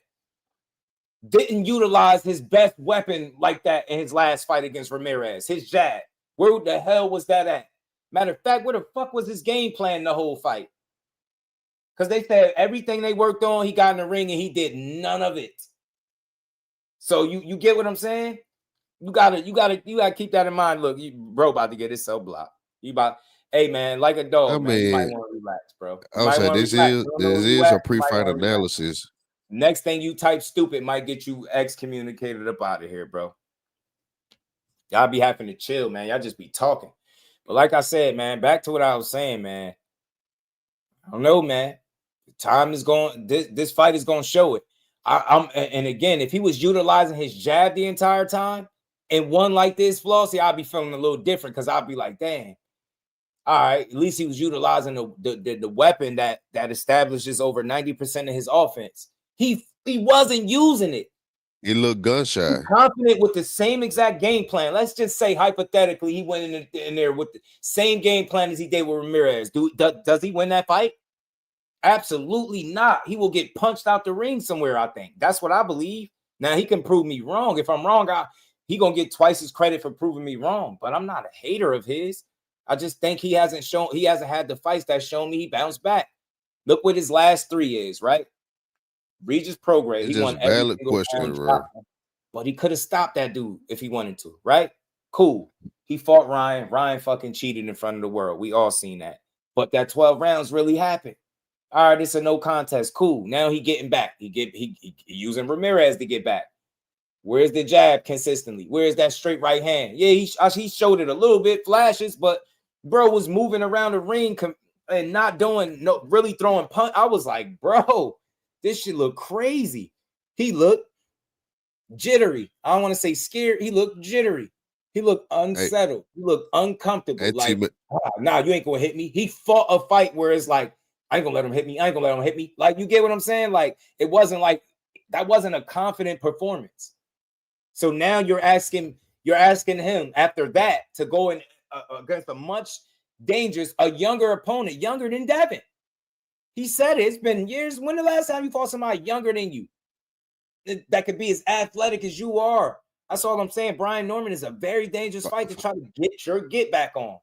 didn't utilize his best weapon like that in his last fight against Ramirez, his jab. Where the hell was that at? Matter of fact, where the fuck was his game plan the whole fight? Because they said everything they worked on, he got in the ring and he did none of it. So you get what I'm saying? You gotta keep that in mind. Look, bro about to get his cell blocked. Hey man, like a dog, man. You might want to relax, bro. I would say this is a pre-fight analysis. Next thing you type stupid might get you excommunicated up out of here, bro. Y'all be having to chill, man. Y'all just be talking. But like I said, man, back to what I was saying, man. I don't know, man. Time is going. This fight is going to show it. And again, if he was utilizing his jab the entire time and won like this, Flossie, I'd be feeling a little different because I'd be like, damn. All right, at least he was utilizing the weapon that establishes over 90% of his offense. He wasn't using it. He looked gun shy. Confident with the same exact game plan. Let's just say hypothetically he went in there with the same game plan as he did with Ramirez. Does he win that fight? Absolutely not. He will get punched out the ring somewhere, I think. That's what I believe. Now, he can prove me wrong. If I'm wrong, he going to get twice his credit for proving me wrong. But I'm not a hater of his. I just think he hasn't had the fights that show me he bounced back. Look what his last 3 is, right? Regis Prograis. He won every valid question, bro. But he could have stopped that dude if he wanted to, right? Cool. He fought Ryan. Ryan fucking cheated in front of the world. We all seen that. But that 12 rounds really happened. All right, it's a no contest. Cool. Now he getting back. He using Ramirez to get back. Where's the jab consistently? Where's that straight right hand? Yeah, he showed it a little bit, flashes, but bro was moving around the ring and not really throwing punch. I was like, bro, this shit look crazy. He looked jittery. I don't want to say scared. He looked jittery. He looked unsettled. He looked uncomfortable. Like, nah, you ain't gonna hit me. He fought a fight where it's like, I ain't gonna let him hit me. I ain't gonna let him hit me. Like, you get what I'm saying? Like, it wasn't like that wasn't a confident performance. So now you're asking him after that to go in against a much dangerous, a younger opponent, younger than Devin. He said it. It's been years. When the last time you fought somebody younger than you that could be as athletic as you are? That's all I'm saying. Brian Norman is a very dangerous fight to try to get back on.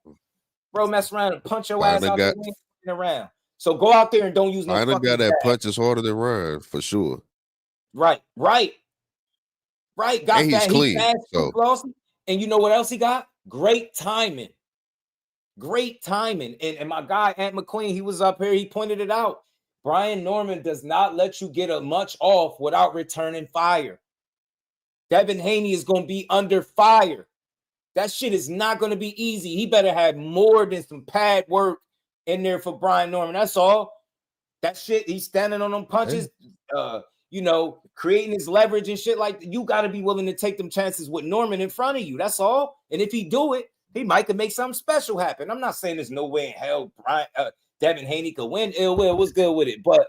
Bro, mess around and punch your ass out the ring around. So go out there and don't use no I done fucking got that jab. punches harder than Ryan for sure. Right. Got And he's that. He clean. fast, So flossy. And you know what else he got? Great timing. And my guy, Ant McQueen, he was up here. He pointed it out. Brian Norman does not let you get a much off without returning fire. Devin Haney is going to be under fire. That shit is not going to be easy. He better have more than some pad work in there for Brian Norman. That's all. That shit, he's standing on them punches, creating his leverage and shit like that. You got to be willing to take them chances with Norman in front of you. That's all. And if he do it, he might could make something special happen. I'm not saying there's no way in hell Devin Haney could win. Ill Will was good with it, but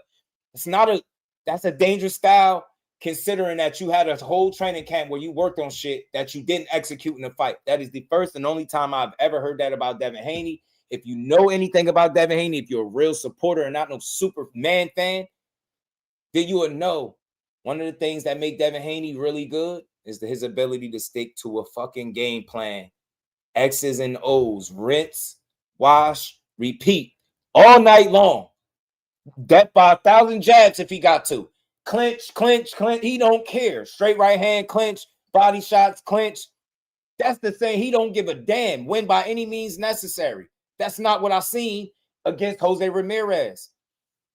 that's a dangerous style considering that you had a whole training camp where you worked on shit that you didn't execute in the fight. That is the first and only time I've ever heard that about Devin Haney. If you know anything about Devin Haney, if you're a real supporter and not no Superman fan, then you would know one of the things that make Devin Haney really good is his ability to stick to a fucking game plan. X's and O's, rinse, wash, repeat all night long. Death by 1,000 jabs if he got to. Clinch. He don't care. Straight right hand clinch, body shots, clinch. That's the thing. He don't give a damn. Win by any means necessary. That's not what I seen against Jose Ramirez.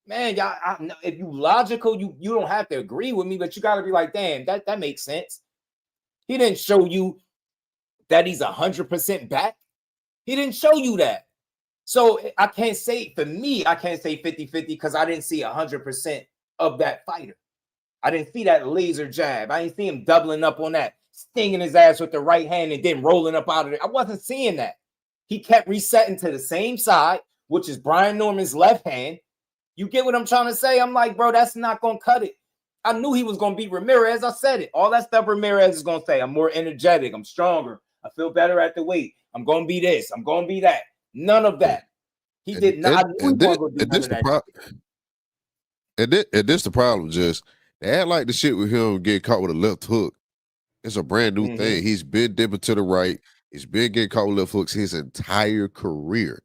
Man, y'all, if you logical, you don't have to agree with me, but you got to be like, damn, that makes sense. He didn't show you that he's 100% back. He didn't show you that. So I can't say, for me, I can't say 50-50 because I didn't see 100% of that fighter. I didn't see that laser jab. I didn't see him doubling up on that, stinging his ass with the right hand and then rolling up out of it. I wasn't seeing that. He kept resetting to the same side, which is Brian Norman's left hand. You get what I'm trying to say? I'm like, bro, that's not going to cut it. I knew he was going to beat Ramirez. I said it. All that stuff Ramirez is going to say. I'm more energetic. I'm stronger. I feel better at the weight. I'm going to be this. I'm going to be that. None of that. He did not. And this the problem, just they act like the shit with him getting caught with a left hook. It's a brand new thing. He's been dipping to the right. He's been getting caught with left hooks his entire career.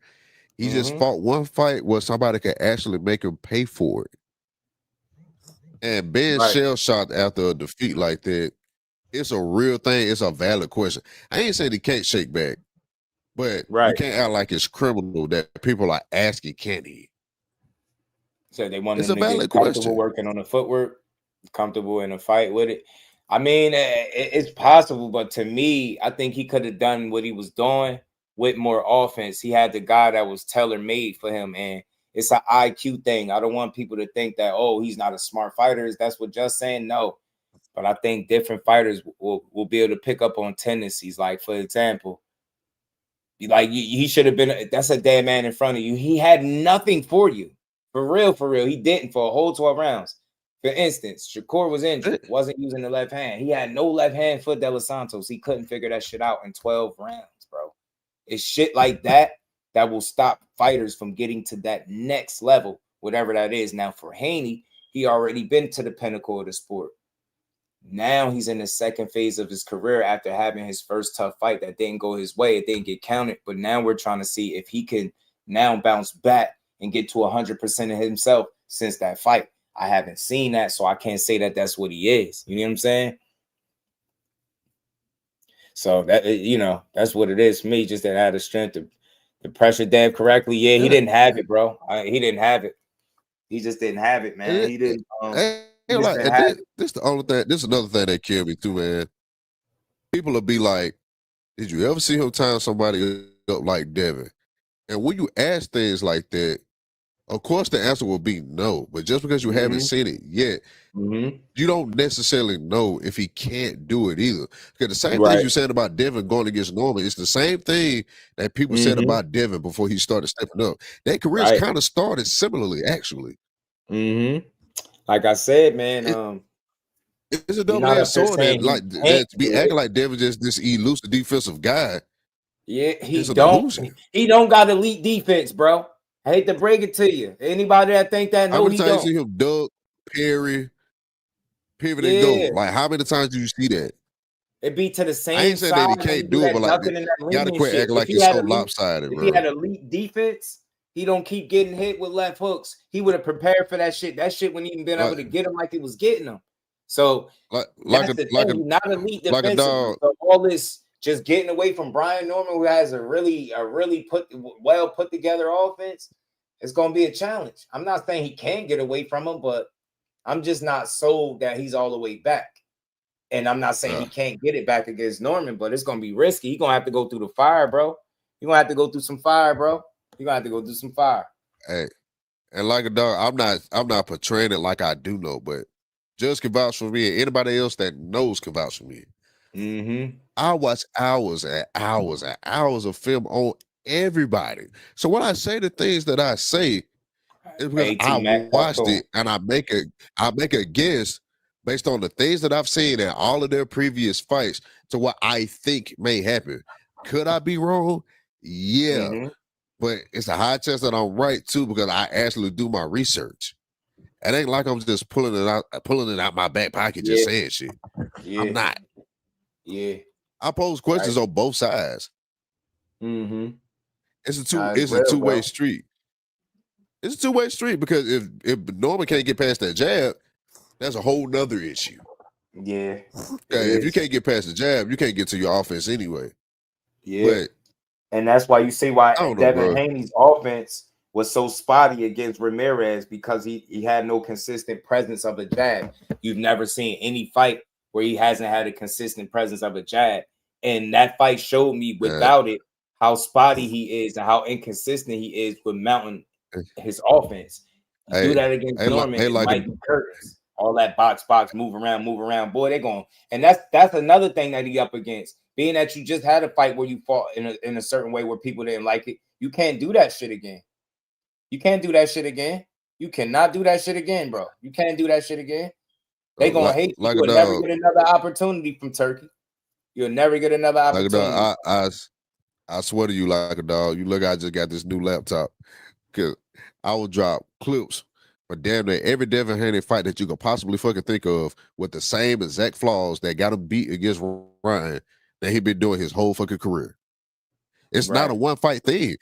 He just fought one fight where somebody could actually make him pay for it. And being shell shocked after a defeat like that, it's a real thing. It's a valid question. I ain't saying he can't shake back, but you can't act like it's criminal that people are asking, can he? So they want him It's a to valid get comfortable question. working on the footwork, comfortable in a fight with it. I mean, it's possible, but to me, I think he could have done what he was doing with more offense. He had the guy that was tailor-made for him, and it's an IQ thing. I don't want people to think that, oh, he's not a smart fighter. That's what Just saying. No. But I think different fighters will be able to pick up on tendencies. Like, for example, he should have been, that's a dead man in front of you. He had nothing for you. For real. He didn't for a whole 12 rounds. For instance, Shakur was injured, wasn't using the left hand. He had no left hand for De Los Santos. He couldn't figure that shit out in 12 rounds, bro. It's shit like that will stop fighters from getting to that next level, whatever that is. Now, for Haney, he already been to the pinnacle of the sport. Now he's in the second phase of his career after having his first tough fight that didn't go his way. It didn't get counted. But now we're trying to see if he can now bounce back and get to 100% of himself since that fight. I haven't seen that, so I can't say that that's what he is. You know what I'm saying? So that, that's what it is for me. Just that I had the strength to pressure Dev correctly. Yeah, he didn't have it, bro. He didn't have it. He just didn't have it, man. He didn't. This the only thing. This is another thing that killed me too, man. People will be like, "Did you ever see him tie somebody up like Devin?" And when you ask things like that, of course the answer will be no. But just because you haven't seen it yet, you don't necessarily know if he can't do it either. Because the same thing you said about Devin going against Norman, it's the same thing that people said about Devin before he started stepping up. Their careers kind of started similarly, actually. Like I said, man, it's a double-edged sword that to be acting like Devin just this elusive defensive guy. Yeah, he don't got elite defense, bro. I hate to break it to you. Anybody that think that, how no, many he times don't. you see him duck, parry, pivot, and go? Like, how many times do you see that? It be to the same I ain't saying that he can't do it, but like, you gotta quit acting like it's so lopsided, bro. If he had elite defense, he don't keep getting hit with left hooks. He would have prepared for that shit. That shit wouldn't even been able to get him like it was getting him. So that's the thing. He's not elite defensively. So all this just getting away from Brian Norman, who has a really put together offense, it's gonna be a challenge. I'm not saying he can't get away from him, but I'm just not sold that he's all the way back. And I'm not saying he can't get it back against Norman, but it's gonna be risky. He's gonna have to go through the fire, bro. You're gonna have to go through some fire, bro. You're gonna have to go through some fire. Hey, and like a dog, I'm not portraying it like I do know, but Judge can vouch for me, and anybody else that knows can vouch for me. I watch hours and hours and hours of film on everybody. So when I say the things that I say, it's because I watched it and I make a guess based on the things that I've seen in all of their previous fights to what I think may happen. Could I be wrong? Yeah. But it's a high chance that I'm right too, because I actually do my research. It ain't like I'm just pulling it out my back pocket, just saying shit. I'm not. I pose questions on both sides. It's a two-way street. It's a two-way street, because if Norman can't get past that jab, that's a whole nother issue. If you can't get past the jab, you can't get to your offense anyway. But, and that's why you see why Devin Haney's offense was so spotty against Ramirez, because he had no consistent presence of a jab. You've never seen any fight where he hasn't had a consistent presence of a jab. And that fight showed me without it how spotty he is and how inconsistent he is with mounting his offense. You do that against Norman, it might be curtains. All that box, move around. Boy, they're going. And that's another thing that he up against. Being that you just had a fight where you fought in a certain way where people didn't like it, you can't do that shit again. You can't do that shit again. You cannot do that shit again, bro. You can't do that shit again. They gonna hate you. You'll never get another opportunity from Turkey. You'll never get another opportunity. I swear to you, like a dog. You look, I just got this new laptop. Cause I will drop clips for damn near every Devin Haney fight that you could possibly fucking think of, with the same exact flaws that got him beat against Ryan that he been doing his whole fucking career. It's not a one fight thing.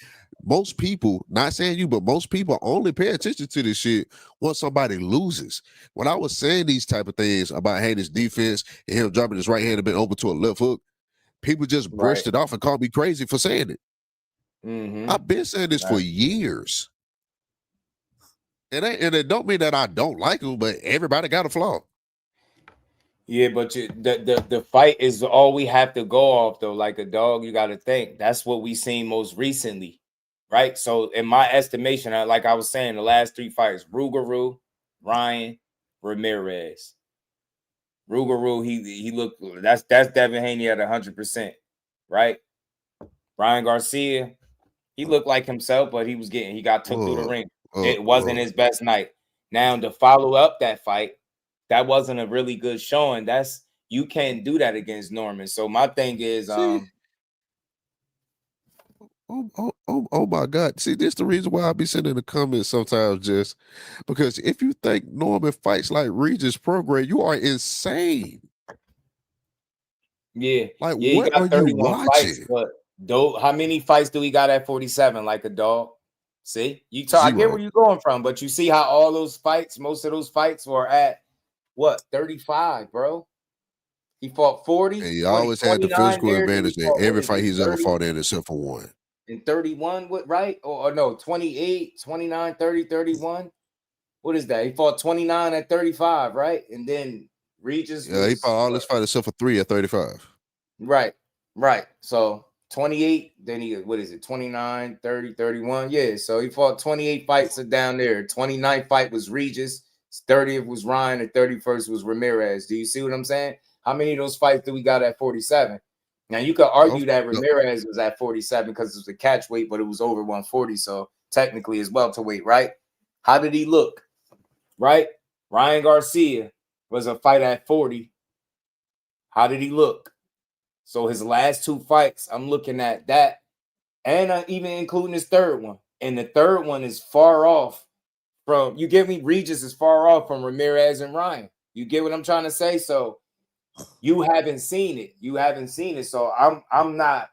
Most people, not saying you, but most people only pay attention to this shit once somebody loses. When I was saying these type of things about Haney's defense and him dropping his right hand and being open to a left hook, people just brushed it off and called me crazy for saying it. I've been saying this for years. And it don't mean that I don't like him, but everybody got a flaw. Yeah, but the fight is all we have to go off, though. Like a dog, you got to think. That's what we seen most recently, right? So in my estimation, like I was saying, the last three fights, Rougarou, Ryan, Ramirez. Rougarou, he looked, that's Devin Haney at 100%, right? Ryan Garcia, he looked like himself, but he got took through the ring. It wasn't his best night. Now, to follow up that fight, that wasn't a really good showing. You can't do that against Norman. So my thing is, oh my God. See, this is the reason why I be sitting in the comments sometimes, just because if you think Norman fights like Regis Prograis, you are insane. Like, what are you watching? Fights, but how many fights do he got at 47? Like a dog. See, I get where you're going from, but you see how all those fights, most of those fights were at what, 35, bro? He fought 40. And he always had the physical advantage in every fight he's ever fought in, except for one. In 31, right? Or no, 28, 29, 30, 31. What is that? He fought 29 at 35, right? And then Regis. He fought all his fights except for 3 at 35. Right. So 28, then he, 29, 30, 31. Yeah, so he fought 28 fights down there. 29th fight was Regis, 30th was Ryan, and 31st was Ramirez. Do you see what I'm saying? How many of those fights do we got at 47? Now, you could argue that Ramirez was at 47 because it was a catch weight, but it was over 140, so technically it's welterweight, right? How did he look? Right? Ryan Garcia was a fight at 40. How did he look? So his last two fights, I'm looking at that, and even including his third one. And the third one is far off from, you get me? Regis is far off from Ramirez and Ryan. You get what I'm trying to say? So you haven't seen it. So I'm not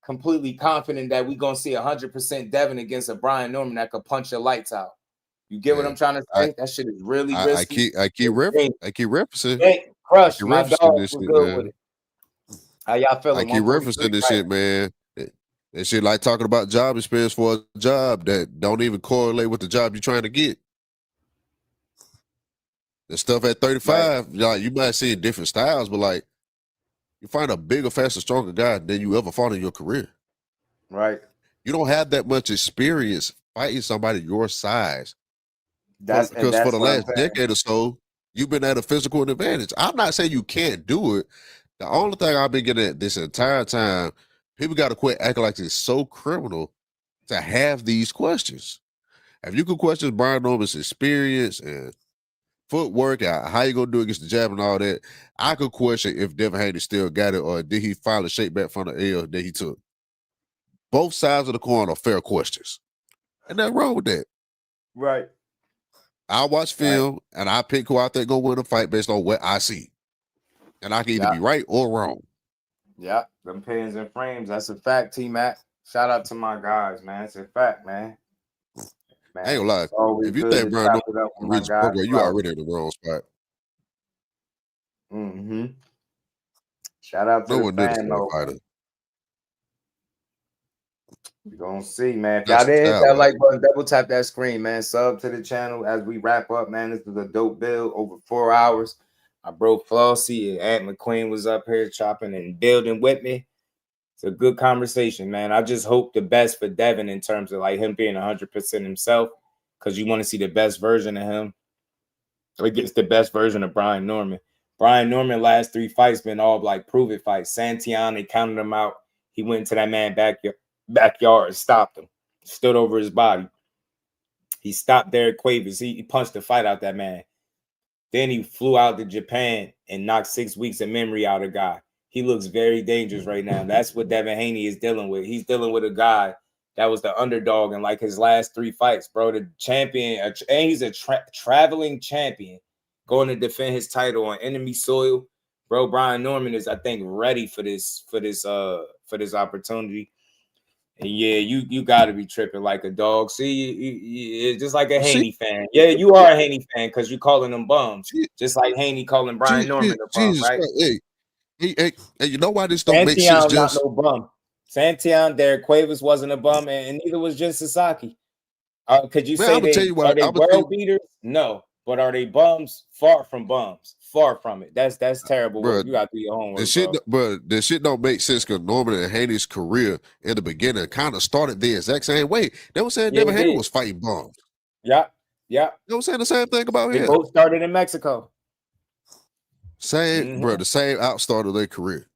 completely confident that we're gonna see 100% Devin against a Brian Norman that could punch your lights out. You get what I'm trying to say? That shit is really risky. I keep referencing. Hey, Crush, I keep my referencing dog this was shit, good with man. it. How y'all feeling? I keep referencing this shit, man. That shit like talking about job experience for a job that don't even correlate with the job you're trying to get. The stuff at 35, like you might see different styles, but like you find a bigger, faster, stronger guy than you ever fought in your career. Right. You don't have that much experience fighting somebody your size. That's Because for the what I'm last saying. decade or so, you've been at a physical advantage. I'm not saying you can't do it. The only thing I've been getting at this entire time, people got to quit acting like it's so criminal to have these questions. If you could question Brian Norman's experience and footwork, how you gonna do against the jab and all that, I could question if Devin Haney still got it or did he finally shake back from the L that he took. Both sides of the coin are fair questions. And nothing wrong with that. Right. I watch film and I pick who I think gonna win a fight based on what I see. And I can either be right or wrong. Yeah, them pins and frames. That's a fact, T-Mac. Shout out to my guys, man. It's a fact, man. I ain't gonna lie. If you think Brian Norman reach Burger, you already in the wrong spot. Mm-hmm. Shout out to No the one did a fan, fair though. fighter. We're gonna see, man. If That's y'all didn't hit style, that man. like button, double tap that screen, man. Sub to the channel as we wrap up, man. This is a dope build over 4 hours. My bro Flossie and Aunt McQueen was up here chopping and building with me. It's a good conversation, man. I just hope the best for Devin in terms of like him being 100% himself, because you want to see the best version of him against the best version of Brian Norman. Brian Norman last 3 fights been all like prove it fights. Santian, they counted him out. He went into that man backyard and stopped him. Stood over his body. He stopped Derek Quavers. He punched the fight out that man. Then he flew out to Japan and knocked 6 weeks of memory out of a guy. He looks very dangerous right now. That's what Devin Haney is dealing with. He's dealing with a guy that was the underdog in like his last 3 fights, bro. The champion, and he's a traveling champion going to defend his title on enemy soil. Bro, Brian Norman is, I think, ready for this opportunity. And yeah, you got to be tripping like a dog. See, just like a Haney fan. Yeah, you are a Haney fan because you're calling them bums, just like Haney calling Brian Norman a bum, Jesus right? Christ. Hey, you know why this don't make sense? Santian not no bum. Santian, Derek Quavers wasn't a bum, and neither was Jin Sasaki. Could you say are they world beaters? No, but are they bums? Far from bums. Far from it. That's terrible. Bro, You got to do your homework, the shit don't make sense because Norman and Haney's career in the beginning kind of started the exact same way. They were saying Devin Haney was fighting bums. Yeah. They were saying the same thing about him. They both started in Mexico. Same, bro, the same outstart of their career.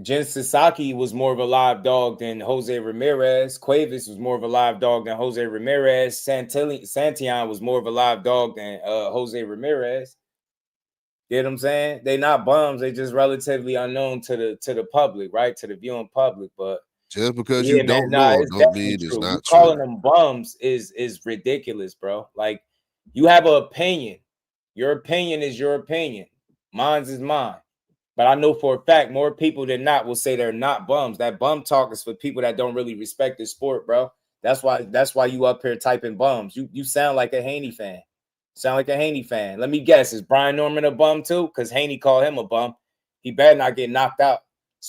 Jin Sasaki was more of a live dog than Jose Ramirez. Cuevas was more of a live dog than Jose Ramirez. Santian was more of a live dog than Jose Ramirez. You know what I'm saying? They not bums. They just relatively unknown to the public, right? To the viewing public. But just because you don't know it's don't mean true. it's not You true. calling them bums is ridiculous, bro. Like, you have an opinion. Your opinion is your opinion. Mine's is mine. But I know for a fact more people than not will say they're not bums. That bum talk is for people that don't really respect the sport, bro. That's why you up here typing bums. You sound like a Haney fan. Sound like a Haney fan. Let me guess, is Brian Norman a bum too? Because Haney called him a bum. He better not get knocked out.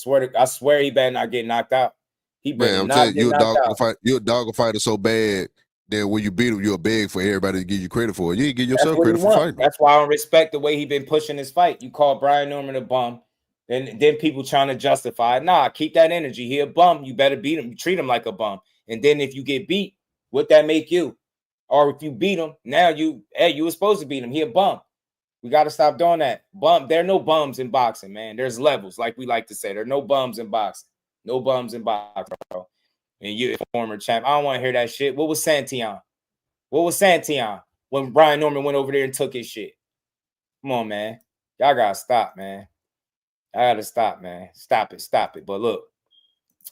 I swear he better not get knocked out. He better I'm not telling get you, knocked out. you're a dog fighter so bad that when you beat him, you'll beg for everybody to give you credit for it. You ain't give yourself credit for fighting. That's why I don't respect the way he been pushing his fight. You call Brian Norman a bum, then people trying to justify it. Nah, keep that energy. He a bum. You better beat him. You treat him like a bum. And then if you get beat, what that make you? Or if you beat him, now you were supposed to beat him. He a bum. We got to stop doing that. There are no bums in boxing, man. There's levels, like we like to say. There are no bums in boxing. No bums in boxing, bro. And you a former champ. I don't want to hear that shit. What was Santian? What was Santian when Brian Norman went over there and took his shit? Come on, man. Y'all got to stop, man. I got to stop, man. Stop it. But look,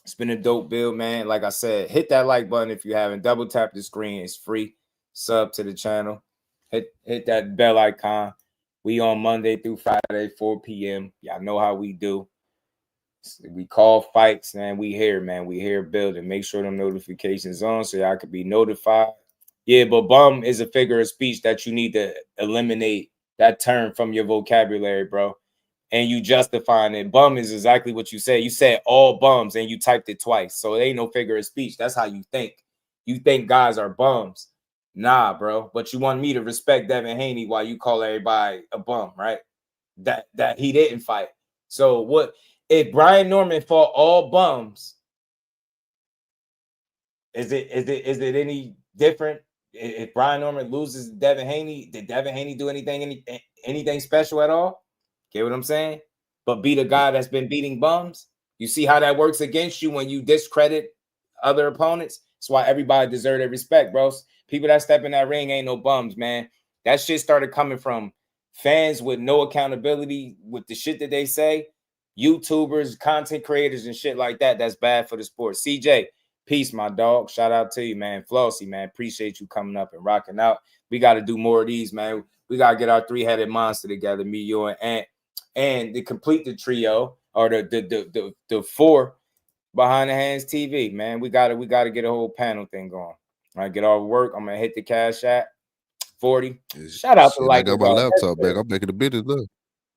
it's been a dope build, man. Like I said, hit that like button if you haven't. Double tap the screen. It's free. Sub to the channel. Hit that bell icon. We on Monday through Friday, 4 p.m. Y'all know how we do. We call fights, man. We here, man. We here building. Make sure them notifications on so y'all could be notified. Yeah, but bum is a figure of speech that you need to eliminate that term from your vocabulary, bro. And you justifying it. Bum is exactly what you said. You said all bums and you typed it twice. So it ain't no figure of speech. That's how you think. You think guys are bums. Nah, bro. But you want me to respect Devin Haney while you call everybody a bum, right? That he didn't fight. So what if Brian Norman fought all bums? Is it any different? If Brian Norman loses Devin Haney, did Devin Haney do anything special at all? Get what I'm saying? But be the guy that's been beating bums. You see how that works against you when you discredit other opponents? That's why everybody deserves their respect, bros. People that step in that ring ain't no bums, man. That shit started coming from fans with no accountability with the shit that they say. YouTubers, content creators, and shit like that. That's bad for the sport. CJ, peace, my dog. Shout out to you, man. Flossy, man. Appreciate you coming up and rocking out. We got to do more of these, man. We got to get our three-headed monster together, me, you, and Ant. And to complete the trio or the four behind the hands TV, man. We gotta get a whole panel thing going. All right, get all work. I'm gonna hit the cash app 40. Shout out to I got my laptop back. I'm making a business now.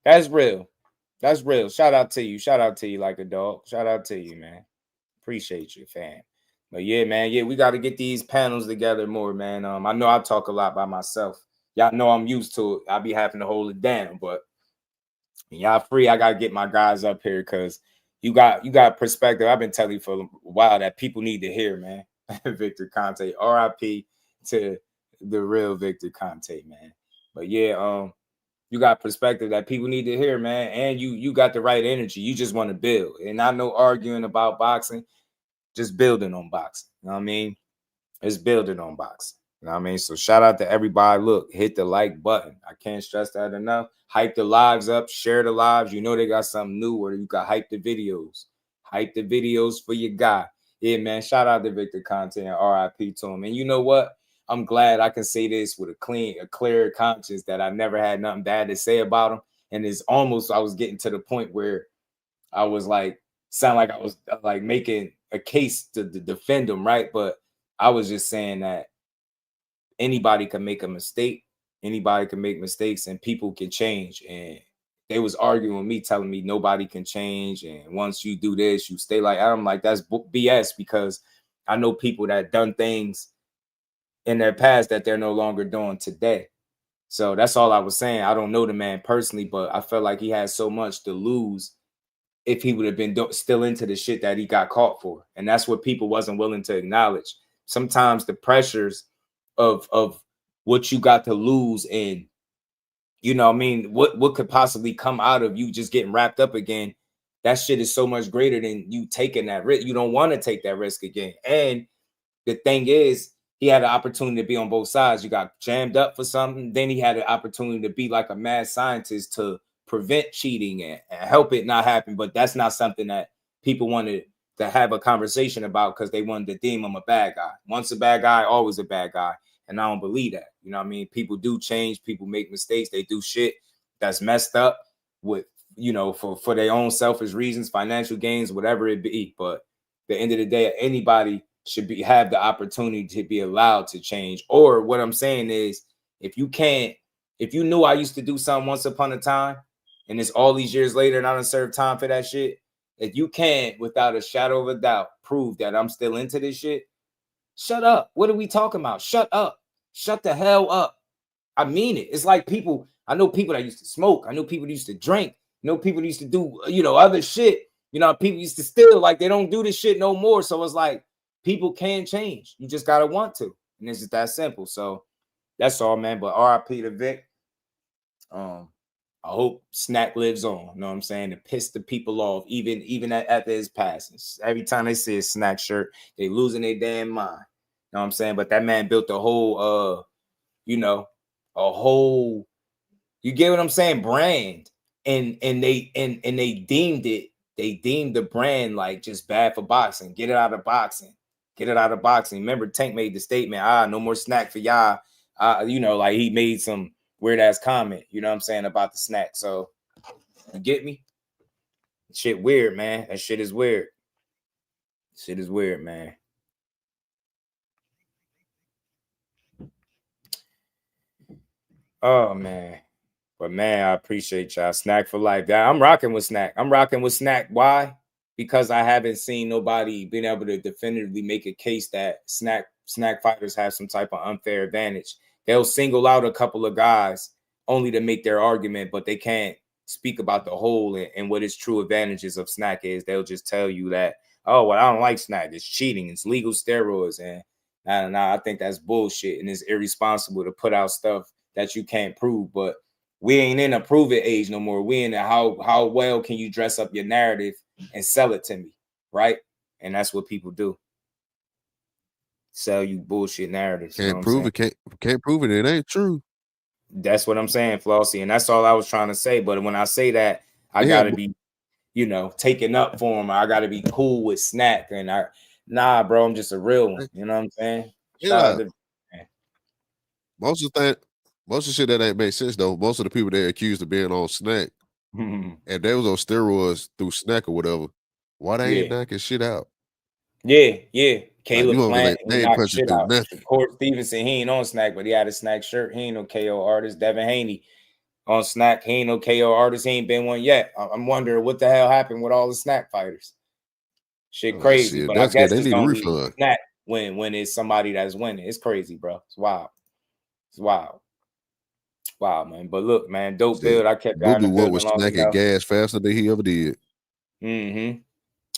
That's real. That's real. Shout out to you. Shout out to you like a dog. Shout out to you, man. Appreciate you, fam. But yeah, man. Yeah, we got to get these panels together more, man. I know I talk a lot by myself. Y'all know I'm used to it. I be having to hold it down, but y'all free. I gotta get my guys up here because you got perspective. I've been telling you for a while that people need to hear, man. Victor Conte, RIP to the real Victor Conte, man. But yeah, you got perspective that people need to hear, man. And you got the right energy. You just want to build. And not no arguing about boxing, just building on boxing. You know what I mean? It's building on boxing. You know what I mean? So shout out to everybody. Look, hit the like button. I can't stress that enough. Hype the lives up. Share the lives. You know they got something new where you got hype the videos. Hype the videos for your guy. Yeah, man. Shout out to Victor Conte and RIP to him. And you know what? I'm glad I can say this with a clear conscience that I never had nothing bad to say about him. And it's almost, I was getting to the point where I was like, sound like I was like making a case to defend him, right? But I was just saying that anybody can make a mistake. Anybody can make mistakes and people can change. And they was arguing with me, telling me nobody can change. And once you do this, you stay like, I'm like, that's BS because I know people that done things in their past that they're no longer doing today. So that's all I was saying. I don't know the man personally, but I felt like he had so much to lose if he would have been still into the shit that he got caught for. And that's what people wasn't willing to acknowledge. Sometimes the pressures of what you got to lose and, you know what I mean, what could possibly come out of you just getting wrapped up again, that shit is so much greater than you taking that risk. You don't want to take that risk again. And the thing is, he had an opportunity to be on both sides. You got jammed up for something. Then he had an opportunity to be like a mad scientist to prevent cheating and help it not happen. But that's not something that people wanted to have a conversation about because they wanted to deem him a bad guy. Once a bad guy, always a bad guy. And I don't believe that. You know what I mean? People do change. People make mistakes. They do shit that's messed up with, you know, for their own selfish reasons, financial gains, whatever it be. But at the end of the day, anybody should have the opportunity to be allowed to change. Or what I'm saying is, if you knew I used to do something once upon a time, and it's all these years later and I don't serve time for that shit, if you can't, without a shadow of a doubt, prove that I'm still into this shit, shut up. What are we talking about? Shut up. Shut the hell up. I mean it. It's like people, I know people that used to smoke. I know people that used to drink. I know people that used to do, you know, other shit. You know, people used to steal. Like, they don't do this shit no more. So it's like, people can change. You just got to want to. And it's just that simple. So that's all, man. But RIP to Vic. I hope Snack lives on. You know what I'm saying? To piss the people off, even after his passing. Every time they see a Snack shirt, they losing their damn mind. You know what I'm saying? But that man built a whole, you get what I'm saying, brand. And they deemed it, they deemed the brand like just bad for boxing. Get it out of boxing. Get it out of boxing. Remember, Tank made the statement, no more snack for y'all. You know, like he made some weird ass comment, you know what I'm saying, about the snack. So you get me? Shit weird, man. That shit is weird. Shit is weird, man. Oh, man. But, man, I appreciate y'all. Snack for life. Guy, I'm rocking with Snack. I'm rocking with Snack. Why? Because I haven't seen nobody being able to definitively make a case that Snack fighters have some type of unfair advantage. They'll single out a couple of guys only to make their argument, but they can't speak about the whole and what its true advantages of Snack is. They'll just tell you that, oh, well, I don't like Snack. It's cheating. It's legal steroids. And I think that's bullshit. And it's irresponsible to put out stuff that you can't prove. But we ain't in a prove it age no more. We in a how well can you dress up your narrative and sell it to me, right? And that's what people do. Sell you bullshit narratives. Can't prove it. Can't prove it. It ain't true. That's what I'm saying, Flossie. And that's all I was trying to say. But when I say that, I gotta be, taking up for him. I gotta be cool with Snack. And nah, bro, I'm just a real one. You know what I'm saying? Yeah. Most of the shit that ain't make sense though. Most of the people they accused of being on Snack, and they was on steroids through Snack or whatever. Why they ain't knocking shit out? Yeah. Caleb Plant, they ain't punching shit through out. nothing. Court Stevenson, he ain't on Snack, but he had a Snack shirt. He ain't no KO artist. Devin Haney on Snack, he ain't no KO artist. He ain't been one yet. I'm wondering what the hell happened with all the Snack fighters. Shit crazy, shit, but I guess they it's need a gonna be refund. Snack when it's somebody that's winning. It's crazy, bro. It's wild. It's wild. Wow, man. But look, man, dope build. I kept y'all in the Boo-Boo building was long snacking enough. gas faster than he ever did.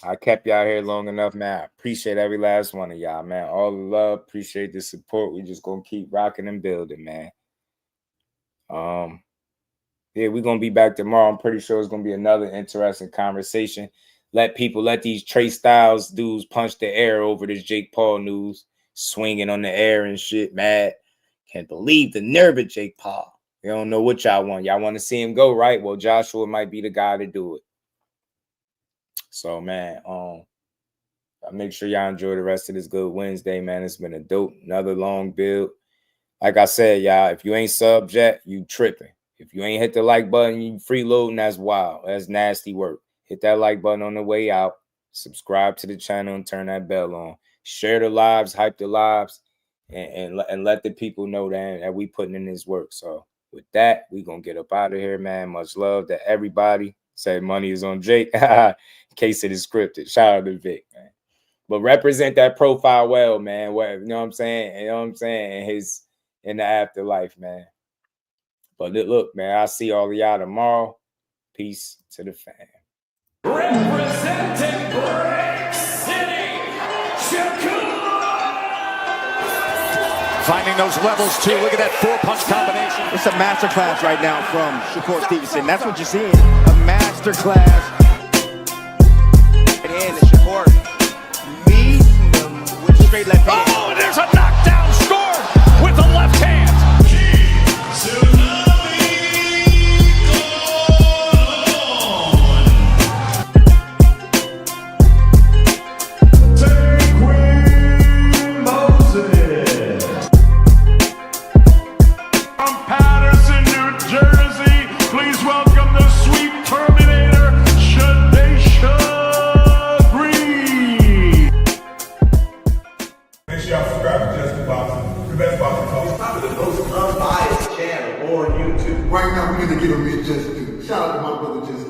I kept y'all here long enough, man. I appreciate every last one of y'all, man. All the love, appreciate the support. We just gonna keep rocking and building, man. Yeah, we're gonna be back tomorrow. I'm pretty sure it's gonna be another interesting conversation. Let these Trey Styles dudes punch the air over this Jake Paul news, swinging on the air and shit, mad. Can't believe the nerve of Jake Paul. You don't know what y'all want. Y'all want to see him go, right? Well, Joshua might be the guy to do it. So, man, make sure y'all enjoy the rest of this good Wednesday, man. It's been another long build. Like I said, y'all, if you ain't subbed yet, you tripping. If you ain't hit the like button, you freeloading, that's wild. That's nasty work. Hit that like button on the way out. Subscribe to the channel and turn that bell on. Share the lives, hype the lives, and let the people know that we putting in this work. So with that, we gonna get up out of here, man. Much love to everybody. Say money is on Jake. In case it is scripted. Shout out to Vic, man. But represent that profile well, man. You know what I'm saying? You know what I'm saying? In the afterlife, man. But look, man, I'll see all of y'all tomorrow. Peace to the fam. Representing Brick City, Shakur! Finding those levels, too. Look at that four-punch combination. It's a masterclass right now from Shakur Stevenson. That's what you're seeing. A masterclass. And Shakur meeting them with straight left hand. Oh, there's a knockdown score with the left hand. Make sure y'all subscribe to Jusdueboxing, the best boxing talk. Probably the most unbiased channel on YouTube. Right now, we're going to give him his Just Do. Shout out to my brother Just Do.